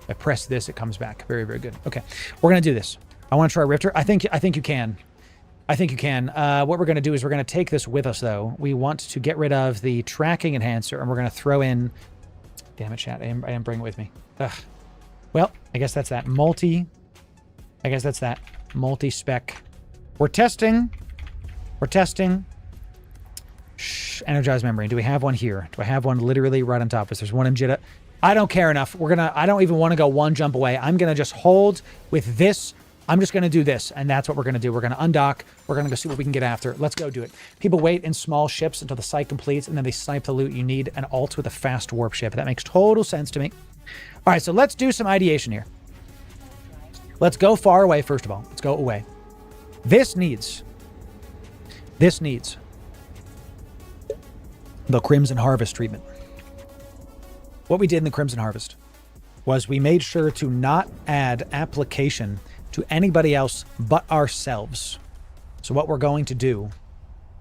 If I press this, it comes back. Very, very good. Okay, we're going to do this. I want to try Rifter. I think you can. I think you can. What we're going to do is we're going to take this with us, though. We want to get rid of the tracking enhancer, and we're going to throw in... Damn it, chat. I didn't bring it with me. Ugh. Well, I guess that's that. Multi-spec. We're testing. We're testing. Shh, energized membrane. Do we have one here? Do I have one literally right on top of us? There's one in Jitta. I don't care enough. I don't even want to go one jump away. I'm going to just hold with this. I'm just going to do this, and that's what we're going to do. We're going to undock. We're going to go see what we can get after. Let's go do it. People wait in small ships until the site completes, and then they snipe the loot. You need an alt with a fast warp ship. That makes total sense to me. All right, so let's do some ideation here. Let's go far away, first of all. Let's go away. This needs the Crimson Harvest treatment. What we did in the Crimson Harvest was we made sure to not add application to anybody else but ourselves. So what we're going to do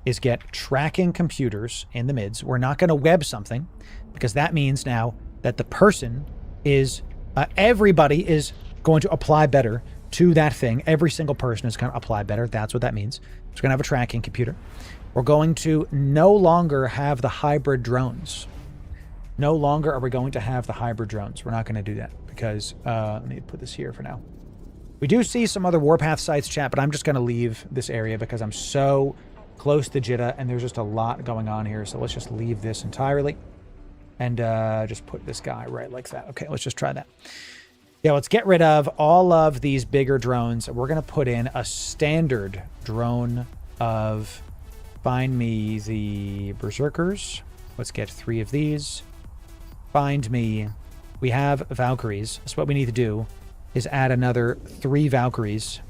is get tracking computers in the mids. We're not going to web something, because that means now that the person is, everybody is going to apply better to that thing. Every single person is going to apply better. That's what that means. We're going to have a tracking computer. We're going to no longer have the hybrid drones. No longer are we going to have the hybrid drones. We're not going to do that because, let me put this here for now. We do see some other Warpath sites, chat, but I'm just going to leave this area because I'm so close to Jitta and there's just a lot going on here. So let's just leave this entirely and just put this guy right like that. Okay, let's just try that. Yeah, let's get rid of all of these bigger drones. We're going to put in a standard drone of Find me the Berserkers. Let's get 3 of these. Find me... We have Valkyries. So what we need to do is add another 3 Valkyries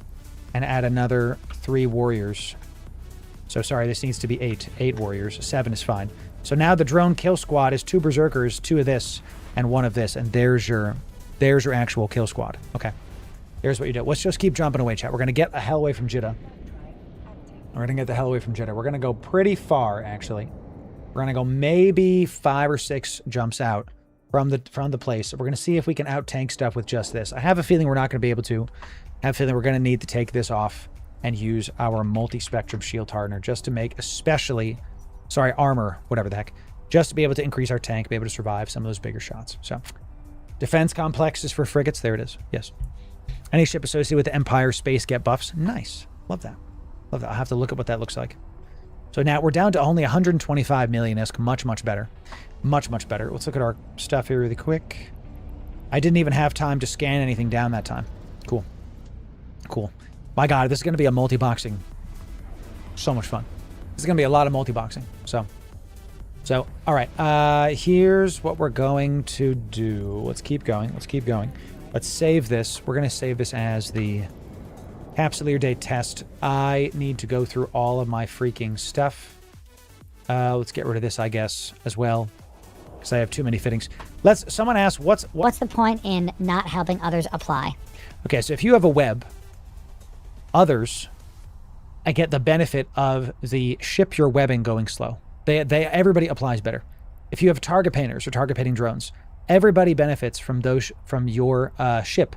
and add another 3 warriors. So sorry, this needs to be 8. 8 warriors. 7 is fine. So now the drone kill squad is 2 Berserkers, 2 of this, and 1 of this. And there's your actual kill squad. Okay. Here's what you do. Let's just keep jumping away, chat. We're going to get the hell away from Jitta. We're going to get the hell away from Jitta. We're going to go pretty far, actually. We're going to go maybe 5 or 6 jumps out from the place. We're going to see if we can out-tank stuff with just this. I have a feeling we're not going to be able to. I have a feeling we're going to need to take this off and use our multi-spectrum shield hardener just to make especially... Sorry, armor, whatever the heck. Just to be able to increase our tank, be able to survive some of those bigger shots. So, defense complexes for frigates. There it is. Yes. Any ship associated with the Empire space get buffs. Nice. Love that. Love that. I'll have to look at what that looks like. So now we're down to only 125 million-esque. Much, much better. Much, much better. Let's look at our stuff here really quick. I didn't even have time to scan anything down that time. Cool. Cool. My God, this is going to be a multi-boxing. So much fun. This is going to be a lot of multi-boxing. So, all right. Here's what we're going to do. Let's keep going. Let's keep going. Let's save this. We're going to save this as the Capsuleer Day test. I need to go through all of my freaking stuff. Let's get rid of this, I guess, as well, because I have too many fittings. Someone asked, what's the point in not helping others apply? Okay, so if you have a web, others... I get the benefit of the ship your webbing going slow. Everybody applies better. If you have target painters or target painting drones, everybody benefits from those from your ship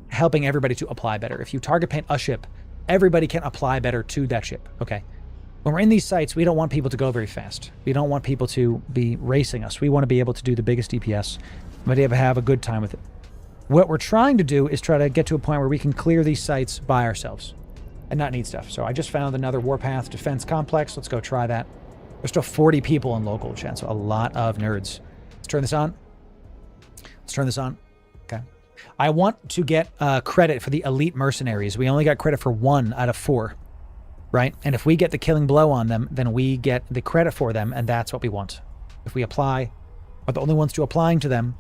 helping everybody to apply better. If you target paint a ship, everybody can apply better to that ship. Okay. When we're in these sites, we don't want people to go very fast. We don't want people to be racing us. We want to be able to do the biggest DPS, but have a good time with it. What we're trying to do is try to get to a point where we can clear these sites by ourselves and not need stuff. So I just found another Warpath defense complex. Let's go try that. There's still 40 people in local chat, so a lot of nerds. Let's turn this on. Let's turn this on. Okay. I want to get credit for the elite mercenaries. We only got credit for 1 out of 4, right? And if we get the killing blow on them, then we get the credit for them, and that's what we want. If we apply, are the only ones to applying to them,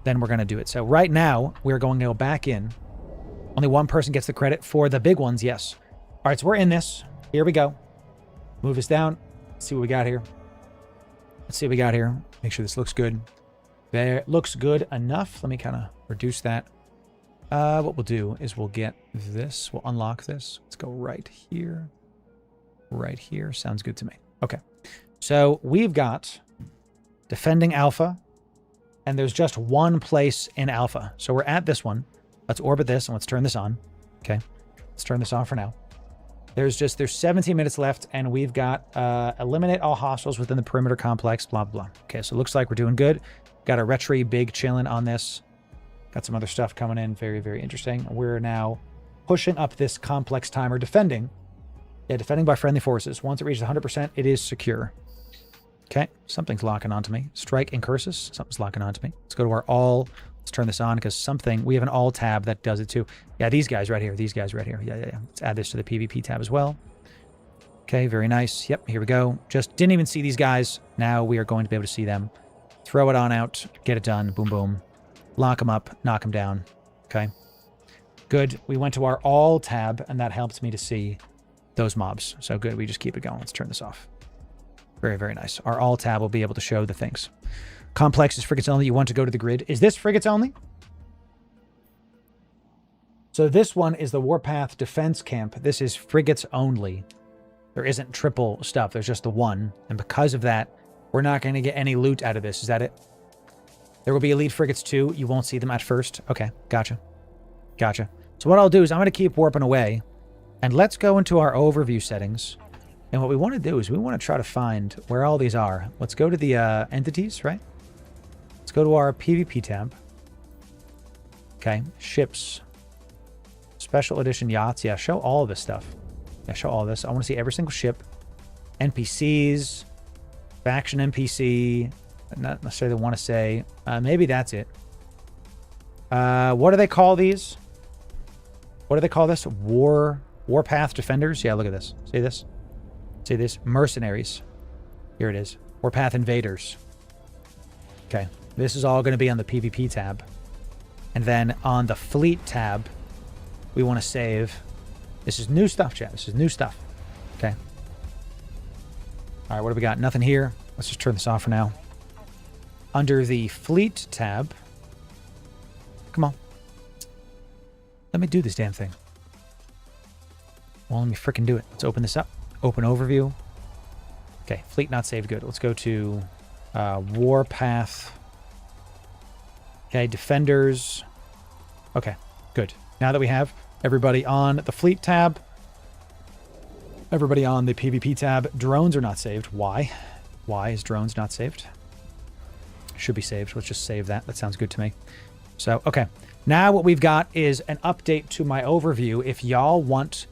then we're going to do it. So right now, we're going to go back in. Only 1 person gets the credit for the big ones, yes. All right, so we're in this. Here we go. Move this down. Let's see what we got here. Let's see what we got here. Make sure this looks good. There, looks good enough. Let me kind of reduce that. What we'll do is we'll get this. We'll unlock this. Let's go right here. Right here. Sounds good to me. Okay. So we've got defending Alpha, and there's just 1 place in Alpha. So we're at this one. Let's orbit this and let's turn this on. Okay. Let's turn this on for now. There's 17 minutes left, and we've got eliminate all hostiles within the perimeter complex, blah, blah, blah. Okay, so it looks like we're doing good. Got a retry big chilling on this. Got some other stuff coming in. Very, very interesting. We're now pushing up this complex timer, defending. Yeah, defending by friendly forces. Once it reaches 100%, it is secure. Okay, something's locking onto me. Strike and curses. Something's locking onto me. Let's go to our all. Let's turn this on because we have an all tab that does it too. Yeah, these guys right here. These guys right here. Yeah. Let's add this to the PvP tab as well. Okay, very nice. Yep, here we go. Just didn't even see these guys. Now we are going to be able to see them. Throw it on out. Get it done. Boom, boom. Lock them up. Knock them down. Okay. Good. We went to our all tab, and that helps me to see those mobs. So good. We just keep it going. Let's turn this off. Very, very nice. Our all tab will be able to show the things. Complex is frigates only. You want to go to the grid. Is this frigates only? So this one is the Warpath Defense Camp. This is frigates only. There isn't triple stuff. There's just the 1. And because of that, we're not going to get any loot out of this. Is that it? There will be elite frigates too. You won't see them at first. Okay, gotcha. Gotcha. So what I'll do is I'm going to keep warping away. And let's go into our overview settings. And what we want to do is we want to try to find where all these are. Let's go to the entities, right? Let's go to our PvP tab. Okay, ships. Special edition yachts. Yeah, show all of this stuff. Yeah, show all this. I want to see every single ship. NPCs. Faction NPC. Not necessarily want to say. Maybe that's it. What do they call these? What do they call this? Warpath Defenders? Yeah, look at this. See this? See this? Mercenaries. Here it is. Warpath Invaders. Okay. This is all going to be on the PvP tab. And then on the Fleet tab, we want to save. This is new stuff, chat. This is new stuff. Okay. All right, what do we got? Nothing here. Let's just turn this off for now. Under the Fleet tab. Come on. Let me do this damn thing. Well, let me frickin' do it. Let's open this up. Open overview. Okay, Fleet not saved. Good. Let's go to Warpath. Okay, Defenders. Okay, good. Now that we have everybody on the Fleet tab, everybody on the PvP tab, drones are not saved. Why? Why is drones not saved? Should be saved. Let's just save that. That sounds good to me. So, okay. Now what we've got is an update to my overview. If y'all want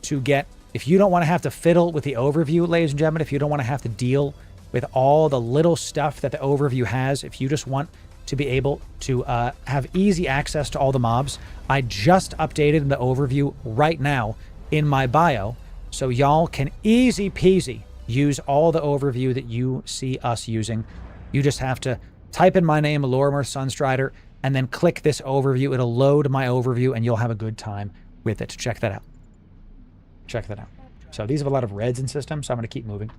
to get, if you don't want to have to fiddle with the overview, ladies and gentlemen, if you don't want to have to deal with all the little stuff that the overview has, if you just want to be able to have easy access to all the mobs, I just updated the overview right now in my bio, so y'all can easy peasy use all the overview that you see us using. You just have to type in my name, Lorimer Sunstrider, and then click this overview. It'll load my overview, and you'll have a good time with it. Check that out. Check that out. So these have a lot of reds in system, so I'm going to keep moving.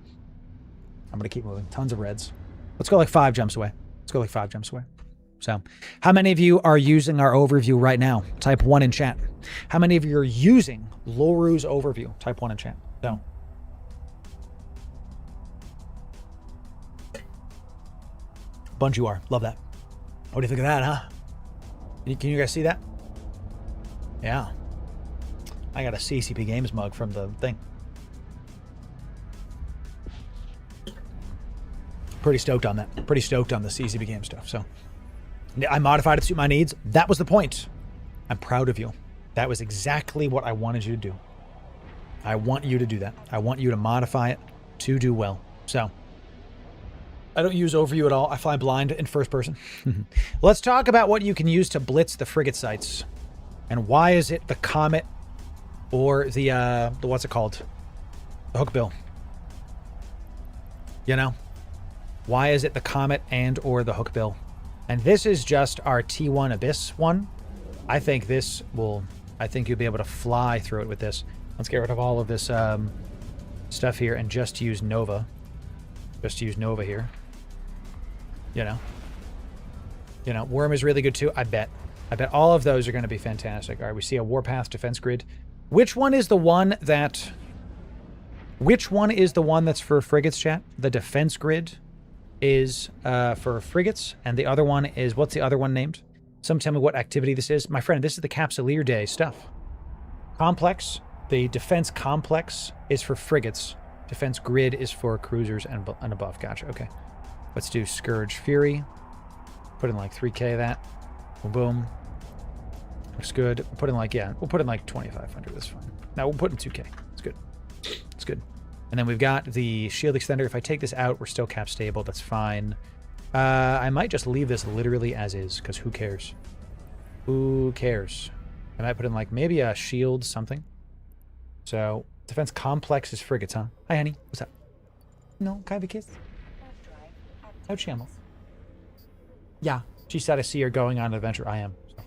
I'm going to keep moving. Tons of reds. Let's go like 5 jumps away. Let's go like 5 jumps away. So how many of you are using our overview right now? Type 1 in chat. How many of you are using Loru's overview? Type 1 in chat. No. Bunch you are. Love that. What do you think of that, huh? Can you guys see that? Yeah. I got a CCP Games mug from the thing. Pretty stoked on that. Pretty stoked on the CCP Games stuff. So I modified it to suit my needs. That was the point. I'm proud of you. That was exactly what I wanted you to do. I want you to do that. I want you to modify it to do well. So I don't use overview at all. I fly blind in first person. Let's talk about what you can use to blitz the frigate sites. And why is it the Comet or the what's it called? The Hookbill. You know? Why is it the Comet and or the Hookbill? And this is just our T1 Abyss one. I think this will, I think you'll be able to fly through it with this. Let's get rid of all of this stuff here and just use Nova. Just use Nova here. You know, Worm is really good too. I bet all of those are going to be fantastic. All right, we see a Warpath defense grid. Which one is the one that's for frigates, chat? The defense grid is for frigates, and the other one is, what's the other one named? Some tell me what activity this is. My friend, this is the Capsuleer Day stuff. Complex, the defense complex is for frigates. Defense grid is for cruisers and above. Gotcha, okay. Let's do Scourge Fury. Put in like 3K of that. Boom, boom. Looks good. We'll put in like, yeah, we'll put in like 2,500. That's fine. Now we'll put in 2K. It's good. It's good. And then we've got the shield extender. If I take this out, we're still cap stable. That's fine. I might just leave this literally as is, because who cares? Who cares? I might put in like maybe a shield something. So defense complex is frigates, huh? Hi, honey. What's up? No, can I have a kiss? No shambles. Yeah. She said I see her going on an adventure. I am. So.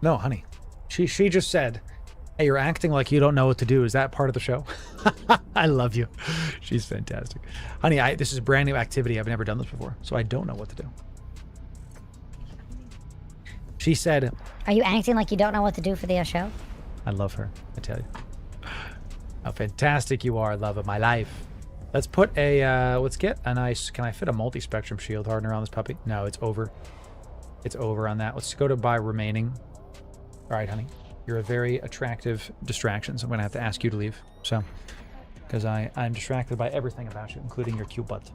No, honey. She just said, hey, you're acting like you don't know what to do. Is that part of the show? I love you. She's fantastic. Honey, this is a brand new activity. I've never done this before, so I don't know what to do. She said... Are you acting like you don't know what to do for the show? I love her, I tell you. How fantastic you are, love of my life. Let's put a, let's get a nice... Can I fit a multi-spectrum shield hardener on this puppy? No, it's over. It's over on that. Let's go to buy remaining. All right, honey. You're a very attractive distraction, so I'm going to have to ask you to leave. So, because I'm distracted by everything about you, including your cute butt.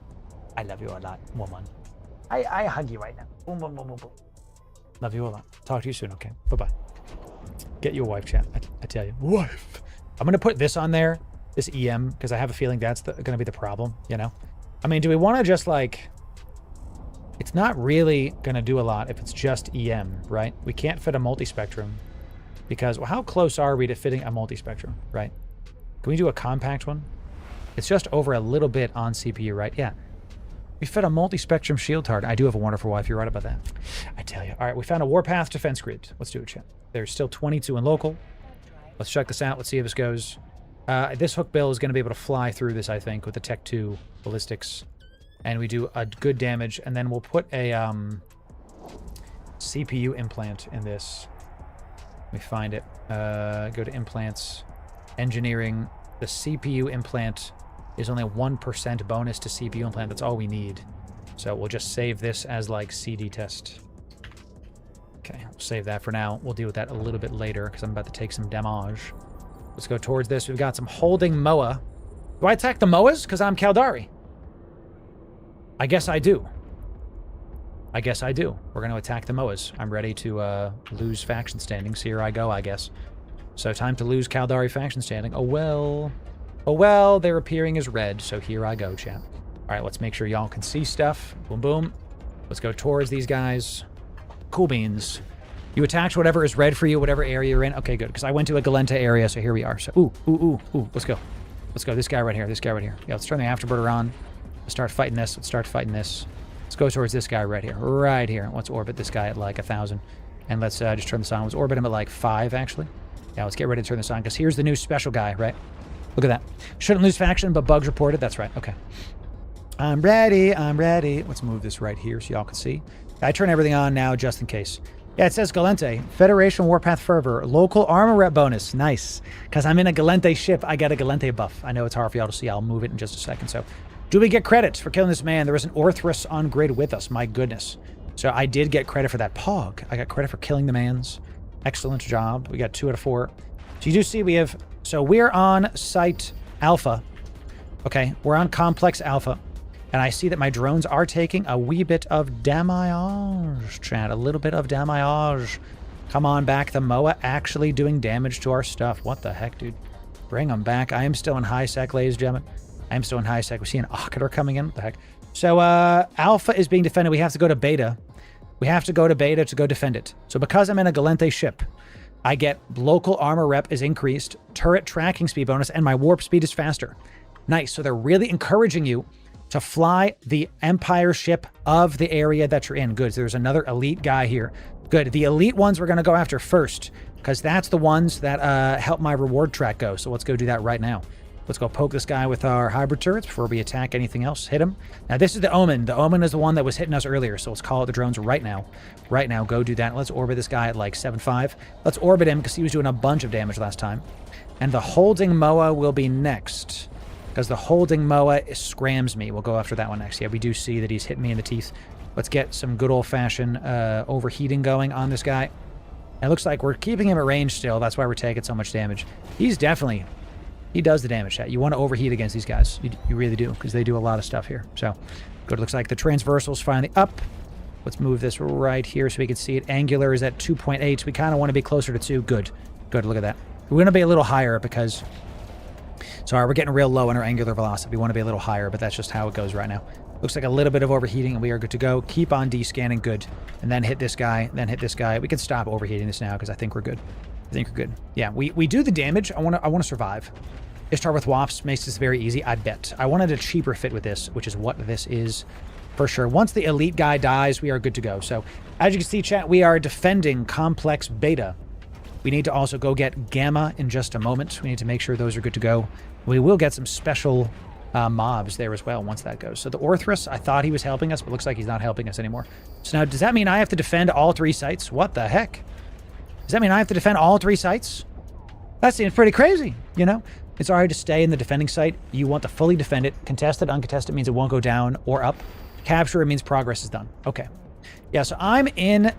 I love you a lot, woman. I hug you right now. Boom, boom, boom, boom, boom. Love you a lot. Talk to you soon, okay? Bye-bye. Get you a wife, chat. I tell you. Wife. I'm going to put this on there this EM, because I have a feeling that's going to be the problem, you know? I mean, do we want to just, like... It's not really going to do a lot if it's just EM, right? We can't fit a multi-spectrum because, well, how close are we to fitting a multi-spectrum, right? Can we do a compact one? It's just over a little bit on CPU, right? Yeah. We fit a multi-spectrum shield target. I do have a wonderful wife. You're right about that. I tell you. All right, we found a Warpath defense grid. Let's do it, chat. There's still 22 in local. Let's check this out. Let's see how this goes. This hook bill is going to be able to fly through this, I think, with the Tech 2 ballistics. And we do a good damage, and then we'll put a CPU implant in this. Let me find it. Go to implants, engineering. The CPU implant is only a 1% bonus to CPU implant. That's all we need. So we'll just save this as like CD test. Okay, we'll save that for now. We'll deal with that a little bit later because I'm about to take some damage. Let's go towards this. We've got some holding MOA. Do I attack the MOAs? Because I'm Caldari. I guess I do. I guess I do. We're going to attack the MOAs. I'm ready to lose faction standings. Here I go, I guess. So time to lose Caldari faction standing. Oh, well. Oh, well, they're appearing as red. So here I go, chat. All right, let's make sure y'all can see stuff. Boom, boom. Let's go towards these guys. Cool beans. You attach whatever is red for you, whatever area you're in. Okay, good. Because I went to a Galenta area, so here we are. So, ooh. Let's go. Let's go. This guy right here. This guy right here. Yeah, let's turn the afterburner on. Let's start fighting this. Let's start fighting this. Let's go towards this guy right here. Right here. Let's orbit this guy at like 1,000. And let's just turn this on. Let's orbit him at like 5, actually. Yeah, let's get ready to turn this on, because here's the new special guy, right? Look at that. Shouldn't lose faction, but bugs reported. That's right. Okay. I'm ready. I'm ready. Let's move this right here so y'all can see. I turn everything on now just in case. Yeah, it says Galente. Federation Warpath Fervor. Local armor rep bonus. Nice. Because I'm in a Galente ship, I got a Galente buff. I know it's hard for y'all to see. I'll move it in just a second. So, do we get credit for killing this man? There was an Orthrus on grid with us. My goodness. So I did get credit for that Pog. I got credit for killing the mans. Excellent job. We got 2 out of 4. So you do see we have... So we're on Site Alpha. Okay, we're on Complex Alpha. And I see that my drones are taking a wee bit of damage, chat. A little bit of damage. Come on back. The MOA actually doing damage to our stuff. What the heck, dude? Bring them back. I am still in high sec, ladies and gentlemen. I am still in high sec. We see an Occator coming in. What the heck? So Alpha is being defended. We have to go to Beta. We have to go to Beta to go defend it. So because I'm in a Galente ship, I get local armor rep is increased, turret tracking speed bonus, and my warp speed is faster. Nice. So they're really encouraging you to fly the Empire ship of the area that you're in. Good. So there's another elite guy here. Good. The elite ones we're going to go after first, because that's the ones that help my reward track go. So let's go do that right now. Let's go poke this guy with our hybrid turrets before we attack anything else. Hit him. Now, this is the Omen. The Omen is the one that was hitting us earlier, so let's call out the drones right now. Right now, go do that. Let's orbit this guy at like 7.5. Let's orbit him because he was doing a bunch of damage last time. And the holding MOA will be next, because the holding MOA scrams me. We'll go after that one next. Yeah, we do see that he's hitting me in the teeth. Let's get some good old-fashioned overheating going on this guy. It looks like we're keeping him at range still. That's why we're taking so much damage. He's definitely... He does the damage, chat. You want to overheat against these guys. You really do, because they do a lot of stuff here. So, good. Looks like the transversal's finally up. Let's move this right here so we can see it. Angular is at 2.8. We kind of want to be closer to 2. Good. Good. Look at that. We want to be a little higher because... Sorry, we're getting real low on our angular velocity. We want to be a little higher, but that's just how it goes right now. Looks like a little bit of overheating, and we are good to go. Keep on descanning. Good. And then hit this guy. Then hit this guy. We can stop overheating this now because I think we're good. I think we're good. Yeah, we do the damage. I want to survive. Ishtar with Wasps makes this very easy, I bet. I wanted a cheaper fit with this, which is what this is for sure. Once the elite guy dies, we are good to go. So, as you can see, chat, we are defending Complex Beta. We need to also go get Gamma in just a moment. We need to make sure those are good to go. We will get some special mobs there as well once that goes. So the Orthrus, I thought he was helping us, but looks like he's not helping us anymore. So now, does that mean I have to defend all 3 sites? What the heck? Does that mean I have to defend all 3 sites? That seems pretty crazy, you know? It's alright to stay in the defending site. You want to fully defend it. Contested, uncontested means it won't go down or up. Capture means progress is done. Okay. Yeah, so I'm in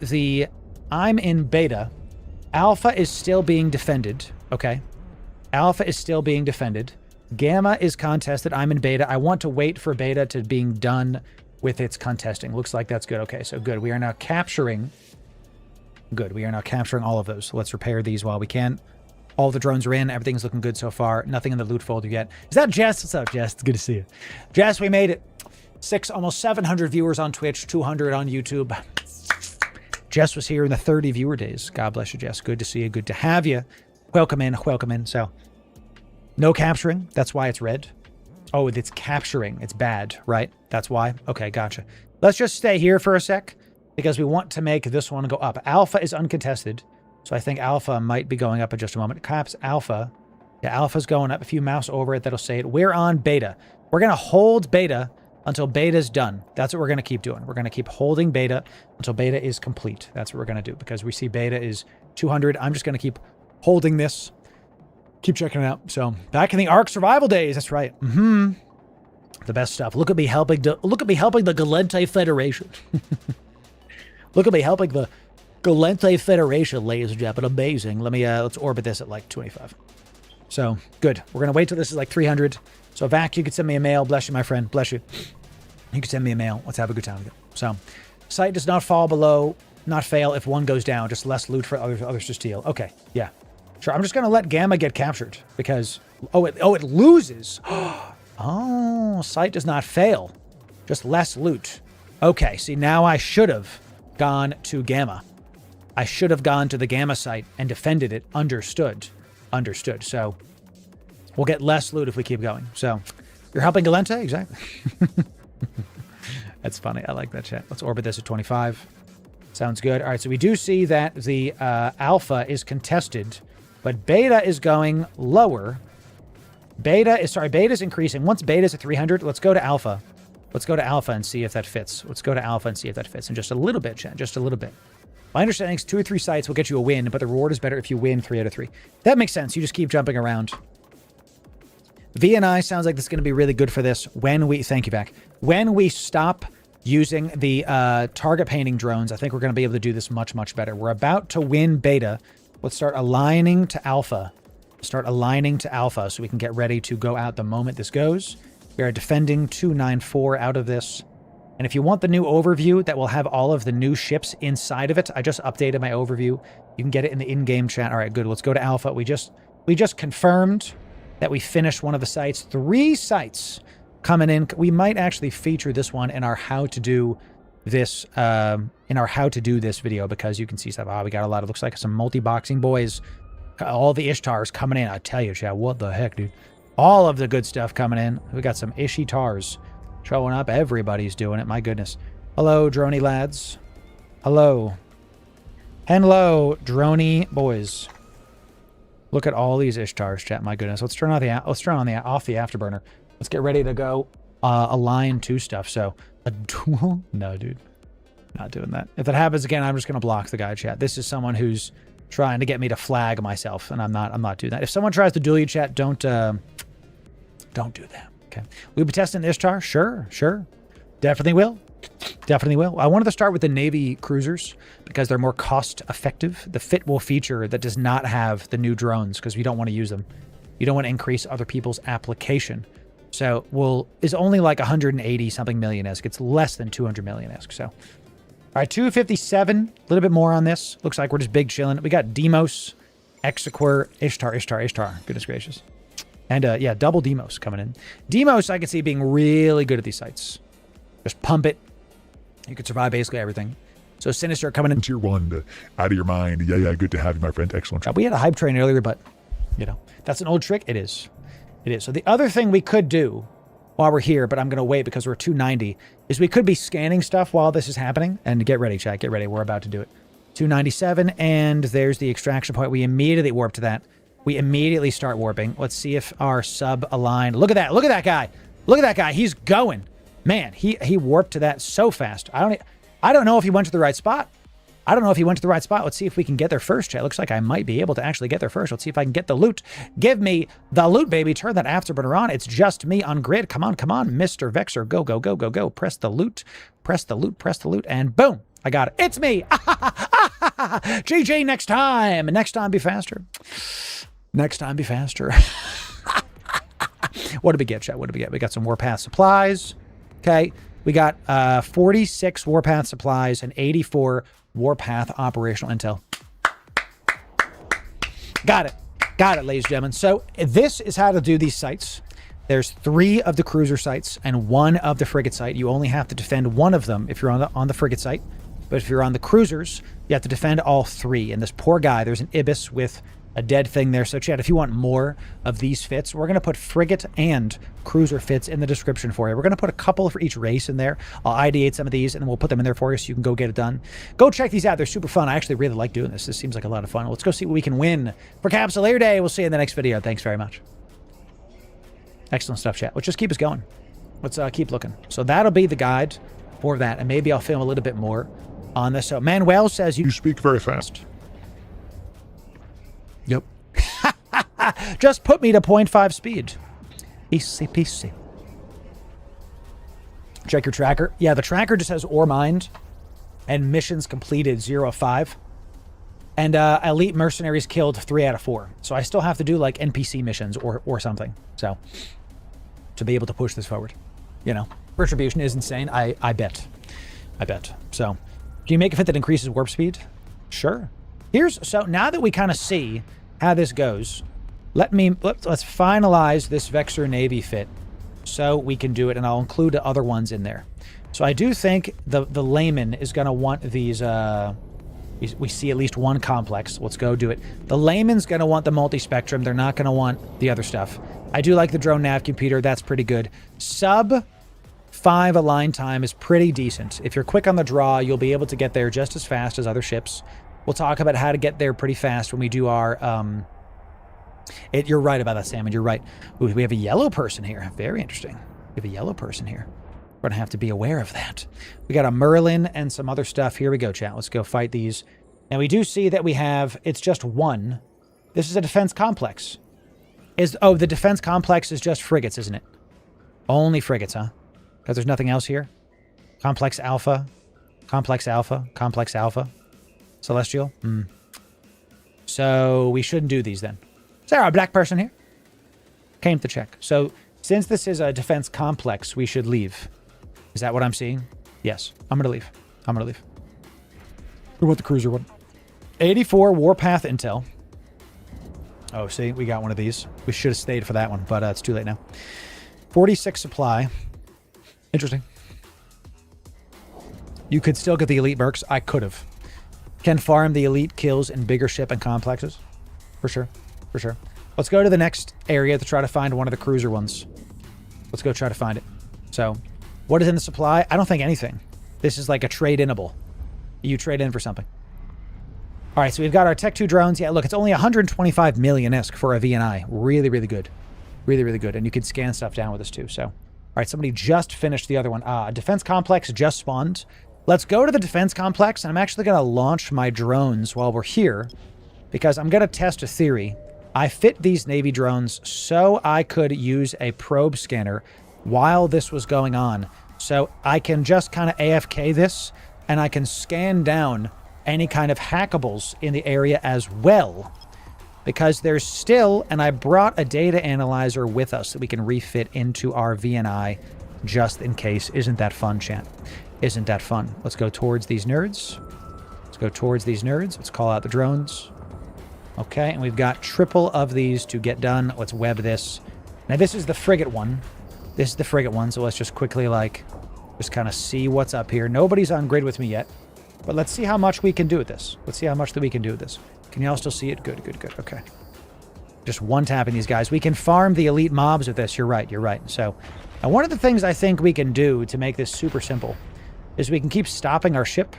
beta. Alpha is still being defended. Okay. Alpha is still being defended. Gamma is contested. I'm in beta. I want to wait for beta to being done with its contesting. Looks like that's good. Okay, so good. We are now capturing... Good. We are now capturing all of those. So let's repair these while we can. All the drones are in. Everything's looking good so far. Nothing in the loot folder yet. Is that Jess? What's up, Jess? It's good to see you. Jess, we made it. Almost 700 viewers on Twitch, 200 on YouTube. Jess was here in the 30 viewer days. God bless you, Jess. Good to see you. Good to have you. Welcome in. Welcome in. So, no capturing. That's why it's red. Oh, it's capturing. It's bad, right? That's why? Okay, gotcha. Let's just stay here for a sec because we want to make this one go up. Alpha is uncontested, so I think Alpha might be going up in just a moment. Caps Alpha. Yeah, Alpha's going up. If you mouse over it, that'll say it. We're on Beta. We're going to hold Beta until Beta's done. That's what we're going to keep doing. We're going to keep holding Beta until Beta is complete. That's what we're going to do because we see Beta is 200. I'm just going to keep holding this. Keep checking it out. So back in the Ark survival days. That's right. The best stuff. Look at me helping the Galente Federation. Look at me helping the Galente Federation, ladies and gentlemen. Amazing. Let's orbit this at like 25. So good. We're gonna wait till this is like 300. So Vac, you could send me a mail. Bless you, my friend. Bless you. You can send me a mail. Let's have a good time together. So site does not fall below, not fail if one goes down. Just less loot for others to steal. Okay. Yeah. Sure. I'm just gonna let Gamma get captured because it loses. Oh, site does not fail. Just less loot. Okay, see, now I should have gone to Gamma. I should have gone to the Gamma site and defended it. Understood. Understood. So we'll get less loot if we keep going. So you're helping Galente? Exactly. That's funny. I like that chat. Let's orbit this at 25. Sounds good. All right, so we do see that the Alpha is contested, but Beta is going lower. Beta is increasing. Once Beta's at 300, let's go to Alpha. Let's go to Alpha and see if that fits. Let's go to Alpha and see if that fits in just a little bit, chat. Just a little bit. My understanding is 2 or 3 sites will get you a win, but the reward is better if you win 3 out of 3. That makes sense. You just keep jumping around. VNI sounds like this is going to be really good for this when we... Thank you, Back. When we stop using the target painting drones, I think we're going to be able to do this much, much better. We're about to win Beta. Let's start aligning to Alpha. Start aligning to Alpha so we can get ready to go out the moment this goes. We are defending 294 out of this. And if you want the new overview that will have all of the new ships inside of it, I just updated my overview. You can get it in the in-game chat. All right, good. Let's go to Alpha. We just confirmed that we finished one of the sites. 3 sites coming in. We might actually feature this one in our how to do this video because you can see stuff. Oh, we got a lot of, looks like some multi-boxing boys. All the Ishtars coming in. I tell you, chat, what the heck, dude? All of the good stuff coming in. We got some Ishitars showing up. Everybody's doing it. My goodness. Hello, droney lads. Hello. Hello, droney boys. Look at all these Ishtars, chat. My goodness. Let's turn on the afterburner. Let's get ready to go align to stuff. So a duel? No, dude. Not doing that. If that happens again, I'm just gonna block the guy, chat. This is someone who's trying to get me to flag myself, and I'm not doing that. If someone tries to duel you, chat, don't do that. Okay. We'll be testing the Ishtar. Sure. Definitely will. Definitely will. I wanted to start with the Navy cruisers because they're more cost effective. The fit will feature that does not have the new drones because we don't want to use them. You don't want to increase other people's application. So is only like 180 something million-esque. It's less than 200 million-esque. So all right, 257, a little bit more on this. Looks like we're just big chilling. We got Demos, Exequer, Ishtar. Goodness gracious. And yeah, double Demos coming in. Demos, I can see being really good at these sites. Just pump it. You could survive basically everything. So Sinister coming in. Tier 1, out of your mind. Yeah, good to have you, my friend. Excellent. We had a hype train earlier, but, that's an old trick. It is. So the other thing we could do while we're here, but I'm going to wait because we're 290, is we could be scanning stuff while this is happening. And get ready, chat. Get ready. We're about to do it. 297, and there's the extraction point. We immediately warp to that. We immediately start warping. Let's see if our sub aligned. Look at that. Look at that guy. Look at that guy. He's going. Man, he warped to that so fast. I don't know if he went to the right spot. Let's see if we can get there first, chat. Looks like I might be able to actually get there first. Let's see if I can get the loot. Give me the loot, baby. Turn that afterburner on. It's just me on grid. Come on, Mr. Vexer. Go. Press the loot. Press the loot. And boom. I got it. It's me. GG next time. Next time be faster. What did we get, chat? We got some Warpath supplies. Okay. We got 46 Warpath supplies and 84 Warpath operational intel. Got it. Got it, ladies and gentlemen. So this is how to do these sites. There's 3 of the cruiser sites and 1 of the frigate site. You only have to defend 1 of them if you're on the frigate site. But if you're on the cruisers, you have to defend all 3. And this poor guy, there's an Ibis with a dead thing there. So Chad, if you want more of these fits, we're going to put frigate and cruiser fits in the description for you. We're going to put a couple for each race in there. I'll ideate some of these and then we'll put them in there for you so you can go get it done. Go check these out. They're super fun. I actually really like doing this. This seems like a lot of fun. Let's go see what we can win for Capsuleer Day. We'll see you in the next video. Thanks very much. Excellent stuff, chat. Let's just keep us going. Let's keep looking. So that'll be the guide for that. And maybe I'll film a little bit more on this. So Manuel says You speak very fast. Yep. Just put me to 0.5 speed. Easy peasy. Check your tracker. Yeah, the tracker just has ore mined and missions completed 0 of 5. And elite mercenaries killed 3 out of 4. So I still have to do like NPC missions or something. So to be able to push this forward. You know, retribution is insane. I bet. So do you make a fit that increases warp speed? Sure. So now that we kind of see how this goes, let's finalize this Vexor Navy fit so we can do it, and I'll include the other ones in there. So I do think the layman is going to want these, we see at least 1 complex. Let's go do it. The layman's going to want the multi-spectrum. They're not going to want the other stuff. I do like the drone nav computer. That's pretty good. Sub 5 align time is pretty decent. If you're quick on the draw, you'll be able to get there just as fast as other ships. We'll talk about how to get there pretty fast when we do our, you're right about that, Salmon. You're right. Ooh, we have a yellow person here. Very interesting. We have a yellow person here. We're going to have to be aware of that. We got a Merlin and some other stuff. Here we go, chat. Let's go fight these. And we do see that we have, it's just 1. This is a defense complex. The defense complex is just frigates, isn't it? Only frigates, huh? Because there's nothing else here. Complex Alpha. Complex Alpha. Complex Alpha. Celestial. So we shouldn't do these then. Is there a black person here? Came to check. So since this is a defense complex, we should leave. Is that what I'm seeing? Yes. I'm going to leave. What about the cruiser one? 84 Warpath Intel. Oh, see, we got one of these. We should have stayed for that one, but it's too late now. 46 supply. Interesting. You could still get the elite mercs. I could have. Can farm the elite kills in bigger ship and complexes. For sure. Let's go to the next area to try to find one of the cruiser ones. Let's go try to find it. So, what is in the supply? I don't think anything. This is like a trade-inable. You trade in for something. All right, so we've got our Tech 2 drones. Yeah, look, it's only 125 million-esque for a VNI. Really, really good. Really good. And you can scan stuff down with this too. So, all right, somebody just finished the other one. A defense complex just spawned. Let's go to the defense complex, and I'm actually going to launch my drones while we're here because I'm going to test a theory. I fit these Navy drones so I could use a probe scanner while this was going on. So I can just kind of AFK this, and I can scan down any kind of hackables in the area as well. Because there's still, and I brought a data analyzer with us that we can refit into our VNI just in case. Isn't that fun, chat? Isn't that fun? Let's go towards these nerds. Let's call out the drones. Okay, and we've got triple of these to get done. Let's web this. Now, this is the frigate one. So let's just quickly, just kind of see what's up here. Nobody's on grid with me yet. But let's see how much we can do with this. Can y'all still see it? Good. Okay. Just one tapping these guys. We can farm the elite mobs with this. You're right. So, now one of the things I think we can do to make this super simple is we can keep stopping our ship.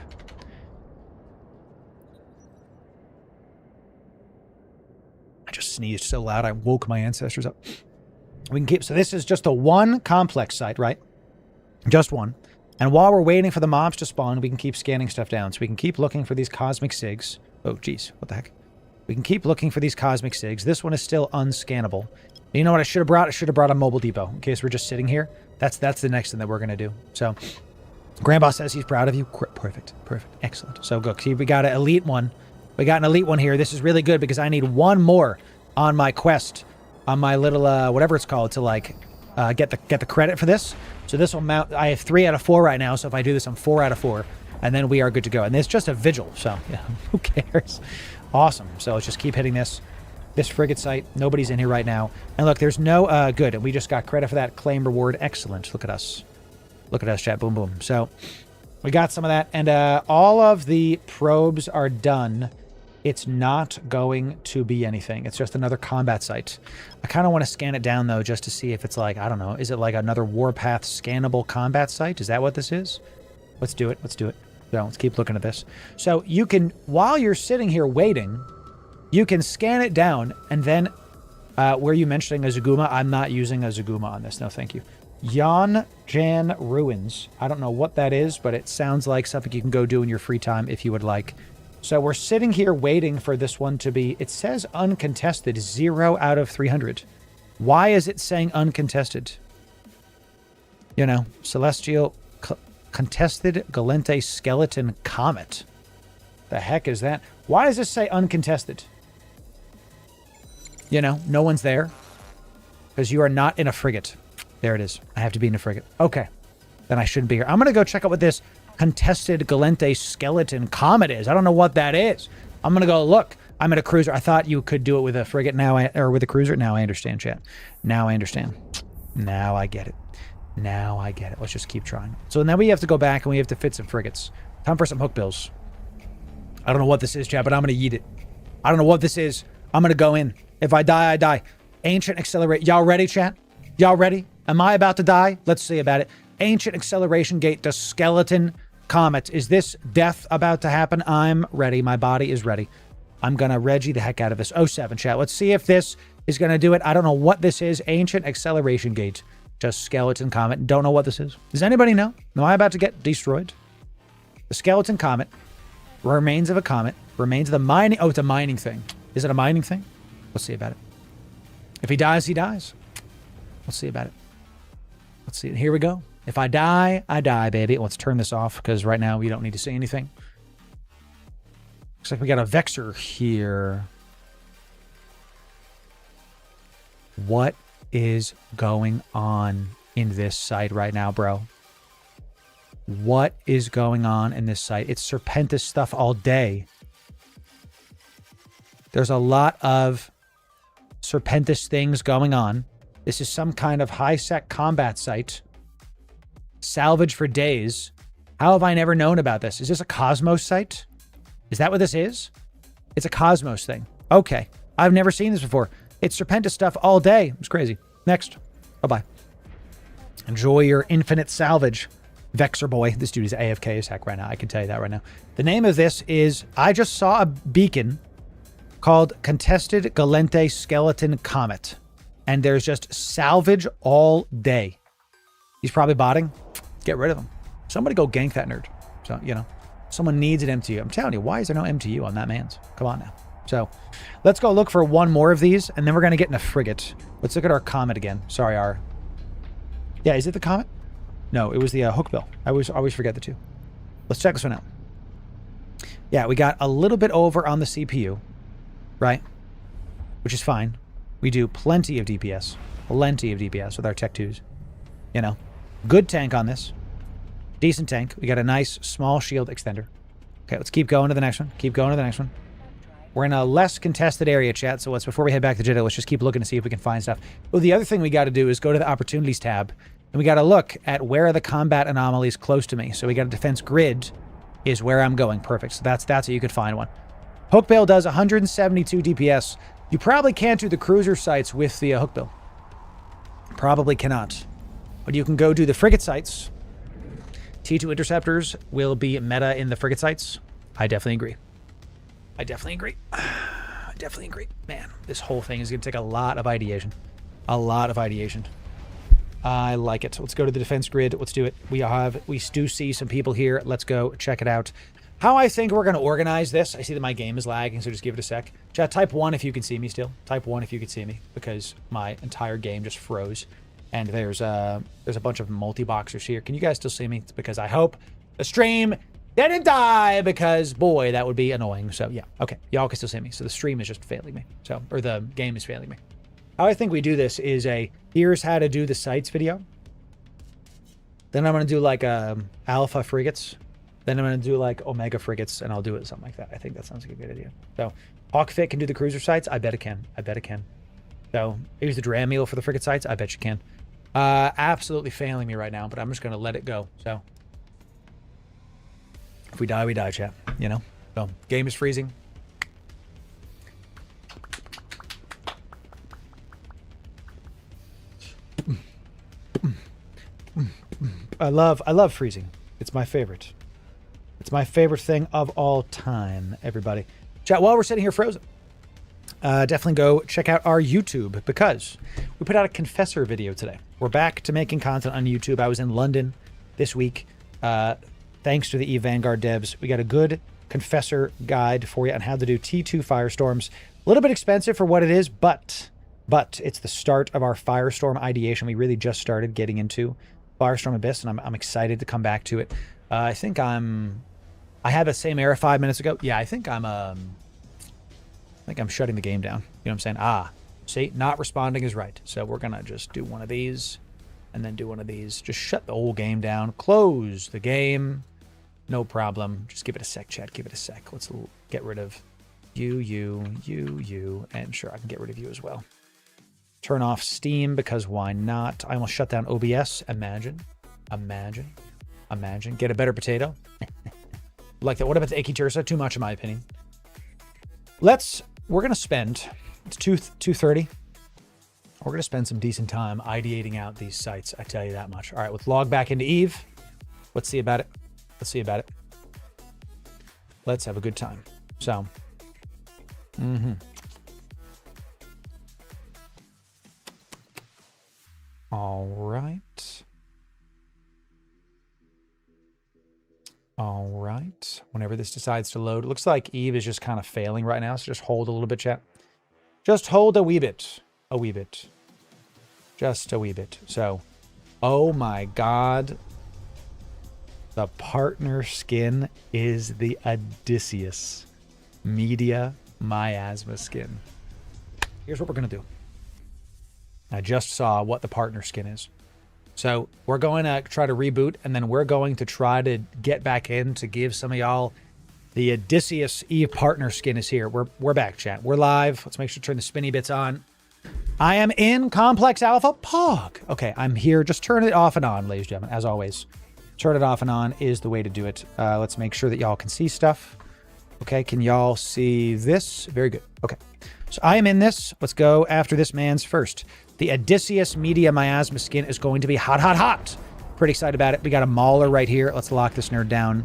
I just sneezed so loud I woke my ancestors up. We can keep, so this is just a 1 complex site, right? Just 1. And while we're waiting for the mobs to spawn, we can keep scanning stuff down. So we can keep looking for these cosmic SIGs. Oh, geez. What the heck? We can keep looking for these cosmic SIGs. This one is still unscannable. You know what I should have brought? I should have brought a mobile depot in case we're just sitting here. That's the next thing that we're going to do. So, Grandpa says he's proud of you. Perfect. Excellent. So, go. See, we got an elite one. We got an elite one here. This is really good because I need 1 more on my quest, on my little, whatever it's called, to, get the credit for this. So this will mount. I have 3 out of 4 right now. So if I do this, I'm 4 out of 4. And then we are good to go. And it's just a vigil. So, yeah, who cares? Awesome. So let's just keep hitting this. This frigate site, nobody's in here right now. And look, there's no, good. And we just got credit for that claim reward. Excellent. Look at us. Look at us, chat. Boom, boom. So we got some of that. And all of the probes are done. It's not going to be anything. It's just another combat site. I kind of want to scan it down, though, just to see if it's like, I don't know, is it like another Warpath scannable combat site? Is that what this is? Let's do it. Let's do it. So let's keep looking at this. So you can, while you're sitting here waiting, you can scan it down, and then were you mentioning a Zaguma? I'm not using a Zaguma on this. No, thank you. Yan Jan Ruins. I don't know what that is, but it sounds like something you can go do in your free time if you would like. So we're sitting here waiting for this one to be, it says uncontested, 0 out of 300. Why is it saying uncontested? You know, Celestial Contested Galente Skeleton Comet. The heck is that? Why does this say uncontested? You know, no one's there. Because you are not in a frigate. There it is. I have to be in a frigate. Okay. Then I shouldn't be here. I'm going to go check out what this Contested Galente Skeleton Comet is. I don't know what that is. I'm going to go look. I'm in a cruiser. I thought you could do it with a frigate now, or with a cruiser. Now I understand, chat. Now I understand. Now I get it. Now I get it. Let's just keep trying. So now we have to go back and we have to fit some frigates. Time for some hook bills. I don't know what this is, chat, but I'm going to yeet it. I don't know what this is. I'm going to go in. If I die, I die. Ancient Accelerate. Y'all ready, chat? Y'all ready? Am I about to die? Let's see about it. Ancient Acceleration Gate to Skeleton Comet. Is this death about to happen? I'm ready. My body is ready. I'm going to Reggie the heck out of this. 07, chat. Let's see if this is going to do it. I don't know what this is. Ancient Acceleration Gate to Skeleton Comet. Don't know what this is. Does anybody know? Am I about to get destroyed? The Skeleton Comet. Remains of a comet. Remains of the mining. Oh, it's a mining thing. Is it a mining thing? Let's see about it. If he dies, he dies. Let's see about it. Let's see. Here we go. If I die, I die, baby. Let's turn this off because right now we don't need to see anything. Looks like we got a Vexor here. What is going on in this site right now, bro? What is going on in this site? It's Serpentis stuff all day. There's a lot of Serpentis things going on. This is some kind of high-sec combat site. Salvage for days. How have I never known about this? Is this a Cosmos site? Is that what this is? It's a Cosmos thing. Okay. I've never seen this before. It's Serpentis stuff all day. It's crazy. Next. Bye-bye. Enjoy your infinite salvage. Vexor boy. This dude is AFK as heck right now. I can tell you that right now. The name of this is... I just saw a beacon called Contested Galente Skeleton Comet. And there's just salvage all day. He's probably botting. Get rid of him. Somebody go gank that nerd. So, you know, someone needs an MTU. I'm telling you, why is there no MTU on that man's? Come on now. So, let's go look for one more of these, and then we're going to get in a frigate. Let's look at our comet again. Sorry, our... Yeah, is it the comet? No, it was the hookbill. I always forget the two. Let's check this one out. Yeah, we got a little bit over on the CPU, right? Which is fine. We do plenty of DPS. Plenty of DPS with our Tech 2s. You know, good tank on this. Decent tank. We got a nice small shield extender. Okay, let's keep going to the next one. Keep going to the next one. We're in a less contested area, chat, so before we head back to Jeddah, let's just keep looking to see if we can find stuff. Oh, the other thing we got to do is go to the Opportunities tab, and we got to look at where are the combat anomalies close to me. So we got a defense grid is where I'm going. Perfect. So that's how you could find one. Hookbill does 172 DPS. You probably can't do the cruiser sites with the hookbill. Probably cannot. But you can go do the frigate sites. T2 interceptors will be meta in the frigate sites. I definitely agree. I definitely agree. I definitely agree. Man, this whole thing is going to take a lot of ideation. A lot of ideation. I like it. Let's go to the defense grid. Let's do it. We do see some people here. Let's go check it out. How I think we're going to organize this. I see that my game is lagging, so just give it a sec. Chat, type 1 if you can see me still. Type 1 if you can see me, because my entire game just froze. And there's a bunch of multi-boxers here. Can you guys still see me? It's because I hope the stream didn't die, because, boy, that would be annoying. So, yeah. Okay. Y'all can still see me. So the stream is just failing me. So, or the game is failing me. How I think we do this is here's how to do the sites video. Then I'm going to do like alpha frigates. Then I'm going to do like Omega frigates, and I'll do it something like that. I think that sounds like a good idea. So Hawkfit can do the cruiser sites? I bet it can. I bet it can. So use the Dramule for the frigate sites? I bet you can. Absolutely failing me right now, but I'm just going to let it go. So if we die, we die, chat. You know? So game is freezing. I love freezing. It's my favorite. It's my favorite thing of all time, everybody. Chat, while we're sitting here frozen, definitely go check out our YouTube, because we put out a Confessor video today. We're back to making content on YouTube. I was in London this week. Thanks to the Eve Vanguard devs, we got a good Confessor guide for you on how to do T2 Firestorms. A little bit expensive for what it is, but it's the start of our Firestorm ideation. We really just started getting into Firestorm Abyss, and I'm excited to come back to it. I had the same error 5 minutes ago. Yeah, I think I'm shutting the game down. You know what I'm saying? See, not responding is right. So we're gonna just do one of these, and then do one of these. Just shut the whole game down. Close the game. No problem. Just give it a sec, chat. Give it a sec. Let's get rid of you, and sure, I can get rid of you as well. Turn off Steam, because why not? I almost shut down OBS. Imagine. Get a better potato. Like that. What about the Iki Tursa? Too much in my opinion. We're gonna spend, it's 2:30. We're gonna spend some decent time ideating out these sites. I tell you that much. All right, let's log back into Eve. Let's see about it. Let's have a good time. So, all right. Whenever this decides to load, it looks like Eve is just kind of failing right now. So just hold a little bit, chat. Just hold a wee bit. Just a wee bit. So, oh my God. The partner skin is the Odysseus Media Miasma skin. Here's what we're going to do. I just saw what the partner skin is. So we're going to try to reboot, and then we're going to try to get back in to give some of y'all the Odysseus Eve partner skin is here. We're back, chat. We're live. Let's make sure to turn the spinny bits on. I am in Complex Alpha Pog. Okay, I'm here. Just turn it off and on, ladies and gentlemen, as always. Turn it off and on is the way to do it. Let's make sure that y'all can see stuff. Okay, can y'all see this? Very good. Okay, so I am in this. Let's go after this man's first. The Odysseus Media Miasma skin is going to be hot. Pretty excited about it. We got a Mauler right here. Let's lock this nerd down.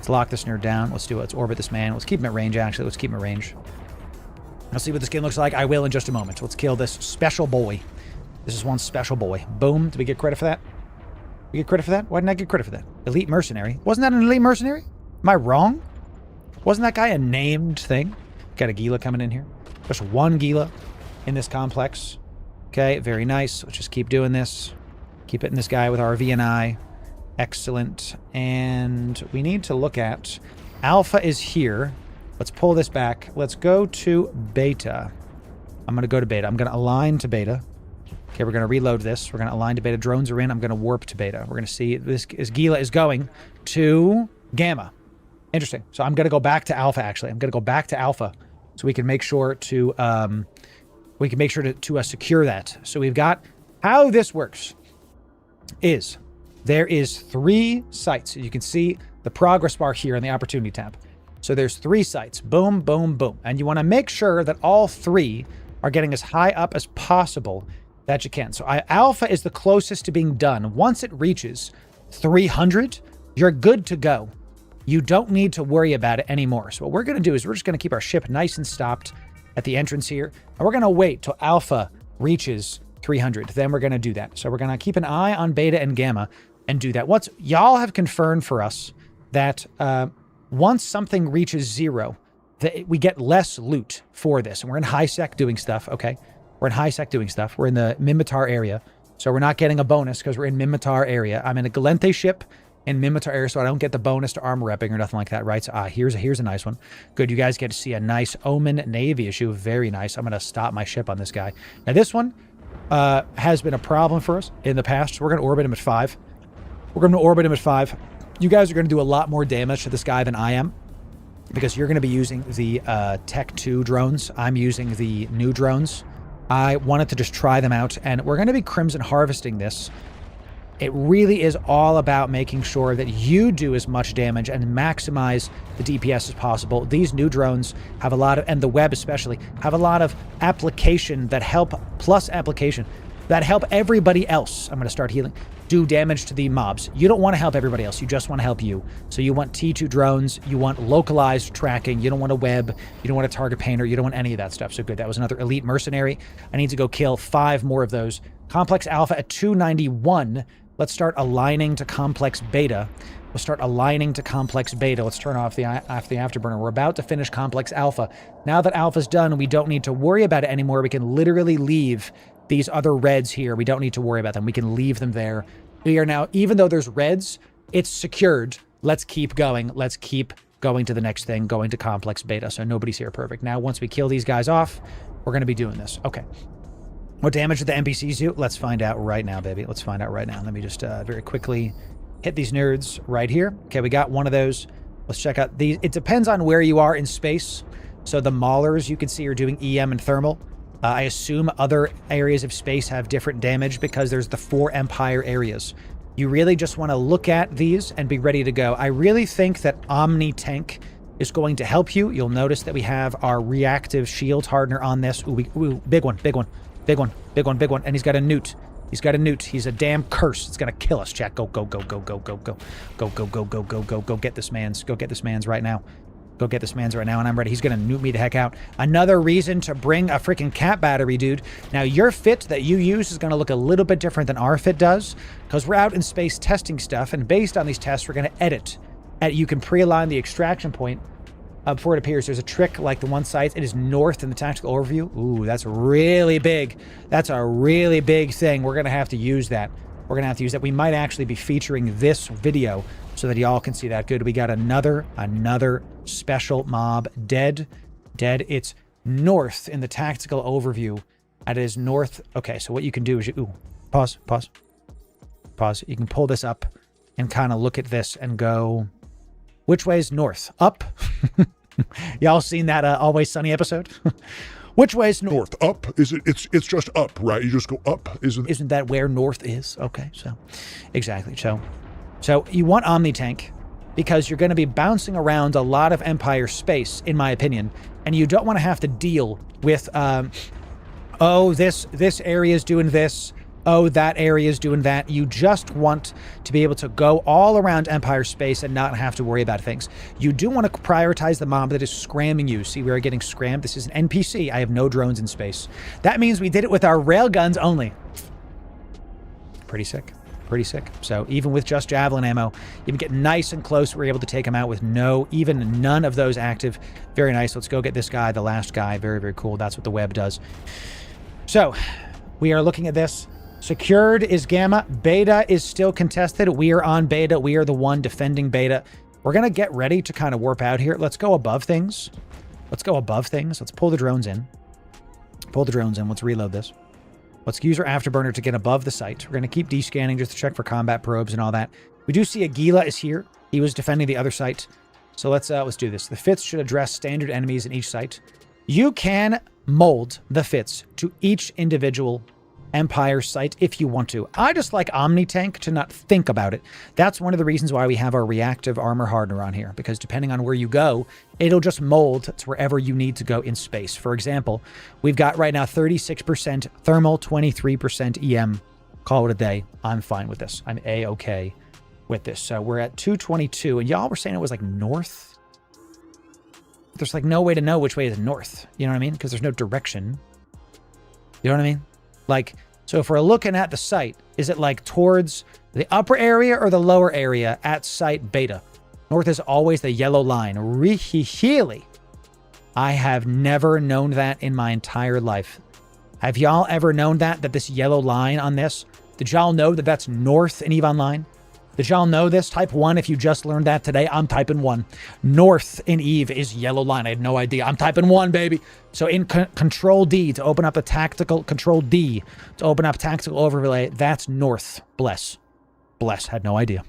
Let's do it. Let's orbit this man. Let's keep him at range, actually. Let's keep him at range. Let's see what the skin looks like. I will in just a moment. Let's kill this special boy. This is one special boy. Boom. Did we get credit for that? We get credit for that? Why didn't I get credit for that? Elite Mercenary. Wasn't that an Elite Mercenary? Am I wrong? Wasn't that guy a named thing? Got a Gila coming in here. Just one Gila in this complex. Okay, very nice. Let's just keep doing this. Keep hitting this guy with our VNI. Excellent. And we need to look at... Alpha is here. Let's pull this back. Let's go to Beta. I'm going to go to Beta. I'm going to align to Beta. Okay, we're going to reload this. We're going to align to Beta. Drones are in. I'm going to warp to Beta. We're going to see this Gila is going to Gamma. Interesting. So I'm going to go back to Alpha, actually. I'm going to go back to Alpha so we can make sure to secure that. So we've got how this works is there is 3 sites. You can see the progress bar here in the opportunity tab. So there's 3 sites. Boom, boom, boom. And you want to make sure that all 3 are getting as high up as possible that you can. So Alpha is the closest to being done. Once it reaches 300, you're good to go. You don't need to worry about it anymore. So what we're going to do is we're just going to keep our ship nice and stopped at the entrance here. And we're going to wait till Alpha reaches 300. Then we're going to do that. So we're going to keep an eye on Beta and Gamma and do that. Once y'all have confirmed for us that once something reaches 0, that we get less loot for this. And we're in high sec doing stuff, okay? We're in high sec doing stuff. We're in the Minmatar area. So we're not getting a bonus because we're in Minmatar area. I'm in a Galente ship in Minmatar area, so I don't get the bonus to armor repping or nothing like that, right? So here's a nice one. Good, you guys get to see a nice Omen Navy issue. Very nice. I'm going to stop my ship on this guy. Now this one has been a problem for us in the past. So we're going to orbit him at 5. We're going to orbit him at 5. You guys are going to do a lot more damage to this guy than I am, because you're going to be using the Tech 2 drones. I'm using the new drones. I wanted to just try them out, and we're going to be Crimson harvesting this. It really is all about making sure that you do as much damage and maximize the DPS as possible. These new drones have a lot of, and the web especially, have a lot of application that help, plus application, that help everybody else. I'm going to start healing. Do damage to the mobs. You don't want to help everybody else. You just want to help you. So you want T2 drones. You want localized tracking. You don't want a web. You don't want a target painter. You don't want any of that stuff. So good. That was another elite mercenary. I need to go kill 5 more of those. Complex Alpha at 291. Let's start aligning to Complex Beta. We'll start aligning to Complex Beta. Let's turn off the afterburner. We're about to finish Complex Alpha. Now that Alpha's done, we don't need to worry about it anymore. We can literally leave these other reds here. We don't need to worry about them. We can leave them there. We are now, even though there's reds, it's secured. Let's keep going. Let's keep going to the next thing, going to Complex Beta. So nobody's here. Perfect. Now, once we kill these guys off, we're going to be doing this. Okay. What damage did the NPCs do? Let's find out right now, baby. Let's find out right now. Let me just very quickly hit these nerds right here. Okay, we got one of those. Let's check out these. It depends on where you are in space. So the Maulers, you can see, are doing EM and thermal. I assume other areas of space have different damage because there's the 4 Empire areas. You really just want to look at these and be ready to go. I really think that Omni Tank is going to help you. You'll notice that we have our reactive shield hardener on this. Ooh, big one, big one. Big one, big one, big one. And he's got a newt. He's got a newt. He's a damn curse. It's gonna kill us, chat. Go, go, go, go, go, go, go. Go, go, go, go, go, go, go. Get this man's. Go get this man's right now. Go get this man's right now, and I'm ready. He's gonna newt me the heck out. Another reason to bring a freaking cat battery, dude. Now, your fit that you use is gonna look a little bit different than our fit does, because we're out in space testing stuff, and based on these tests, we're gonna edit. You can pre-align the extraction point before it appears. There's a trick like the one site. It is north in the tactical overview. Ooh, that's really big. That's a really big thing. We're going to have to use that. We're going to have to use that. We might actually be featuring this video so that y'all can see that. Good. We got another special mob. Dead. It's north in the tactical overview. It is north. Okay, so what you can do is you... Ooh, pause. You can pull this up and kind of look at this and go... Which way is north? Up? Y'all seen that Always Sunny episode? Which way is north? Up? Is it? It's just up, right? You just go up, isn't it? Isn't that where north is? Okay, so exactly. So you want Omni Tank because you're going to be bouncing around a lot of Empire space, in my opinion, and you don't want to have to deal with, oh, this area is doing this. Oh, that area is doing that. You just want to be able to go all around Empire space and not have to worry about things. You do want to prioritize the mob that is scramming you. See, we are getting scrammed. This is an NPC. I have no drones in space. That means we did it with our railguns only. Pretty sick. So even with just javelin ammo, you can get nice and close. We're able to take them out with none of those active. Very nice. Let's go get this guy, the last guy. Very, very cool. That's what the web does. So we are looking at this. Secured is Gamma. Beta is still contested. We are on Beta. We are the one defending Beta. We're going to get ready to kind of warp out here. Let's go above things. Let's pull the drones in. Let's reload this. Let's use our afterburner to get above the site. We're going to keep descanning just to check for combat probes and all that. We do see Aguila is here. He was defending the other site. So let's do this. The fits should address standard enemies in each site. You can mold the fits to each individual Empire site if you want to. I just like Omni Tank to not think about it. That's one of the reasons why we have our reactive armor hardener on here, because depending on where you go, it'll just mold to wherever you need to go in space. For example, we've got right now 36% thermal, 23% EM. Call it a day. I'm fine with this. I'm A-okay with this. So we're at 222, and y'all were saying it was like north. There's like no way to know which way is north. You know what I mean? Because there's no direction. You know what I mean? Like, so if we're looking at the site, is it like towards the upper area or the lower area at site Beta? North is always the yellow line. Really? I have never known that in my entire life. Have y'all ever known that this yellow line on this? Did y'all know that that's north in EVE Online? Did y'all know this? Type 1 if you just learned that today. I'm typing 1. North in EVE is yellow line. I had no idea. I'm typing 1, baby. So in Control D to open up a tactical, Control D to open up tactical overlay, that's north. Bless. Had no idea.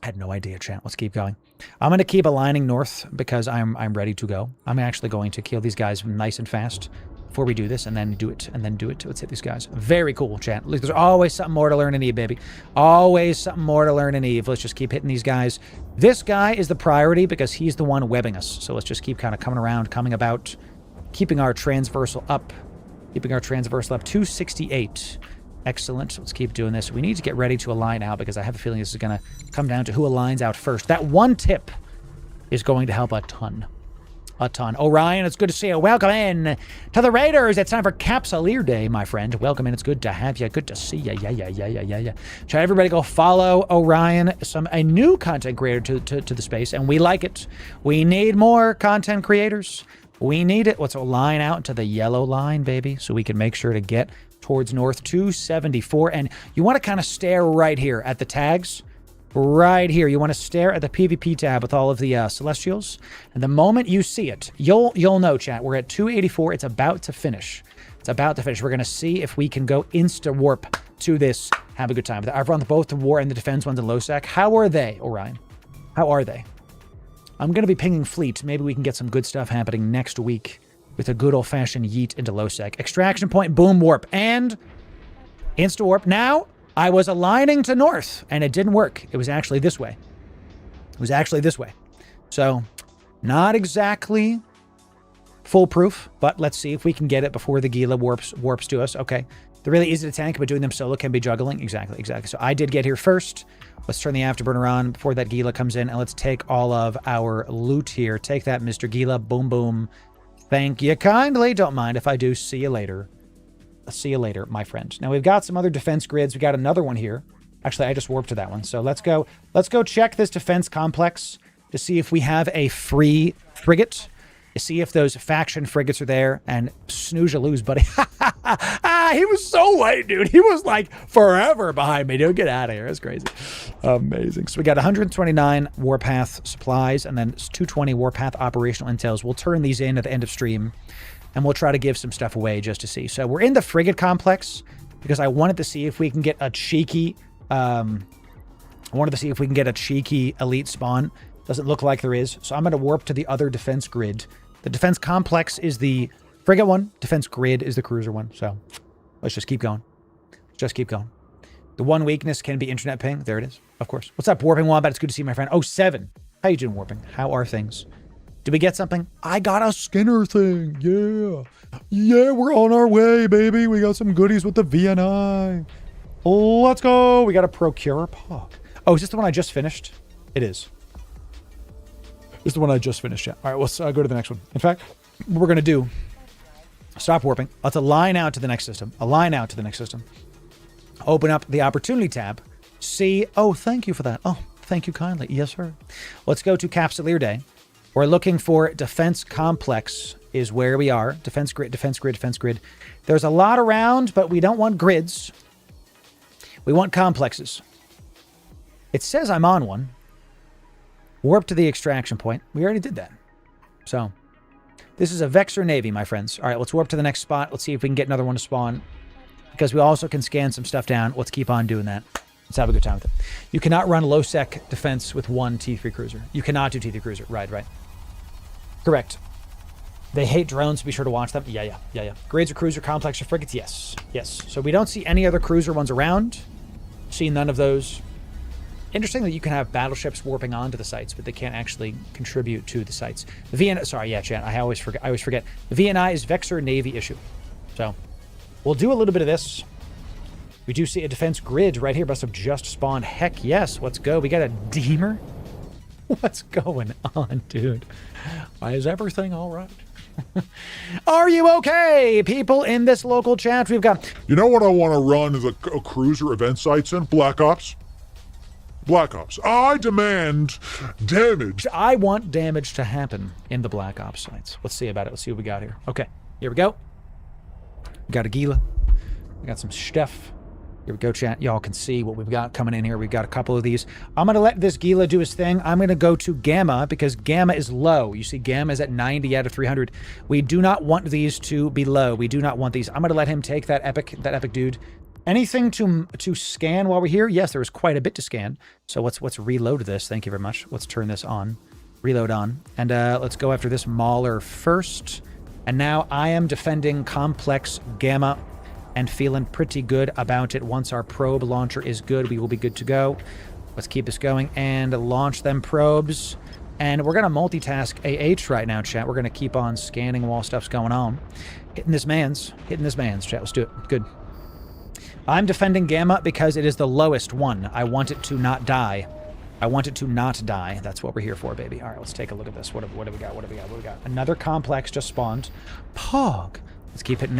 I had no idea, chat. Let's keep going. I'm going to keep aligning north because I'm ready to go. I'm actually going to kill these guys nice and fast before we do this, and then do it, and then do it. Let's hit these guys. Very cool, chat. Look, there's always something more to learn in Eve, baby. Always something more to learn in Eve. Let's just keep hitting these guys. This guy is the priority because he's the one webbing us. So let's just keep kind of coming around, coming about, keeping our transversal up. Keeping our transversal up. 268. Excellent. Let's keep doing this. We need to get ready to align out because I have a feeling this is going to come down to who aligns out first. That one tip is going to help a ton. A ton. Orion, it's good to see you. Welcome in to the Raiders. It's time for Capsuleer Day, my friend. Welcome in. It's good to have you. Good to see you. Yeah. Try everybody go follow Orion, a new content creator to the space, and we like it. We need more content creators. We need it. Let's align out to the yellow line, baby, so we can make sure to get towards north 274. And you want to kind of stare right here at the tags. Right here, you want to stare at the PvP tab with all of the Celestials. And the moment you see it, you'll know, chat. We're at 284. It's about to finish. It's about to finish. We're going to see if we can go insta-warp to this. Have a good time. I've run both the war and the defense ones in Losec. How are they, Orion? How are they? I'm going to be pinging Fleet. Maybe we can get some good stuff happening next week with a good old-fashioned yeet into Losec. Extraction point, boom, warp, and insta-warp. Now, I was aligning to north, and it didn't work. It was actually this way. So, not exactly foolproof, but let's see if we can get it before the Gila warps to us. Okay. They're really easy to tank, but doing them solo can be juggling. Exactly. So I did get here first. Let's turn the afterburner on before that Gila comes in, and let's take all of our loot here. Take that, Mr. Gila. Boom, boom. Thank you kindly. Don't mind if I do. See you later. See you later, my friend. Now, we've got some other defense grids. We got another one here. Actually, I just warped to that one. So let's go check this defense complex to see if we have a free frigate. To see if those faction frigates are there. And snooze or lose, buddy. He was so late, dude. He was like forever behind me. Dude, get out of here. That's crazy. Amazing. So we got 129 Warpath supplies and then 220 Warpath operational intels. We'll turn these in at the end of stream. And we'll try to give some stuff away just to see. So we're in the frigate complex because I wanted to see if we can get a cheeky, elite spawn. Doesn't look like there is. So I'm going to warp to the other defense grid. The defense complex is the frigate one. Defense grid is the cruiser one. So let's just keep going. The one weakness can be internet ping. There it is. Of course. What's up, Warping Wombat? It's good to see you, my friend. Oh, 7. How you doing, Warping? How are things? Did we get something? I got a Skinner thing. Yeah, we're on our way, baby. We got some goodies with the VNI. Let's go. We got a Procure Pog. Oh, is this the one I just finished? It is. This is the one I just finished, yeah. All right, let's go to the next one. In fact, what we're going to do, stop warping. Let's align out to the next system. Open up the Opportunity tab. See, oh, thank you for that. Oh, thank you kindly. Yes, sir. Let's go to Capsuleer Day. We're looking for defense complex is where we are. Defense grid. There's a lot around, but we don't want grids. We want complexes. It says I'm on one. Warp to the extraction point. We already did that. So, this is a Vexor Navy, my friends. All right, let's warp to the next spot. Let's see if we can get another one to spawn. Because we also can scan some stuff down. Let's keep on doing that. Let's have a good time with it. You cannot run low-sec defense with one T3 cruiser. You cannot do T3 cruiser. Right. Correct. They hate drones. Be sure to watch them. Yeah. Grades or cruiser, complex or frigates? Yes. So we don't see any other cruiser ones around. See none of those. Interesting that you can have battleships warping onto the sites, but they can't actually contribute to the sites. The VNI, sorry, yeah, chat. I always forget. The VNI is Vexor Navy issue. So we'll do a little bit of this. We do see a defense grid right here. Must have just spawned. Heck yes. Let's go. We got a Deemer. What's going on, dude? Why is everything all right? Are you okay, people in this local chat? We've got... You know what I want to run as a cruiser event sites in? Black Ops. I demand damage. I want damage to happen in the Black Ops sites. Let's see about it. Let's see what we got here. Okay, here we go. We got a Gila. We got some stuff. Here we go, chat. Y'all can see what we've got coming in here. We've got a couple of these. I'm going to let this Gila do his thing. I'm going to go to Gamma because Gamma is low. You see, Gamma is at 90 out of 300. We do not want these to be low. We do not want these. I'm going to let him take that epic dude. Anything to scan while we're here? Yes, there was quite a bit to scan. So let's reload this. Thank you very much. Let's turn this on. Reload on. And let's go after this Mauler first. And now I am defending Complex Gamma and feeling pretty good about it. Once our probe launcher is good, we will be good to go. Let's keep this going and launch them probes. And we're going to multitask AH right now, chat. We're going to keep on scanning while stuff's going on. Hitting this man's, chat. Let's do it. Good. I'm defending Gamma because it is the lowest one. I want it to not die. I want it to not die. That's what we're here for, baby. All right, let's take a look at this. What do we got? What do we got? Another complex just spawned. Pog. Let's keep hitting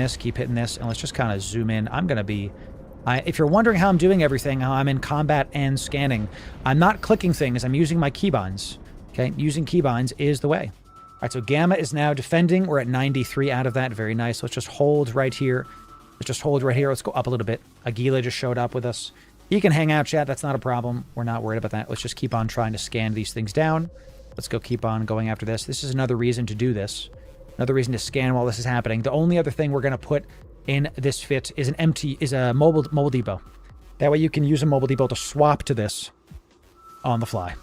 this, and let's just kind of zoom in. I'm going to be... if you're wondering how I'm doing everything, how I'm in combat and scanning, I'm not clicking things. I'm using my keybinds. Okay, using keybinds is the way. All right, so Gamma is now defending. We're at 93 out of that. Very nice. Let's just hold right here. Let's go up a little bit. Aguila just showed up with us. He can hang out, chat. That's not a problem. We're not worried about that. Let's just keep on trying to scan these things down. Let's go keep on going after this. This is another reason to do this. Another reason to scan while this is happening. The only other thing we're going to put in this fit is a mobile depot. That way you can use a mobile depot to swap to this on the fly.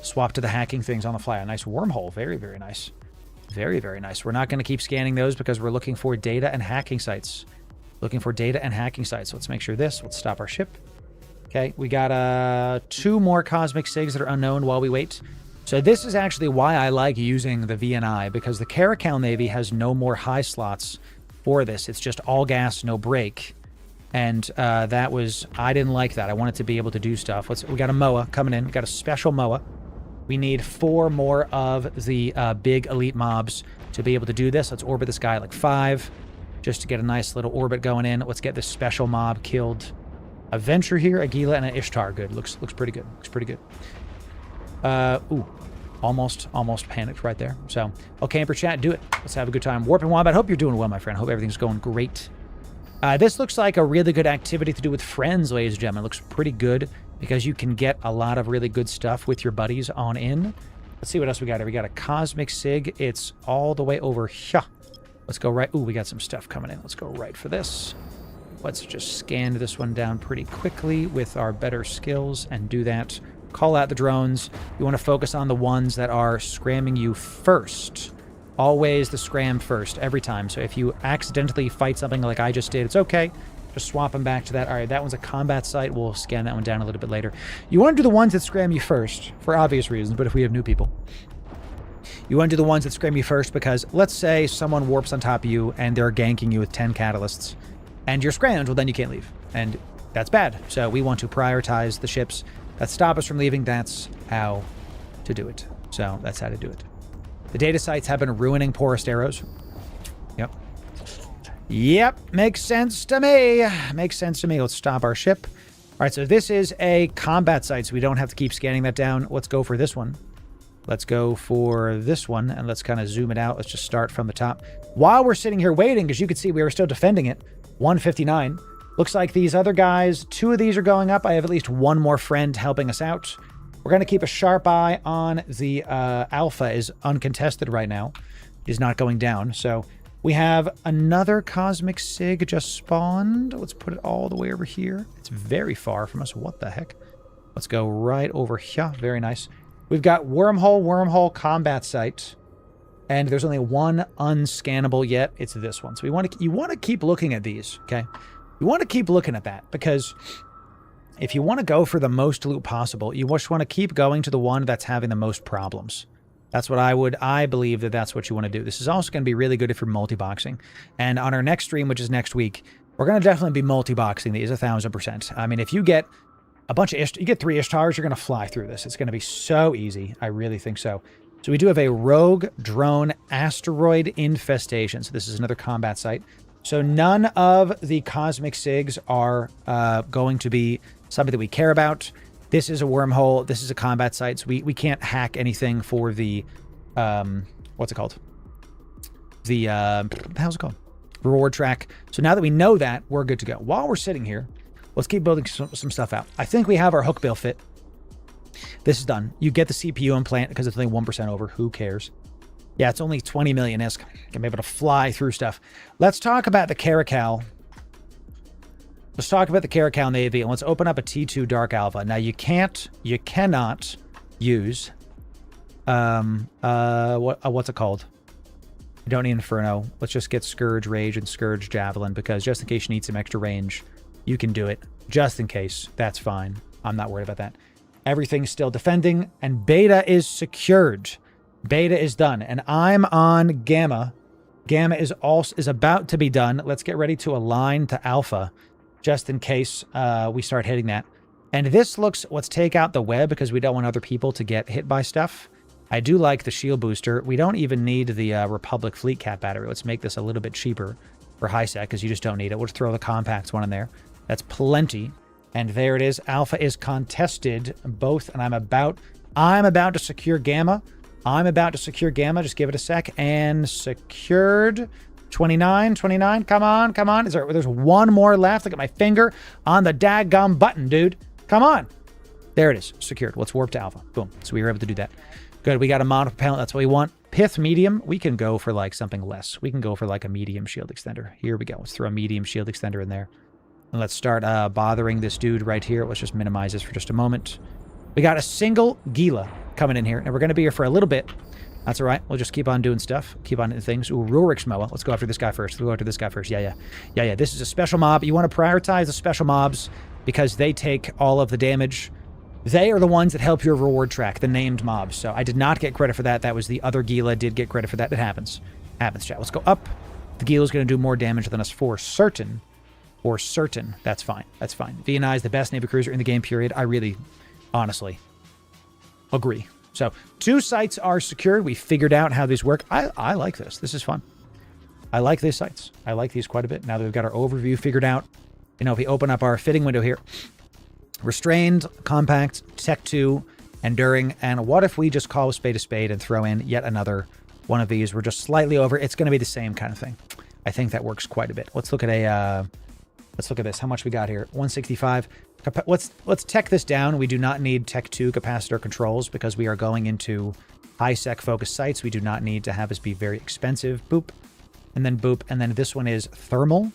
Swap to the hacking things on the fly. A nice wormhole. Very, very nice. Very, very nice. We're not going to keep scanning those because we're looking for data and hacking sites. Let's make sure this. Let's stop our ship. Okay, we got 2 more Cosmic Sigs that are unknown while we wait. So this is actually why I like using the VNI, because the Caracal Navy has no more high slots for this. It's just all gas, no brake. And I didn't like that. I wanted to be able to do stuff. We got a MOA coming in. We got a special MOA. We need 4 more of the big elite mobs to be able to do this. Let's orbit this guy at like 5. Just to get a nice little orbit going in. Let's get this special mob killed. A Venture here, Aguila, and an Ishtar. Good. Looks pretty good. Ooh. Almost panicked right there. So, camper chat, do it. Let's have a good time. Warp and Wombat, hope you're doing well, my friend. Hope everything's going great. This looks like a really good activity to do with friends, ladies and gentlemen. It looks pretty good because you can get a lot of really good stuff with your buddies on in. Let's see what else we got here. We got a Cosmic Sig. It's all the way over here. Let's go right. Ooh, we got some stuff coming in. Let's go right for this. Let's just scan this one down pretty quickly with our better skills and do that. Call out the drones. You want to focus on the ones that are scramming you first. Always the scram first, every time. So if you accidentally fight something like I just did, it's okay. Just swap them back to that. All right, that one's a combat site. We'll scan that one down a little bit later. You want to do the ones that scram you first, for obvious reasons, but if we have new people. You want to do the ones that scram you first because let's say someone warps on top of you and they're ganking you with 10 catalysts and you're scrammed, well then you can't leave. And that's bad. So we want to prioritize the ships that stop us from leaving. That's how to do it. So that's how to do it. The data sites have been ruining porous arrows. Yep. Makes sense to me. Let's stop our ship. All right, so this is a combat site, so we don't have to keep scanning that down. Let's go for this one. Let's go for this one, and let's kind of zoom it out. Let's just start from the top. While we're sitting here waiting, because you can see we were still defending it, 159. Looks like these other guys, 2 of these are going up. I have at least 1 more friend helping us out. We're going to keep a sharp eye on the Alpha is uncontested right now. Is not going down. So we have another Cosmic Sig just spawned. Let's put it all the way over here. It's very far from us. What the heck? Let's go right over here. Very nice. We've got wormhole combat site, and there's only 1 unscannable yet. It's this one. So you want to keep looking at these, okay? You want to keep looking at that because if you want to go for the most loot possible, you just want to keep going to the one that's having the most problems. That's what I believe that's what you want to do. This is also going to be really good if you're multi-boxing. And on our next stream, which is next week, we're going to definitely be multi-boxing these 1,000%. I mean, if you get a bunch of you get 3 Ishtars, you're going to fly through this. It's going to be so easy. I really think so. So we do have a rogue drone asteroid infestation. So this is another combat site. So none of the Cosmic Sigs are going to be something that we care about. This is a wormhole. This is a combat site. So we can't hack anything for the, what's it called? The, how's it called? Reward track. So now that we know that, we're good to go. While we're sitting here, let's keep building some stuff out. I think we have our hookbill fit. This is done. You get the CPU implant because it's only 1% over. Who cares? Yeah, it's only 20 million ISK. Can be able to fly through stuff. Let's talk about the Caracal. let's talk about the Caracal Navy, and let's open up a T2 Dark Alpha. Now, you cannot use, what's it called? You don't need Inferno. Let's just get Scourge Rage and Scourge Javelin, because just in case you need some extra range, you can do it. Just in case. That's fine. I'm not worried about that. Everything's still defending, and Beta is secured. Beta is done, and I'm on Gamma. Gamma is about to be done. Let's get ready to align to Alpha, just in case we start hitting that. And this looks, let's take out the web because we don't want other people to get hit by stuff. I do like the shield booster. We don't even need the Republic Fleet Cap battery. Let's make this a little bit cheaper for high sec because you just don't need it. We'll just throw the compacts one in there. That's plenty. And there it is. Alpha is contested both, and I'm about to secure Gamma. I'm about to secure Gamma. Just give it a sec. And secured 29. Come on. There's one more left. Look at my finger on the daggum button, dude. Come on. There it is. Secured. Let's warp to Alpha. Boom. So we were able to do that. Good. We got a monopropellant. That's what we want. Pith medium. We can go for like something less. We can go for like a medium shield extender. Here we go. Let's throw a medium shield extender in there. And let's start bothering this dude right here. Let's just minimize this for just a moment. We got a single Gila coming in here, and we're going to be here for a little bit. That's all right. We'll just keep on doing stuff. Keep on doing things. Ooh, Rurik's Moa. Let's go after this guy first. We'll go after this guy first. Yeah. This is a special mob. You want to prioritize the special mobs because they take all of the damage. They are the ones that help your reward track, the named mobs. So I did not get credit for that. That was the other Gila did get credit for that. It happens. Happens, chat. Let's go up. The Gila's going to do more damage than us for certain. For certain. That's fine. That's fine. VNI is the best Navy cruiser in the game, period. I really, honestly, agree. So, 2 sites are secured. We figured out how these work. I like this. This is fun. I like these sites. I like these quite a bit. Now that we've got our overview figured out, you know, if we open up our fitting window here, restrained, compact, tech 2, enduring, and what if we just call a spade and throw in yet another one of these? We're just slightly over. It's going to be the same kind of thing. I think that works quite a bit. Let's look at let's look at this. How much we got here? 165. Let's tech this down. We do not need tech 2 capacitor controls because we are going into high sec focused sites. We do not need to have this be very expensive. Boop. And then boop. And then this one is thermal.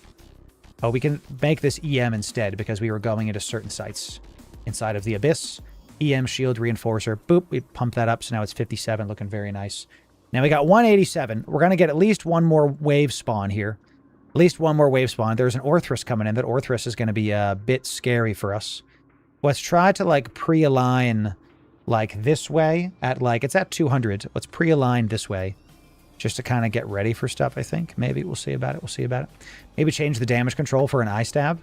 Oh, we can make this EM instead because we were going into certain sites inside of the Abyss. EM shield reinforcer. Boop. We pump that up. So now it's 57, looking very nice. Now we got 187. We're going to get at least one more wave spawn here. At least one more wave spawn. There's an Orthrus coming in. That Orthrus is going to be a bit scary for us. Let's try to like pre-align like this way at like, it's at 200. Let's pre-align this way just to kind of get ready for stuff, I think. Maybe we'll see about it. Maybe change the damage control for an eye stab.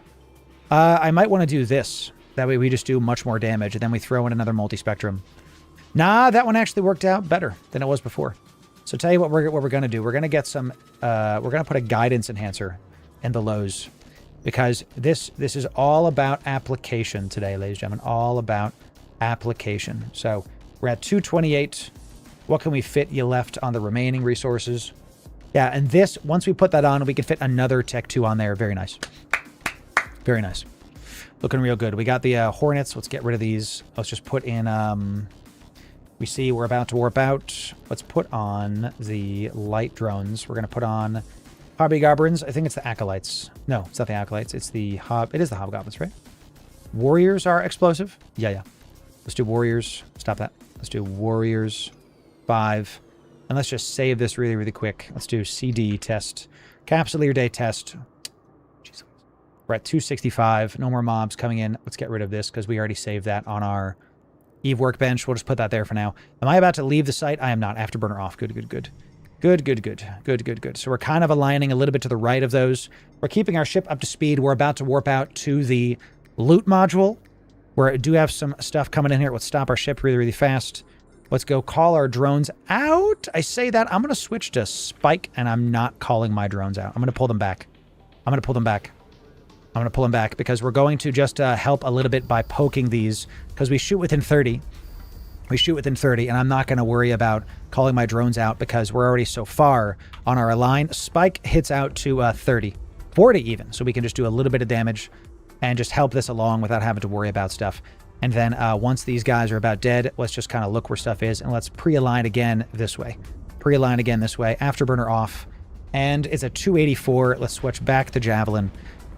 I might want to do this. That way we just do much more damage and then we throw in another multi-spectrum. Nah, that one actually worked out better than it was before. So tell you what we're going to do. We're going to get some, we're going to put a guidance enhancer in the lows because this is all about application today, ladies and gentlemen, all about application. So we're at 228. What can we fit you left on the remaining resources? Yeah, and this, once we put that on, we can fit another Tech 2 on there. Very nice. Very nice. Looking real good. We got the Hornets. Let's get rid of these. Let's just put in, we see we're about to warp out. Let's put on the light drones. We're going to put on Hobgoblins. I think it's the Acolytes. No, it's not the Acolytes. It's the it is the Hobgoblins, right? Warriors are explosive? Yeah. Let's do Warriors. Stop that. Let's do Warriors 5. And let's just save this really, really quick. Let's do CD test. Capsuleer day test. Jeez. We're at 265. No more mobs coming in. Let's get rid of this because we already saved that on our Eve workbench. We'll just put that there for now. Am I about to leave the site? I am not. Afterburner off. Good. Good. So we're kind of aligning a little bit to the right of those. We're keeping our ship up to speed. We're about to warp out to the loot module where I do have some stuff coming in here. Let's stop our ship really, really fast. Let's go call our drones out. I say that. I'm going to switch to Spike, and I'm not calling my drones out. I'm going to pull them back. Because we're going to just help a little bit by poking these because we shoot within 30. And I'm not going to worry about calling my drones out because we're already so far on our line. Spike hits out to 30, 40 even. So we can just do a little bit of damage and just help this along without having to worry about stuff. And then once these guys are about dead, let's just kind of look where stuff is and let's pre-align again this way. Afterburner off. And it's a 284. Let's switch back to Javelin.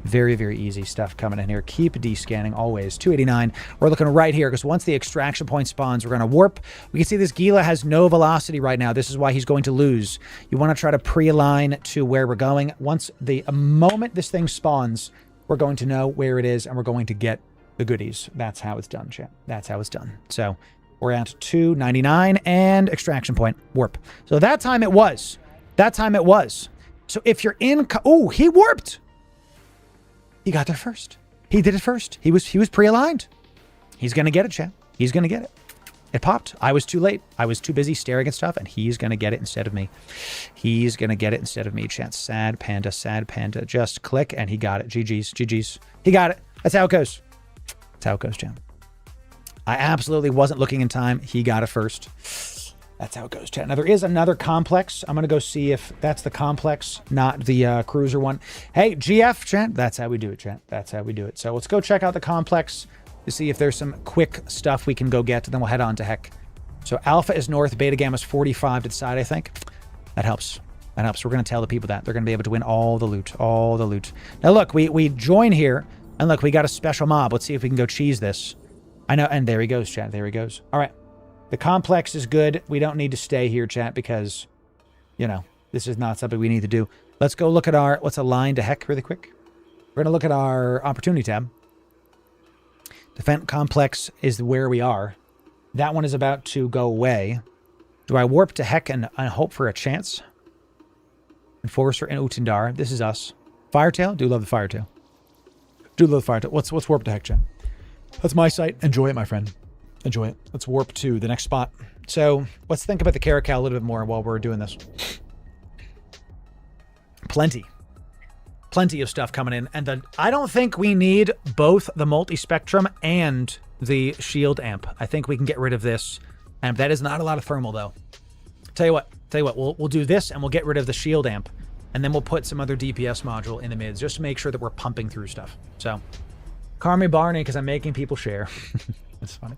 Very, very easy stuff coming in here. Keep descanning always. 289. We're looking right here because once the extraction point spawns, we're going to warp. We can see this Gila has no velocity right now. This is why he's going to lose. You want to try to pre-align to where we're going. Once the moment this thing spawns, we're going to know where it is and we're going to get the goodies. That's how it's done, chat. That's how it's done. So we're at 299 and extraction point warp. So that time it was. That time it was. So if you're in... Oh, he warped. He got there first. He did it first. He was pre-aligned. He's going to get it, chat. He's going to get it. It popped. I was too late. I was too busy staring at stuff, and he's going to get it instead of me. He's going to get it instead of me, chat. Sad panda, sad panda. Just click, and he got it. GG's, GG's. He got it. That's how it goes. That's how it goes, chat. I absolutely wasn't looking in time. He got it first. That's how it goes, chat. Now, there is another complex. I'm going to go see if that's the complex, not the cruiser one. Hey, GF, chat. That's how we do it, chat. That's how we do it. So let's go check out the complex to see if there's some quick stuff we can go get. Then we'll head on to Heck. So Alpha is north. Beta Gamma is 45 to the side, I think. That helps. That helps. We're going to tell the people that. They're going to be able to win all the loot. All the loot. Now, look, we join here. And look, we got a special mob. Let's see if we can go cheese this. I know. And there he goes, chat. There he goes. All right. The complex is good. We don't need to stay here, chat, because, you know, this is not something we need to do. Let's go look at our... Let's align to Heck really quick. We're going to look at our opportunity tab. Defense complex is where we are. That one is about to go away. Do I warp to Heck and hope for a chance? Enforcer and Utindar. This is us. Firetail? Do love the Firetail. Do love the Firetail. Let's warp to Heck, chat. That's my site. Enjoy it, my friend. Enjoy it. Let's warp to the next spot. So let's think about the Caracal a little bit more while we're doing this. Plenty of stuff coming in. And I don't think we need both the multi-spectrum and the shield amp. I think we can get rid of this. And that is not a lot of thermal, though. Tell you what, we'll do this and we'll get rid of the shield amp. And then we'll put some other DPS module in the mids just to make sure that we're pumping through stuff. So, call me Barney because I'm making people share. That's funny.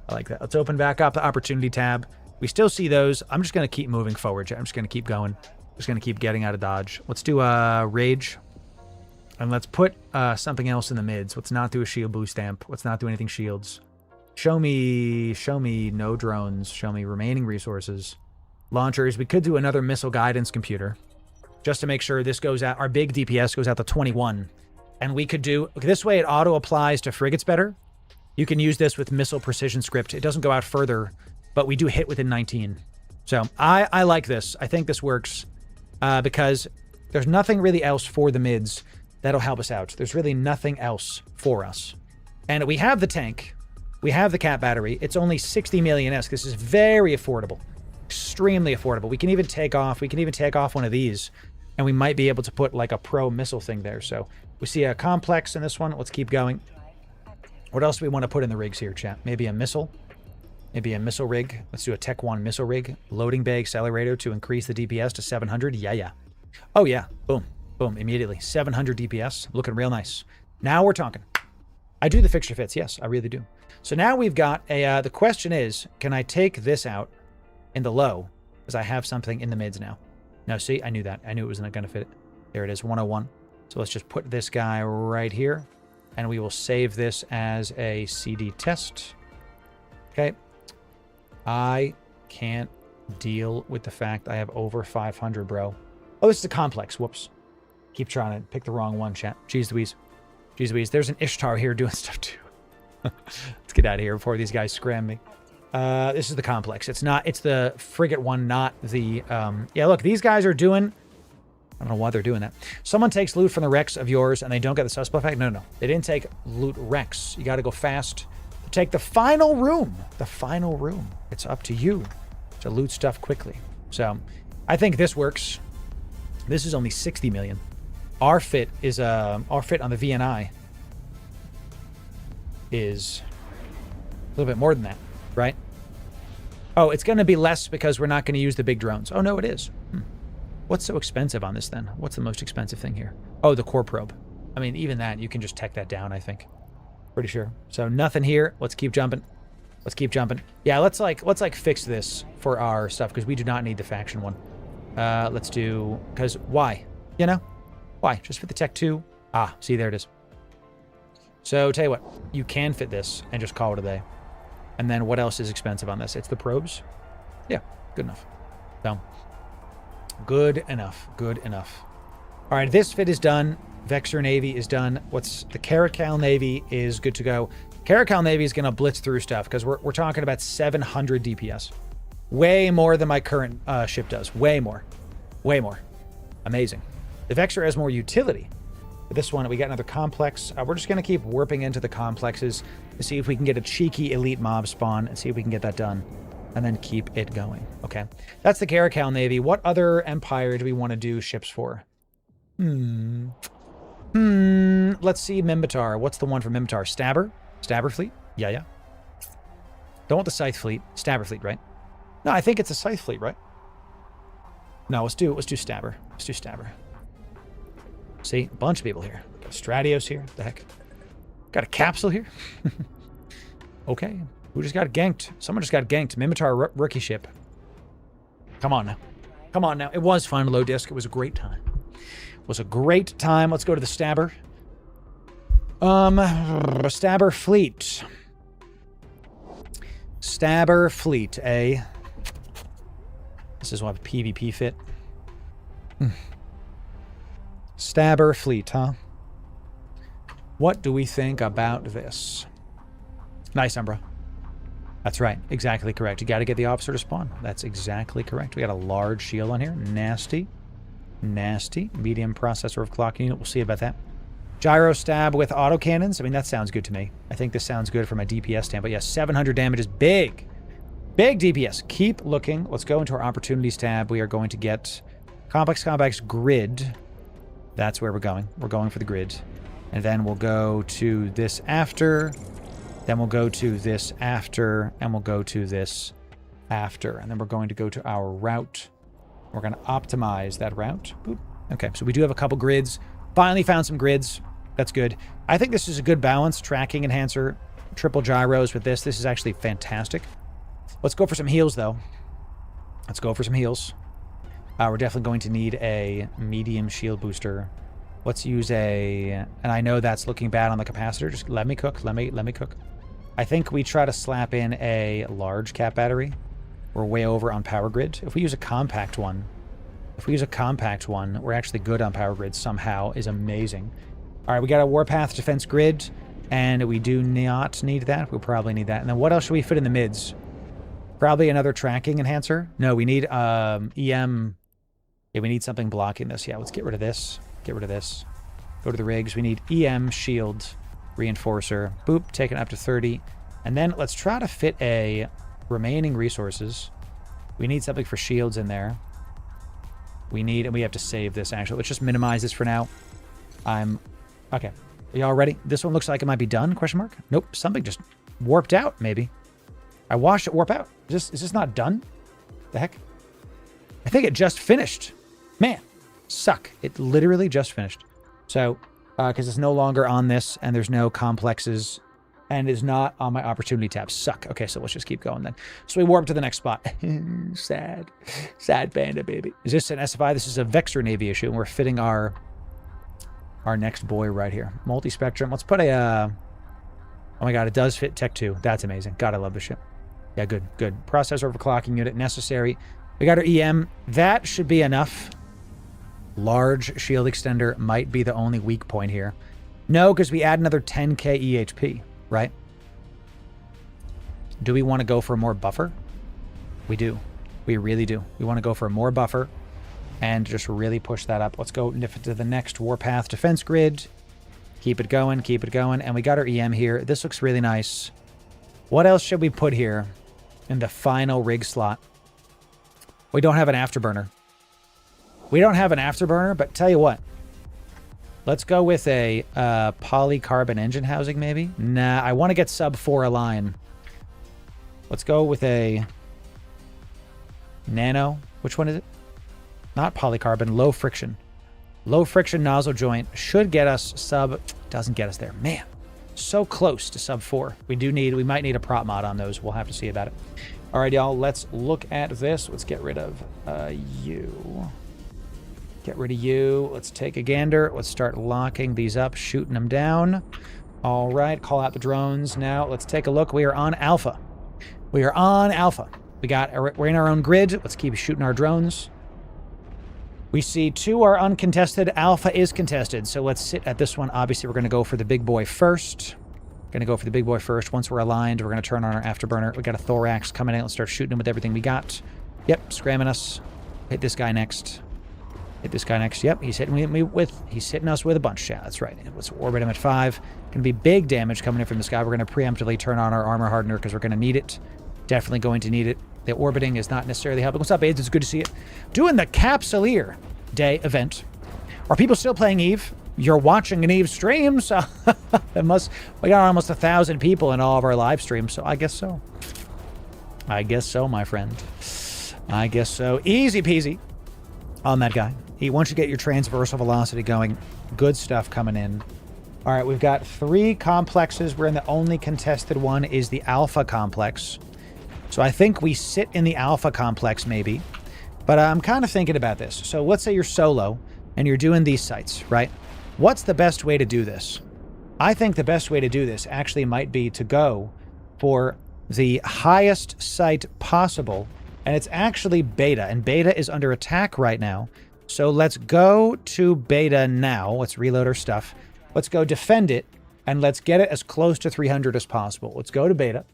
I like that. Let's open back up the opportunity tab. We still see those. I'm just going to keep moving forward. I'm just going to keep going. Just going to keep getting out of dodge. Let's do Rage. And let's put something else in the mids. Let's not do a shield boost amp. Let's not do anything shields. Show me no drones. Show me remaining resources. Launchers. We could do another missile guidance computer. Just to make sure this goes out. Our big DPS goes out to 21. And we could do... This way it auto-applies to frigates better. You can use this with missile precision script. It doesn't go out further, but we do hit within 19. So I like this. I think this works because there's nothing really else for the mids that'll help us out. There's really nothing else for us. And we have the tank. We have the cat battery. It's only 60 million-esque. This is very affordable. Extremely affordable. We can even take off. We can even take off one of these. And we might be able to put like a pro missile thing there. So we see a complex in this one. Let's keep going. What else do we want to put in the rigs here, chat? Maybe a missile. Maybe a missile rig. Let's do a Tech 1 missile rig. Loading bay accelerator to increase the DPS to 700. Yeah. Oh, yeah. Boom. Boom. Immediately. 700 DPS. Looking real nice. Now we're talking. I do the fixture fits. Yes, I really do. So now we've got a... the question is, can I take this out in the low? Because I have something in the mids now. No, see? I knew that. I knew it wasn't going to fit. There it is. 101. So let's just put this guy right here. And we will save this as a CD test. Okay. I can't deal with the fact I have over 500, bro. Oh, this is a complex. Whoops. Keep trying to pick the wrong one, chat. Jeez Louise. Jeez Louise. There's an Ishtar here doing stuff too. Let's get out of here before these guys scram me. This is the complex. It's the frigate one, not the... Yeah, look, these guys are doing... I don't know why they're doing that. Someone takes loot from the Rex of yours and they don't get the suspect effect? No. They didn't take loot Rex. You got to go fast. Take the final room. The final room. It's up to you to loot stuff quickly. So I think this works. This is only 60 million. Our fit on the VNI is a little bit more than that, right? Oh, it's going to be less because we're not going to use the big drones. Oh, no, it is. What's so expensive on this then? What's the most expensive thing here? Oh, the core probe. I mean, even that, you can just tech that down, I think. Pretty sure. So nothing here. Let's keep jumping. Let's keep jumping. Yeah, let's fix this for our stuff because we do not need the faction one. Let's do... Because why? You know? Why? Just for the Tech 2. Ah, see, there it is. So, tell you what. You can fit this and just call it a day. And then what else is expensive on this? It's the probes. Yeah, good enough. So, good enough. Good enough. All right, this fit is done. Vexor Navy is done. What's the Caracal Navy is good to go. Caracal Navy is going to blitz through stuff because we're talking about 700 DPS. Way more than my current ship does. Way more. Way more. Amazing. The Vexor has more utility. But this one, we got another complex. We're just going to keep warping into the complexes to see if we can get a cheeky elite mob spawn and see if we can get that done. And then keep it going. Okay. That's the Caracal Navy. What other empire do we want to do ships for? Let's see Minmatar. What's the one for Minmatar? Stabber? Stabber fleet? Yeah. Don't want the Scythe fleet. Stabber fleet, right? No, I think it's a Scythe fleet, right? No, let's do Stabber. Let's do Stabber. See, a bunch of people here. Got a Stratios here. What the heck? Got a capsule here. Okay. Who just got ganked? Someone just got ganked. Minmatar rookie ship. Come on now. Come on now. It was fun, low disc. It was a great time. It was a great time. Let's go to the Stabber. Stabber fleet. Stabber fleet, eh? This is what PvP fit. Stabber fleet, huh? What do we think about this? Nice, Umbra. That's right. Exactly correct. You got to get the officer to spawn. That's exactly correct. We got a large shield on here. Nasty. Nasty. Medium processor of clock unit. We'll see about that. Gyro stab with autocannons. I mean, that sounds good to me. I think this sounds good from a DPS standpoint. Yes, 700 damage is big. Big DPS. Keep looking. Let's go into our opportunities tab. We are going to get complex grid. That's where we're going. We're going for the grid. And then we'll go to this after. Then we'll go to this after. And we'll go to this after. And then we're going to go to our route. We're going to optimize that route. Boop. Okay, so we do have a couple grids. Finally found some grids. That's good. I think this is a good balance. Tracking enhancer, triple gyros with this. This is actually fantastic. Let's go for some heals, though. Let's go for some heals. We're definitely going to need a medium shield booster. Let's use a... And I know that's looking bad on the capacitor. Just let me cook. Let me cook. I think we try to slap in a large cap battery. We're way over on power grid. If we use a compact one... we're actually good on power grid somehow. Is amazing. All right, we got a warpath defense grid. And we do not need that. We'll probably need that. And then what else should we fit in the mids? Probably another tracking enhancer. No, we need EM. Yeah, we need something blocking this. Yeah, let's get rid of this. Get rid of this. Go to the rigs. We need EM shield reinforcer. Boop, taken up to 30. And then let's try to fit a remaining resources. We need something for shields in there. And we have to save this actually. Let's just minimize this for now. Okay. Are y'all ready? This one looks like it might be done, question mark? Nope, something just warped out, maybe. I watched it warp out. Is this not done? The heck? I think it just finished. Man, suck. It literally just finished. So, because it's no longer on this, and there's no complexes, and is not on my opportunity tab. Suck. Okay, so let's just keep going then. So we warp to the next spot. Sad. Sad panda, baby. Is this an SFI? This is a Vexor Navy issue, and we're fitting our next boy right here. Multi-spectrum. Let's put a... Oh my god, it does fit Tech 2. That's amazing. God, I love this ship. Yeah, good. Processor overclocking unit necessary. We got our EM. That should be enough. Large shield extender might be the only weak point here. No, because we add another 10k EHP, right? Do we want to go for more buffer? We do. We really do. We want to go for more buffer and just really push that up. Let's go to the next warpath defense grid. Keep it going. And we got our EM here. This looks really nice. What else should we put here in the final rig slot? We don't have an afterburner. But tell you what. Let's go with a polycarbon engine housing, maybe? Nah, I want to get sub 4 align. Let's go with a nano. Which one is it? Not polycarbon, low friction. Low friction nozzle joint should get us sub... Doesn't get us there. Man, so close to sub 4. We might need a prop mod on those. We'll have to see about it. All right, y'all, let's look at this. Let's get rid of you. Get rid of you. Let's take a gander. Let's start locking these up, shooting them down. All right, call out the drones. Now, let's take a look. We are on Alpha. We are on Alpha. We're in our own grid. Let's keep shooting our drones. We see 2 are uncontested. Alpha is contested. So let's sit at this one. Obviously, we're going to go for the big boy first. Once we're aligned, we're going to turn on our afterburner. We got a thorax coming in. Let's start shooting him with everything we got. Yep, scramming us. Hit this guy next. Yep, he's hitting us with a bunch. Yeah, that's right. Let's orbit him at 5. Gonna be big damage coming in from this guy. We're gonna preemptively turn on our armor hardener because we're gonna need it. Definitely going to need it. The orbiting is not necessarily helping. What's up, AIDS? It's good to see you. Doing the Capsuleer Day event. Are people still playing Eve? You're watching an Eve stream, so we got almost 1,000 people in all of our live streams, so I guess so. I guess so, my friend. I guess so. Easy peasy on that guy. Once you get your transversal velocity going, good stuff coming in. All right, we've got 3 complexes. We're in the only contested one is the Alpha complex. So I think we sit in the Alpha complex maybe. But I'm kind of thinking about this. So let's say you're solo and you're doing these sites, right? What's the best way to do this? I think the best way to do this actually might be to go for the highest site possible. And it's actually Beta. And Beta is under attack right now. So let's go to Beta now. Let's reload our stuff. Let's go defend it. And let's get it as close to 300 as possible. Let's go to Beta.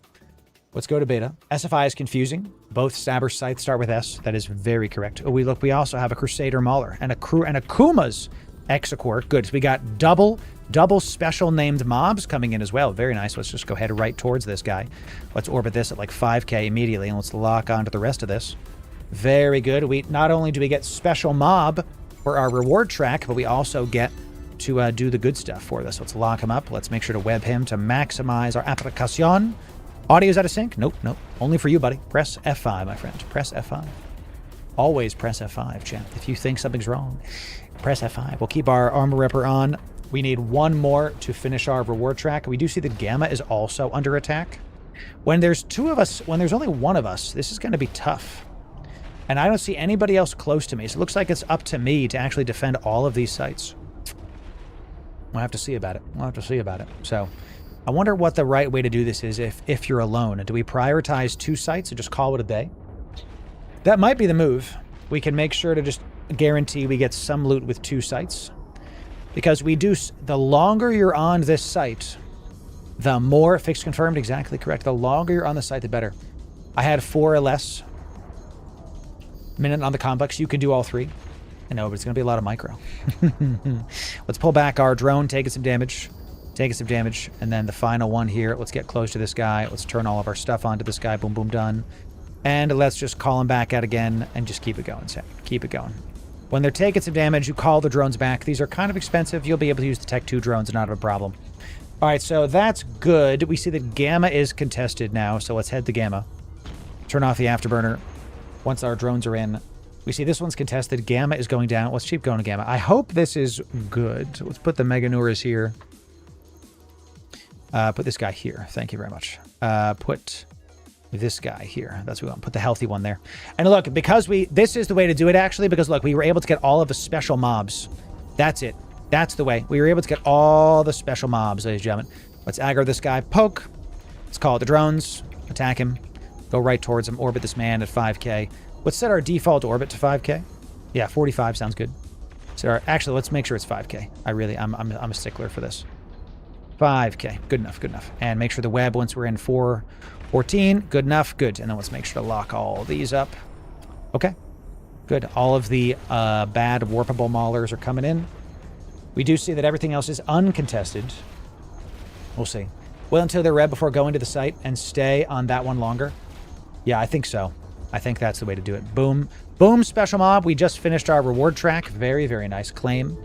SFI is confusing. Both Stabber sites start with S. That is very correct. Oh, we also have a Crusader Mauler and a Kuma's Exequark. Good. So we got double special named mobs coming in as well. Very nice. Let's just go head right towards this guy. Let's orbit this at like 5k immediately, and let's lock onto the rest of this. Very good. We not only do we get special mob for our reward track, but we also get to do the good stuff for this. Let's lock him up. Let's make sure to web him to maximize our application. Audio's out of sync? Nope. Only for you, buddy. Press F5, my friend. Press F5. Always press F5, chat. If you think something's wrong, press F5. We'll keep our armor ripper on. We need 1 more to finish our reward track. We do see that Gamma is also under attack. When there's 2 of us, when there's only 1 of us, this is going to be tough. And I don't see anybody else close to me. So it looks like it's up to me to actually defend all of these sites. We'll have to see about it. So I wonder what the right way to do this is if you're alone. Do we prioritize 2 sites or just call it a day? That might be the move. We can make sure to just guarantee we get some loot with 2 sites. Because the longer you're on this site, the more, fixed confirmed, exactly correct. The longer you're on the site, the better. I had 4 or less minute on the complex. You can do all 3. I know, but it's going to be a lot of micro. Let's pull back our drone, taking some damage. And then the final one here. Let's get close to this guy. Let's turn all of our stuff onto this guy. Boom, boom, done. And let's just call him back out again and just keep it going, Sam. Keep it going. When they're taking some damage, you call the drones back. These are kind of expensive. You'll be able to use the Tech 2 drones and not have a problem. All right, so that's good. We see that Gamma is contested now, so let's head to Gamma. Turn off the afterburner. Once our drones are in, we see this one's contested. Gamma is going down. Let's keep going to Gamma. I hope this is good. Let's put the Meganuras here. Put this guy here. Thank you very much. Put this guy here. That's what we want. Put the healthy one there. And look, because this is the way to do it, actually, because look, we were able to get all of the special mobs. That's it. That's the way. We were able to get all the special mobs, ladies and gentlemen. Let's aggro this guy. Poke. Let's call it the drones. Attack him. Go right towards him. Orbit this man at 5k. Let's set our default orbit to 5k. Yeah, 45 sounds good. So actually, let's make sure it's 5k. I'm a stickler for this. 5k. Good enough. And make sure the web, once we're in 414, good enough. Good. And then let's make sure to lock all these up. Okay. Good. All of the bad warpable maulers are coming in. We do see that everything else is uncontested. We'll see. Wait until they're red before going to the site and stay on that one longer. Yeah, I think so. I think that's the way to do it. Boom. Boom, special mob. We just finished our reward track. Very, very nice claim.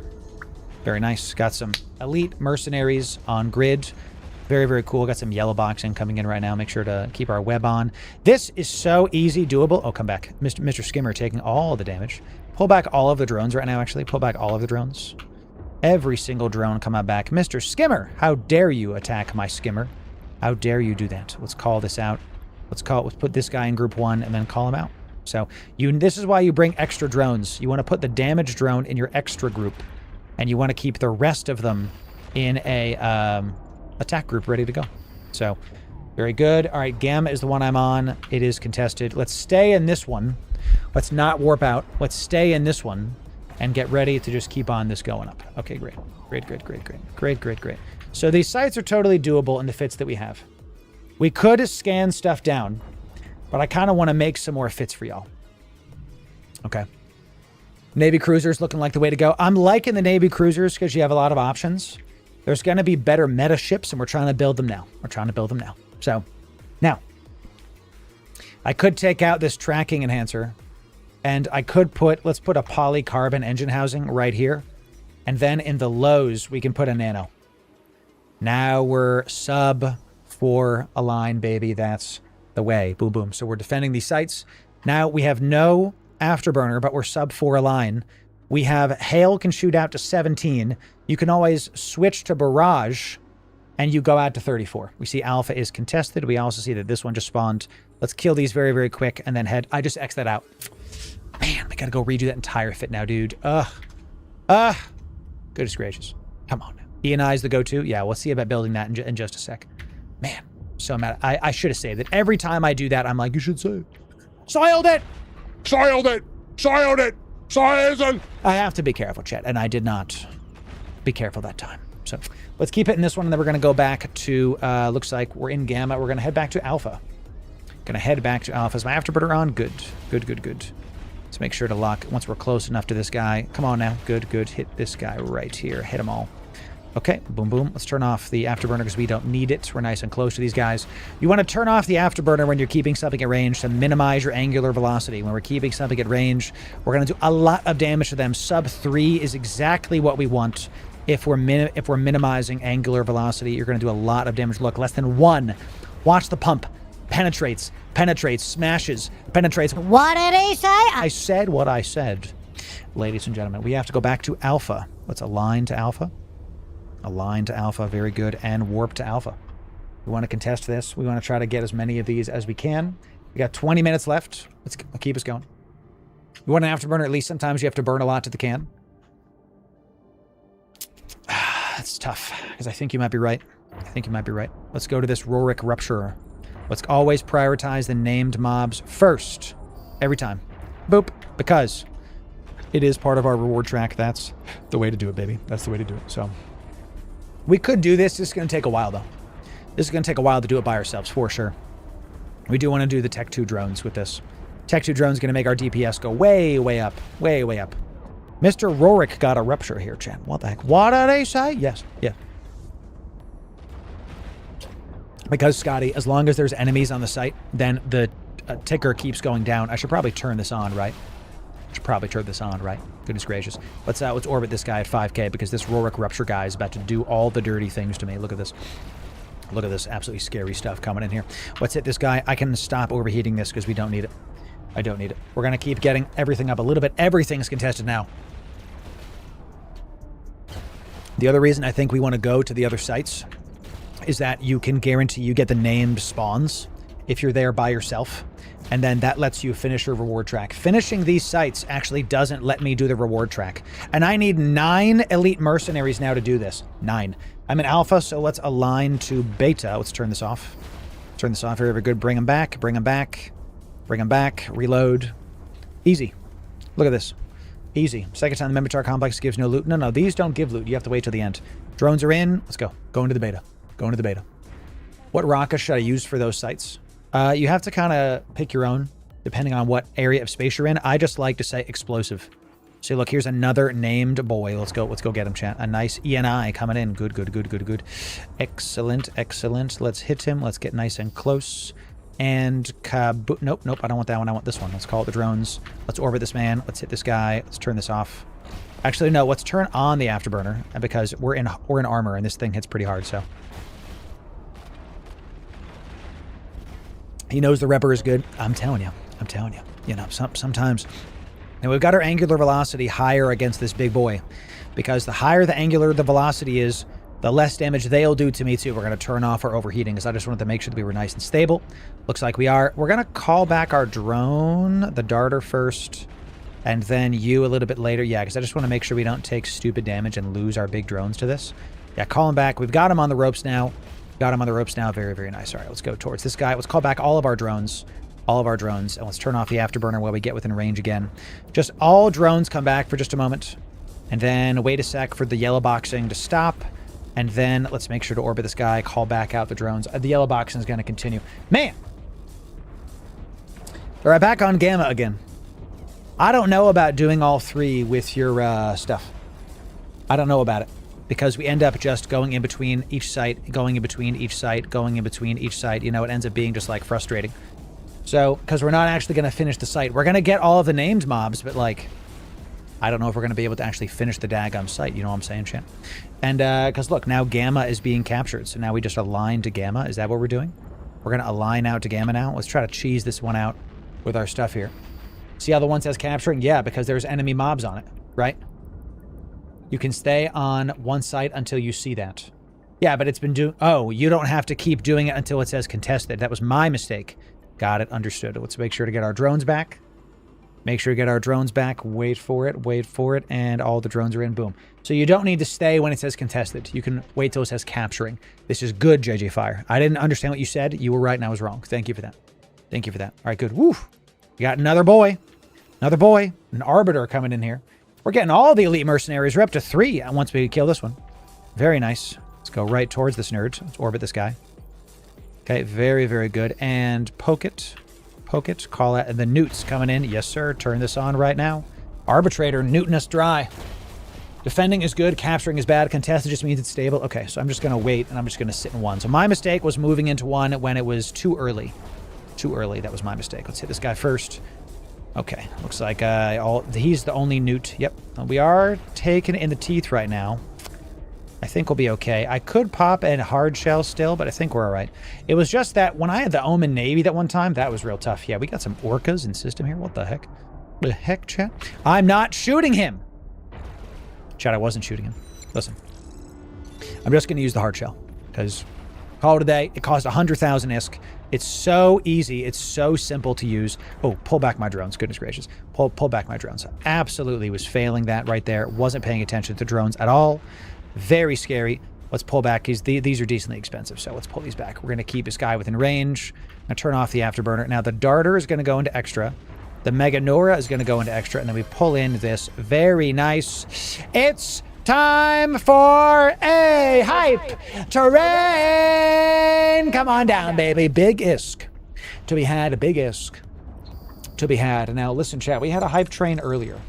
Very nice. Got some elite mercenaries on grid. Very, very cool. Got some yellow boxing coming in right now. Make sure to keep our web on. This is so easy, doable. Oh, come back. Mr. Skimmer taking all the damage. Pull back all of the drones right now, actually. Pull back all of the drones. Every single drone come out back. Mr. Skimmer, how dare you attack my skimmer? How dare you do that? Let's call this out. Let's put this guy in group 1 and then call him out. So this is why you bring extra drones. You want to put the damage drone in your extra group, and you want to keep the rest of them in a attack group ready to go. So very good. All right, Gamma is the one I'm on. It is contested. Let's stay in this one. Let's not warp out. Let's stay in this one and get ready to just keep on this going up. Okay, great. Great. So these sites are totally doable in the fits that we have. We could scan stuff down, but I kind of want to make some more fits for y'all. Okay. Navy cruisers looking like the way to go. I'm liking the Navy cruisers because you have a lot of options. There's going to be better meta ships, and we're trying to build them now. So, now, I could take out this tracking enhancer, and I could let's put a polycarbon engine housing right here, and then in the lows, we can put a nano. Now we're sub 4 align, baby. That's the way. Boom, boom. So we're defending these sites. Now we have no afterburner, but we're sub 4 align. We have hail can shoot out to 17. You can always switch to barrage, and you go out to 34. We see Alpha is contested. We also see that this one just spawned. Let's kill these very, very quick and then head. I just X'd that out. Man, I gotta go redo that entire fit now, dude. Goodness gracious. Come on now. E&I's the go-to. Yeah, we'll see about building that in just a sec. Man, so mad. I should have saved it. Every time I do that, I'm like, you should save. Soiled it! Soiled it! I have to be careful, chat, and I did not be careful that time. So let's keep it in this one, and then we're going to go back to, looks like we're in Gamma. We're going to head back to Alpha. Going to head back to Alpha. Is my afterburner on? Good. Let's make sure to lock once we're close enough to this guy. Come on now. Good. Hit this guy right here. Hit them all. Okay, boom, boom. Let's turn off the afterburner because we don't need it. We're nice and close to these guys. You want to turn off the afterburner when you're keeping something at range to minimize your angular velocity. When we're keeping something at range, we're going to do a lot of damage to them. Sub 3 is exactly what we want. If we're minimizing angular velocity, you're going to do a lot of damage. Look, less than 1. Watch the pump. Penetrates, smashes, penetrates. What did he say? I said what I said. Ladies and gentlemen, we have to go back to Alpha. Let's align to Alpha. Align to Alpha, very good, and warp to Alpha. We want to contest this. We want to try to get as many of these as we can. We got 20 minutes left. Let's keep us going. You want an afterburner, at least sometimes you have to burn a lot to the can. That's tough, because I think you might be right. Let's go to this Rorik Rupturer. Let's always prioritize the named mobs first. Every time. Boop. Because it is part of our reward track. That's the way to do it, baby. That's the way to do it. So we could do this. This is going to take a while, though. This is going to take a while to do it by ourselves, for sure. We do want to do the Tech 2 drones with this. Tech 2 drones going to make our DPS go way, way up. Way, way up. Mr. Rorik got a rupture here, chat. What the heck? What did they say? Yes. Yeah. Because, Scotty, as long as there's enemies on the site, then the ticker keeps going down. I should probably turn this on, right? Goodness gracious. Let's orbit this guy at 5k because this Rorik Rupture guy is about to do all the dirty things to me. Look at this. Look at this absolutely scary stuff coming in here. Let's hit this guy. I can stop overheating this because we don't need it. I don't need it. We're going to keep getting everything up a little bit. Everything's contested now. The other reason I think we want to go to the other sites is that you can guarantee you get the named spawns if you're there by yourself, and then that lets you finish your reward track. Finishing these sites actually doesn't let me do the reward track, and I need 9 elite mercenaries now to do this. 9. I'm in Alpha, so let's align to Beta. Let's turn this off. Turn this off. Very, very good. Bring them back. Reload. Easy. Look at this. Easy. Second time the Member Complex gives no loot. No, these don't give loot. You have to wait till the end. Drones are in. Let's go. Go into the beta. What rocket should I use for those sites? You have to kind of pick your own, depending on what area of space you're in. I just like to say explosive. So look, here's another named boy. Let's go get him, chat. A nice ENI coming in. Good. Excellent. Let's hit him. Let's get nice and close. And nope, I don't want that one. I want this one. Let's call it the drones. Let's orbit this man. Let's hit this guy. Let's turn this off. Actually, no, let's turn on the afterburner because we're in armor and this thing hits pretty hard, so. He knows the Repper is good. I'm telling you. You know, sometimes. And we've got our angular velocity higher against this big boy. Because the higher the velocity is, the less damage they'll do to me too. We're going to turn off our overheating because I just wanted to make sure that we were nice and stable. Looks like we are. We're going to call back our drone, the darter first, and then you a little bit later. Yeah, because I just want to make sure we don't take stupid damage and lose our big drones to this. Yeah, call him back. We've got him on the ropes now. Got him on the ropes now. Very, very nice. All right, let's go towards this guy. Let's call back all of our drones. All of our drones. And let's turn off the afterburner while we get within range again. Just all drones come back for just a moment. And then wait a sec for the yellow boxing to stop. And then let's make sure to orbit this guy. Call back out the drones. The yellow boxing is going to continue. Man! All right, back on Gamma again. I don't know about doing all three with your stuff. I don't know about it. Because we end up just going in between each site, going in between each site, going in between each site. You know, it ends up being just, like, frustrating. So, because we're not actually going to finish the site. We're going to get all of the named mobs, but, like, I don't know if we're going to be able to actually finish the daggum site. You know what I'm saying, Chan? And, because, look, now Gamma is being captured. So now we just align to Gamma. Is that what we're doing? We're going to align out to Gamma now. Let's try to cheese this one out with our stuff here. See how the one says capturing? Yeah, because there's enemy mobs on it, right? You can stay on one site until you see that. Yeah, but it's been doing... Oh, you don't have to keep doing it until it says contested. That was my mistake. Got it. Understood. Let's make sure to get our drones back. Make sure to get our drones back. Wait for it, and all the drones are in. Boom. So you don't need to stay when it says contested. You can wait till it says capturing. This is good, JJ Fire. I didn't understand what you said. You were right and I was wrong. Thank you for that. Thank you for that. All right, good. Woo! We got another boy. Another boy. An Arbiter coming in here. We're getting all the elite mercenaries. We're up to 3 once we kill this one. Very nice. Let's go right towards this nerd. Let's orbit this guy. Okay, very, very good. And poke it. Poke it. Call it. And the newt's coming in. Yes, sir. Turn this on right now. Arbitrator, newting us dry. Defending is good. Capturing is bad. Contested just means it's stable. Okay, so I'm just going to wait, and I'm just going to sit in 1. So my mistake was moving into 1 when it was too early. Too early. That was my mistake. Let's hit this guy first. Okay, looks like he's the only newt. Yep, we are taking it in the teeth right now. I think we'll be okay. I could pop a hard shell still, but I think we're all right. It was just that when I had the Omen Navy that one time, that was real tough. Yeah, we got some orcas in system here. What the heck? The heck, chat? I'm not shooting him! Chat, I wasn't shooting him. Listen. I'm just going to use the hard shell, because call it a day. It cost 100,000 ISK. It's so easy. It's so simple to use. Oh, pull back my drones. Goodness gracious. Pull back my drones. Absolutely was failing that right there. Wasn't paying attention to drones at all. Very scary. Let's pull back. These are decently expensive, so let's pull these back. We're going to keep this guy within range. I'm going to turn off the afterburner. Now, the darter is going to go into extra. The Mega Nora is going to go into extra, and then we pull in this. Very nice. It's time for a hype terrain. Come on down, baby. Big ISK. To be had, a big ISK. To be had. Now, listen, chat. We had a hype train earlier.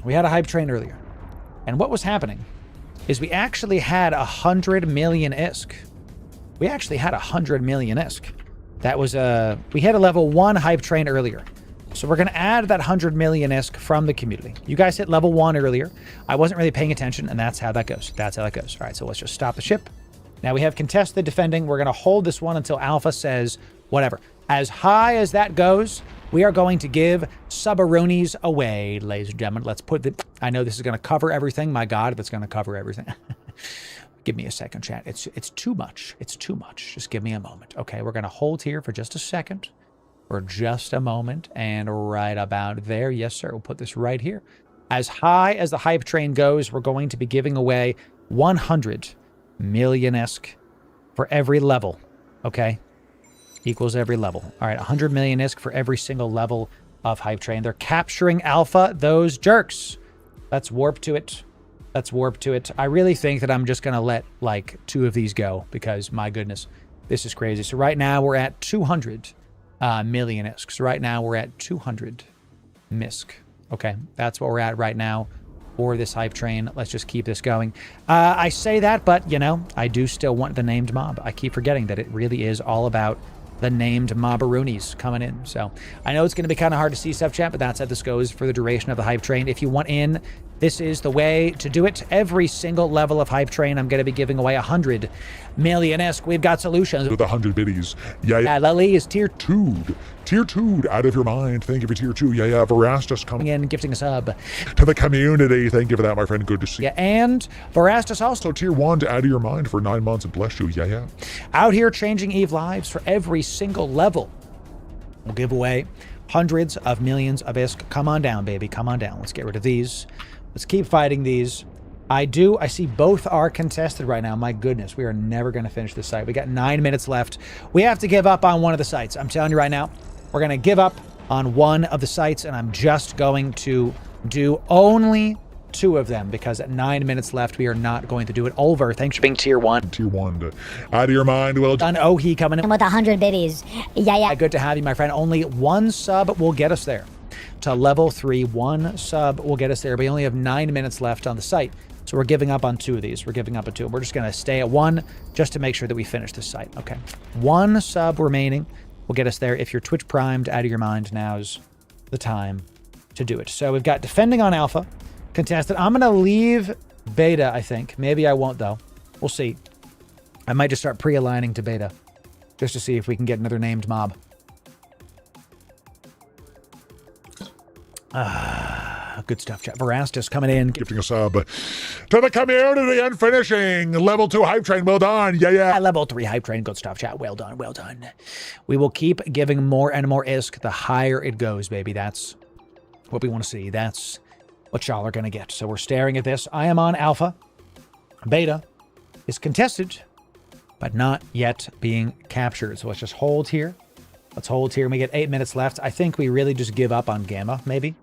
And what was happening is we actually had 100 million ISK. We actually had 100 million ISK. That was we had a level 1 hype train earlier. So we're going to add that 100 million ISK from the community. You guys hit level 1 earlier. I wasn't really paying attention, and that's how that goes. All right, so let's just stop the ship. Now we have contested defending. We're going to hold this one until Alpha says whatever. As high as that goes, we are going to give Subaroonies away, ladies and gentlemen. Let's put the... I know this is going to cover everything. My God, if it's going to cover everything. Give me a second, chat. It's too much. It's too much. Just give me a moment. Okay, we're going to hold here for just a second. For just a moment, and right about there, yes sir, we'll put this right here. As high as the hype train goes, we're going to be giving away 100 million ISK for every level, okay? Equals every level. All right, 100 million ISK for every single level of hype train. They're capturing Alpha, those jerks. Let's warp to it. I really think that I'm just gonna let like 2 of these go, because my goodness, this is crazy. So right now we're at 200 million ISK. So right now we're at 200 MISK. Okay, that's what we're at right now for this hype train. Let's just keep this going. I say that, but you know, I do still want the named mob. I keep forgetting that it really is all about the named Mobberoonies coming in. So I know it's going to be kind of hard to see stuff, chat, but that's how this goes for the duration of the hype train. If you want in, this is the way to do it. Every single level of hype train, I'm going to be giving away 100 million-esque. We've got solutions. With 100 biddies. Yeah. Lily is tier 2. Tier 2, out of your mind. Thank you for tier 2. Yeah. Verastus coming in, gifting a sub. To the community. Thank you for that, my friend. Good to see you. Yeah, and Verastus also. So tier 1 to out of your mind for 9 months. And bless you. Yeah. Out here changing Eve lives for every single level. We'll give away hundreds of millions of ISK. Come on down, baby. Come on down. Let's get rid of these. Let's keep fighting these. I see both are contested right now. My goodness, we are never going to finish this site. We got 9 minutes left. We have to give up on one of the sites. I'm telling you right now, we're going to give up on one of the sites, and I'm just going to do only 2 of them, because at 9 minutes left, we are not going to do it over. Thanks for being tier 1. Tier 1 out of your mind. Well done. Oh, he coming in with 100 biddies. Yeah. Good to have you, my friend. Only 1 sub will get us there. To level 3, 1 sub will get us there. We only have 9 minutes left on the site. So we're giving up on 2 of these. We're giving up on 2. We're just going to stay at 1 just to make sure that we finish this site. Okay. 1 sub remaining will get us there. If you're Twitch primed out of your mind, now's the time to do it. So we've got defending on alpha, contested. I'm going to leave beta, I think. Maybe I won't, though. We'll see. I might just start pre-aligning to beta just to see if we can get another named mob. Good stuff, chat. Verastus coming in. Gifting a sub to the community and finishing. Level 2 hype train. Well done. Yeah. Level 3 hype train. Good stuff, chat. Well done. Well done. We will keep giving more and more ISK the higher it goes, baby. That's what we want to see. That's what y'all are going to get. So we're staring at this. I am on alpha. Beta is contested, but not yet being captured. So let's just hold here. Let's hold here. We get 8 minutes left. I think we really just give up on gamma, maybe.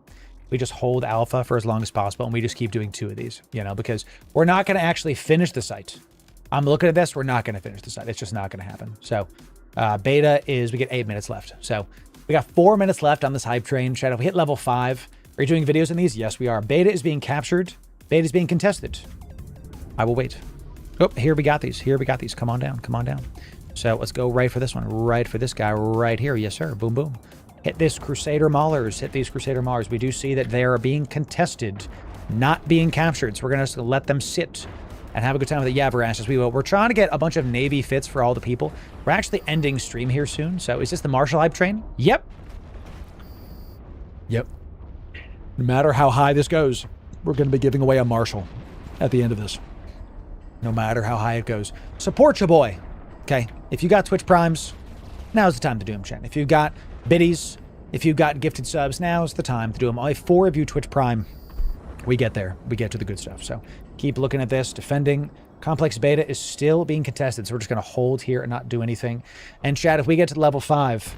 We just hold alpha for as long as possible, and we just keep doing 2 of these, because we're not going to actually finish the site. I'm looking at this. We're not going to finish the site. It's just not going to happen. So beta is, we get 8 minutes left. So we got 4 minutes left on this hype train. Shadow, if we hit level 5, are you doing videos on these? Yes, we are. Beta is being captured. Beta is being contested. I will wait. Oh, here we got these. Here we got these. Come on down. Come on down. So let's go right for this one. Right for this guy right here. Yes, sir. Boom, boom. Hit this Crusader Maulers. Hit these Crusader Maulers. We do see that they are being contested, not being captured. So we're going to let them sit and have a good time with it. Yeah, Verastus, we will. We're trying to get a bunch of Navy fits for all the people. We're actually ending stream here soon. So is this the Marshall hype train? Yep. Yep. No matter how high this goes, we're going to be giving away a Marshall at the end of this. No matter how high it goes. Support your boy. Okay? If you got Twitch Primes, now's the time to do them, chat. If you've got biddies, if you've got gifted subs, now's the time to do them. Only 4 of you Twitch Prime, we get there. We get to the good stuff. So keep looking at this. Defending. Complex beta is still being contested, so we're just going to hold here and not do anything. And chat, if we get to level 5,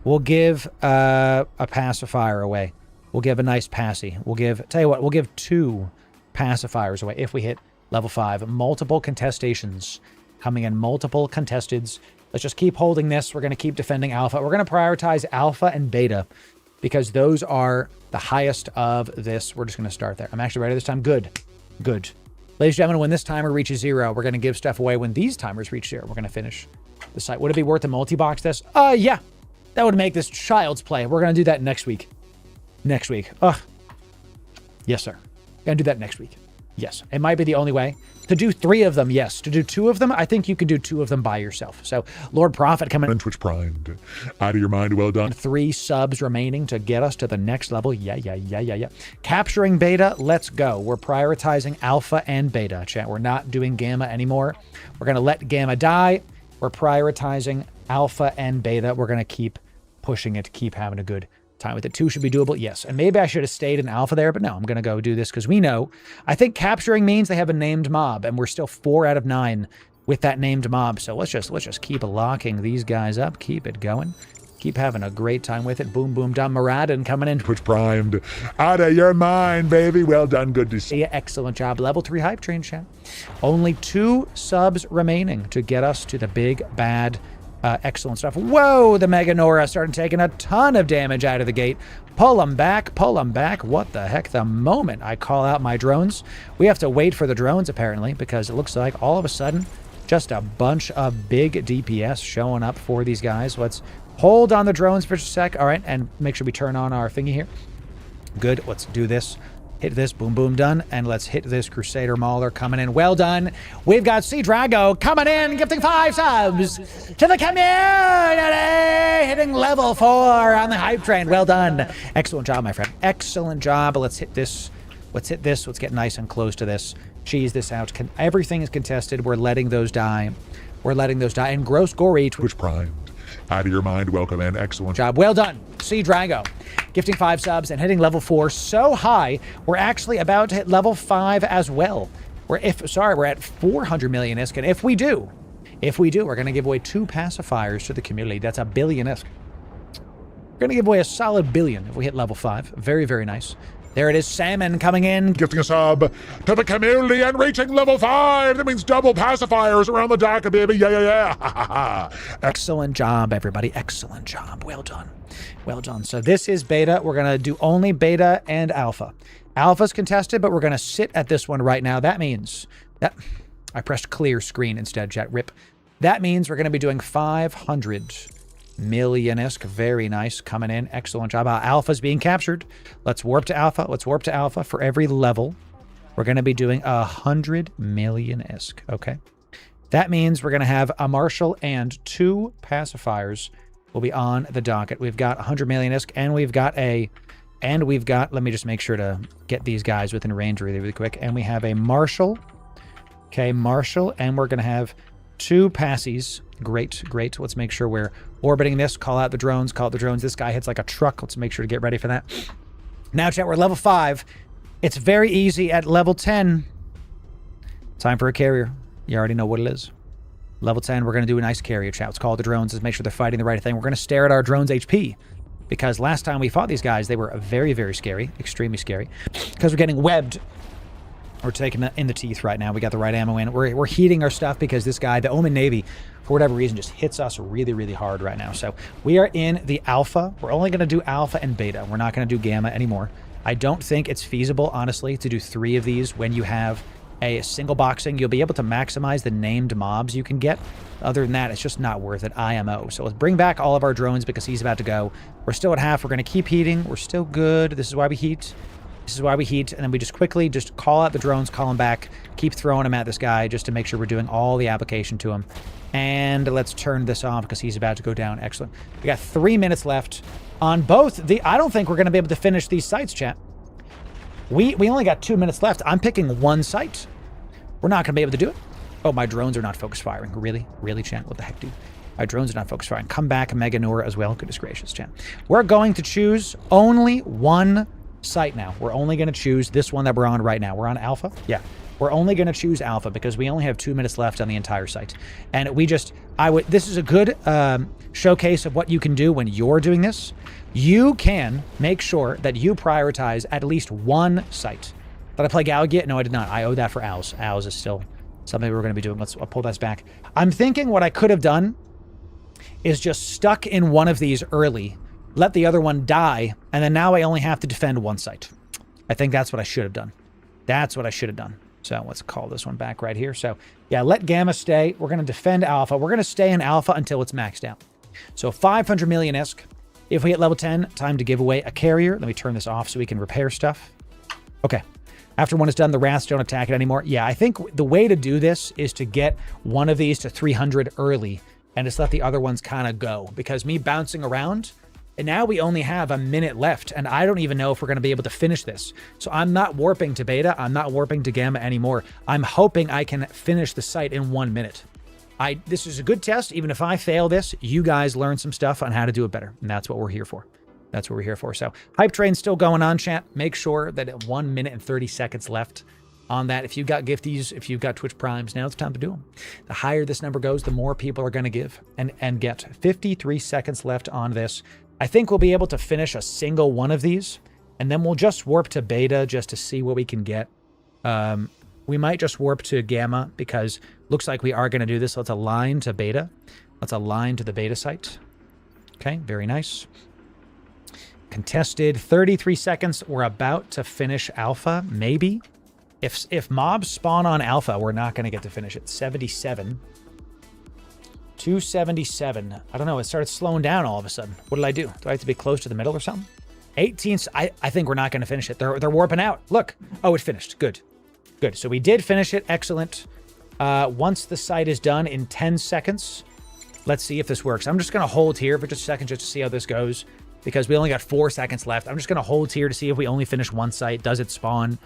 we'll give a pacifier away. We'll give a nice passy. We'll give, tell you what, we'll give 2 pacifiers away if we hit level 5. Multiple contestations coming in, multiple contesteds. Let's just keep holding this. We're going to keep defending alpha. We're going to prioritize alpha and beta because those are the highest of this. We're just going to start there. I'm actually ready this time. Good. Good. Ladies and gentlemen, when this timer reaches 0, we're going to give stuff away. When these timers reach 0, we're going to finish the site. Would it be worth to multi-box this? Yeah. That would make this child's play. We're going to do that next week. Next week. Yes, sir. Going to do that next week. Yes. It might be the only way. To do 3 of them, yes. To do 2 of them, I think you can do 2 of them by yourself. So, Lord Prophet coming in. Twitch primed. Out of your mind. Well done. 3 subs remaining to get us to the next level. Yeah. Capturing beta, let's go. We're prioritizing alpha and beta, chat. We're not doing gamma anymore. We're going to let gamma die. We're prioritizing alpha and beta. We're going to keep pushing it, keep having a good time with it. 2 should be doable, yes. And maybe I should have stayed in alpha there, but no, I'm going to go do this because we know. I think capturing means they have a named mob, and we're still 4 out of 9 with that named mob. So let's just keep locking these guys up, keep it going, keep having a great time with it. Boom, boom, done. Muradin coming in. Twitch primed. Out of your mind, baby. Well done. Good to see you. Excellent job. Level 3 hype train, chat. Only 2 subs remaining to get us to the big bad. Excellent stuff. Whoa, the Mega Nora started taking a ton of damage out of the gate. Pull them back, pull them back. What the heck? The moment I call out my drones, we have to wait for the drones, apparently, because it looks like all of a sudden Just a bunch of big DPS showing up for these guys. Let's hold on the drones for just a sec. All right, and make sure we turn on our thingy here. Good. Let's do this. Hit this. Boom, boom, done. And let's hit this Crusader Mauler coming in. Well done. We've got Sea Drago coming in, gifting 5 subs to the community, hitting level 4 on the hype train. Well done. Excellent job, my friend. Excellent job. Let's hit this. Let's hit this. Let's get nice and close to this. Cheese this out. Everything is contested. We're letting those die. We're letting those die. And gross gory. Twitch primed. Out of your mind, welcome in. Excellent job. Well done. Sea Drago. Gifting 5 subs and hitting level 4 so high, we're actually about to hit level 5 as well. We're at 400 million ISK. And if we do, we're going to give away 2 pacifiers to the community. That's a billion ISK. We're going to give away a solid billion if we hit level 5. Very, very nice. There it is, Salmon coming in. Gifting a sub to the community and reaching level 5. That means double pacifiers around the dock, baby. Yeah. Excellent job, everybody. Excellent job. Well done. Well done. So this is beta. We're going to do only beta and alpha. Alpha's contested, but we're going to sit at this one right now. That means that I pressed clear screen instead, chat. Rip. That means we're going to be doing 500 million ISK. Very nice. Coming in. Excellent job. Alpha's being captured. Let's warp to alpha. Let's warp to alpha. For every level, we're going to be doing 100 million ISK. Okay. That means we're going to have a Marshal and 2 pacifiers will be on the docket. We've got 100 million ISK and we've got let me just make sure to get these guys within range really, really quick. And we have a Marshal. Okay. Marshal. And we're going to have 2 passies. Great, great. Let's make sure we're orbiting this. Call out the drones. Call out the drones. This guy hits like a truck. Let's make sure to get ready for that. Now, chat, we're level 5. It's very easy at level 10. Time for a carrier. You already know what it is. Level 10, we're going to do a nice carrier, chat. Let's call the drones. Let's make sure they're fighting the right thing. We're going to stare at our drones' HP. Because last time we fought these guys, they were very, very scary. Extremely scary. Because we're getting webbed. We're taking it in the teeth right now. We got the right ammo in. We're heating our stuff because this guy, the Omen Navy, for whatever reason, just hits us really, really hard right now. So we are in the alpha. We're only going to do alpha and beta. We're not going to do gamma anymore. I don't think it's feasible, honestly, to do 3 of these when you have a single boxing. You'll be able to maximize the named mobs you can get. Other than that, it's just not worth it. IMO. So let's bring back all of our drones because he's about to go. We're still at half. We're going to keep heating. We're still good. This is why we heat. This is why we heat, and then we just quickly just call out the drones, call them back, keep throwing them at this guy just to make sure we're doing all the application to him. And let's turn this off because he's about to go down. Excellent. We got 3 minutes left on both the... I don't think we're going to be able to finish these sites, chat. We only got 2 minutes left. I'm picking 1 site. We're not going to be able to do it. Oh, my drones are not focus firing. Really? Really, chat? What the heck, dude? My drones are not focus firing. Come back, Mega Noor as well. Goodness gracious, chat. We're going to choose only 1 site now. We're only going to choose this one that we're on right now. We're on alpha. Yeah. We're only going to choose alpha because we only have 2 minutes left on the entire site. And we just, this is a good showcase of what you can do when you're doing this. You can make sure that you prioritize at least 1 site. Did I play Galgia? No, I did not. I owe that for Owls. Owls is still something we're going to be doing. I'll pull this back. I'm thinking what I could have done is just stuck in one of these early, let the other one die, and then now I only have to defend 1 site. I think that's what I should have done. That's what I should have done. So let's call this one back right here. So yeah, let Gamma stay. We're going to defend Alpha. We're going to stay in Alpha until it's maxed out. So 500 million ISK. If we hit level 10, time to give away a carrier. Let me turn this off so we can repair stuff. Okay. After 1 is done, the rats don't attack it anymore. Yeah, I think the way to do this is to get one of these to 300 early and just let the other ones kind of go. Because me bouncing around, and now we only have a minute left, and I don't even know if we're going to be able to finish this. So I'm not warping to beta. I'm not warping to gamma anymore. I'm hoping I can finish the site in 1 minute. This is a good test. Even if I fail this, you guys learn some stuff on how to do it better. And that's what we're here for. That's what we're here for. So hype train's still going on, chat. Make sure that at 1 minute and 30 seconds left on that. If you've got gifties, if you've got Twitch Primes, now it's time to do them. The higher this number goes, the more people are going to give and get. 53 seconds left on this. I think we'll be able to finish a single one of these, and then we'll just warp to beta just to see what we can get. We might just warp to gamma because looks like we are going to do this. Let's align to beta. Let's align to the beta site. Okay, very nice. Contested 33 seconds. We're about to finish alpha, maybe. If mobs spawn on alpha, we're not going to get to finish it. 77. 277. I don't know. It started slowing down all of a sudden. What did I do? Do I have to be close to the middle or something? 18. I think we're not going to finish it. They're warping out. Look. Oh, it finished. Good. Good. So we did finish it. Excellent. Once the site is done in 10 seconds, let's see if this works. I'm just going to hold here for just a second just to see how this goes because we only got 4 seconds left. I'm just going to hold here to see if we only finish one site. Does it spawn?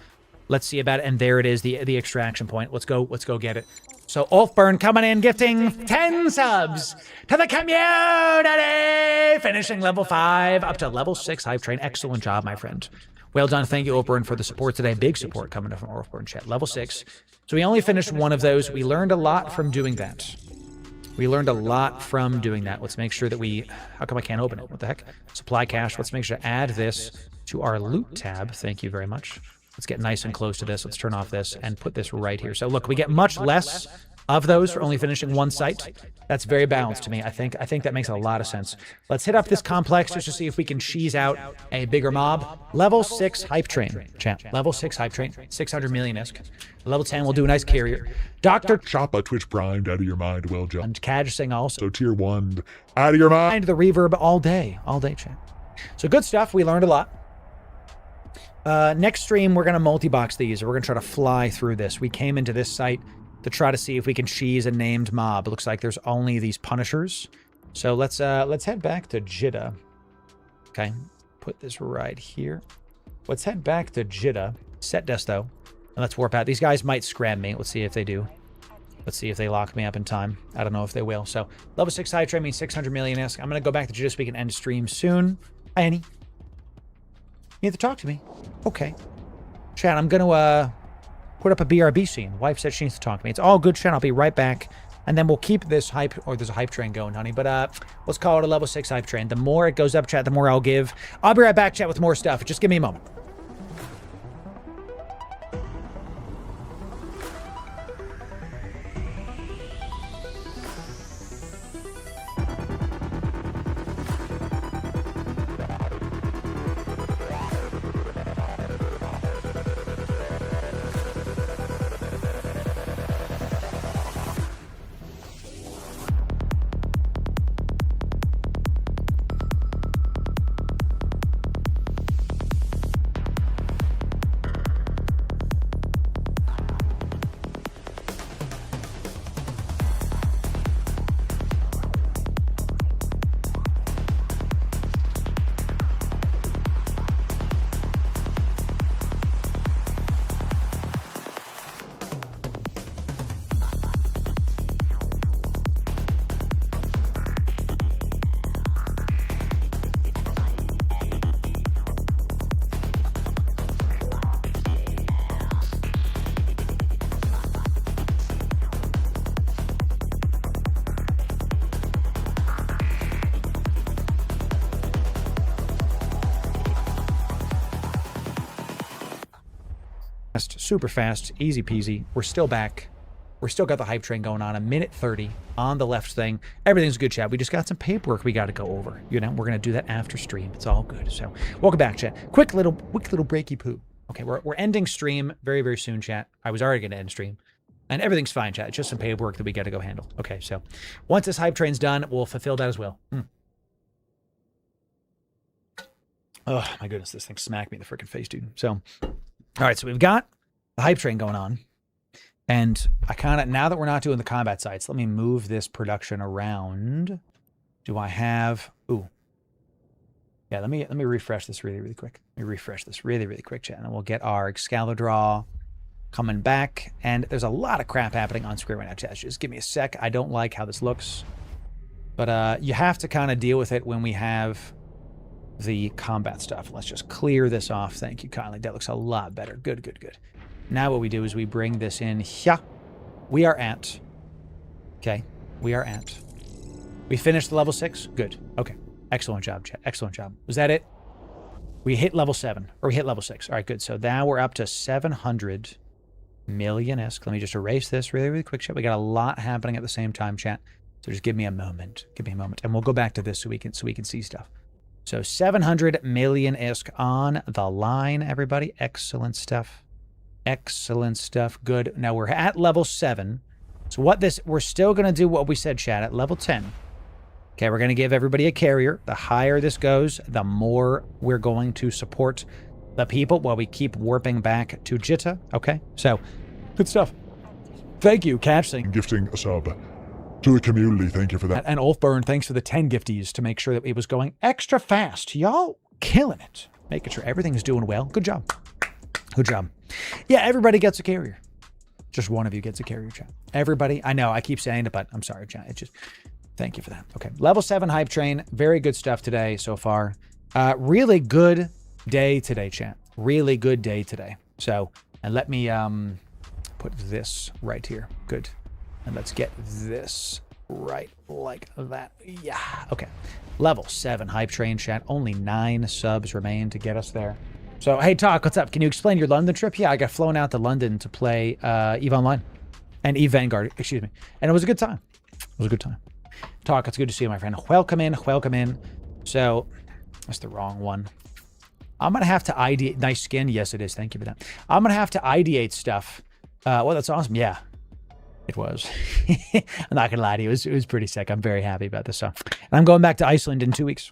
Let's see about it. And there it is, the extraction point. Let's go get it. So Ulfburn coming in, gifting 10 subs to the community. Finishing level 5 up to level 6 hype train. Excellent job, my friend. Well done. Thank you, Ulfburn, for the support today. Big support coming from Ulfburn chat. Level 6. So we only finished one of those. We learned a lot from doing that. Let's make sure that we... How come I can't open it? What the heck? Supply cache. Let's make sure to add this to our loot tab. Thank you very much. Let's get nice and close to this. Let's turn off this and put this right here. So look, we get much less of those for only finishing one site. That's very balanced to me. I think that makes a lot of sense. Let's hit up this complex just to see if we can cheese out a bigger mob. Level 6 hype train, champ. Level 6 hype train, 600 million-esque. Level 10, we'll do a nice carrier. Dr. Choppa Twitch primed out of your mind. Well done. And Kaj saying also. So tier 1 out of your mind. The reverb all day, champ. So good stuff. We learned a lot. Next stream, we're going to multi-box these. We're going to try to fly through this. We came into this site to try to see if we can cheese a named mob. It looks like there's only these punishers. So let's head back to Jidda. Okay, put this right here. Let's head back to Jidda. Set desto. And let's warp out. These guys might scram me. Let's see if they do. Let's see if they lock me up in time. I don't know if they will. So level 6 high train means 600 million-esque. I'm going to go back to Jidda so we can end stream soon. Hi, Annie. You have to talk to me. Okay. Chat, I'm going to put up a BRB scene. Wife said she needs to talk to me. It's all good, chat. I'll be right back. And then we'll keep this hype, or there's a hype train going, honey. But let's call it a level 6 hype train. The more it goes up, chat, the more I'll give. I'll be right back, chat, with more stuff. Just give me a moment. Super fast, easy peasy. We're still back. We're still got the hype train going on. A minute 30 on the left thing. Everything's good, chat. We just got some paperwork we got to go over. You know, we're going to do that after stream. It's all good. So welcome back, chat. Quick little breaky poo. Okay, we're ending stream very, very soon, chat. I was already going to end stream. And everything's fine, chat. It's just some paperwork that we got to go handle. Okay, so once this hype train's done, we'll fulfill that as well. Oh, my goodness. This thing smacked me in the freaking face, dude. So, all right, so we've got the hype train going on. And I kind of, now that we're not doing the combat sites, let me move this production around. Do I have, ooh. Yeah, let me refresh this really, really quick. Let me refresh this really, really quick, chat. And we'll get our Excalidraw coming back. And there's a lot of crap happening on screen right now, chat. Just give me a sec. I don't like how this looks. But you have to kind of deal with it when we have the combat stuff. Let's just clear this off. Thank you kindly. That looks a lot better. Good, good, good. Now what we do is we bring this in here. We are at. Okay. We are at. We finished the level 6? Good. Okay. Excellent job, chat. Excellent job. Was that it? We hit level 7. Or we hit level 6. All right, good. So now we're up to 700 million-esque. Let me just erase this really, really quick, chat. We got a lot happening at the same time, chat. So just give me a moment. Give me a moment. And we'll go back to this so we can see stuff. So 700 million-esque on the line, everybody. Excellent stuff. Excellent stuff. Good. Now we're at level 7. So we're still going to do what we said, chat, at level 10. Okay, we're going to give everybody a carrier. The higher this goes, the more we're going to support the people while we keep warping back to Jitta. Okay, so good stuff. Thank you, Catching. Gifting a sub to the community. Thank you for that. And Ulfburn, thanks for the 10 gifties to make sure that it was going extra fast. Y'all killing it. Making sure everything's doing well. Good job. Good job. Yeah, everybody gets a carrier. Just one of you gets a carrier, chat. Everybody. I know, I keep saying it, but I'm sorry, chat. It's just, thank you for that. Okay, level 7 hype train. Very good stuff today so far. Really good day today, chat. Really good day today. So, and let me put this right here. Good. And let's get this right like that. Yeah. Okay. Level 7 hype train, chat. Only 9 subs remain to get us there. So, hey, Talk, what's up? Can you explain your London trip? Yeah, I got flown out to London to play EVE Online and EVE Vanguard, excuse me. And it was a good time. It was a good time. Talk, it's good to see you, my friend. Welcome in, welcome in. So, that's the wrong one. I'm going to have to ideate. Nice skin. Yes, it is. Thank you for that. I'm going to have to ideate stuff. Well, that's awesome. Yeah, it was. I'm not going to lie to you. It was pretty sick. I'm very happy about this stuff. And I'm going back to Iceland in 2 weeks.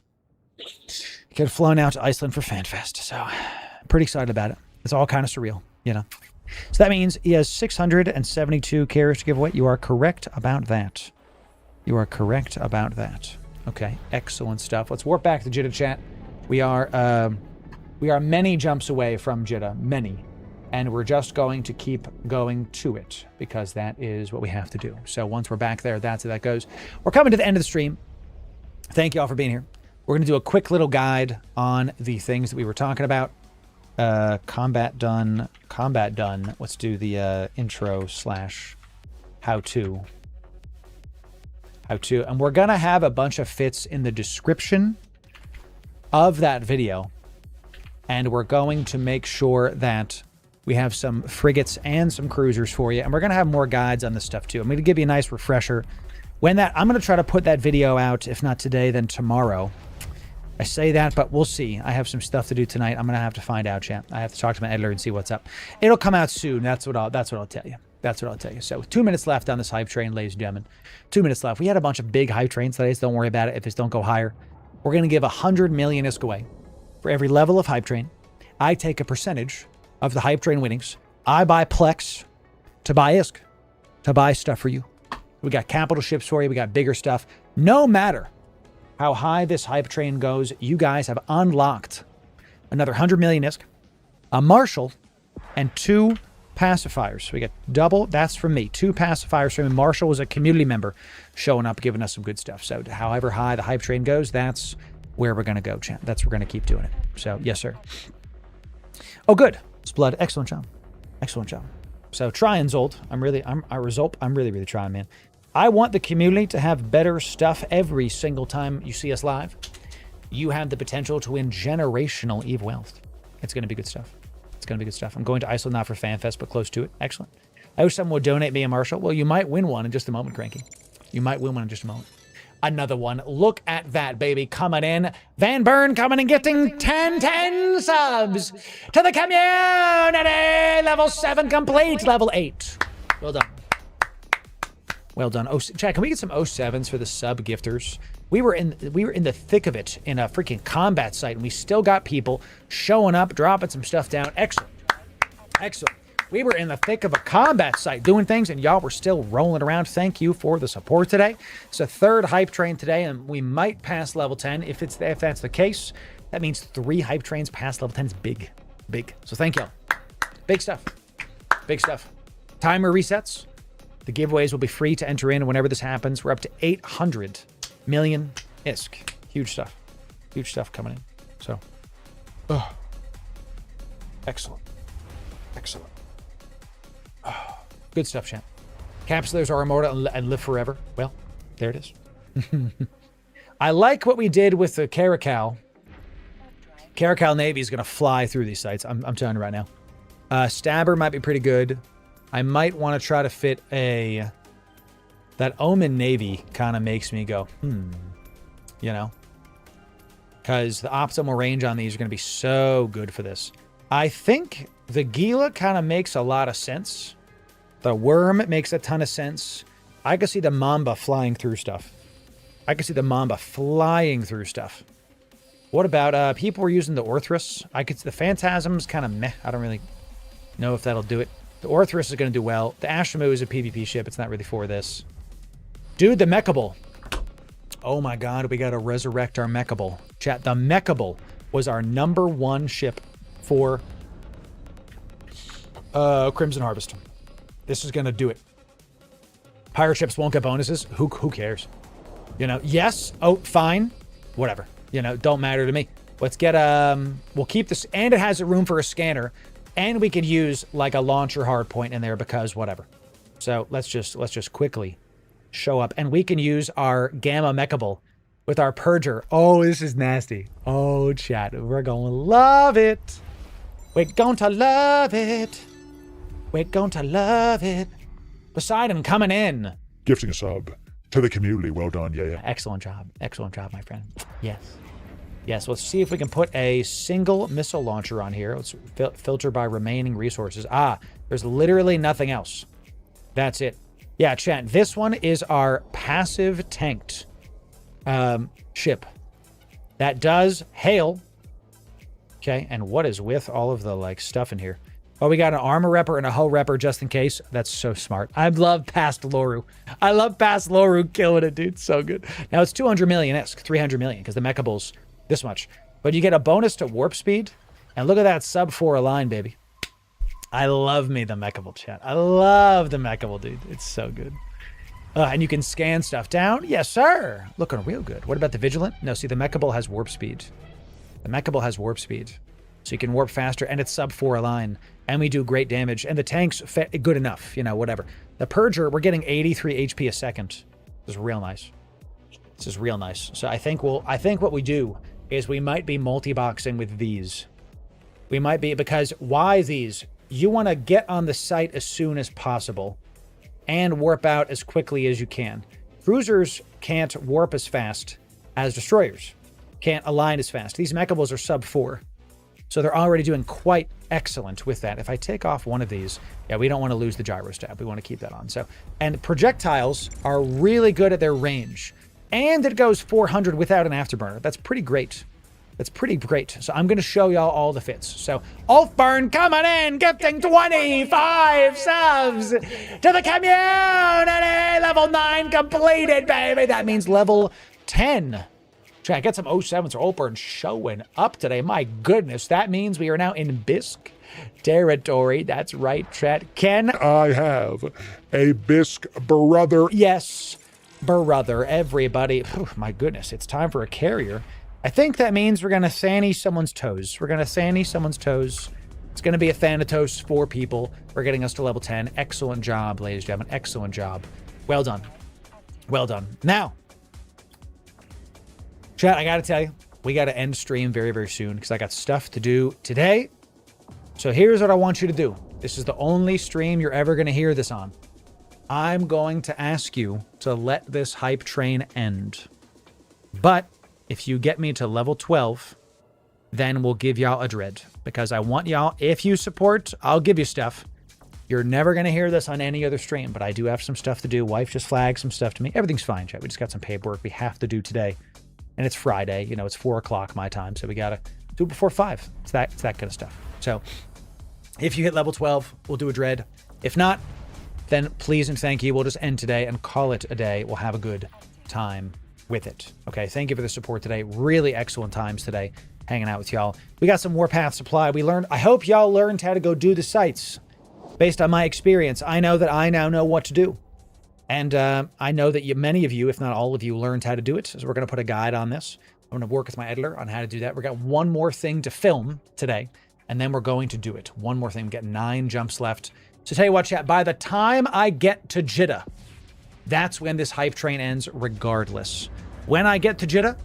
Get flown out to Iceland for FanFest. So I'm pretty excited about it. It's all kind of surreal, you know. So that means he has 672 carriers to give away. You are correct about that. You are correct about that. Okay, excellent stuff. Let's warp back to Jitta chat. We are many jumps away from Jitta, many. And we're just going to keep going to it because that is what we have to do. So once we're back there, that's how that goes. We're coming to the end of the stream. Thank you all for being here. We're going to do a quick little guide on the things that we were talking about. Combat done. Combat done. Let's do the intro / how-to. How-to. And we're going to have a bunch of fits in the description of that video. And we're going to make sure that we have some frigates and some cruisers for you. And we're going to have more guides on this stuff too. I'm going to give you a nice refresher. I'm going to try to put that video out, if not today, then tomorrow. I say that, but we'll see. I have some stuff to do tonight. I'm going to have to find out, chat. I have to talk to my editor and see what's up. It'll come out soon. That's what I'll tell you. That's what I'll tell you. So 2 minutes left on this hype train, ladies and gentlemen. 2 minutes left. We had a bunch of big hype trains today, so don't worry about it if this don't go higher. We're going to give 100 million ISK away for every level of hype train. I take a percentage of the hype train winnings. I buy Plex to buy ISK, to buy stuff for you. We got capital ships for you. We got bigger stuff. No matter how high this hype train goes, you guys have unlocked another 100 million ISK, a Marshal, and 2 pacifiers. So we got double. That's from me. 2 pacifiers from me. Marshal was a community member showing up, giving us some good stuff. So however high the hype train goes, that's where we're going to go, chat. That's where we're going to keep doing it. So, yes, sir. Oh, good. It's blood. Excellent job. Excellent job. So, trying, Zold. I'm really trying, man. I want the community to have better stuff every single time you see us live. You have the potential to win generational EVE wealth. It's going to be good stuff. It's going to be good stuff. I'm going to Iceland, not for FanFest, but close to it. Excellent. I wish someone would donate me a Marshal. Well, you might win one in just a moment, Cranky. You might win one in just a moment. Another one. Look at that, baby. Coming in. Van Burn coming and getting 10 subs to the community. Level 7 complete. Level 8. Well done. Well done. Oh, Chad, can we get some 07s for the sub gifters? We were in the thick of it in a freaking combat site, and we still got people showing up, dropping some stuff down. Excellent. Excellent. We were in the thick of a combat site doing things, and y'all were still rolling around. Thank you for the support today. It's a 3rd hype train today, and we might pass level 10. If that's the case, that means 3 hype trains past level 10 is big. Big. So thank y'all. Big stuff. Big stuff. Timer resets. The giveaways will be free to enter in whenever this happens. We're up to 800 million ISK. Huge stuff. Huge stuff coming in. So, excellent. Excellent. Oh, good stuff, champ. Capsuleers are immortal and live forever. Well, there it is. I like what we did with the Caracal. Caracal Navy is going to fly through these sites. I'm telling you right now. Stabber might be pretty good. I might want to try to fit a... That Omen Navy kind of makes me go, you know? Because the optimal range on these are going to be so good for this. I think The Gila kind of makes a lot of sense. The worm makes a ton of sense. I could see the Mamba flying through stuff. I could see the Mamba flying through stuff. What about, people were using the Orthrus. I could see the Phantasm's kind of meh. I don't really know if that'll do it. The Orthrus is going to do well. The Ashmu is a PvP ship. It's not really for this. Dude, the Mechable. Oh my god, we got to resurrect our Mechable. Chat, the Mechable was our #1 ship for Crimson Harvest. This is going to do it. Pirate ships won't get bonuses. Who cares? You know, yes. Oh, fine. Whatever. You know, don't matter to me. Let's get, we'll keep this, and it has a room for a scanner, and we could use like a launcher hardpoint in there because whatever. So let's just quickly show up, and we can use our Gamma Mechable with our Purger. Oh, this is nasty. Oh, chat, we're going to love it. We're going to love it. We're going to love it. Poseidon coming in. Gifting a sub to the community. Well done, yeah. Excellent job. Excellent job, my friend. Yes. Yes, let's see if we can put a single missile launcher on here. Let's filter by remaining resources. Ah, there's literally nothing else. That's it. Yeah, chat, this one is our passive tanked ship. That does hail. Okay, and what is with all of the, like, stuff in here? Oh, we got an armor repper and a hull repper just in case. That's so smart. I love past Loru. I love past Loru killing it, dude. So good. Now it's 200 million-esque, 300 million, because the Mechable's this much. But you get a bonus to warp speed. And look at that sub-4 line, baby. I love me the Mechable, chat. I love the Mechable, dude. It's so good. And you can scan stuff down. Yes, sir. Looking real good. What about the Vigilant? No, see, the Mechable has warp speed. The Mechable has warp speed. So you can warp faster, and it's sub-4 line. And we do great damage. And the tank's good enough, you know, whatever. The Purger, we're getting 83 HP a second. This is real nice. This is real nice. So I think what we do is we might be multi-boxing with these. We might be, because why these? You want to get on the site as soon as possible and warp out as quickly as you can. Cruisers can't warp as fast as destroyers. Can't align as fast. These Mechables are sub-4. So they're already doing quite excellent with that. If I take off one of these, yeah, we don't want to lose the gyro stab. We want to keep that on. So, and projectiles are really good at their range. And it goes 400 without an afterburner. That's pretty great. That's pretty great. So I'm going to show y'all all the fits. So Ulfburn coming in, gifting 25 subs to the community. Level 9 completed, baby. That means level 10. Try to get some 07s or Ulfburn showing up today. My goodness, that means we are now in Bisque territory. That's right, chat. Ken? I have a Bisque brother. Yes, brother, everybody. Oh, my goodness, it's time for a carrier. I think that means we're going to Thani someone's toes. We're going to Thani someone's toes. It's going to be a Thanatos for people. We're getting us to level 10. Excellent job, ladies and gentlemen. Excellent job. Well done. Well done. Now, chat, I got to tell you, we got to end stream very, very soon because I got stuff to do today. So here's what I want you to do. This is the only stream you're ever going to hear this on. I'm going to ask you to let this hype train end. But if you get me to level 12, then we'll give y'all a dread. Because I want y'all, if you support, I'll give you stuff. You're never going to hear this on any other stream, but I do have some stuff to do. Wife just flagged some stuff to me. Everything's fine, chat. We just got some paperwork we have to do today. And it's Friday. You know, it's 4 o'clock my time, so we got to do it before 5. It's that kind of stuff. So if you hit level 12, we'll do a dread. If not, then please and thank you. We'll just end today and call it a day. We'll have a good time with it. Okay, thank you for the support today. Really excellent times today hanging out with y'all. We got some Warpath supply. We learned, I hope y'all learned how to go do the sites. Based on my experience, I know that I now know what to do. And I know that many of you, if not all of you, learned how to do it. So we're going to put a guide on this. I'm going to work with my editor on how to do that. We got one more thing to film today, and then we're going to do it. One more thing. We got 9 jumps left. So tell you what, chat, by the time I get to Jeddah, that's when this hype train ends regardless. When I get to Jeddah,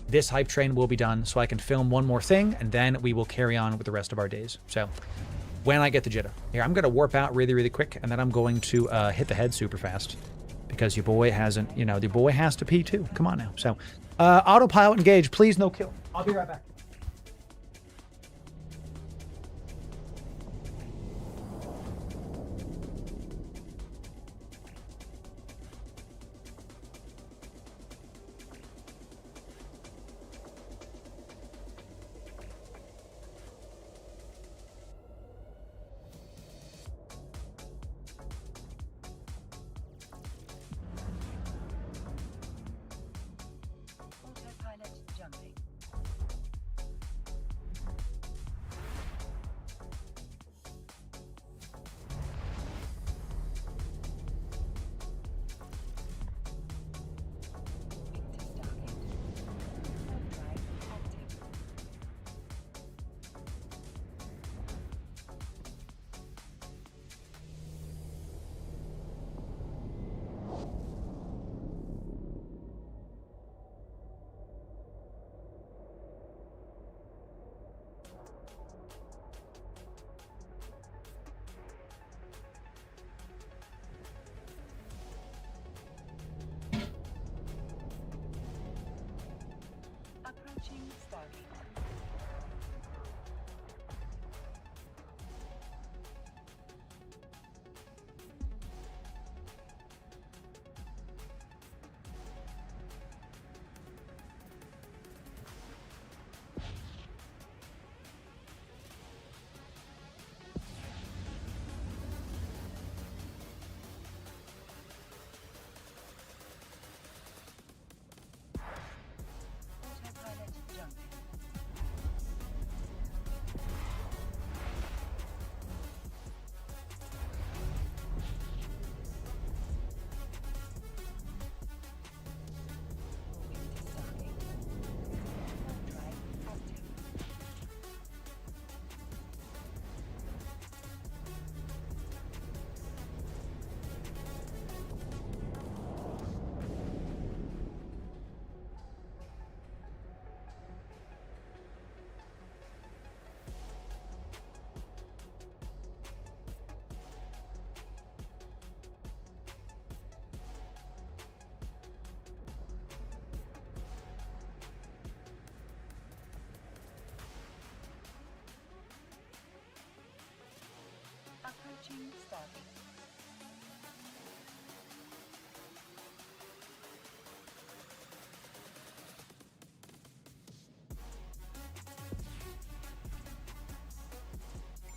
this hype train will be done so I can film one more thing, and then we will carry on with the rest of our days. So when I get to Jeddah. Here, I'm going to warp out really, really quick, and then I'm going to hit the head super fast because your boy hasn't, you know, your boy has to pee too. Come on now. So autopilot engage, please no kill. I'll be right back.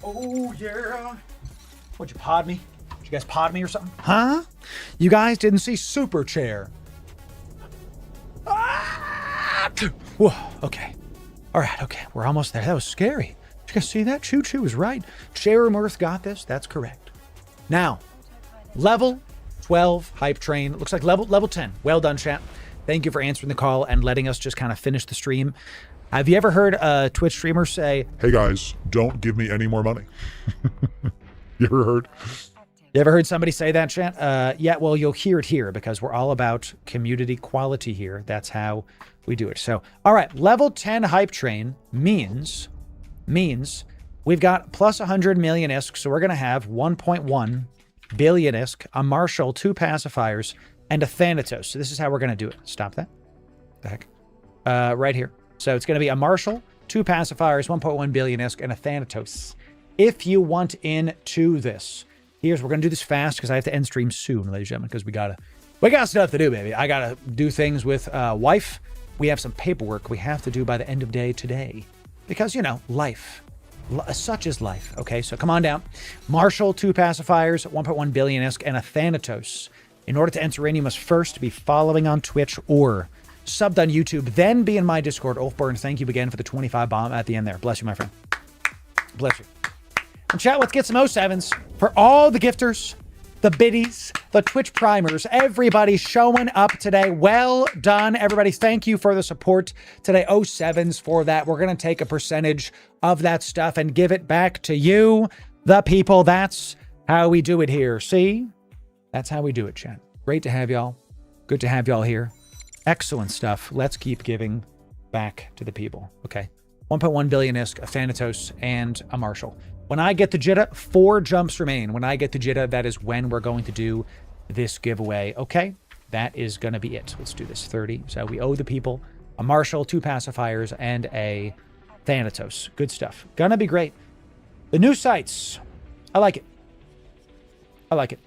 Oh, yeah. What'd you pod me? Did you guys pod me or something? Huh? You guys didn't see Super Chair. Ah! Whoa, okay. All right, okay. We're almost there. That was scary. Did you guys see that? Choo Choo was right. Chair Mirth got this. That's correct. Now, level 12 hype train. Looks like level 10. Well done, chat. Thank you for answering the call and letting us just kind of finish the stream. Have you ever heard a Twitch streamer say, Hey guys, don't give me any more money. You ever heard? You ever heard somebody say that, chat? Yeah, well, you'll hear it here because we're all about community quality here. That's how we do it. So, all right, level 10 hype train means we've got plus 100 million ISK, so we're going to have 1.1 billion ISK, a Marshal, 2 pacifiers, and a Thanatos. So this is how we're going to do it. Stop that. The heck? Right here. So it's going to be a Marshal, 2 pacifiers, 1.1 billion ISK, and a Thanatos. If you want into this, we're going to do this fast because I have to end stream soon, ladies and gentlemen, because we got stuff to do, baby. I got to do things with wife. We have some paperwork we have to do by the end of day today because, you know, life. Such is life. Okay, so come on down. Marshal, 2 pacifiers, 1.1 billion ISK, and a Thanatos. In order to enter in, you must first be following on Twitch or subbed on YouTube, then be in my Discord. Ulfburn, thank you again for the 25 bomb at the end there. Bless you, my friend. Bless you. And chat, let's get some 07s for all the gifters, the biddies, the Twitch primers, everybody showing up today. Well done, everybody. Thank you for the support today. 07s for that. We're going to take a percentage of that stuff and give it back to you, the people. That's how we do it here. See? That's how we do it, chat. Great to have y'all. Good to have y'all here. Excellent stuff. Let's keep giving back to the people. Okay. 1.1 billion ISK, a Thanatos, and a Marshal. When I get the Jitta, 4 jumps remain. When I get the Jitta, that is when we're going to do this giveaway. Okay, that is going to be it. Let's do this. 30. So we owe the people a Marshal, 2 pacifiers, and a Thanatos. Good stuff. Gonna be great. The new sites. I like it. I like it.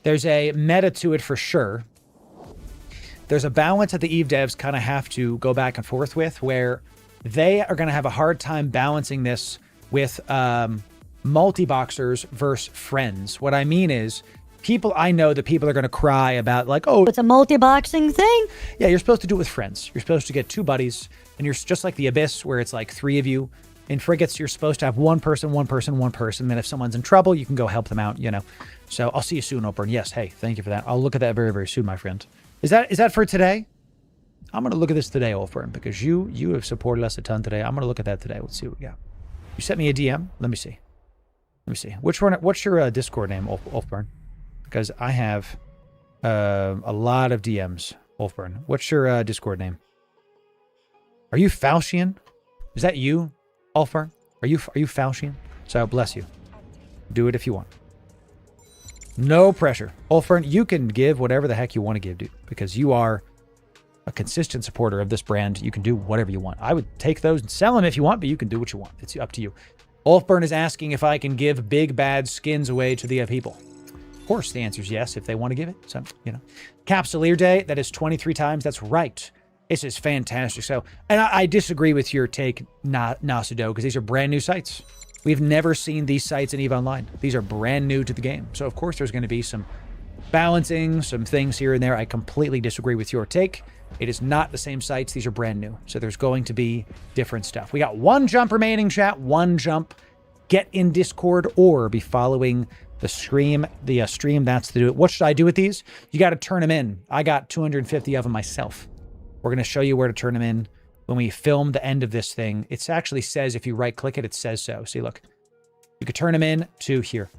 There's a meta to it for sure. There's a balance that the Eve devs kind of have to go back and forth with where they are going to have a hard time balancing this with multi-boxers versus friends. What I mean is, I know that people are going to cry about like, oh, It's a multi-boxing thing? yeah, you're supposed to do it with friends. You're supposed to get 2 buddies, and you're just like the Abyss where it's like 3 of you. In frigates, you're supposed to have one person. Then if someone's in trouble, you can go help them out, you know. So I'll see you soon, Oprah. And yes, hey, thank you for that. I'll look at that very, very soon, my friend. Is that for today? I'm going to look at this today, Ulfburn, because you have supported us a ton today. I'm going to look at that today. Let's see what we got. You sent me a DM. Let me see. What's your Discord name, Ulfburn? Because I have a lot of DMs, Ulfburn. What's your Discord name? Are you Falchian? Is that you, Ulfburn? Are you Falchian? So bless you. Do it if you want. No pressure. Ulfburn, you can give whatever the heck you want to give, dude, because you are a consistent supporter of this brand. You can do whatever you want. I would take those and sell them if you want, but you can do what you want. It's up to you. Ulfburn is asking if I can give big bad skins away to the people. Of course, the answer is yes, if they want to give it. So, you know. Capsuleer Day, that is 23 times. That's right. This is fantastic. So, and I disagree with your take, Nasudo, because these are brand new sites. We've never seen these sites in EVE Online. These are brand new to the game. So, of course, there's going to be some balancing, some things here and there. I completely disagree with your take. It is not the same sites. These are brand new. So there's going to be different stuff. We got 1 jump remaining, chat. 1 jump. Get in Discord or be following the stream. That's to do it. What should I do with these? You got to turn them in. I got 250 of them myself. We're going to show you where to turn them in when we film the end of this thing. It actually says, if you right click it, it says so. See, look. You could turn them in to here.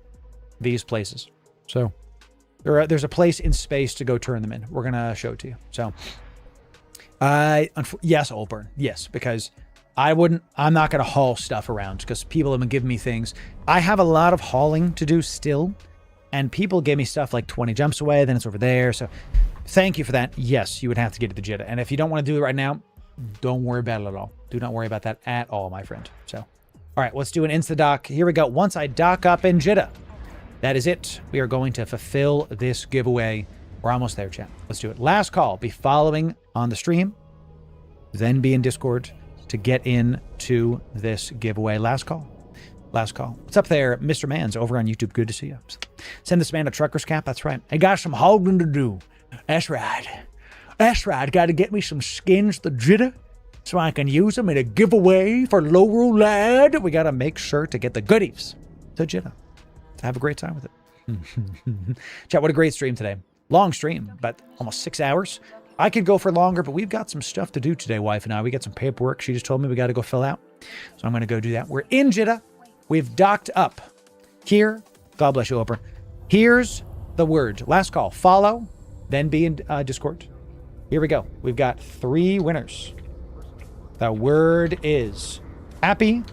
These places. So there's a place in space to go turn them in. We're going to show it to you. So yes, Ulfburn. Yes, because I'm not going to haul stuff around because people have been giving me things. I have a lot of hauling to do still, and people give me stuff like 20 jumps away, then it's over there. So thank you for that. Yes, you would have to get to the Jitta. And if you don't want to do it right now, don't worry about it at all. Do not worry about that at all, my friend. So, all right, let's do an insta-dock. Here we go. Once I dock up in Jitta, that is it. We are going to fulfill this giveaway. We're almost there, chat. Let's do it. Last call. Be following on the stream, then be in Discord to get into this giveaway. Last call. Last call. What's up there, Mr. Mans over on YouTube? Good to see you. Send this man a trucker's cap. That's right. I got some hogging to do. That's right. That's right. Got to get me some skins, the jitter, so I can use them in a giveaway for Loru lad. We got to make sure to get the goodies, the jitter, to have a great time with it. Chat, what a great stream today. Long stream, but almost 6 hours. I could go for longer, but we've got some stuff to do today, wife and I. We got some paperwork she just told me we got to go fill out. So I'm going to go do that. We're in Jeddah. We've docked up. Here, God bless you, Oprah. Here's the word. Last call. Follow, then be in Discord. Here we go. We've got 3 winners. The word is Happy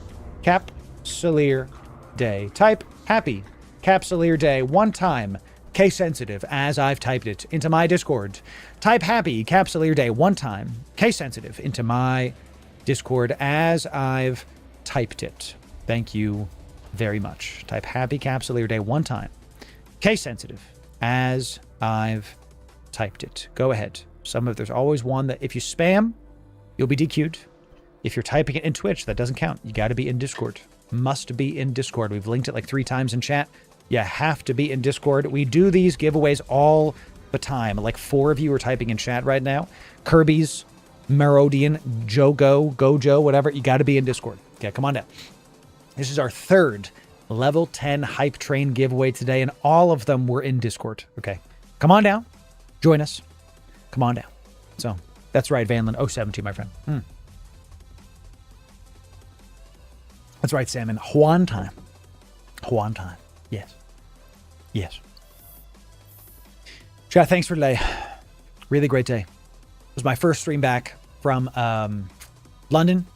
Capsuleer Day. Type Happy Capsuleer Day 1 time. Case sensitive as I've typed it into my Discord. Type Happy Capsuleer Day 1 time. Case sensitive into my Discord as I've typed it. Thank you very much. Type Happy Capsuleer Day 1 time. Case sensitive as I've typed it. Go ahead. There's always one that if you spam, you'll be DQ'd. If you're typing it in Twitch, that doesn't count. You got to be in Discord. Must be in Discord. We've linked it like 3 times in chat. You have to be in Discord. We do these giveaways all the time. Like 4 of you are typing in chat right now. Kirby's, Merodian, Jogo, Gojo, whatever. You got to be in Discord. Okay, come on down. This is our 3rd level 10 hype train giveaway today, and all of them were in Discord. Okay, come on down. Join us. Come on down. So, that's right, Vanlin 072, my friend. That's right, Salmon. Juan time. Juan time. Yes. Yes. Chat, thanks for today. Really great day. It was my first stream back from London.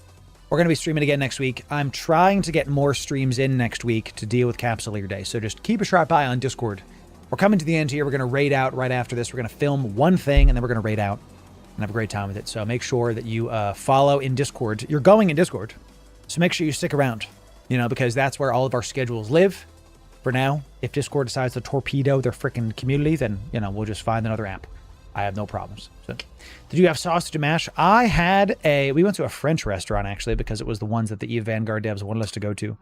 We're going to be streaming again next week. I'm trying to get more streams in next week to deal with Capsuleer Day. So just keep a sharp eye on Discord. We're coming to the end here. We're going to raid out right after this. We're going to film one thing, and then we're going to raid out and have a great time with it. So make sure that you follow in Discord. You're going in Discord, so make sure you stick around, because that's where all of our schedules live for now. If Discord decides to torpedo their freaking community, then, we'll just find another app. I have no problems. So, did you have sausage and mash? I had we went to a French restaurant, actually, because it was the ones that the Eve Vanguard devs wanted us to go to.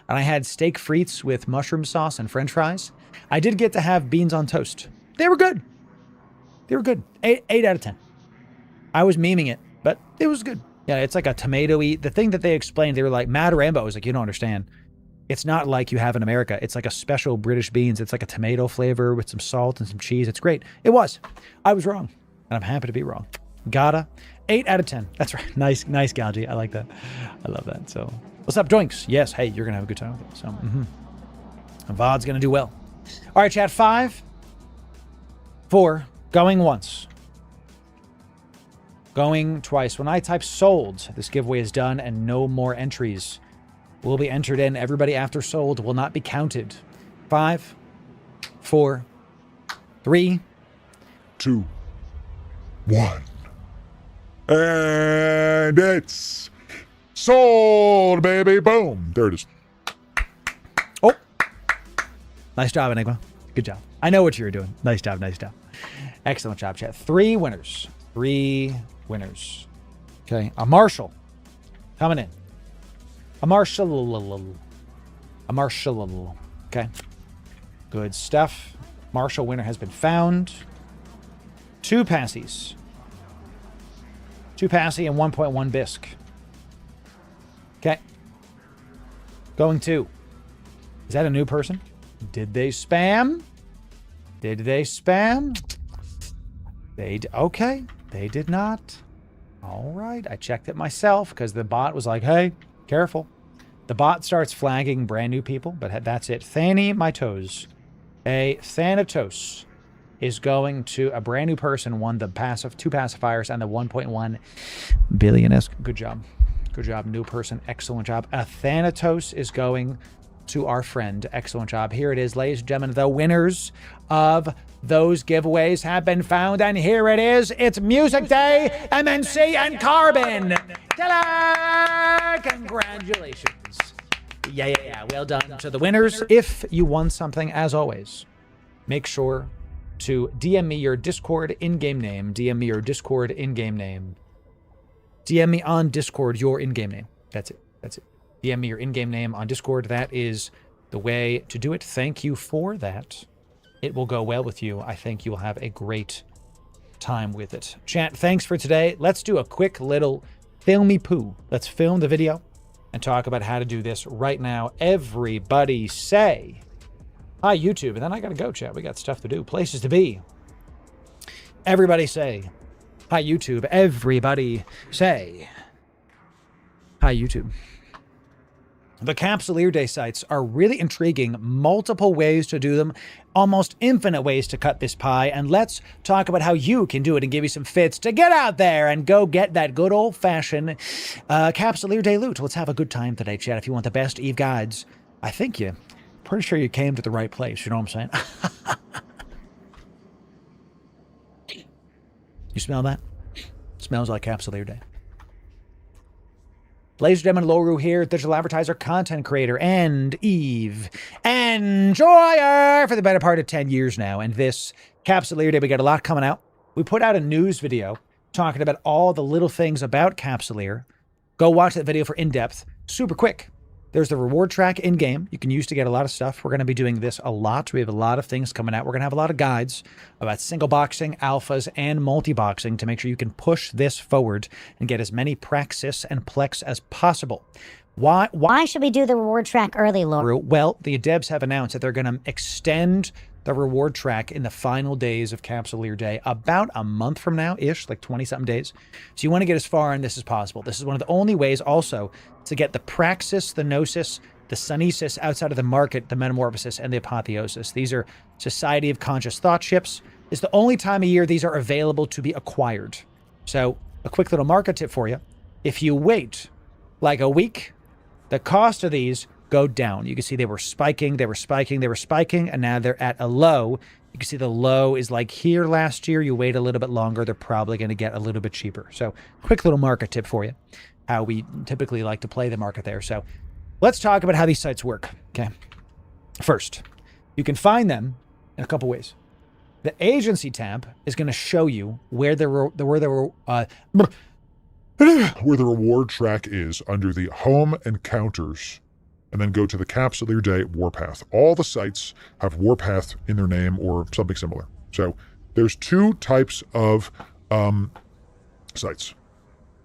And I had steak frites with mushroom sauce and French fries. I did get to have beans on toast. They were good. They were good. 8 out of 10. I was memeing it, but it was good. Yeah, it's like a tomato-y. The thing that they explained, they were like, Mad Rambo was like, you don't understand. It's not like you have in America. It's like a special British beans. It's like a tomato flavor with some salt and some cheese. It's great. It was. I was wrong. And I'm happy to be wrong. Gotta. 8 out of 10. That's right. Nice, Galgi. I like that. I love that. So, what's up, Doinks? Yes. Hey, you're going to have a good time with it. So, VOD's going to do well. All right, chat. 5, 4, going once. Going twice. When I type sold, this giveaway is done and no more entries will be entered in. Everybody after sold will not be counted. 5, 4, 3, 2, 1. And it's sold, baby. Boom. There it is. Oh. Nice job, Enigma. Good job. I know what you were doing. Nice job. Excellent job, chat. 3 winners. 3 winners. Okay. A Marshall coming in. A Marshall. Okay. Good stuff. Marshall winner has been found. 2 passies. 2 passy and 1.1 bisque. Okay. Going 2. Is that a new person? Did they spam? Okay. They did not. All right. I checked it myself because the bot was like, hey, careful. The bot starts flagging brand new people, but that's it. Thani my toes. A Thanatos is going to a brand new person, won the 2 pacifiers and the 1.1 billion-esque. Good job. Good job, new person. Excellent job. A Thanatos is going to our friend. Excellent job. Here it is, ladies and gentlemen. The winners of those giveaways have been found, and here it is. It's Music Day, MNC, and Carbon. Ta-da! Congratulations. Yeah. Well done to the winners. If you won something, as always, make sure to DM me your Discord in-game name. DM me your Discord in-game name. DM me on Discord your in-game name. That's it. DM me your in-game name on Discord. That is the way to do it. Thank you for that. It will go well with you. I think you will have a great time with it. Chat, thanks for today. Let's do a quick little filmy poo. Let's film the video and talk about how to do this right now. Everybody say hi, YouTube. And then I got to go, chat. We got stuff to do. Places to be. Everybody say hi, YouTube. Everybody say hi, YouTube. The Capsuleer Day sites are really intriguing. Multiple ways to do them, almost infinite ways to cut this pie. And let's talk about how you can do it and give you some fits to get out there and go get that good old-fashioned Capsuleer Day loot. Let's have a good time today, chat. If you want the best Eve guides, I think you're pretty sure you came to the right place. You know what I'm saying? You smell that? Smells like Capsuleer Day. Ladies and gentlemen, Loru here, digital advertiser, content creator, and Eve enjoyer for the better part of 10 years now. And this Capsuleer Day, we got a lot coming out. We put out a news video talking about all the little things about Capsuleer. Go watch that video for in-depth. Super quick. There's the reward track in-game you can use to get a lot of stuff. We're going to be doing this a lot. We have a lot of things coming out. We're going to have a lot of guides about single boxing, alphas, and multi-boxing to make sure you can push this forward and get as many praxis and plex as possible. Why should we do the reward track early, Loru? Well, the devs have announced that they're going to extend the reward track in the final days of Capsuleer Day, about a month from now-ish, like 20-something days. So you want to get as far in this as possible. This is one of the only ways also to get the Praxis, the Gnosis, the Sunesis outside of the market, the Metamorphosis, and the Apotheosis. These are Society of Conscious Thought chips. It's the only time of year these are available to be acquired. So a quick little market tip for you. If you wait like a week, the cost of these go down. You can see they were spiking, and now they're at a low. You can see the low is like here last year. You wait a little bit longer, they're probably going to get a little bit cheaper. So quick little market tip for you, how we typically like to play the market there. So let's talk about how these sites work, okay? First, you can find them in a couple ways. The agency tab is going to show you where the reward track is under the home encounters, and then go to the Capsuleer Day Warpath. All the sites have Warpath in their name or something similar. So there's two types of sites.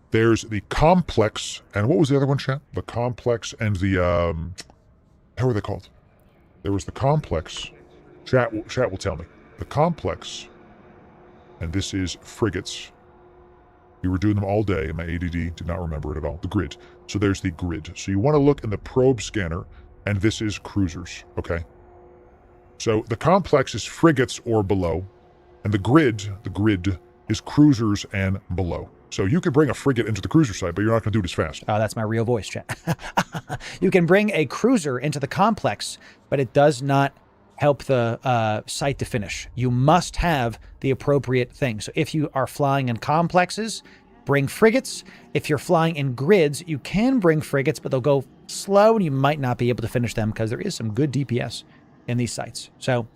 There's the complex, and what was the other one, chat? The complex and the, how were they called? There was the complex, chat will tell me. The complex, and this is frigates. We were doing them all day, and my ADD did not remember it at all. The grid. So there's the grid. So you want to look in the probe scanner, and this is cruisers, okay? So the complex is frigates or below, and the grid is cruisers and below. So you can bring a frigate into the cruiser site, but you're not going to do it as fast. Oh, that's my real voice, chat. You can bring a cruiser into the complex, but it does not help the site to finish. You must have the appropriate thing. So if you are flying in complexes, bring frigates. If you're flying in grids, you can bring frigates, but they'll go slow and you might not be able to finish them because there is some good DPS in these sites. So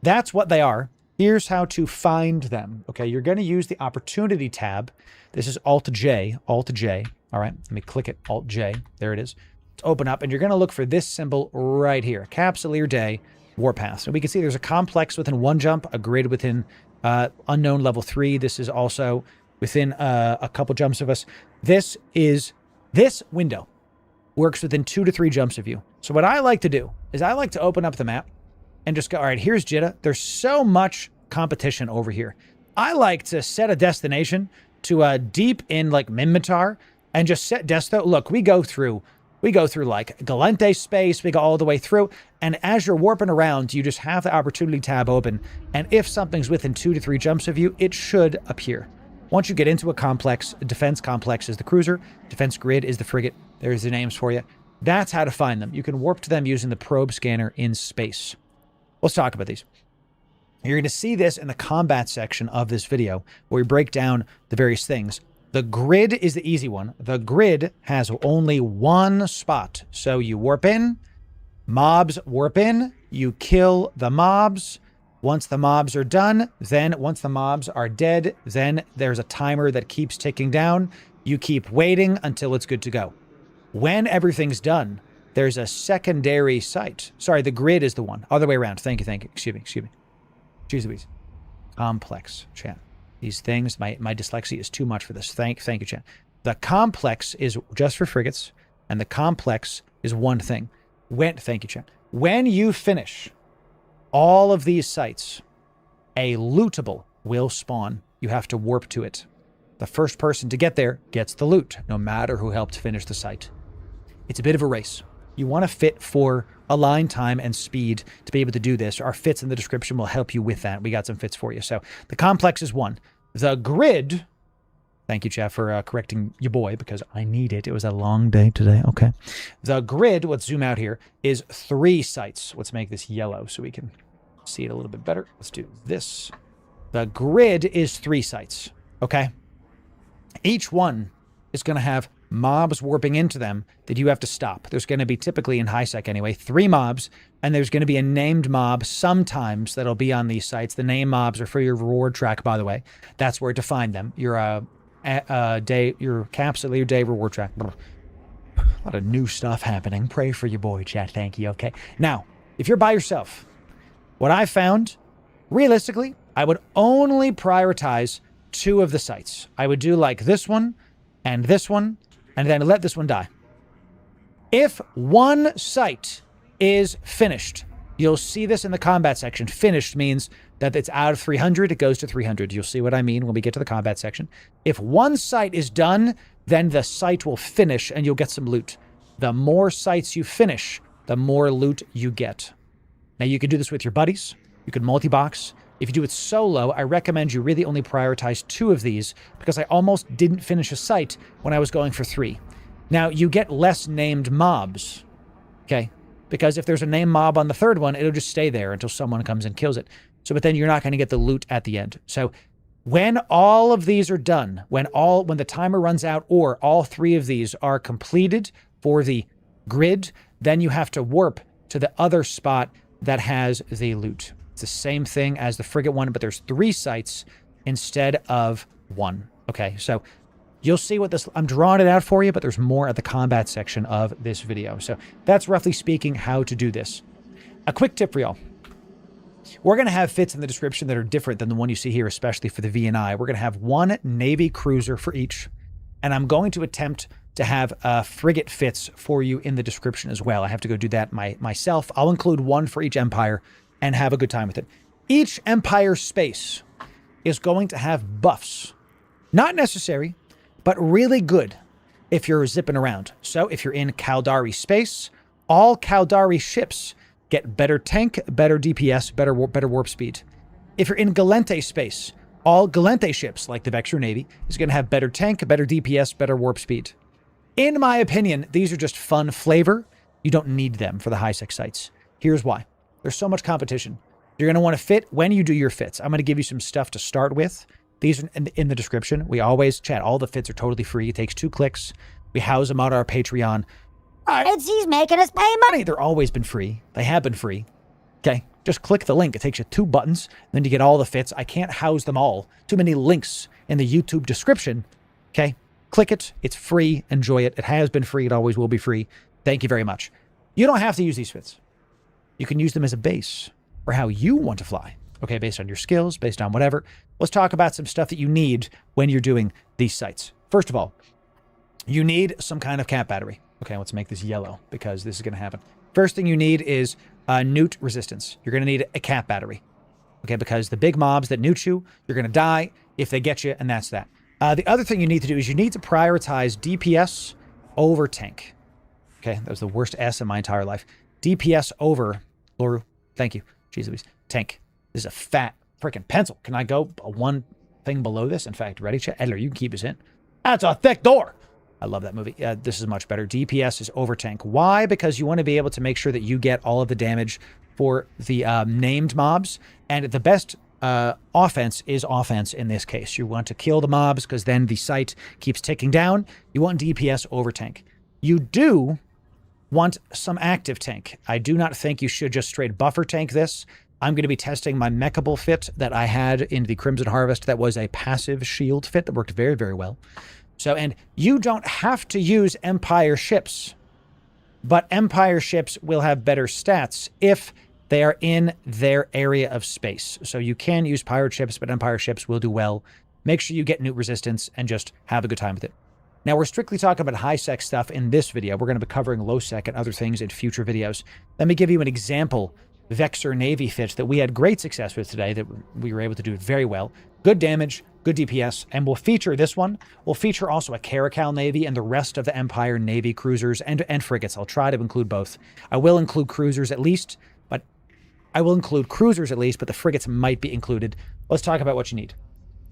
that's what they are. Here's how to find them. Okay, you're going to use the opportunity tab. This is Alt-J, Alt-J. All right, let me click it, Alt-J. There it is. It's open up, and you're going to look for this symbol right here, Capsuleer Day Warpath. So we can see there's a complex within one jump, a grid within unknown level 3. This is also within a couple jumps of us. This window works within 2 to 3 jumps of you. So what I like to do is I like to open up the map and just go, all right, here's Jitta. There's so much competition over here. I like to set a destination to deep in like Minmatar and just set desto. Look, we go through like Galente space, we go all the way through, and as you're warping around, you just have the opportunity tab open, and if something's within 2 to 3 jumps of you, it should appear. Once you get into a complex, a defense complex is the cruiser, defense grid is the frigate. There's the names for you. That's how to find them. You can warp to them using the probe scanner in space. Let's talk about these. You're going to see this in the combat section of this video, where we break down the various things. The grid is the easy one. The grid has only one spot. So you warp in, mobs warp in, you kill the mobs. Once the mobs are done, then once the mobs are dead, then there's a timer that keeps ticking down. You keep waiting until it's good to go. When everything's done, there's a secondary site. Sorry, the grid is the one. Other way around. Thank you. Excuse me. Jeez Louise. Complex, chat. These things, my dyslexia is too much for this. Thank you, chat. The complex is just for frigates, and the complex is one thing. Thank you, chat. When you finish all of these sites, a lootable will spawn. You have to warp to it. The first person to get there gets the loot, no matter who helped finish the site. It's a bit of a race. You want to fit for align time and speed to be able to do this. Our fits in the description will help you with that. We got some fits for you. So the complex is one. The grid, thank you, Jeff, for correcting your boy, because I need it. It was a long day today. Okay. The grid, let's zoom out here, is 3 sites. Let's make this yellow so we can see it a little bit better. Let's do this. The grid is 3 sites. Okay. Each one is going to have mobs warping into them that you have to stop. There's going to be, typically in high sec anyway, 3 mobs, and there's going to be a named mob sometimes that'll be on these sites. The name mobs are for your reward track, by the way. That's where to find them. Your Capsuleer day reward track. A lot of new stuff happening. Pray for your boy, chat. Thank you. Okay. Now, if you're by yourself, what I found, realistically, I would only prioritize 2 of the sites. I would do like this one and this one, and then let this one die. If one site is finished, you'll see this in the combat section. Finished means that it's out of 300, it goes to 300. You'll see what I mean when we get to the combat section. If one site is done, then the site will finish and you'll get some loot. The more sites you finish, the more loot you get. Now you can do this with your buddies. You can multi-box. If you do it solo, I recommend you really only prioritize 2 of these, because I almost didn't finish a site when I was going for 3. Now, you get less named mobs, okay? Because if there's a named mob on the 3rd one, it'll just stay there until someone comes and kills it. So, but then you're not going to get the loot at the end. So when all of these are done, when the timer runs out, or all 3 of these are completed for the grid, then you have to warp to the other spot that has the loot. It's the same thing as the frigate one, but there's 3 sites instead of 1. Okay, so you'll see what this... I'm drawing it out for you, but there's more at the combat section of this video. So that's roughly speaking how to do this. A quick tip for y'all. We're going to have fits in the description that are different than the one you see here, especially for the V&I. We're going to have 1 Navy cruiser for each, and I'm going to attempt to have frigate fits for you in the description as well. I have to go do that myself. I'll include 1 for each empire and have a good time with it. Each empire space is going to have buffs. Not necessary, but really good if you're zipping around. So if you're in Caldari space, all Caldari ships get better tank, better DPS, better warp speed. If you're in Galente space, all Galente ships, like the Vector Navy, is going to have better tank, better DPS, better warp speed. In my opinion, these are just fun flavor. You don't need them for the high-sec sites. Here's why. There's so much competition. You're going to want to fit when you do your fits. I'm going to give you some stuff to start with. These are in the description. We always chat. All the fits are totally free. It takes 2 clicks. We house them on our Patreon. He's making us pay money. They're always been free. They have been free. Okay, just click the link. It takes you 2 buttons. Then you get all the fits. I can't house them all. Too many links in the YouTube description. Okay, click it. It's free. Enjoy it. It has been free. It always will be free. Thank you very much. You don't have to use these fits. You can use them as a base for how you want to fly. Okay, based on your skills, based on whatever. Let's talk about some stuff that you need when you're doing these sites. First of all, you need some kind of cap battery. Okay, let's make this yellow because this is going to happen. First thing you need is newt resistance. You're going to need a cap battery. Okay, because the big mobs that newt you, you're going to die if they get you, and that's that. The other thing you need to do is you need to prioritize DPS over tank. Okay, that was the worst S in my entire life. DPS over Loru. Thank you. Jeez Louise. Tank. This is a fat freaking pencil. Can I go one thing below this? In fact, ready, chat? Edler, you can keep this in. That's a thick door. I love that movie. This is much better. DPS is over tank. Why? Because you want to be able to make sure that you get all of the damage for the named mobs. And the best offense is offense in this case. You want to kill the mobs because then the site keeps ticking down. You want DPS over tank. You do want some active tank. I do not think you should just straight buffer tank this. I'm going to be testing my mechable fit that I had in the Crimson Harvest that was a passive shield fit that worked very, very well. So, and you don't have to use Empire ships, but Empire ships will have better stats if they are in their area of space. So you can use pirate ships, but Empire ships will do well. Make sure you get newt resistance and just have a good time with it. Now, we're strictly talking about high-sec stuff in this video. We're going to be covering low-sec and other things in future videos. Let me give you an example Vexor Navy fit that we had great success with today, that we were able to do very well. Good damage, good DPS, and we'll feature this one. We'll feature also a Caracal Navy and the rest of the Empire Navy cruisers and frigates. I'll try to include both. I will include cruisers at least, but the frigates might be included. Let's talk about what you need.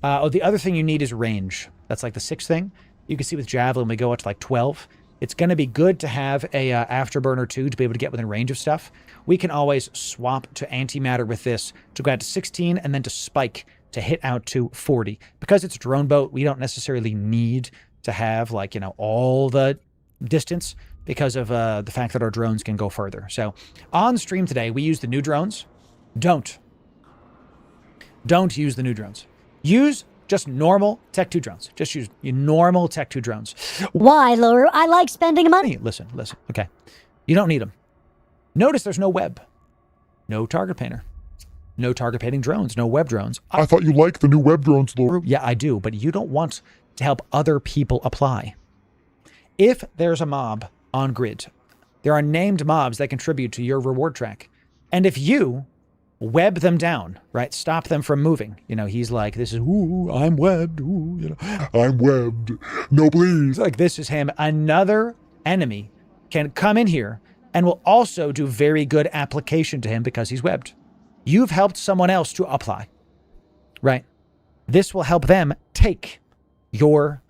The other thing you need is range. That's like the 6th thing. You can see with Javelin, we go up to like 12. It's going to be good to have a Afterburner too to be able to get within range of stuff. We can always swap to Antimatter with this to go out to 16 and then to Spike to hit out to 40. Because it's a drone boat, we don't necessarily need to have like, all the distance because of the fact that our drones can go further. So on stream today, we use the new drones. Don't use the new drones. Use just normal Tech 2 drones. Just use your normal Tech 2 drones. Why, Loru? I like spending money. Listen. Okay. You don't need them. Notice there's no web. No target painter. No target painting drones. No web drones. I thought you liked the new web drones, Loru. Yeah, I do. But you don't want to help other people apply. If there's a mob on grid, there are named mobs that contribute to your reward track. And if you web them down, right? Stop them from moving. He's like, this is, ooh, I'm webbed. Ooh, I'm webbed. No, please. It's like, this is him. Another enemy can come in here and will also do very good application to him because he's webbed. You've helped someone else to apply, right? This will help them take your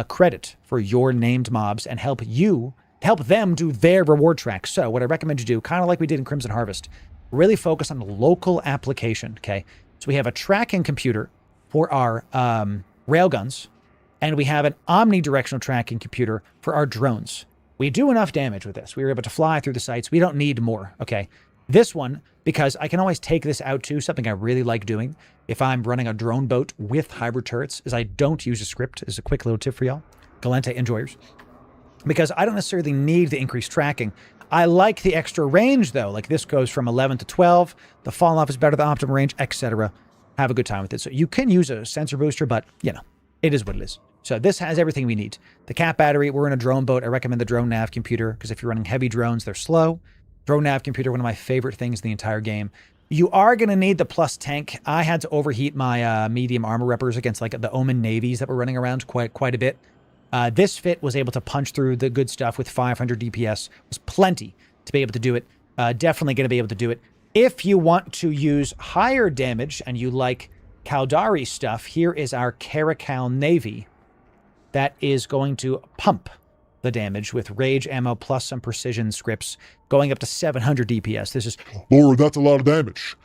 credit for your named mobs and help them do their reward track. So what I recommend you do, kind of like we did in Crimson Harvest, really focus on local application, okay? So we have a tracking computer for our railguns, and we have an omnidirectional tracking computer for our drones. We do enough damage with this. We were able to fly through the sites. We don't need more, okay? This one, because I can always take this out to something I really like doing if I'm running a drone boat with hybrid turrets, is I don't use a script. As a quick little tip for y'all, Galente enjoyers. Because I don't necessarily need the increased tracking. I like the extra range, though. Like, this goes from 11 to 12. The fall off is better than optimal range, etc. Have a good time with it. So you can use a sensor booster, but, it is what it is. So this has everything we need. The cap battery, we're in a drone boat. I recommend the drone nav computer, because if you're running heavy drones, they're slow. Drone nav computer, one of my favorite things in the entire game. You are going to need the plus tank. I had to overheat my medium armor reppers against, like, the Omen navies that were running around quite a bit. This fit was able to punch through the good stuff with 500 DPS. It was plenty to be able to do it. Definitely going to be able to do it. If you want to use higher damage and you like Caldari stuff, here is our Caracal Navy that is going to pump the damage with rage ammo plus some precision scripts going up to 700 DPS. This is... Lord, that's a lot of damage.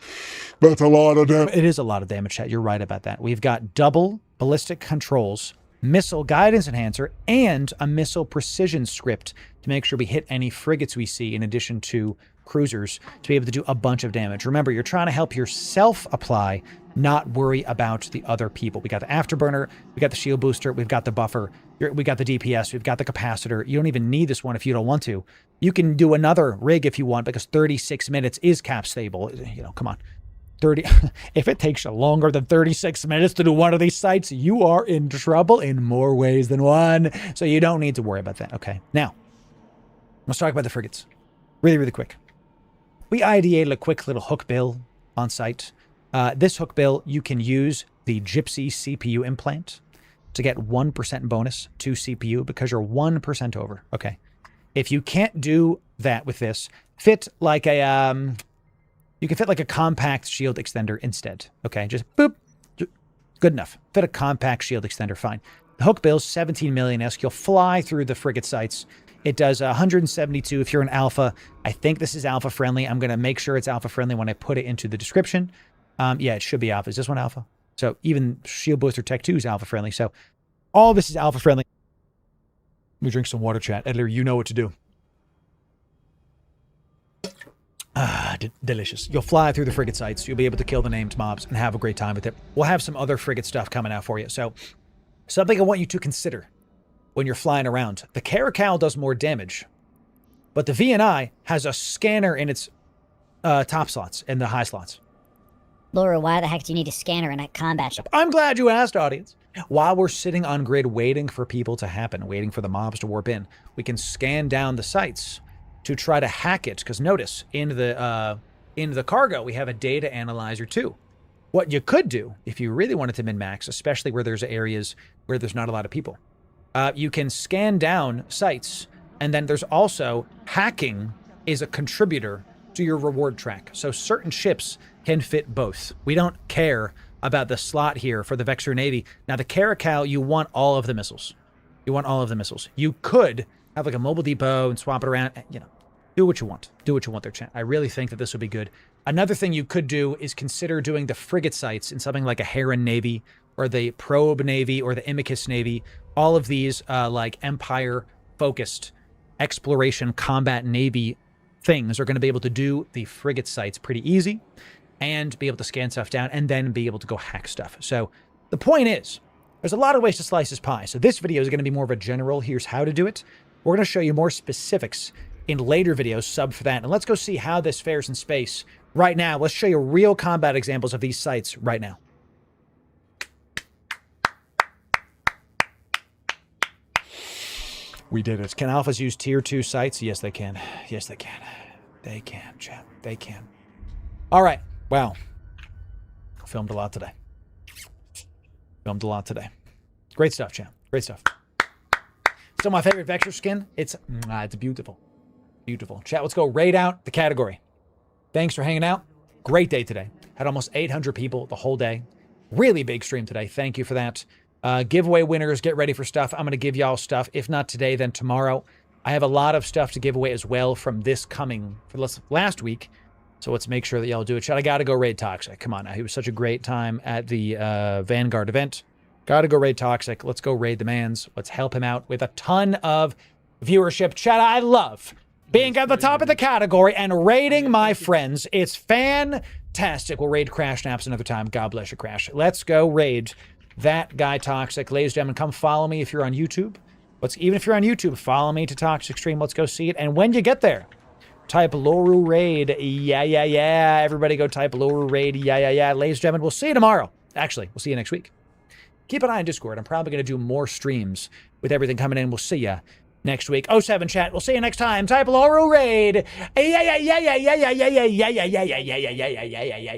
That's a lot of damage. It is a lot of damage, chat. You're right about that. We've got double ballistic controls, missile guidance enhancer, and a missile precision script to make sure we hit any frigates we see in addition to cruisers to be able to do a bunch of damage. Remember, you're trying to help yourself apply, not worry about the other people. We got the afterburner, we got the shield booster, we've got the buffer, we got the DPS, we've got the capacitor. You don't even need this one if you don't want to. You can do another rig if you want, because 36 minutes is cap stable. Come on. 30. If it takes you longer than 36 minutes to do one of these sites, you are in trouble in more ways than one. So you don't need to worry about that. Okay. Now, let's talk about the frigates. Really, really quick. We ideated a quick little hook bill on site. This hook bill, you can use the Gypsy CPU implant to get 1% bonus to CPU because you're 1% over. Okay. If you can't do that with this, fit like a... You can fit like a compact shield extender instead. Okay, just boop. Good enough. Fit a compact shield extender, fine. The hook bill's 17 million-esque. You'll fly through the frigate sites. It does 172 if you're an alpha. I think this is alpha friendly. I'm going to make sure it's alpha friendly when I put it into the description. Yeah, it should be alpha. Is this one alpha? So even Shield Booster Tech 2 is alpha friendly. So all this is alpha friendly. Let me drink some water, chat. Editor, you know what to do. Delicious. You'll fly through the frigate sites. You'll be able to kill the named mobs and have a great time with it. We'll have some other frigate stuff coming out for you. So something I want you to consider when you're flying around. The Caracal does more damage, but the VNI has a scanner in its top slots and the high slots. Loru, why the heck do you need a scanner in a combat ship? I'm glad you asked, audience. While we're sitting on grid waiting for people to happen, waiting for the mobs to warp in, we can scan down the sites to try to hack it. Because notice, in the cargo, we have a data analyzer too. What you could do, if you really wanted to min-max, especially where there's areas where there's not a lot of people, you can scan down sites, and then there's also hacking is a contributor to your reward track. So certain ships can fit both. We don't care about the slot here for the Vexor Navy. Now, the Caracal, you want all of the missiles. You want all of the missiles. You could have like a mobile depot and swap it around. You know, do what you want. Do what you want there, chat. I really think that this would be good. Another thing you could do is consider doing the frigate sites in something like a Heron Navy or the Probe Navy or the Imicus Navy. All of these like Empire-focused exploration combat Navy things are going to be able to do the frigate sites pretty easy and be able to scan stuff down and then be able to go hack stuff. So the point is, there's a lot of ways to slice this pie. So this video is going to be more of a general, here's how to do it. We're going to show you more specifics in later videos, sub for that. And let's go see how this fares in space right now. Let's show you real combat examples of these sites right now. We did it. Can alphas use tier 2 sites? Yes, they can. Yes, they can. They can, chat. They can. All right. Wow. Filmed a lot today. Filmed a lot today. Great stuff, chat. Great stuff. Still my favorite Vexor skin. It's beautiful. Beautiful. Chat, let's go raid out the category. Thanks for hanging out. Great day today. Had almost 800 people the whole day. Really big stream today. Thank you for that. Giveaway winners, get ready for stuff. I'm going to give y'all stuff. If not today, then tomorrow. I have a lot of stuff to give away as well from this coming for last week. So let's make sure that y'all do it. Chat, I got to go raid Toxic. Come on now. It was such a great time at the Vanguard event. Got to go raid Toxic. Let's go raid the mans. Let's help him out with a ton of viewership. Chat, I love being at the top of the category and raiding my friends. It's fantastic. We'll raid Crash Naps another time. God bless you, Crash. Let's go raid that guy Toxic. Ladies and gentlemen, come follow me if you're on YouTube. Even if you're on YouTube, follow me to Toxic Stream. Let's go see it. And when you get there, type Loru Raid. Yeah, yeah, yeah. Everybody go type Loru Raid. Yeah, yeah, yeah. Ladies and gentlemen, we'll see you tomorrow. Actually, we'll see you next week. Keep an eye on Discord. I'm probably going to do more streams with everything coming in. We'll see ya next week. 07 chat. We'll see you next time. Type Loru Raid. Yeah, yeah, yeah, yeah, yeah, yeah, yeah, yeah, yeah, yeah, yeah, yeah, yeah, yeah, yeah, yeah, yeah, yeah.